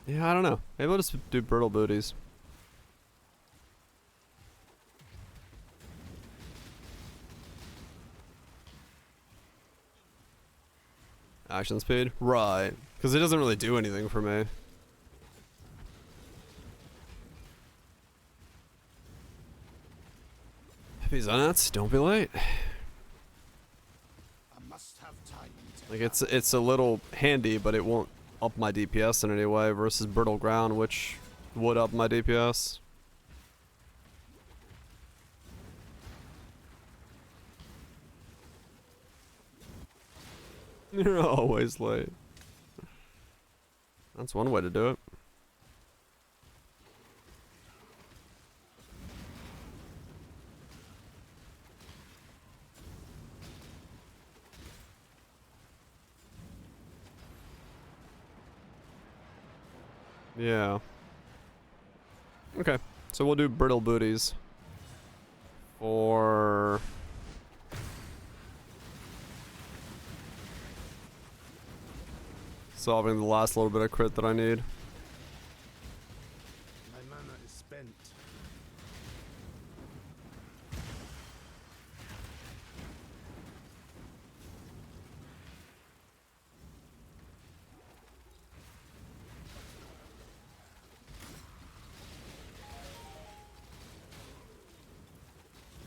Yeah, I don't know. Maybe I'll just do brittle booties. Action speed? Right. Because it doesn't really do anything for me. These nuts, don't be late. I must have time to Like it's a little handy, but it won't up my DPS in any way versus brittle ground, which would up my DPS. You're always late. That's one way to do it. Yeah. Okay, so we'll do brittle booties for solving the last little bit of crit that I need. My mana is spent.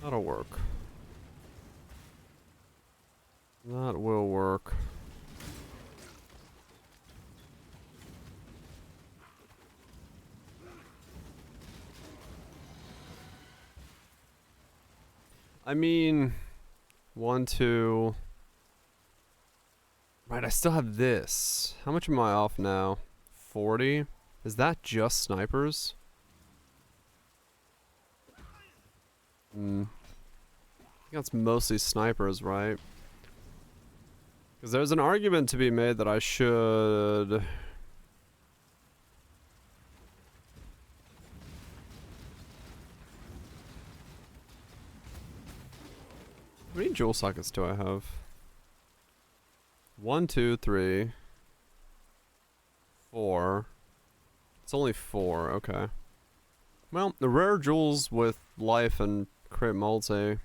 That'll work. That will work. I mean, 1, 2. Right, I still have this. How much am I off now? 40? Is that just snipers? I think that's mostly snipers, right? Because there's an argument to be made that I should... How many jewel sockets do I have? 1, 2, 3, 4. It's only 4, okay. Well, the rare jewels with life and crit multi.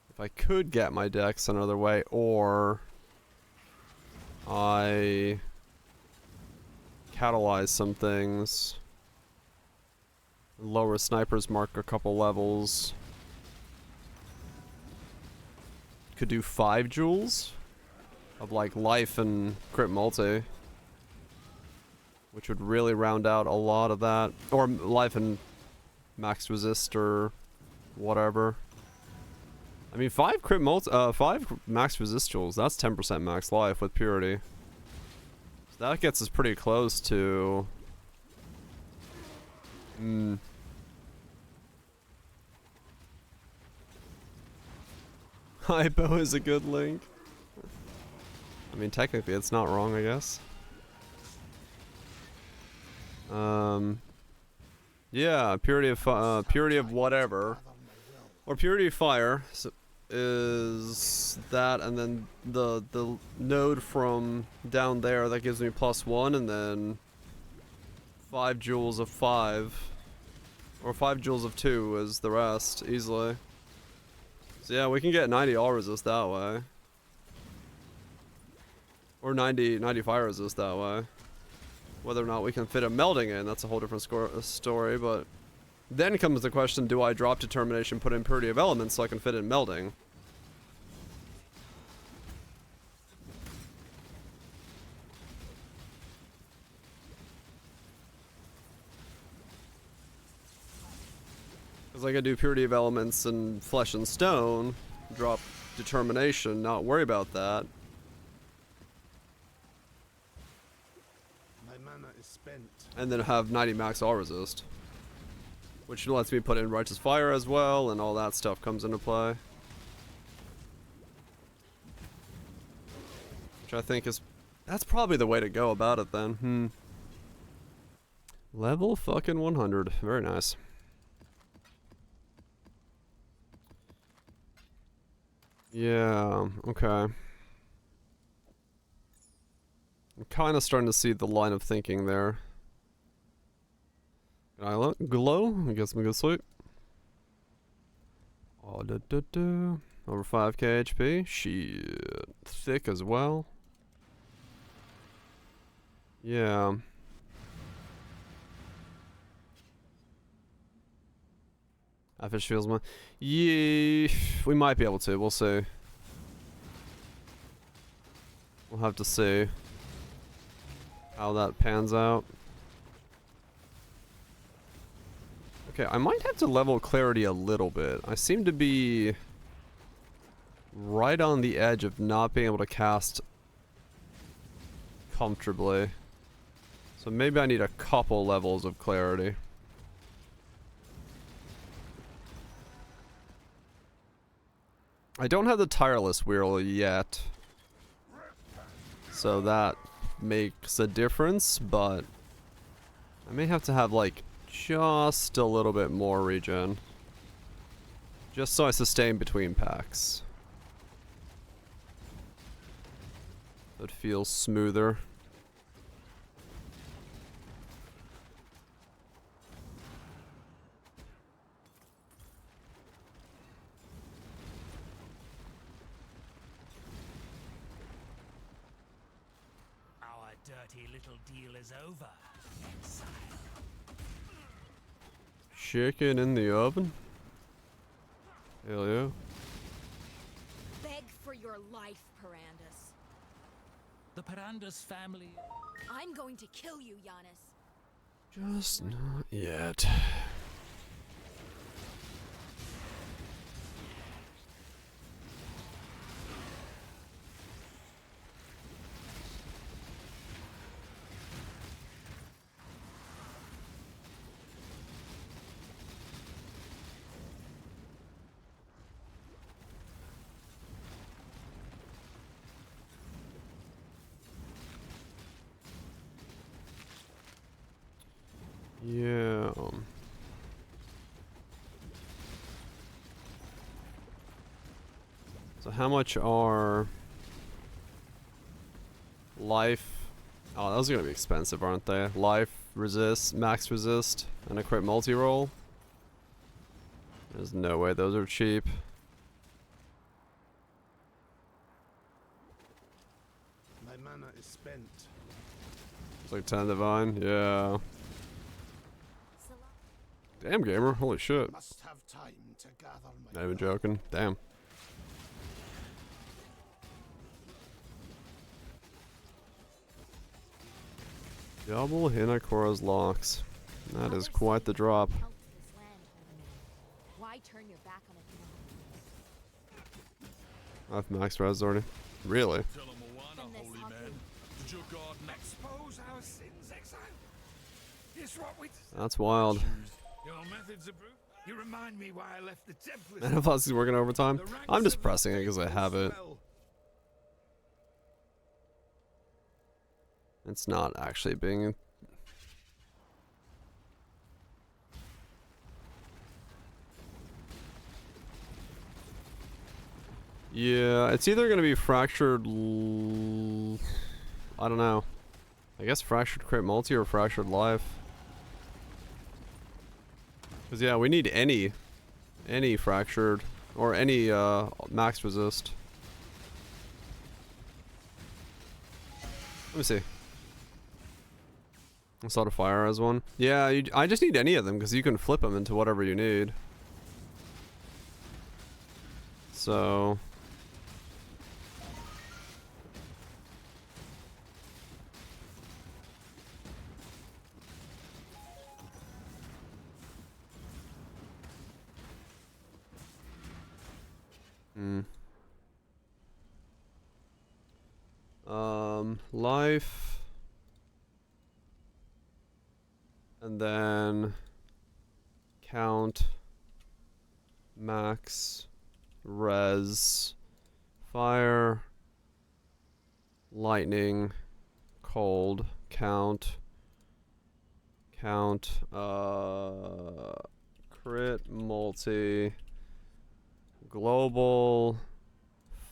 If I could get my dex another way, or I catalyze some things, lower snipers mark a couple levels. Could do 5 jewels of like life and crit multi, which would really round out a lot of that, or life and max resist or whatever. I mean, 5 crit multi, 5 max resist jewels. That's 10% max life with purity. So that gets us pretty close to. Hypo is a good link. I mean, technically, it's not wrong, I guess. Yeah, purity of whatever, or purity of fire is that, and then the node from down there that gives me +1, and then 5 jewels of 5, or 5 jewels of 2 is the rest easily. So yeah, we can get 90 all resist that way, or 90 fire resist that way. Whether or not we can fit a melding in, that's a whole different story, but then comes the question, do I drop determination, put in purity of elements so I can fit in melding? Because I could do purity of elements and flesh and stone, drop determination, not worry about that. And then have 90 max all resist, which lets me put in righteous fire as well, and all that stuff comes into play, which I think that's probably the way to go about it then. Level fucking 100, very nice. Yeah, okay. I'm kind of starting to see the line of thinking there. Can I let glow and get some good sleep? Oh, over 5k HP. Shit. Thick as well. Yeah. That fish feels more. Yeah, we might be able to. We'll see. We'll have to see how that pans out. Okay, I might have to level clarity a little bit. I seem to be right on the edge of not being able to cast comfortably. So maybe I need a couple levels of clarity. I don't have the tireless wheel yet, so that makes a difference, but I may have to have like just a little bit more regen, just so I sustain between packs. It feels smoother. Our dirty little deal is over, exile. Chicken in the oven? Hell yeah. Beg for your life, Perandus. The Perandus family. I'm going to kill you, Giannis. Just not yet. Yeah. So how much are life? Oh, those are gonna be expensive, aren't they? Life, resist, max resist, and a crit multi-roll. There's no way those are cheap. My mana is spent. It's like 10 divine, yeah. Damn, gamer, holy shit. Must have time to gather my Not even joking. Damn. Double Hinakora's locks. That is quite the drop. Why turn your back on it? I have max res already. Really? Tell him, Moana, holy man. Did your god Expose our sins, exile. It's what we That's wild. Your methods are brutal. You remind me why I left the temple. Manifest is working overtime. I'm just pressing it because I have it. It's not actually being... Yeah, it's either going to be fractured... I don't know. I guess fractured crit multi or fractured life. Because yeah, we need any fractured or any max resist. Let me see. Assault of Fire as one. Yeah, I just need any of them because you can flip them into whatever you need. So... life, and then count, max, res, fire, lightning, cold, count, crit, multi, global,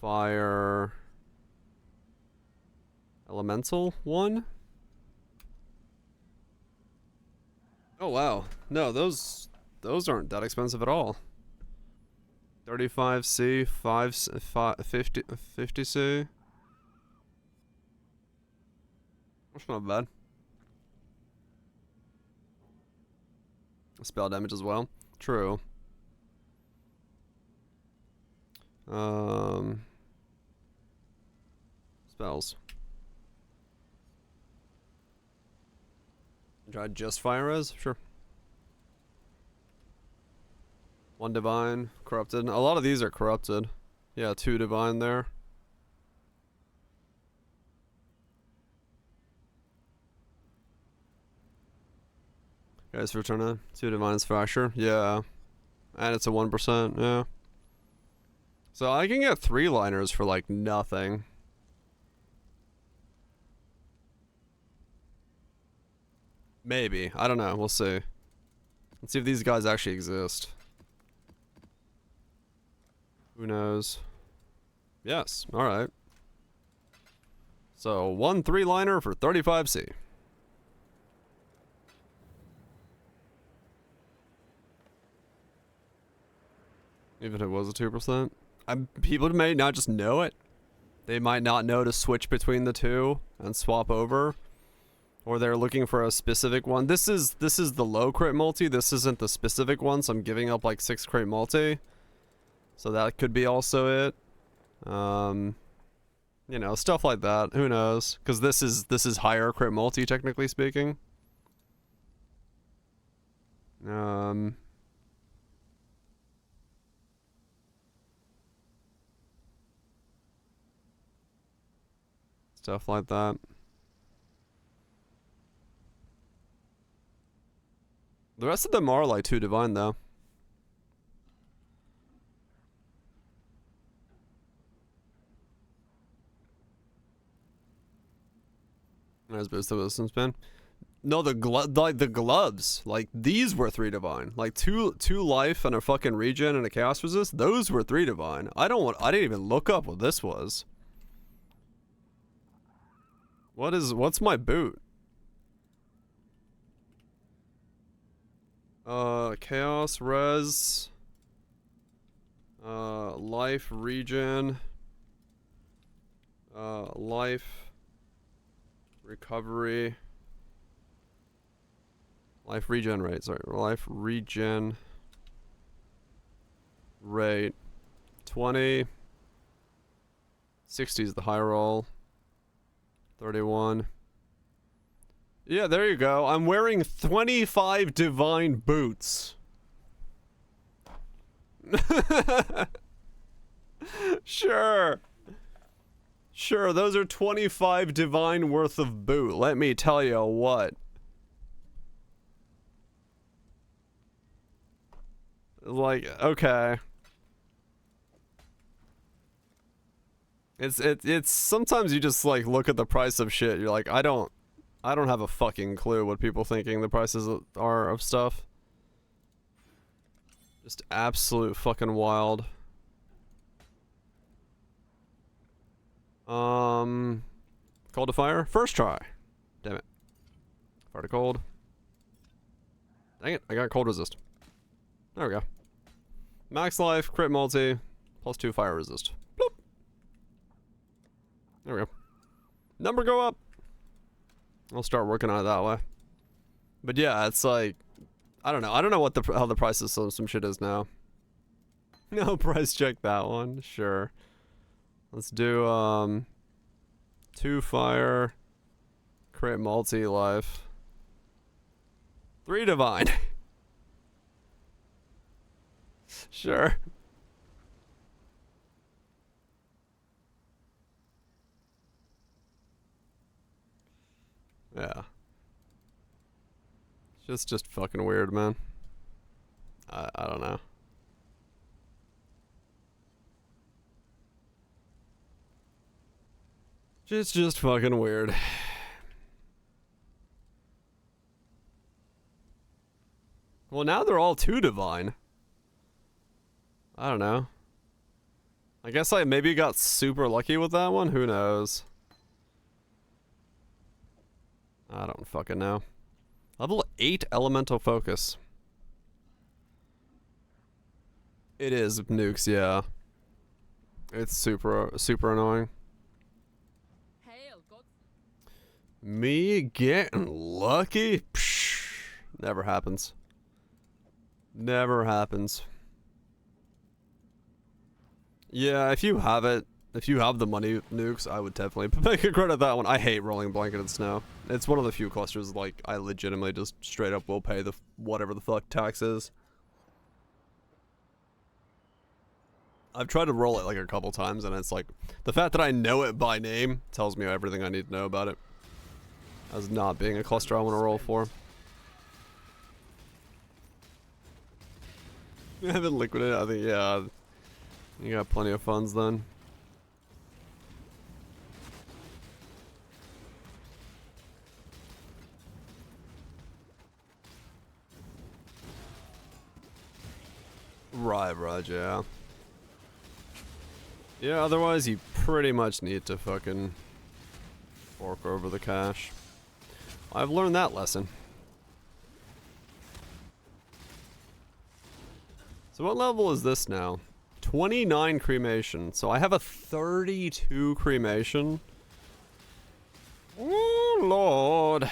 fire, elemental one. Oh wow, no, those aren't that expensive at all. 35C, 50C. That's not bad. Spell damage as well. True. Spells. Try just fire res? Sure. 1 divine, corrupted. A lot of these are corrupted. Yeah, 2 divine there. Guys, return on 2 divines fracture. Yeah. And it's a 1%, yeah. So I can get 3 liners for like nothing. Maybe. I don't know. We'll see. Let's see if these guys actually exist. Who knows? Yes. Alright. So, 1 3-liner for 35C. Even if it was a 2%. People may not just know it. They might not know to switch between the two and swap over. Or they're looking for a specific one. This is the low crit multi. This isn't the specific one, so I'm giving up like 6 crit multi. So that could be also it. You know, stuff like that. Who knows? Because this is higher crit multi, technically speaking. Stuff like that. The rest of them are like 2 divine though. There's boost of wisdom spin. No, the gloves, like these were 3 divine. Like two life and a fucking regen and a chaos resist. Those were 3 divine. I didn't even look up what this was. What's my boot? Chaos res. Life regen. Life recovery. Life regen rate, sorry. Life regen rate. 20. 60 is the high roll. 31. Yeah, there you go. I'm wearing 25 divine boots. Sure. Sure, those are 25 divine worth of boot. Let me tell you what. Like, okay. It's sometimes you just like look at the price of shit. You're like, I don't have a fucking clue what people thinking the prices are of stuff. Just absolute fucking wild. Cold to fire? First try. Damn it. Fire to cold. Dang it, I got cold resist. There we go. Max life, crit multi, +2 fire resist. Bloop. There we go. Number go up. I'll start working on it that way. But yeah, it's like, I don't know. I don't know what how the price of some shit is now. No, price check that one. Sure. Let's do 2 fire, crit multi life, 3 divine. Sure. Yeah. It's just fucking weird, man. I don't know. It's just fucking weird. Well, now they're all 2 divine. I don't know. I guess I maybe got super lucky with that one. Who knows? I don't fucking know. Level 8 elemental focus. It is nukes, yeah. It's super annoying. Me getting lucky? Psh, never happens. Never happens. Yeah, if you have it, if you have the money nukes, I would definitely make a credit that one. I hate rolling blanketed snow. It's one of the few clusters like I legitimately just straight up will pay the whatever the fuck tax is. I've tried to roll it like a couple times, and it's like the fact that I know it by name tells me everything I need to know about it. As not being a cluster I want to roll for. You haven't liquidated? I think, yeah. You got plenty of funds then. Right, yeah. Yeah, otherwise you pretty much need to fucking fork over the cash. I've learned that lesson. So what level is this now? 29 cremation. So I have a 32 cremation. Oh, Lord.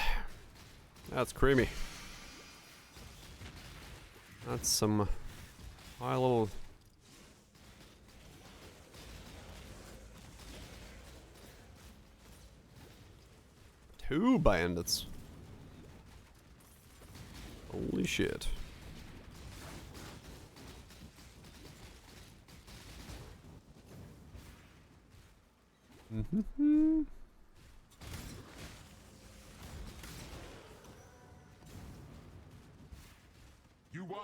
That's creamy. That's some high level. Two bandits. Holy shit. Mm-hmm. You won.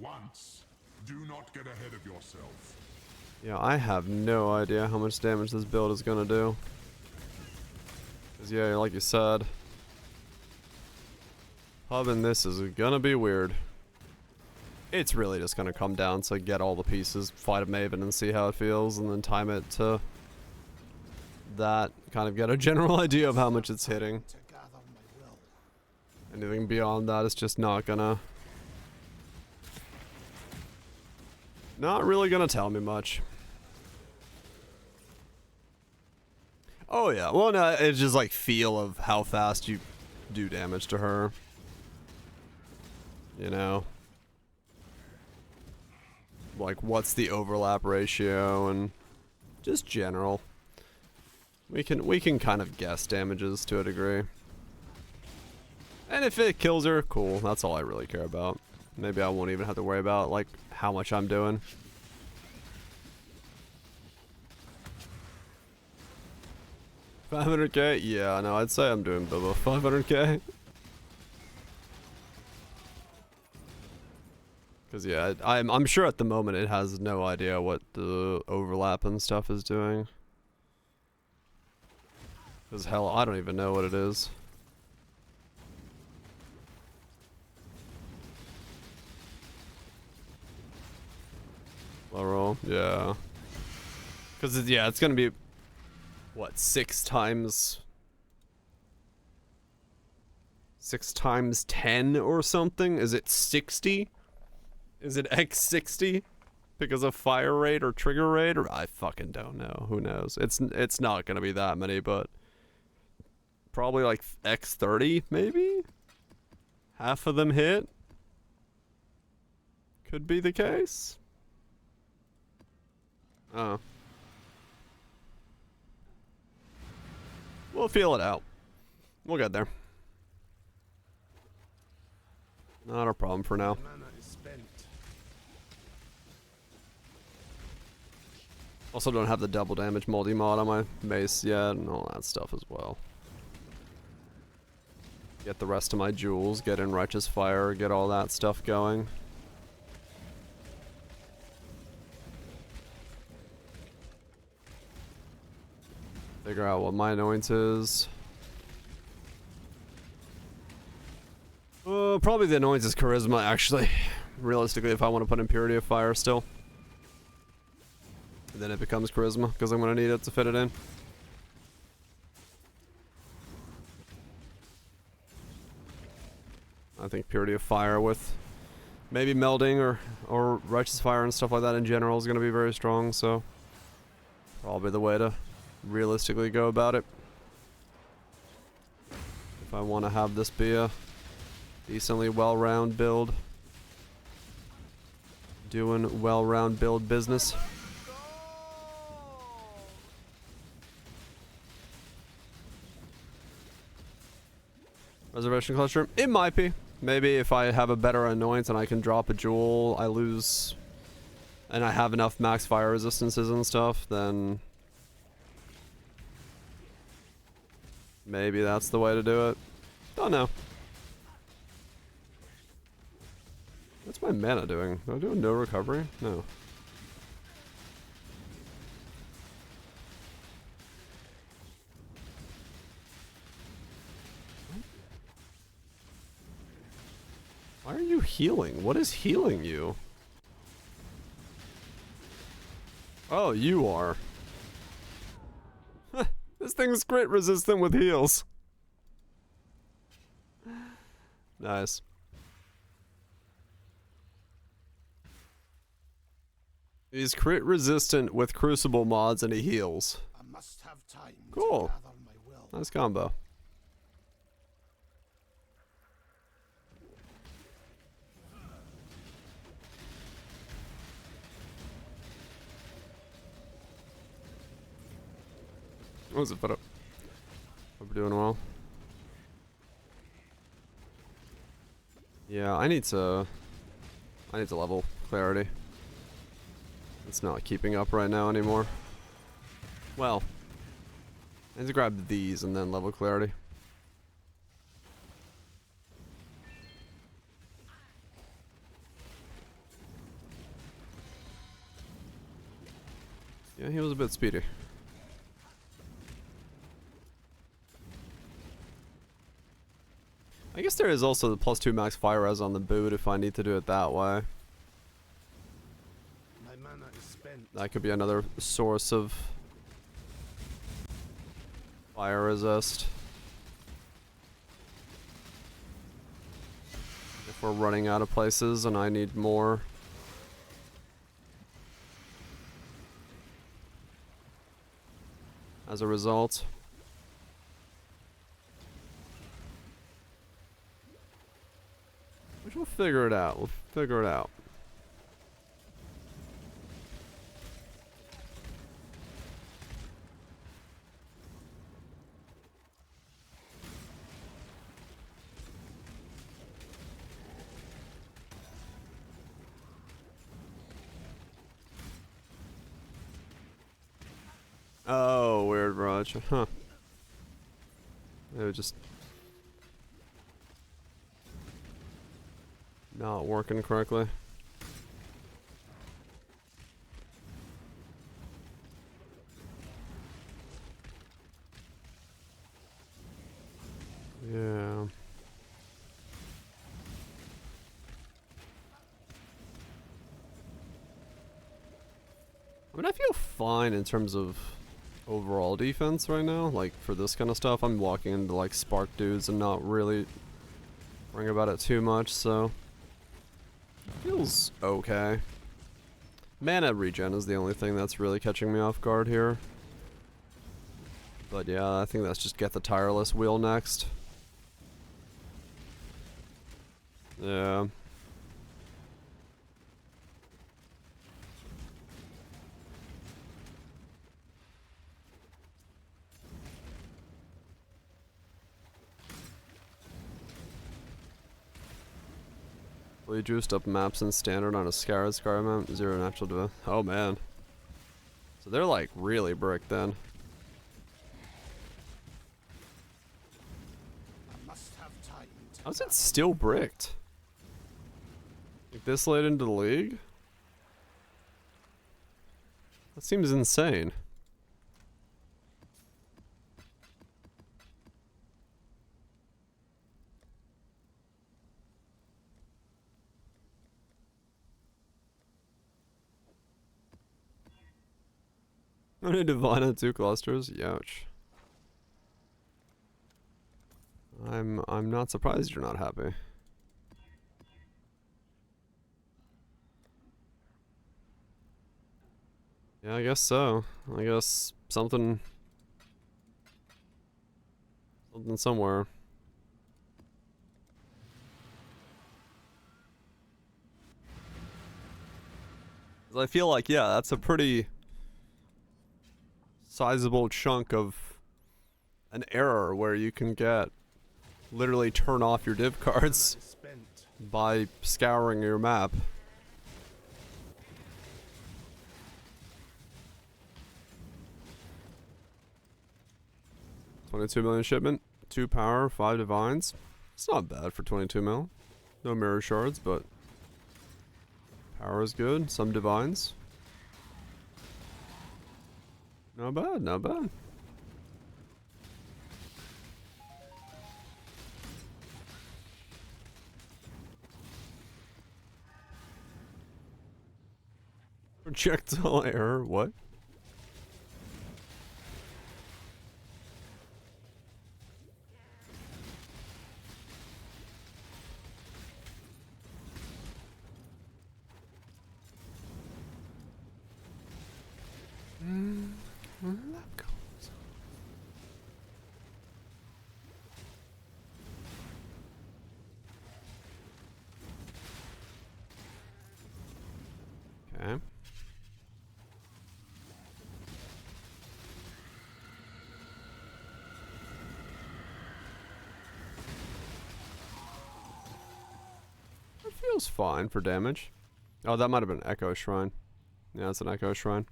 Once. Do not get ahead of yourself. Yeah, I have no idea how much damage this build is gonna do. Cause yeah, like you said, pubbing this is gonna be weird. It's really just gonna come down to get all the pieces, fight a Maven and see how it feels, and then time it to that, kind of get a general idea of how much it's hitting. Anything beyond that is just not really gonna tell me much. Oh yeah, well no, it's just like feel of how fast you do damage to her. You know? Like what's the overlap ratio and just general. We can kind of guess damages to a degree. And if it kills her, cool. That's all I really care about. Maybe I won't even have to worry about like how much I'm doing. $500k? Yeah, no, I'd say I'm doing below $500k. Cause yeah, I'm sure at the moment it has no idea what the overlap and stuff is doing. Cause hell, I don't even know what it is. Low roll, yeah. Cause yeah, it's gonna be what, 6 times 10 or something? Is it 60? Is it X60? Because of fire rate or trigger rate, or I fucking don't know. Who knows? It's not gonna be that many, but probably like X30 maybe? Half of them hit? Could be the case. Oh. We'll feel it out. We'll get there. Not a problem for now. Also don't have the double damage multi-mod on my mace yet and all that stuff as well. Get the rest of my jewels, get in Righteous Fire, get all that stuff going. Figure out what my annoyance is. Probably the annoyance is Charisma, actually. Realistically, if I want to put in Purity of Fire still. And then it becomes Charisma, because I'm going to need it to fit it in. I think Purity of Fire with maybe Melding or Righteous Fire and stuff like that in general is going to be very strong, so probably the way to realistically go about it. If I want to have this be a decently well-round build. Doing well-round build business. Reservation cluster? It might be. Maybe if I have a better annoyance and I can drop a jewel, I lose, and I have enough max fire resistances and stuff, then maybe that's the way to do it. Don't know. What's my mana doing? Do I do a no recovery? No. Why are you healing? What is healing you? Oh, you are. This thing's crit resistant with heals. Nice. He's crit resistant with crucible mods and he heals. I must have time cool. to gather my will. Nice combo. What was it put up? Hope we're doing well. Yeah, I need to level clarity. It's not keeping up right now anymore. Well, I need to grab these and then level clarity. Yeah, he was a bit speedy. I guess there is also the +2 max fire res on the boot if I need to do it that way. My mana is spent. That could be another source of fire resist. If we're running out of places and I need more. As a result. We'll figure it out. We'll figure it out. Oh, weird, Raj. Huh. It was just not working correctly. Yeah. I mean, I feel fine in terms of overall defense right now. Like, for this kind of stuff, I'm walking into, like, spark dudes and not really worrying about it too much, so feels okay. Mana regen is the only thing that's really catching me off guard here. But yeah, I think that's just get the tireless wheel next. Yeah. We juiced up maps in standard on a Scarab map, 0 natural defense. Oh man. So they're like really bricked then. I must have time to How's it still bricked? Like this late into the league? That seems insane. Only divine and 2 clusters? Youch. I'm not surprised you're not happy. Yeah, I guess so. I guess something somewhere. 'Cause I feel like, yeah, that's a pretty sizable chunk of an error where you can get literally turn off your div cards by scouring your map. $22 million shipment, 2 power, 5 divines. It's not bad for 22 mil. No mirror shards, but power is good. Some divines. Not bad, not bad. Projectile error, what? Okay. It feels fine for damage. Oh, that might have been Echo Shrine. Yeah, it's an Echo Shrine.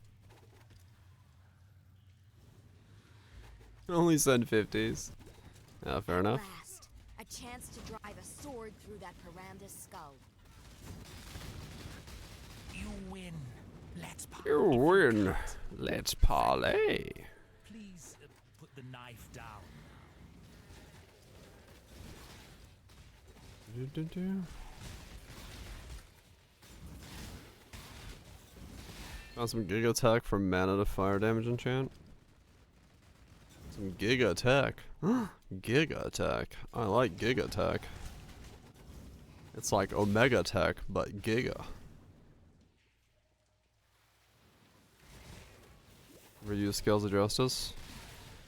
Only send 50s. Yeah, fair enough. Last, a chance to drive a sword through that Piranda's skull. You win. Let's parlay. You win. Let's parlay. Please put the knife down. Got some Giga Attack from mana to fire damage enchant. Some Giga Attack. Giga Attack. I like Giga Attack. It's like Omega Attack, but Giga. Ever use Scales of Justice?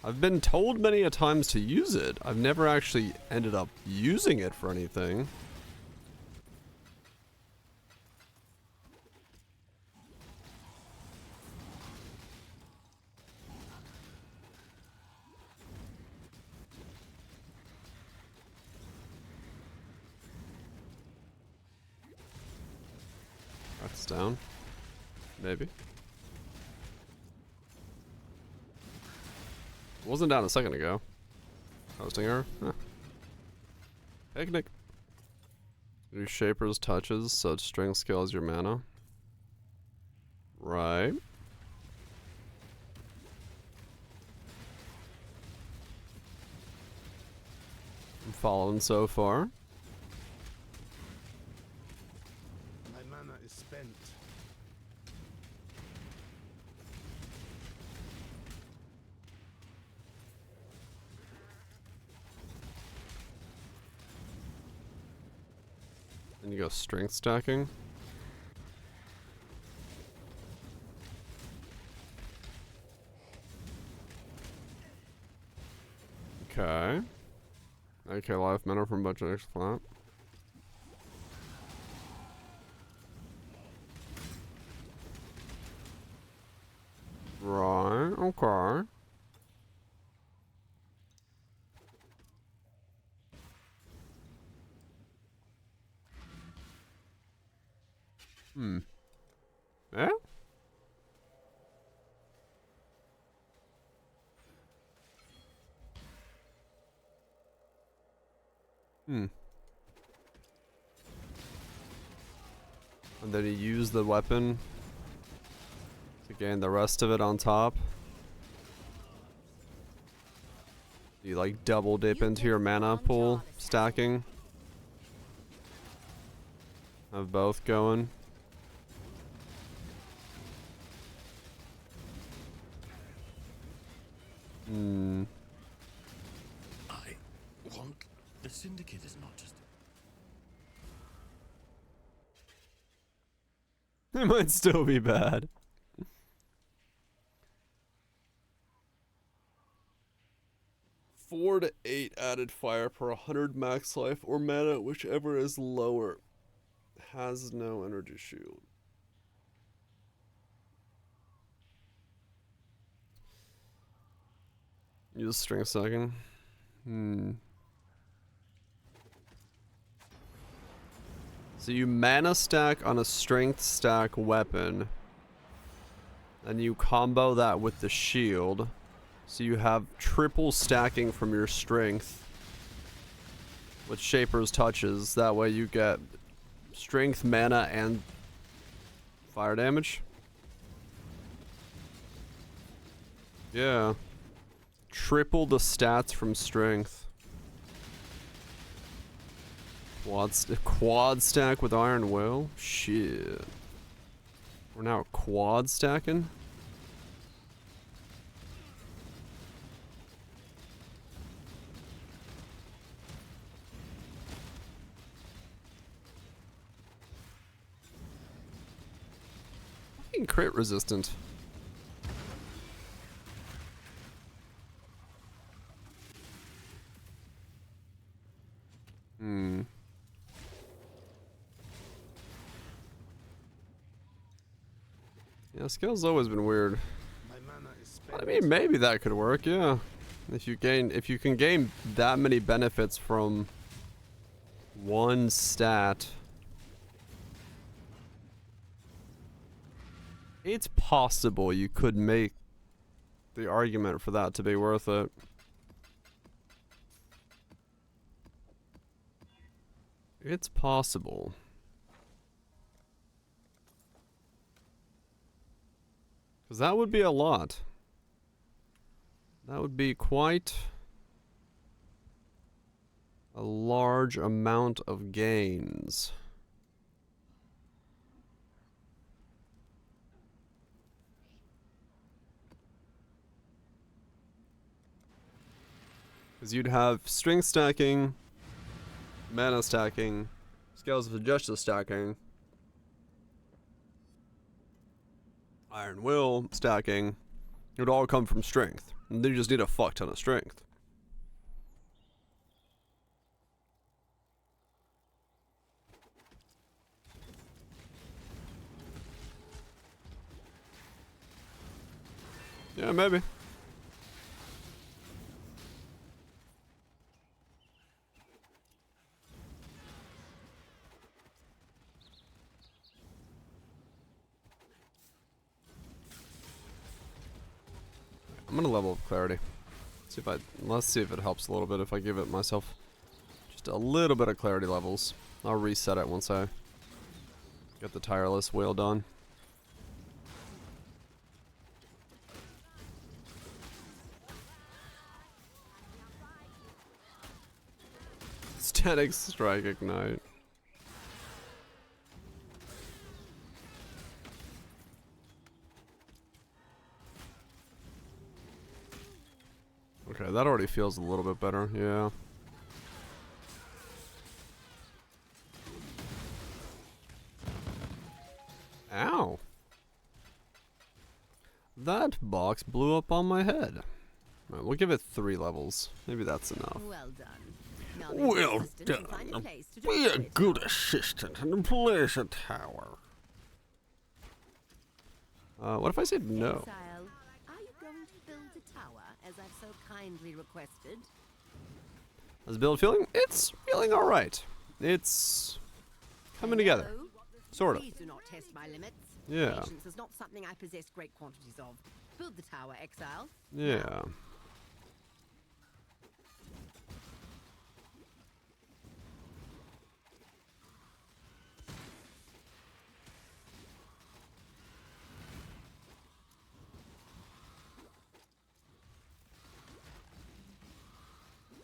I've been told many a times to use it. I've never actually ended up using it for anything. That's down. Maybe. Wasn't down a second ago. Hosting error? Huh. Picnic. Do Shaper's touches, so it strength scales your mana. Right. I'm following so far. My mana is spent. Then you go strength stacking. Okay. AK life mana from budget X flat. Right, okay. Yeah? And then you use the weapon to gain the rest of it on top. You like double dip into your mana pool, stacking. Have both going. I want the Syndicate is not just. It might still be bad. Four to 8 added fire per 100 max life or mana, whichever is lower. Has no energy shield. Use string second. So you mana stack on a strength stack weapon. And you combo that with the shield. So you have triple stacking from your strength. With Shaper's touches. That way you get strength, mana, and fire damage. Yeah. Triple the stats from strength. Quad stack with Iron Will? Shit. We're now quad stacking? Fucking crit resistant. Yeah, scale's always been weird. I mean, maybe that could work, yeah. If you can gain that many benefits from one stat, it's possible you could make the argument for that to be worth it. It's possible. Because that would be a lot. That would be quite a large amount of gains. Because you'd have strength stacking, mana stacking, scales of justice stacking, Iron Will stacking. It would all come from strength. And then you just need a fuck ton of strength. Yeah, maybe. I'm gonna level up clarity. Let's see if it helps a little bit if I give it myself just a little bit of clarity levels. I'll reset it once I get the tireless wheel done. Static strike ignite. Okay, that already feels a little bit better, yeah. Ow. That box blew up on my head. Alright, we'll give it 3 levels. Maybe that's enough. Well done. Now Well done. Be a good assistant and place a tower. What if I said no? Exile, are you going to build a tower as I've so kindly requested? How's the build feeling? It's feeling alright. It's coming together. Sort of. Please do not test my limits. Yeah. Patience is not something I possess great quantities of. Build the tower, Exile. Yeah.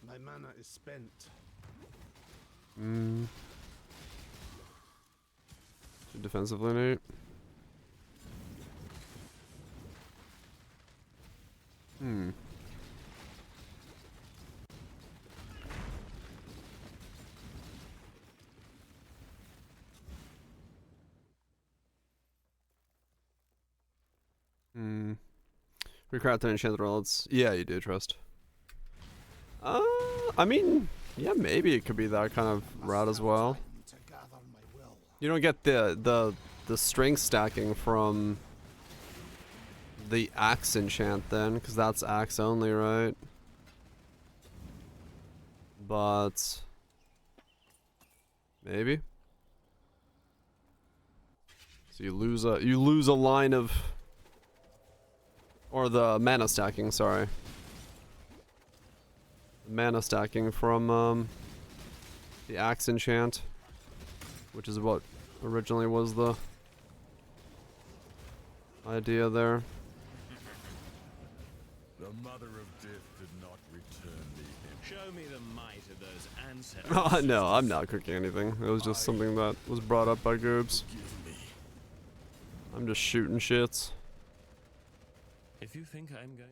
My mana is spent. Defensively, Nate. Recraft and enchanted relics. Yeah, you do trust. I mean, yeah, maybe it could be that kind of route as well. You don't get the strength stacking from the axe enchant then, because that's axe only, right? But maybe. So you lose a line of, or the mana stacking, sorry. Mana stacking from the axe enchant, which is what originally was the idea there. The mother of death did not return the image. Show me the might of those ancestors. Oh, no, I'm not cooking anything. It was just something that was brought up by Goobs. I'm just shooting shits. If you think I'm going...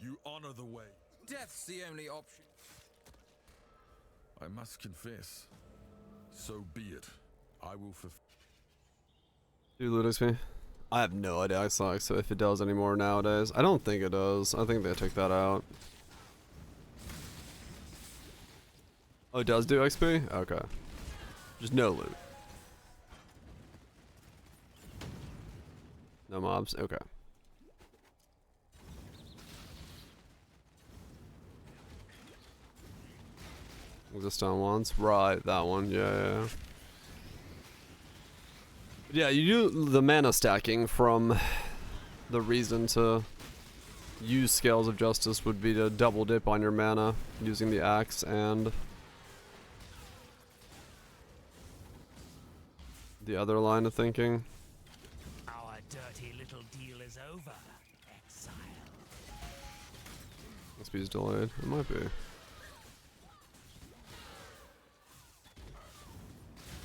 You honor the way. Death's the only option. I must confess. So be it. I will fulfill. Do Ludix I have no idea so if it does anymore nowadays. I don't think it does. I think they took that out. Oh, it does do XP? Okay. Just no loot. No mobs? Okay. Exist on once? Right, that one. Yeah. Yeah, you do the mana stacking from the reason to use Scales of Justice would be to double dip on your mana using the axe and the other line of thinking. Our dirty little deal is over, exile. XP's delayed. It might be.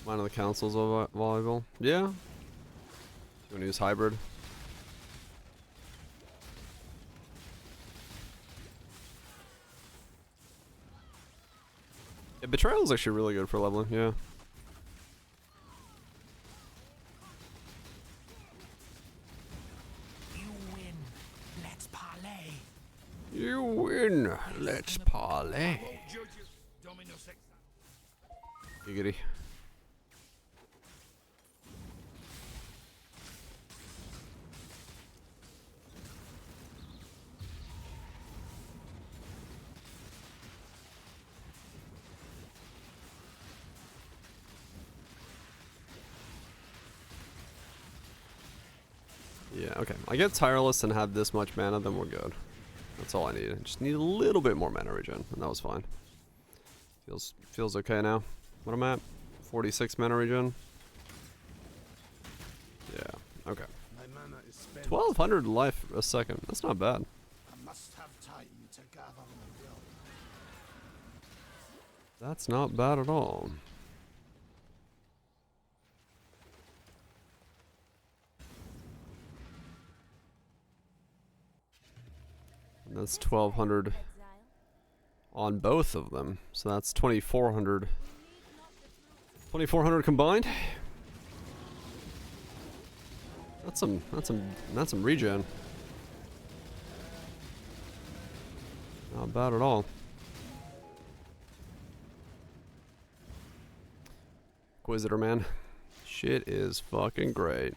Mine of the Council's valuable. Yeah. You wanna use hybrid? Yeah, Betrayal is actually really good for leveling, yeah. You win. Let's parlay. You win. Let's parlay. Giggity. Yeah, okay. I get Tireless and have this much mana, then we're good. That's all I need. I just need a little bit more mana regen, and that was fine. Feels okay now. What am I at? 46 mana regen? Yeah, okay. 1200 life a second. That's not bad. I must have time to gather my will. That's not bad at all. And that's 1200 on both of them. So that's 2400. 2400 combined. That's some regen. Not bad at all. Inquisitor, man. Shit is fucking great.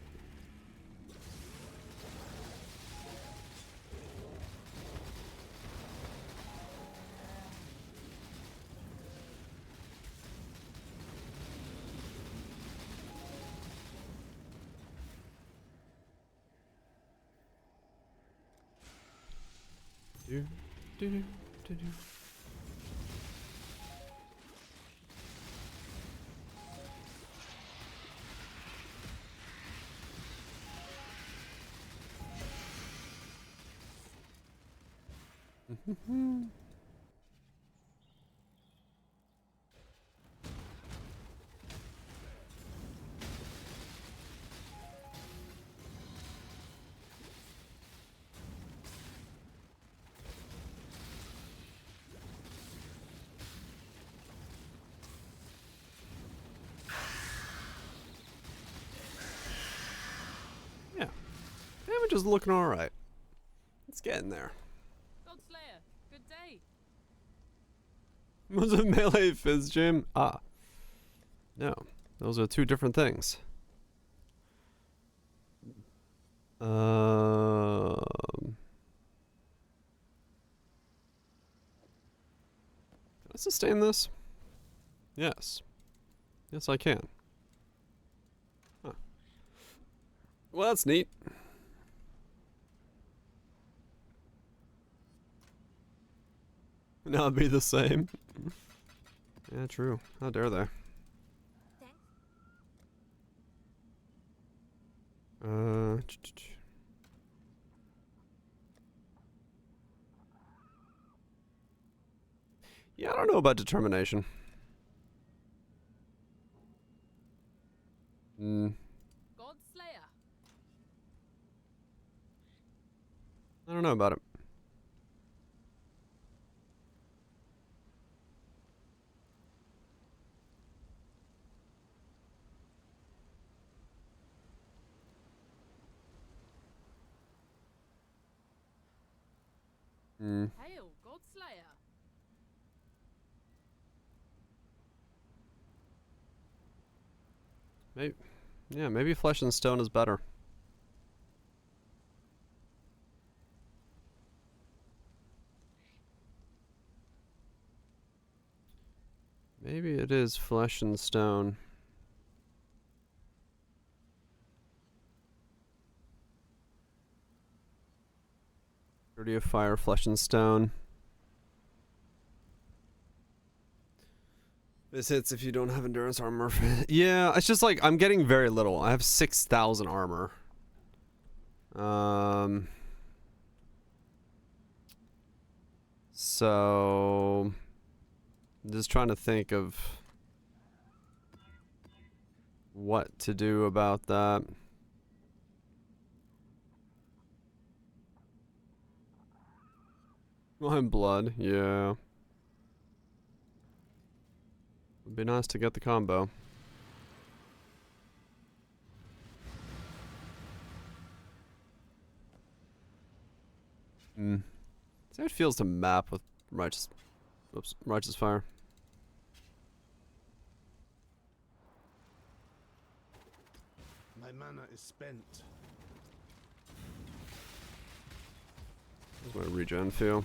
Yeah. Damage is looking alright. It's getting there. Godslayer, good day. Was it melee fizz gym? Ah. No. Those are two different things. Can I sustain this? Yes. Yes, I can. Huh. Well, that's neat. Now it'd be the same. Yeah, true. How dare they? Uh. Yeah, I don't know about determination. God Slayer. I don't know about it. Hail, God Slayer. Maybe, yeah, maybe flesh and stone is better. Maybe it is flesh and stone. Purity of fire, flesh and stone. This hits if you don't have endurance armor. Yeah, it's just like I'm getting very little. I have 6,000 armor. So I'm just trying to think of what to do about that. I'm blood, yeah. Would be nice to get the combo. See how it feels to map with righteous fire. My mana is spent. How's my regen feel?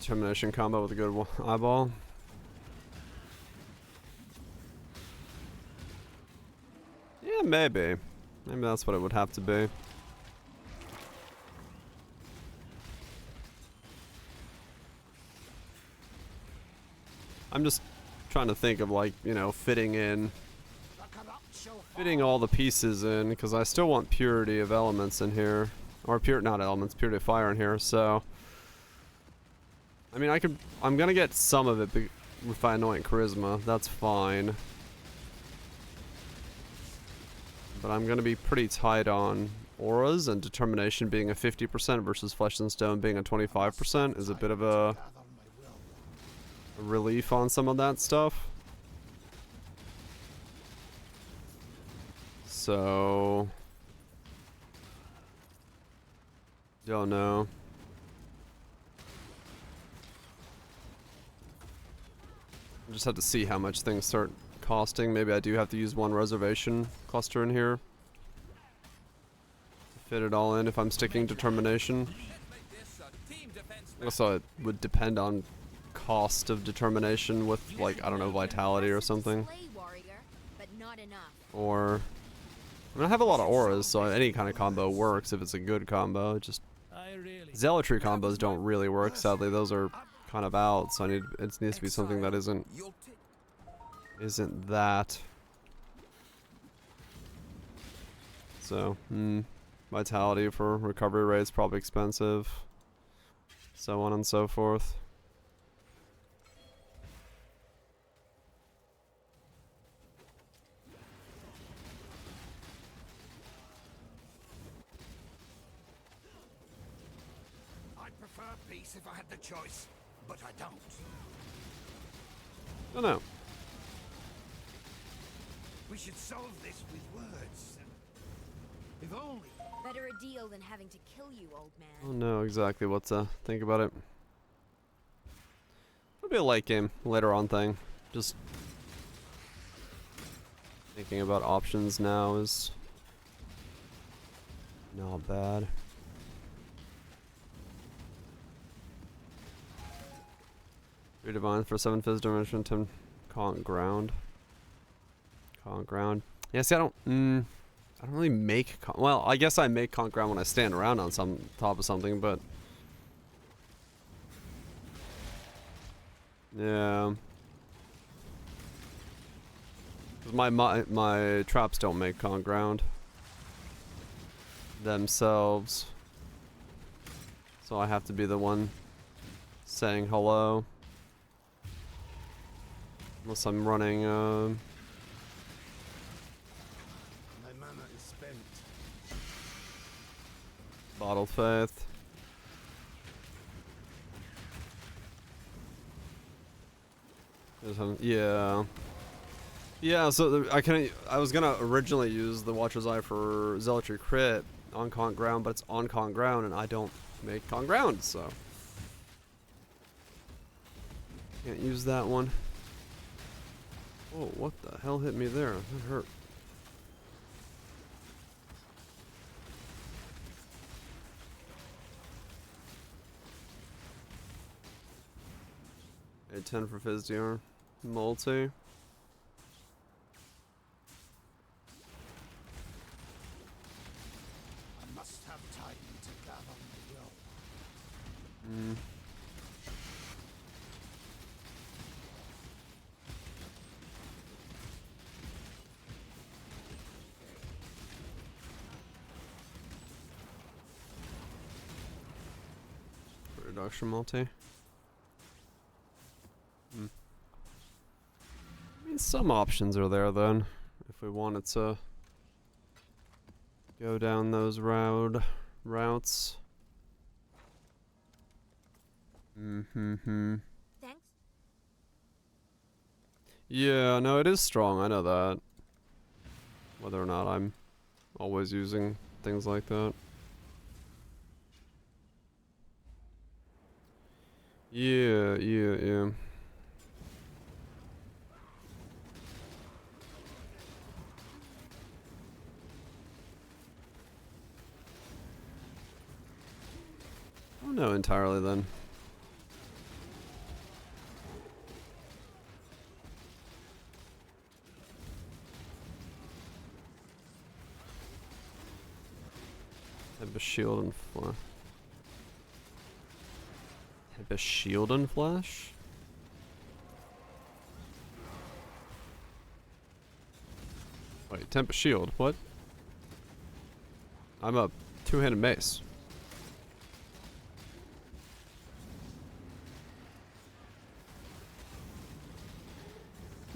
Determination combo with a good eyeball. Yeah, maybe. Maybe that's what it would have to be. I'm just trying to think of, like, you know, fitting all the pieces in, because I still want purity of elements in here. Or not elements, purity of fire in here, so I mean, I'm gonna get some of it with my anointing charisma. That's fine. But I'm gonna be pretty tight on auras, and determination being a 50% versus flesh and stone being a 25% is a bit of a relief on some of that stuff. So don't know. I just have to see how much things start costing. Maybe I do have to use one reservation cluster in here to fit it all in if I'm sticking determination. Also, it would depend on cost of determination with, like, I don't know, vitality or something. Or I mean, I have a lot of auras, so any kind of combo works if it's a good combo. It just zealotry combos don't really work, sadly. Those are kind of out, so it needs to be something that isn't that. So, vitality for recovery rate is probably expensive, so on and so forth. I'd prefer peace if I had the choice, but I don't. I don't know. We should solve this with words. If only. Better a deal than having to kill you, old man. I don't know exactly what to think about it. It'll be a late game, later on thing. Just thinking about options now is not bad. 3 divine for 7 phys dimension, 10 Conk ground. Conk ground. Yeah, see, I don't really make well, I guess I make conk ground when I stand around on some top of something, but yeah. Cause my traps don't make conk ground themselves. So I have to be the one saying hello. Unless I'm running My mana is spent. Bottled Faith. Yeah. Yeah, so I was gonna originally use the Watcher's Eye for Zealotry crit on conk ground, but it's on conk ground and I don't make conk ground, so can't use that one. Oh, what the hell hit me there? That hurt. A 10 for Fizz-DR. Multi. I must have time to gather my will. Reduction multi. I mean, some options are there then, if we wanted to go down those routes. Thanks. Yeah, no, it is strong, I know that. Whether or not I'm always using things like that. Yeah. I don't know entirely then. Have a shield and flash. Have a shield and flash? Wait, temp shield, what? I'm a two-handed mace.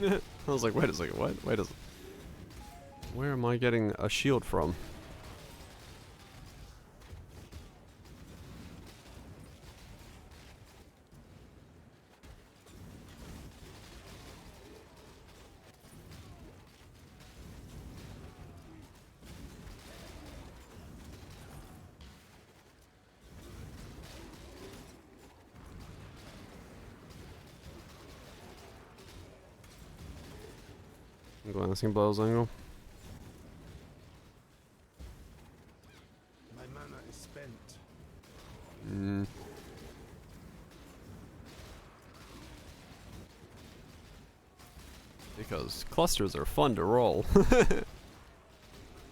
I was like, wait a second, what? Wait a second. Where am I getting a shield from? Glancing blows angle. My mana is spent. Because clusters are fun to roll.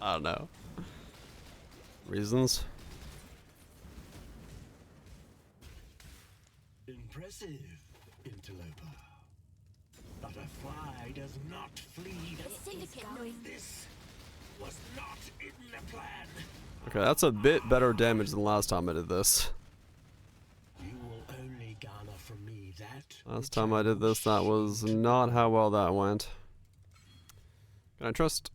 I don't know. Reasons? Impressive, interloper. But a fly does not flee. This was not in the plan. Okay, that's a bit better damage than last time I did this. You will only garner from me that. Last time I did this, that was not how well that went. Can I trust?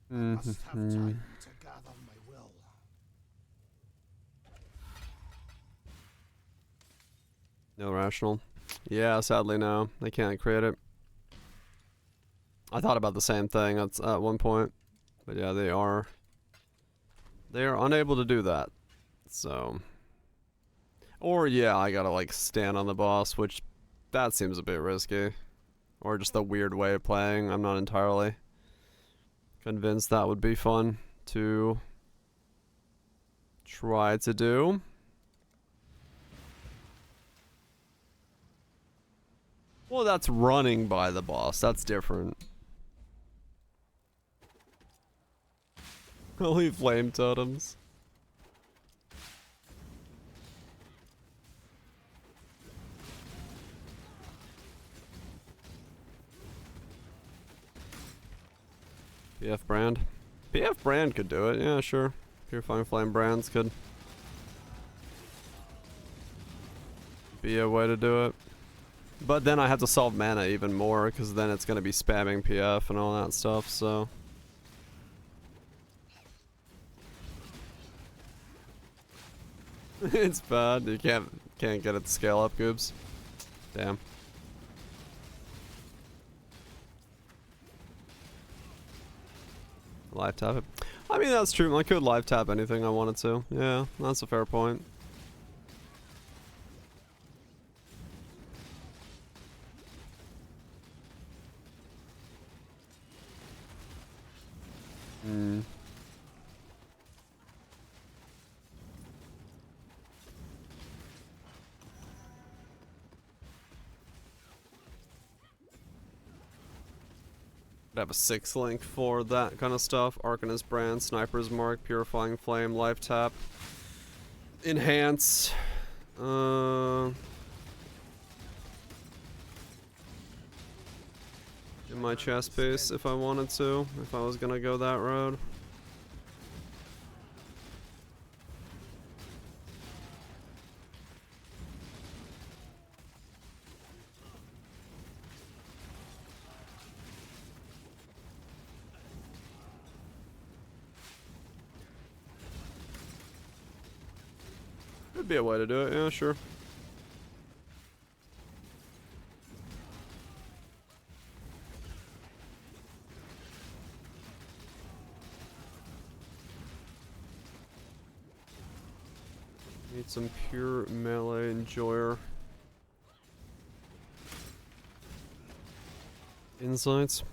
Must have time to gather my will. No rational. Yeah, sadly no. They can't create it. I thought about the same thing at one point. But yeah, they are unable to do that. So, or yeah, I gotta like stand on the boss, which that seems a bit risky. Or just a weird way of playing. I'm not entirely convinced that would be fun to try to do. Well, that's running by the boss. That's different. Holy flame totems. PF brand. PF brand could do it, yeah, sure. Purifying Flame brands could be a way to do it. But then I have to solve mana even more, because then it's going to be spamming PF and all that stuff, so. It's bad. You can't get it to scale up, Goobs. Damn. Live tap it. I mean, that's true. I could live tap anything I wanted to. Yeah, that's a fair point. Hmm. Have a 6 link for that kind of stuff. Arcanist brand, Sniper's Mark, Purifying Flame, Life Tap, Enhance. In my chest piece if I wanted to, if I was gonna go that road. Could be a way to do it, yeah, sure. Need some pure melee enjoyer insights.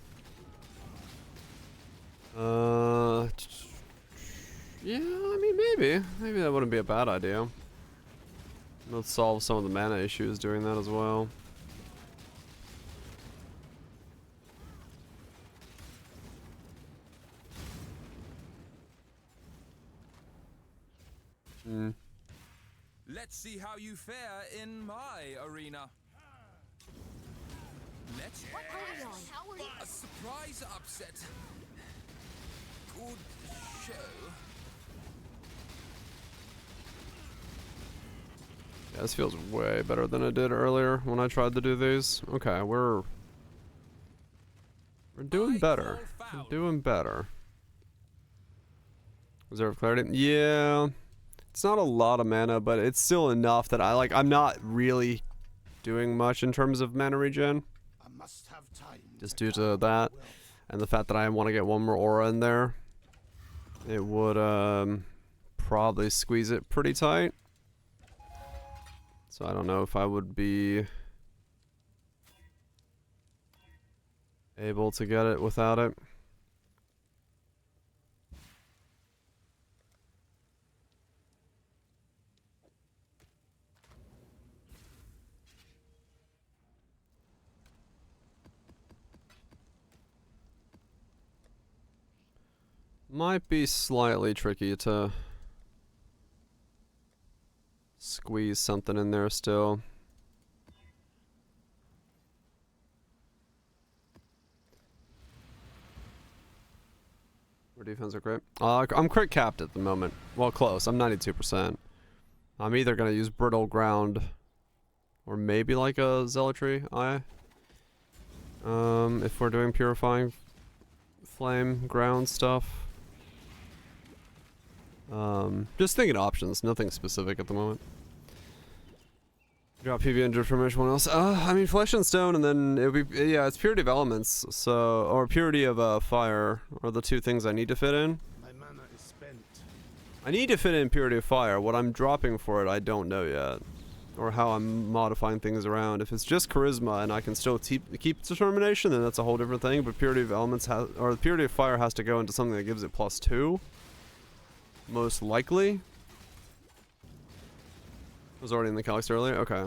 Yeah, I mean, maybe that wouldn't be a bad idea. Let's solve some of the mana issues doing that as well. Hmm. Let's see how you fare in my arena. Let's a surprise upset. Good show. Yeah, this feels way better than it did earlier when I tried to do these. Okay, we're doing better. We're doing better. Reserve clarity. Yeah. It's not a lot of mana, but it's still enough that I'm not really doing much in terms of mana regen. Just due to that and the fact that I want to get one more aura in there. It would probably squeeze it pretty tight. So I don't know if I would be able to get it without it. Might be slightly tricky to squeeze something in there still. Our defense are great. I'm crit capped at the moment. Well, close. I'm 92%. I'm either gonna use Brittle Ground or maybe like a Zealotry Eye. If we're doing Purifying Flame ground stuff. Just thinking options, nothing specific at the moment. Drop PV injured from anyone else. I mean Flesh and Stone, and then it would be, yeah, it's Purity of Elements, so, or Purity of Fire are the two things I need to fit in. My mana is spent. I need to fit in Purity of Fire. What I'm dropping for it, I don't know yet, or how I'm modifying things around. If it's just Charisma and I can still keep Determination, then that's a whole different thing. But Purity of Elements or Purity of Fire has to go into something that gives it +2. Most likely. Was already in the calcs earlier? Okay.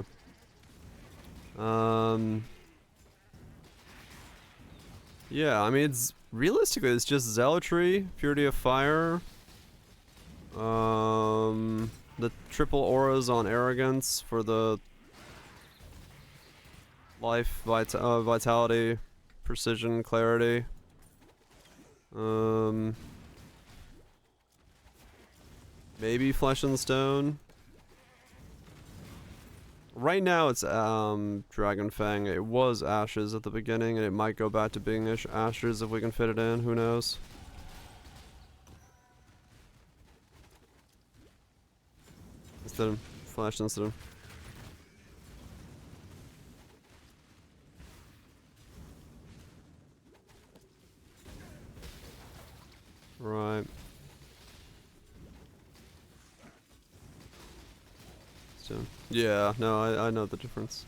Yeah, I mean, it's realistically, it's just Zealotry, Purity of Fire, the triple auras on Arrogance for the life, vitality, precision, clarity. Maybe Flesh and Stone. Right now it's Dragon Fang. It was Ashes at the beginning, and it might go back to being Ashes if we can fit it in. Who knows? Instead of Flash instead of. Right. So, yeah, no, I know the difference.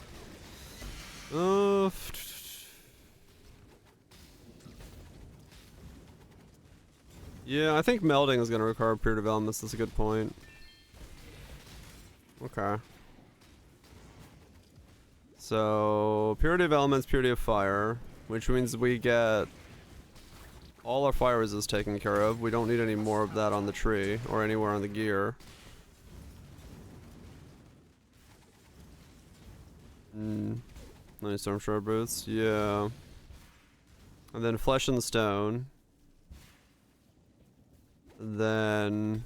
Yeah, I think melding is going to require peer developments. That's a good point. Okay. So, purity of elements, purity of fire, which means we get all our fire resist taken care of. We don't need any more of that on the tree or anywhere on the gear. Nice Stormshard boots, yeah. And then Flesh and Stone. Then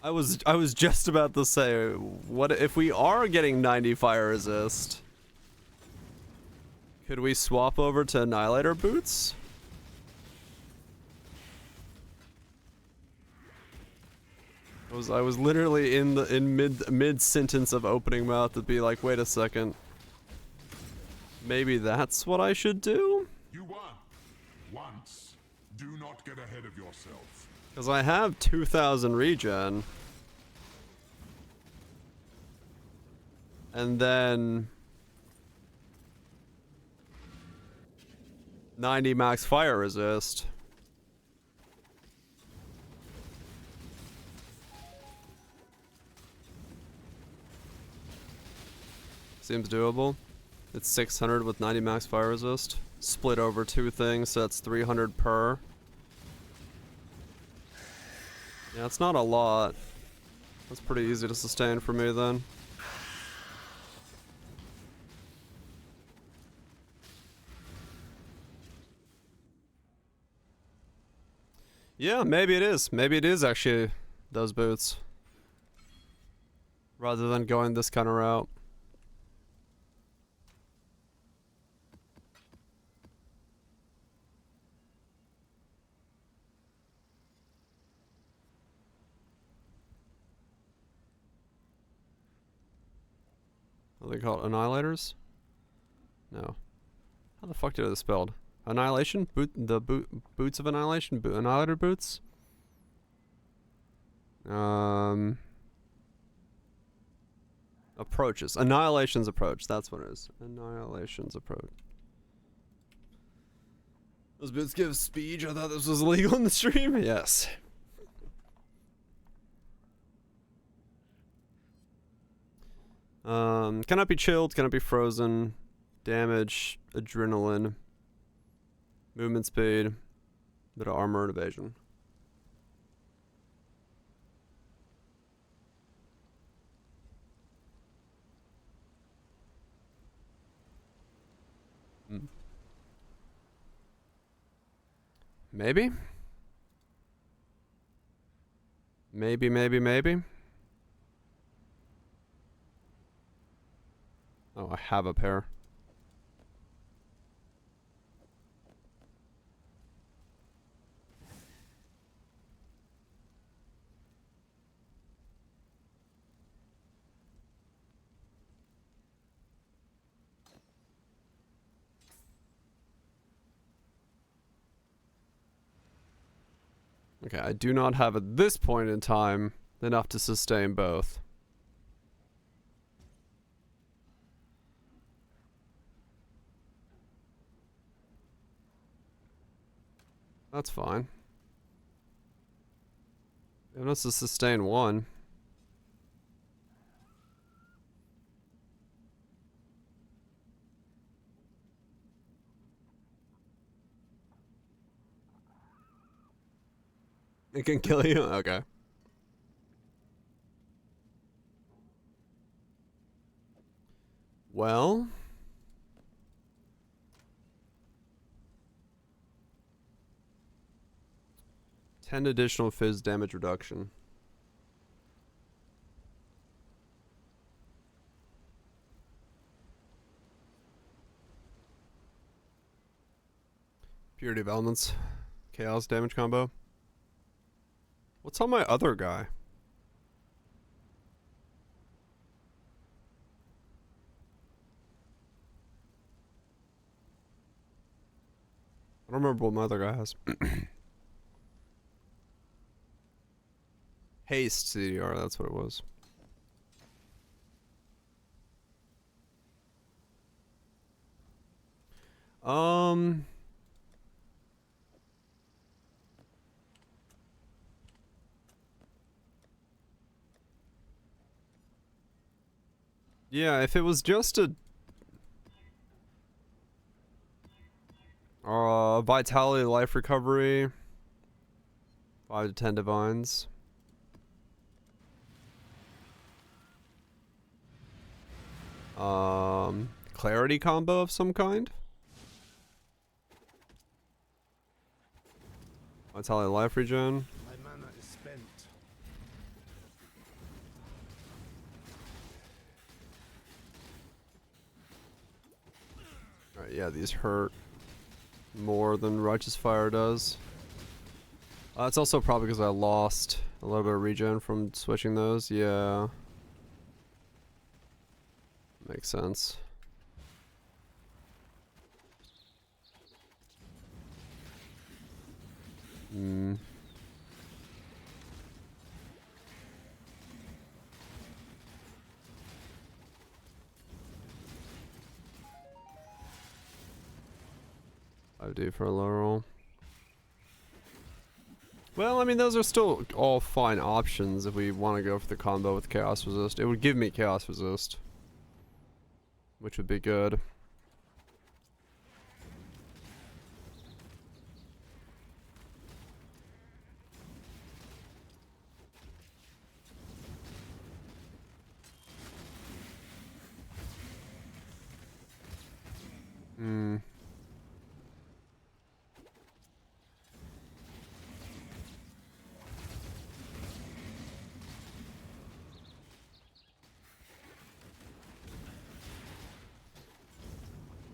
I was just about to say, what if we are getting 90 fire resist? Could we swap over to Annihilator boots? I was literally in mid sentence of opening mouth to be like, wait a second. Maybe that's what I should do? You won. Once. Do not get ahead of yourself. Because I have 2,000 regen. And then 90 max fire resist. Seems doable. It's 600 with 90 max fire resist. Split over two things, so that's 300 per. Yeah, it's not a lot. That's pretty easy to sustain for me then. Yeah, maybe it is. Maybe it is actually those boots. Rather than going this kind of route. What are they called? Annihilators? No. How the fuck did it spelled? Annihilation? Boots of Annihilation? Annihilator boots? Approaches. Annihilation's approach. That's what it is. Annihilation's approach. Those boots give speed. I thought this was illegal in the stream. Yes. Cannot be chilled, cannot be frozen. Damage, adrenaline, movement speed, bit of armor and evasion. Maybe? Maybe. Oh, I have a pair. Okay, I do not have at this point in time enough to sustain both. That's fine. It wants to sustain 1. It can kill you? Okay. Well. Ten additional fizz damage reduction. Purity of Elements. Chaos damage combo. What's on my other guy? I don't remember what my other guy has. Haste CDR, that's what it was. Yeah, if it was just a vitality, life recovery, 5 to 10 divines. Clarity combo of some kind. Vitality, life regen. My mana is spent. Alright, yeah, these hurt more than Righteous Fire does. It's also probably because I lost a little bit of regen from switching those. Yeah. Makes sense. I do for a low roll. Well, I mean, those are still all fine options if we want to go for the combo with Chaos Resist. It would give me Chaos Resist, which would be good.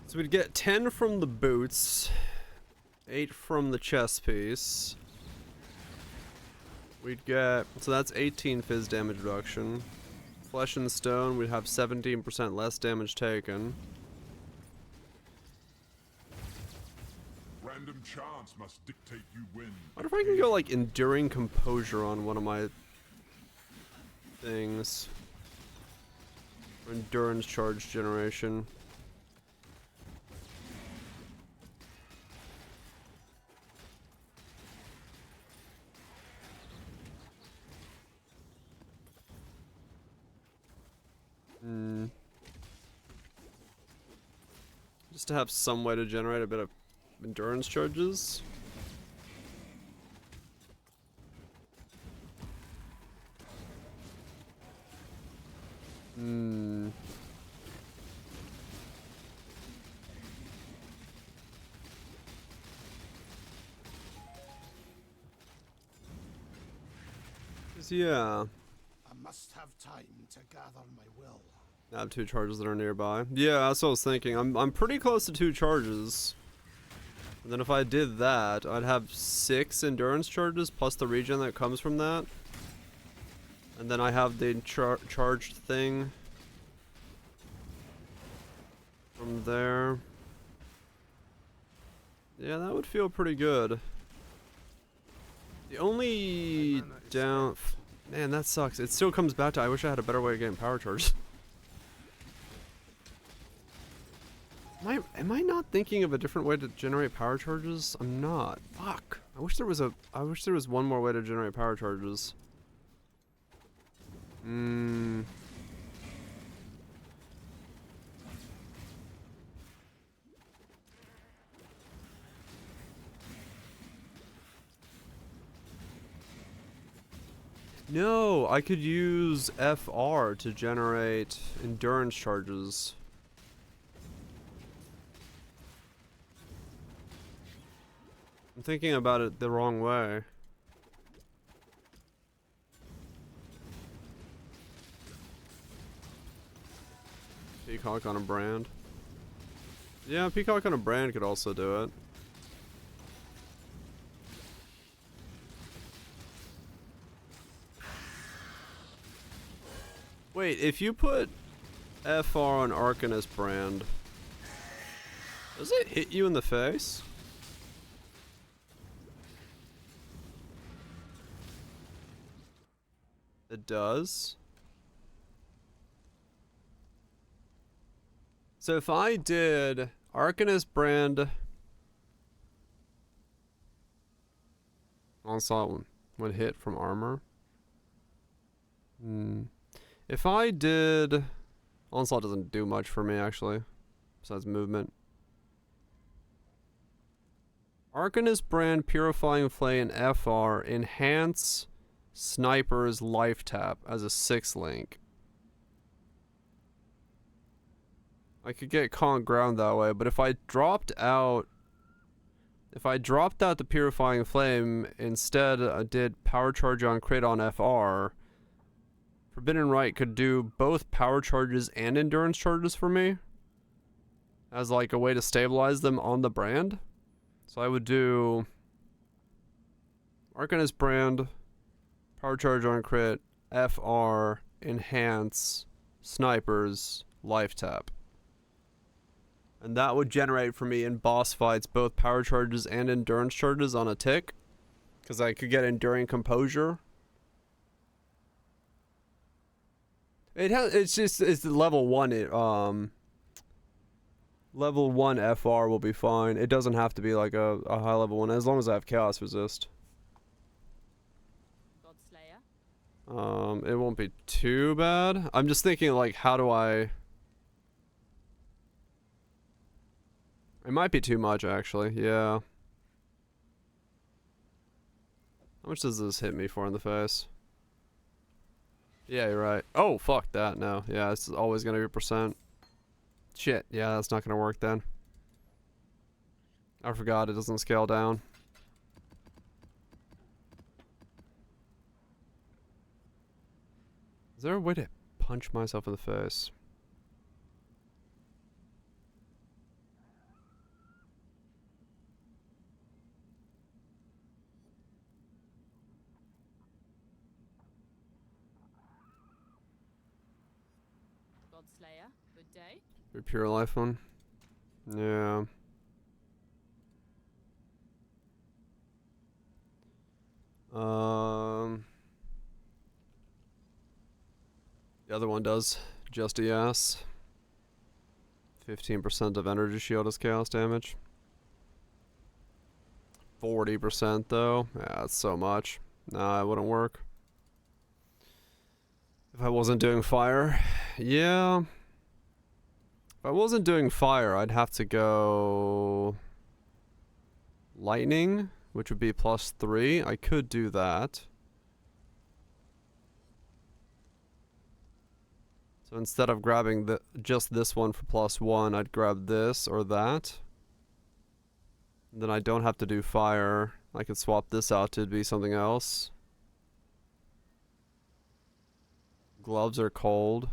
So we'd get 10 from the boots, 8 from the chest piece. We'd get, so that's 18 fizz damage reduction. Flesh and stone, we'd have 17% less damage taken. Random chance must dictate you win. I wonder if I can go like enduring composure on one of my things. Or endurance charge generation. Just to have some way to generate a bit of endurance charges. Yeah. I must have time to gather my will. I have 2 charges that are nearby. Yeah, that's what I was thinking. I'm pretty close to 2 charges. And then if I did that, I'd have 6 endurance charges plus the regen that comes from that. And then I have the charged thing from there. Yeah, that would feel pretty good. The only down... Man, that sucks. It still comes back to I wish I had a better way of getting power charges. Am I not thinking of a different way to generate power charges? I'm not. Fuck. I wish there was one more way to generate power charges. Hmm. No, I could use FR to generate endurance charges. I'm thinking about it the wrong way. Peacock on a brand. Yeah, Peacock on a brand could also do it. Wait, if you put FR on Arcanist brand, does it hit you in the face? It does. So if I did Arcanist brand onslaught when hit from armor. If I did onslaught doesn't do much for me actually, besides movement. Arcanist brand purifying flame and FR enhance sniper's life tap as a 6 link. I could get Conk ground that way, but if I dropped out the Purifying Flame, instead I did Power Charge on crit on FR, Forbidden Right could do both Power Charges and Endurance Charges for me, as like a way to stabilize them on the brand. So I would do Arcanist brand, Power Charge on crit, FR, Enhance, Snipers, Life Tap. And that would generate for me in boss fights both power charges and endurance charges on a tick. Because I could get enduring composure. It's the level 1 level 1 FR will be fine. It doesn't have to be like a high level one as long as I have chaos resist. It won't be too bad. I'm just thinking like how do I... It might be too much, actually. Yeah. How much does this hit me for in the face? Yeah, you're right. Oh, fuck that. No. Yeah, this is always going to be percent. Shit. Yeah, that's not going to work then. I forgot it doesn't scale down. Is there a way to punch myself in the face? Godslayer, good day. Your pure life one? Yeah. The other one does just a yes. 15% of energy shield is chaos damage. 40% though. Yeah, that's so much. Nah, it wouldn't work. If I wasn't doing fire. Yeah. If I wasn't doing fire, I'd have to go lightning, which would be +3. I could do that. So instead of grabbing just this one for +1, I'd grab this or that. And then I don't have to do fire. I could swap this out to be something else. Gloves are cold.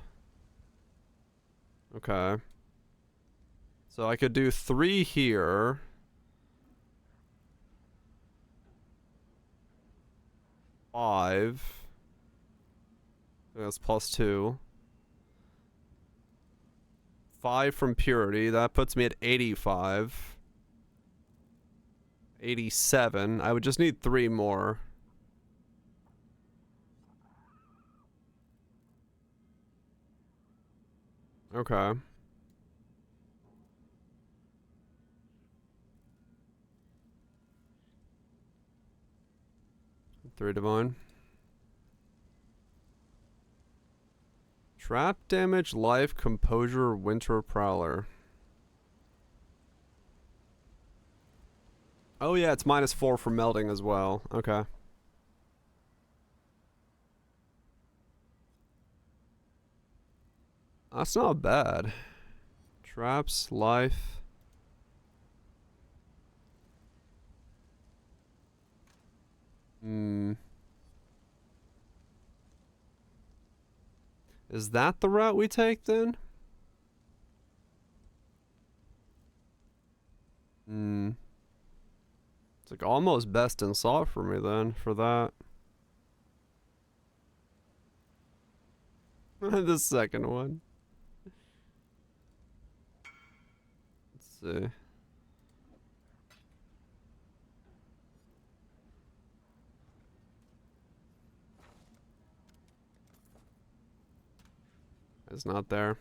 Okay. So I could do 3 here. Five. That's +2. 5 from purity. That puts me at 85. 87. I would just need 3 more. Okay. Three divine. Trap damage, life, composure, winter prowler. Oh yeah, it's -4 for melting as well. Okay. That's not bad. Traps, life. Is that the route we take then? It's like almost best in slot for me then for that. The second one. Let's see. It's not there.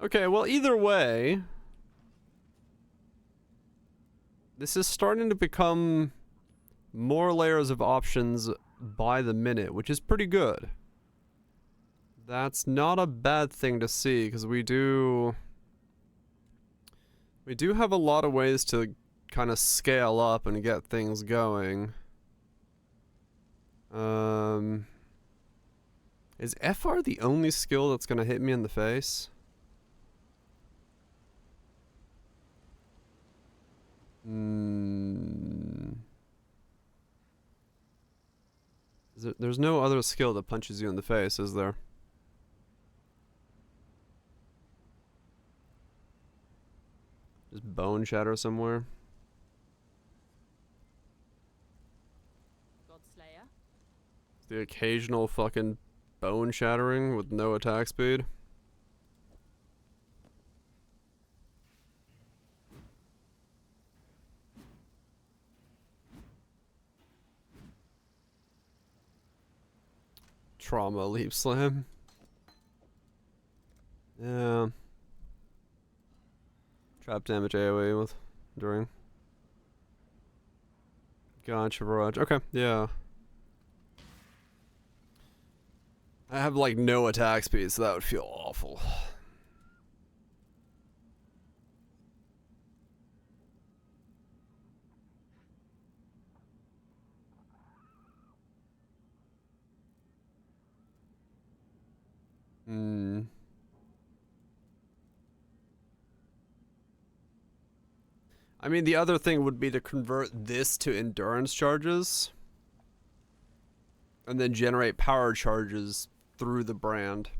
Okay, well, either way, this is starting to become more layers of options by the minute, which is pretty good. That's not a bad thing to see, because we do have a lot of ways to kind of scale up and get things going. Is FR the only skill that's gonna hit me in the face? There's no other skill that punches you in the face, is there? Just bone shatter somewhere. Godslayer. The occasional fucking bone shattering with no attack speed. Trauma leap slam. Yeah. Trap damage AoE with during. Gotcha, barrage. Okay, yeah. I have like no attack speed, so that would feel awful. I mean, the other thing would be to convert this to endurance charges and then generate power charges through the brand.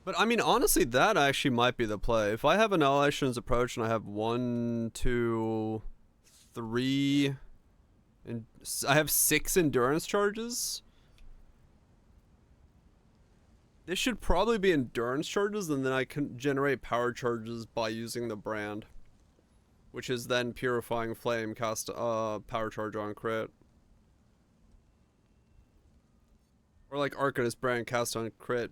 But I mean, honestly, that actually might be the play. If I have Annihilation's approach and I have 1, 2, 3, and I have 6 endurance charges, this should probably be endurance charges, and then I can generate power charges by using the brand, which is then Purifying Flame, cast power charge on crit. Or like Arcanist brand, cast on crit,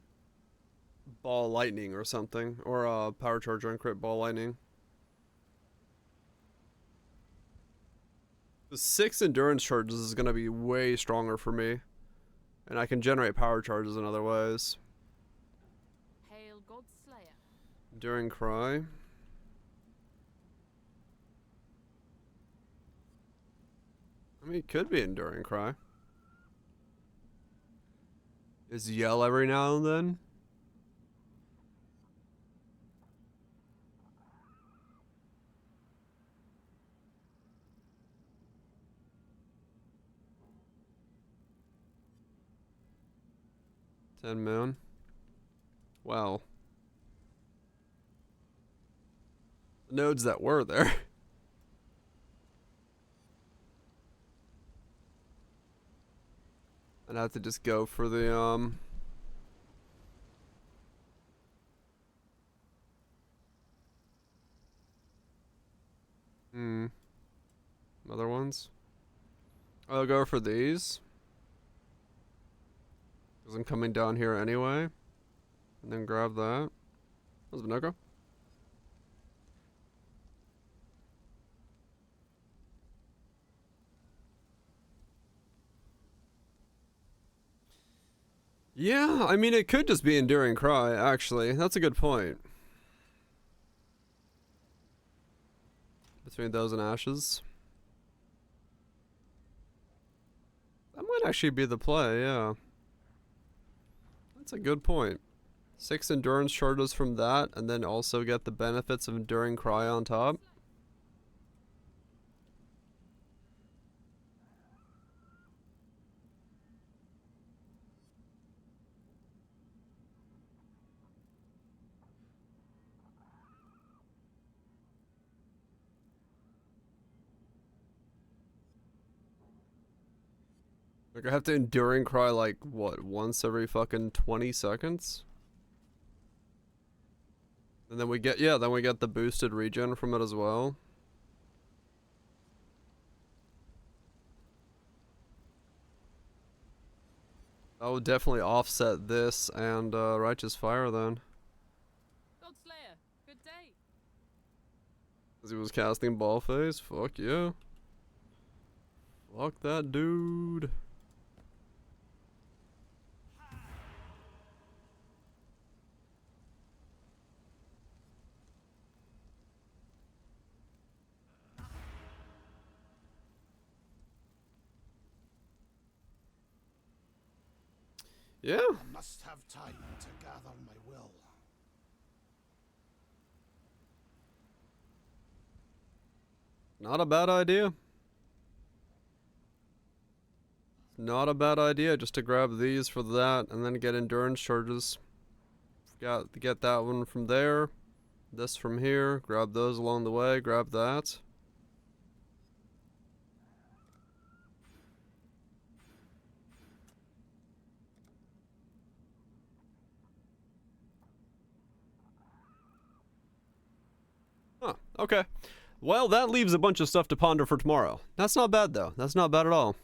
ball lightning or something, or power charge on crit, ball lightning. The 6 endurance charges is gonna be way stronger for me, and I can generate power charges in other ways. Hail Godslayer. Enduring Cry. I mean, it could be Enduring Cry. Is yell every now and then? $10 Well. The nodes that were there. I'd have to just go for the, other ones? I'll go for these. Because I'm coming down here anyway. And then grab that. That's Bonoko. Yeah, I mean, it could just be Enduring Cry, actually. That's a good point. Between those and Ashes. That might actually be the play, yeah. That's a good point. 6 endurance charges from that, and then also get the benefits of Enduring Cry on top. Like, I have to Enduring Cry, like, what, once every fucking 20 seconds? And then we get, yeah, then we get the boosted regen from it as well. That would definitely offset this and Righteous Fire then. Godslayer, good day. Because he was casting Ball Phase? Fuck yeah. Fuck that dude. Yeah. I must have time to gather my will. Not a bad idea. Not a bad idea just to grab these for that and then get endurance charges. Get that one from there. This from here. Grab those along the way. Grab that. Huh, okay. Well, that leaves a bunch of stuff to ponder for tomorrow. That's not bad, though. That's not bad at all.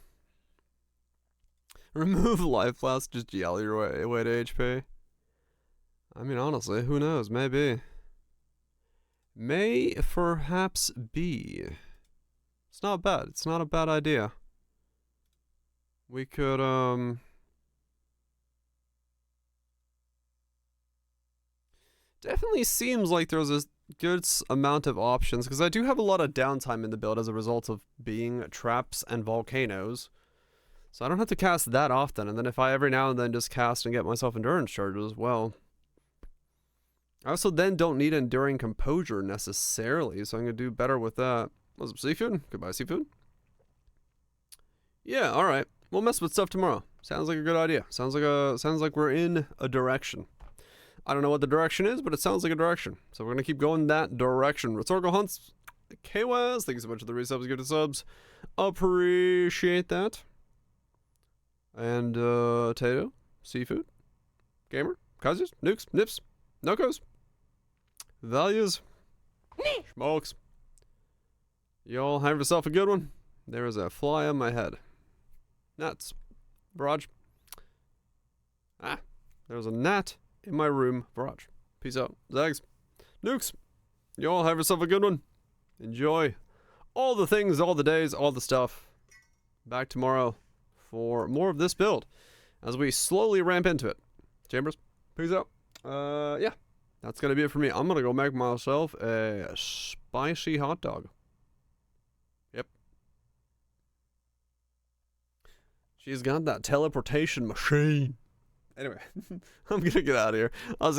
Remove life flask, just yell your way to HP. I mean, honestly, who knows? Maybe. May perhaps be. It's not bad. It's not a bad idea. We could, definitely seems like there's a good amount of options, because I do have a lot of downtime in the build as a result of being traps and volcanoes. So I don't have to cast that often, and then if I every now and then just cast and get myself endurance charges, well, I also then don't need enduring composure necessarily, so I'm gonna do better with that. What's up, seafood? Goodbye, seafood. Yeah, alright. We'll mess with stuff tomorrow. Sounds like a good idea. Sounds like we're in a direction. I don't know what the direction is, but it sounds like a direction. So we're gonna keep going that direction. Rhetorical Hunts, KWAS, thank you so much for the resubs, give the subs. Appreciate that. And Tato, Seafood, Gamer, Kazus, Nukes, Nips, Nokos, Values, Smokes. Y'all have yourself a good one. There is a fly on my head. Nuts. Barrage. Ah, there's a gnat in my room. Barrage. Peace out. Zags. Nukes. Y'all have yourself a good one. Enjoy all the things, all the days, all the stuff. Back tomorrow for more of this build as we slowly ramp into it. Chambers, peace out. Yeah, that's gonna be it for me. I'm gonna go make myself a spicy hot dog. Yep. She's got that teleportation machine. Anyway, I'm gonna get out of here. I'll see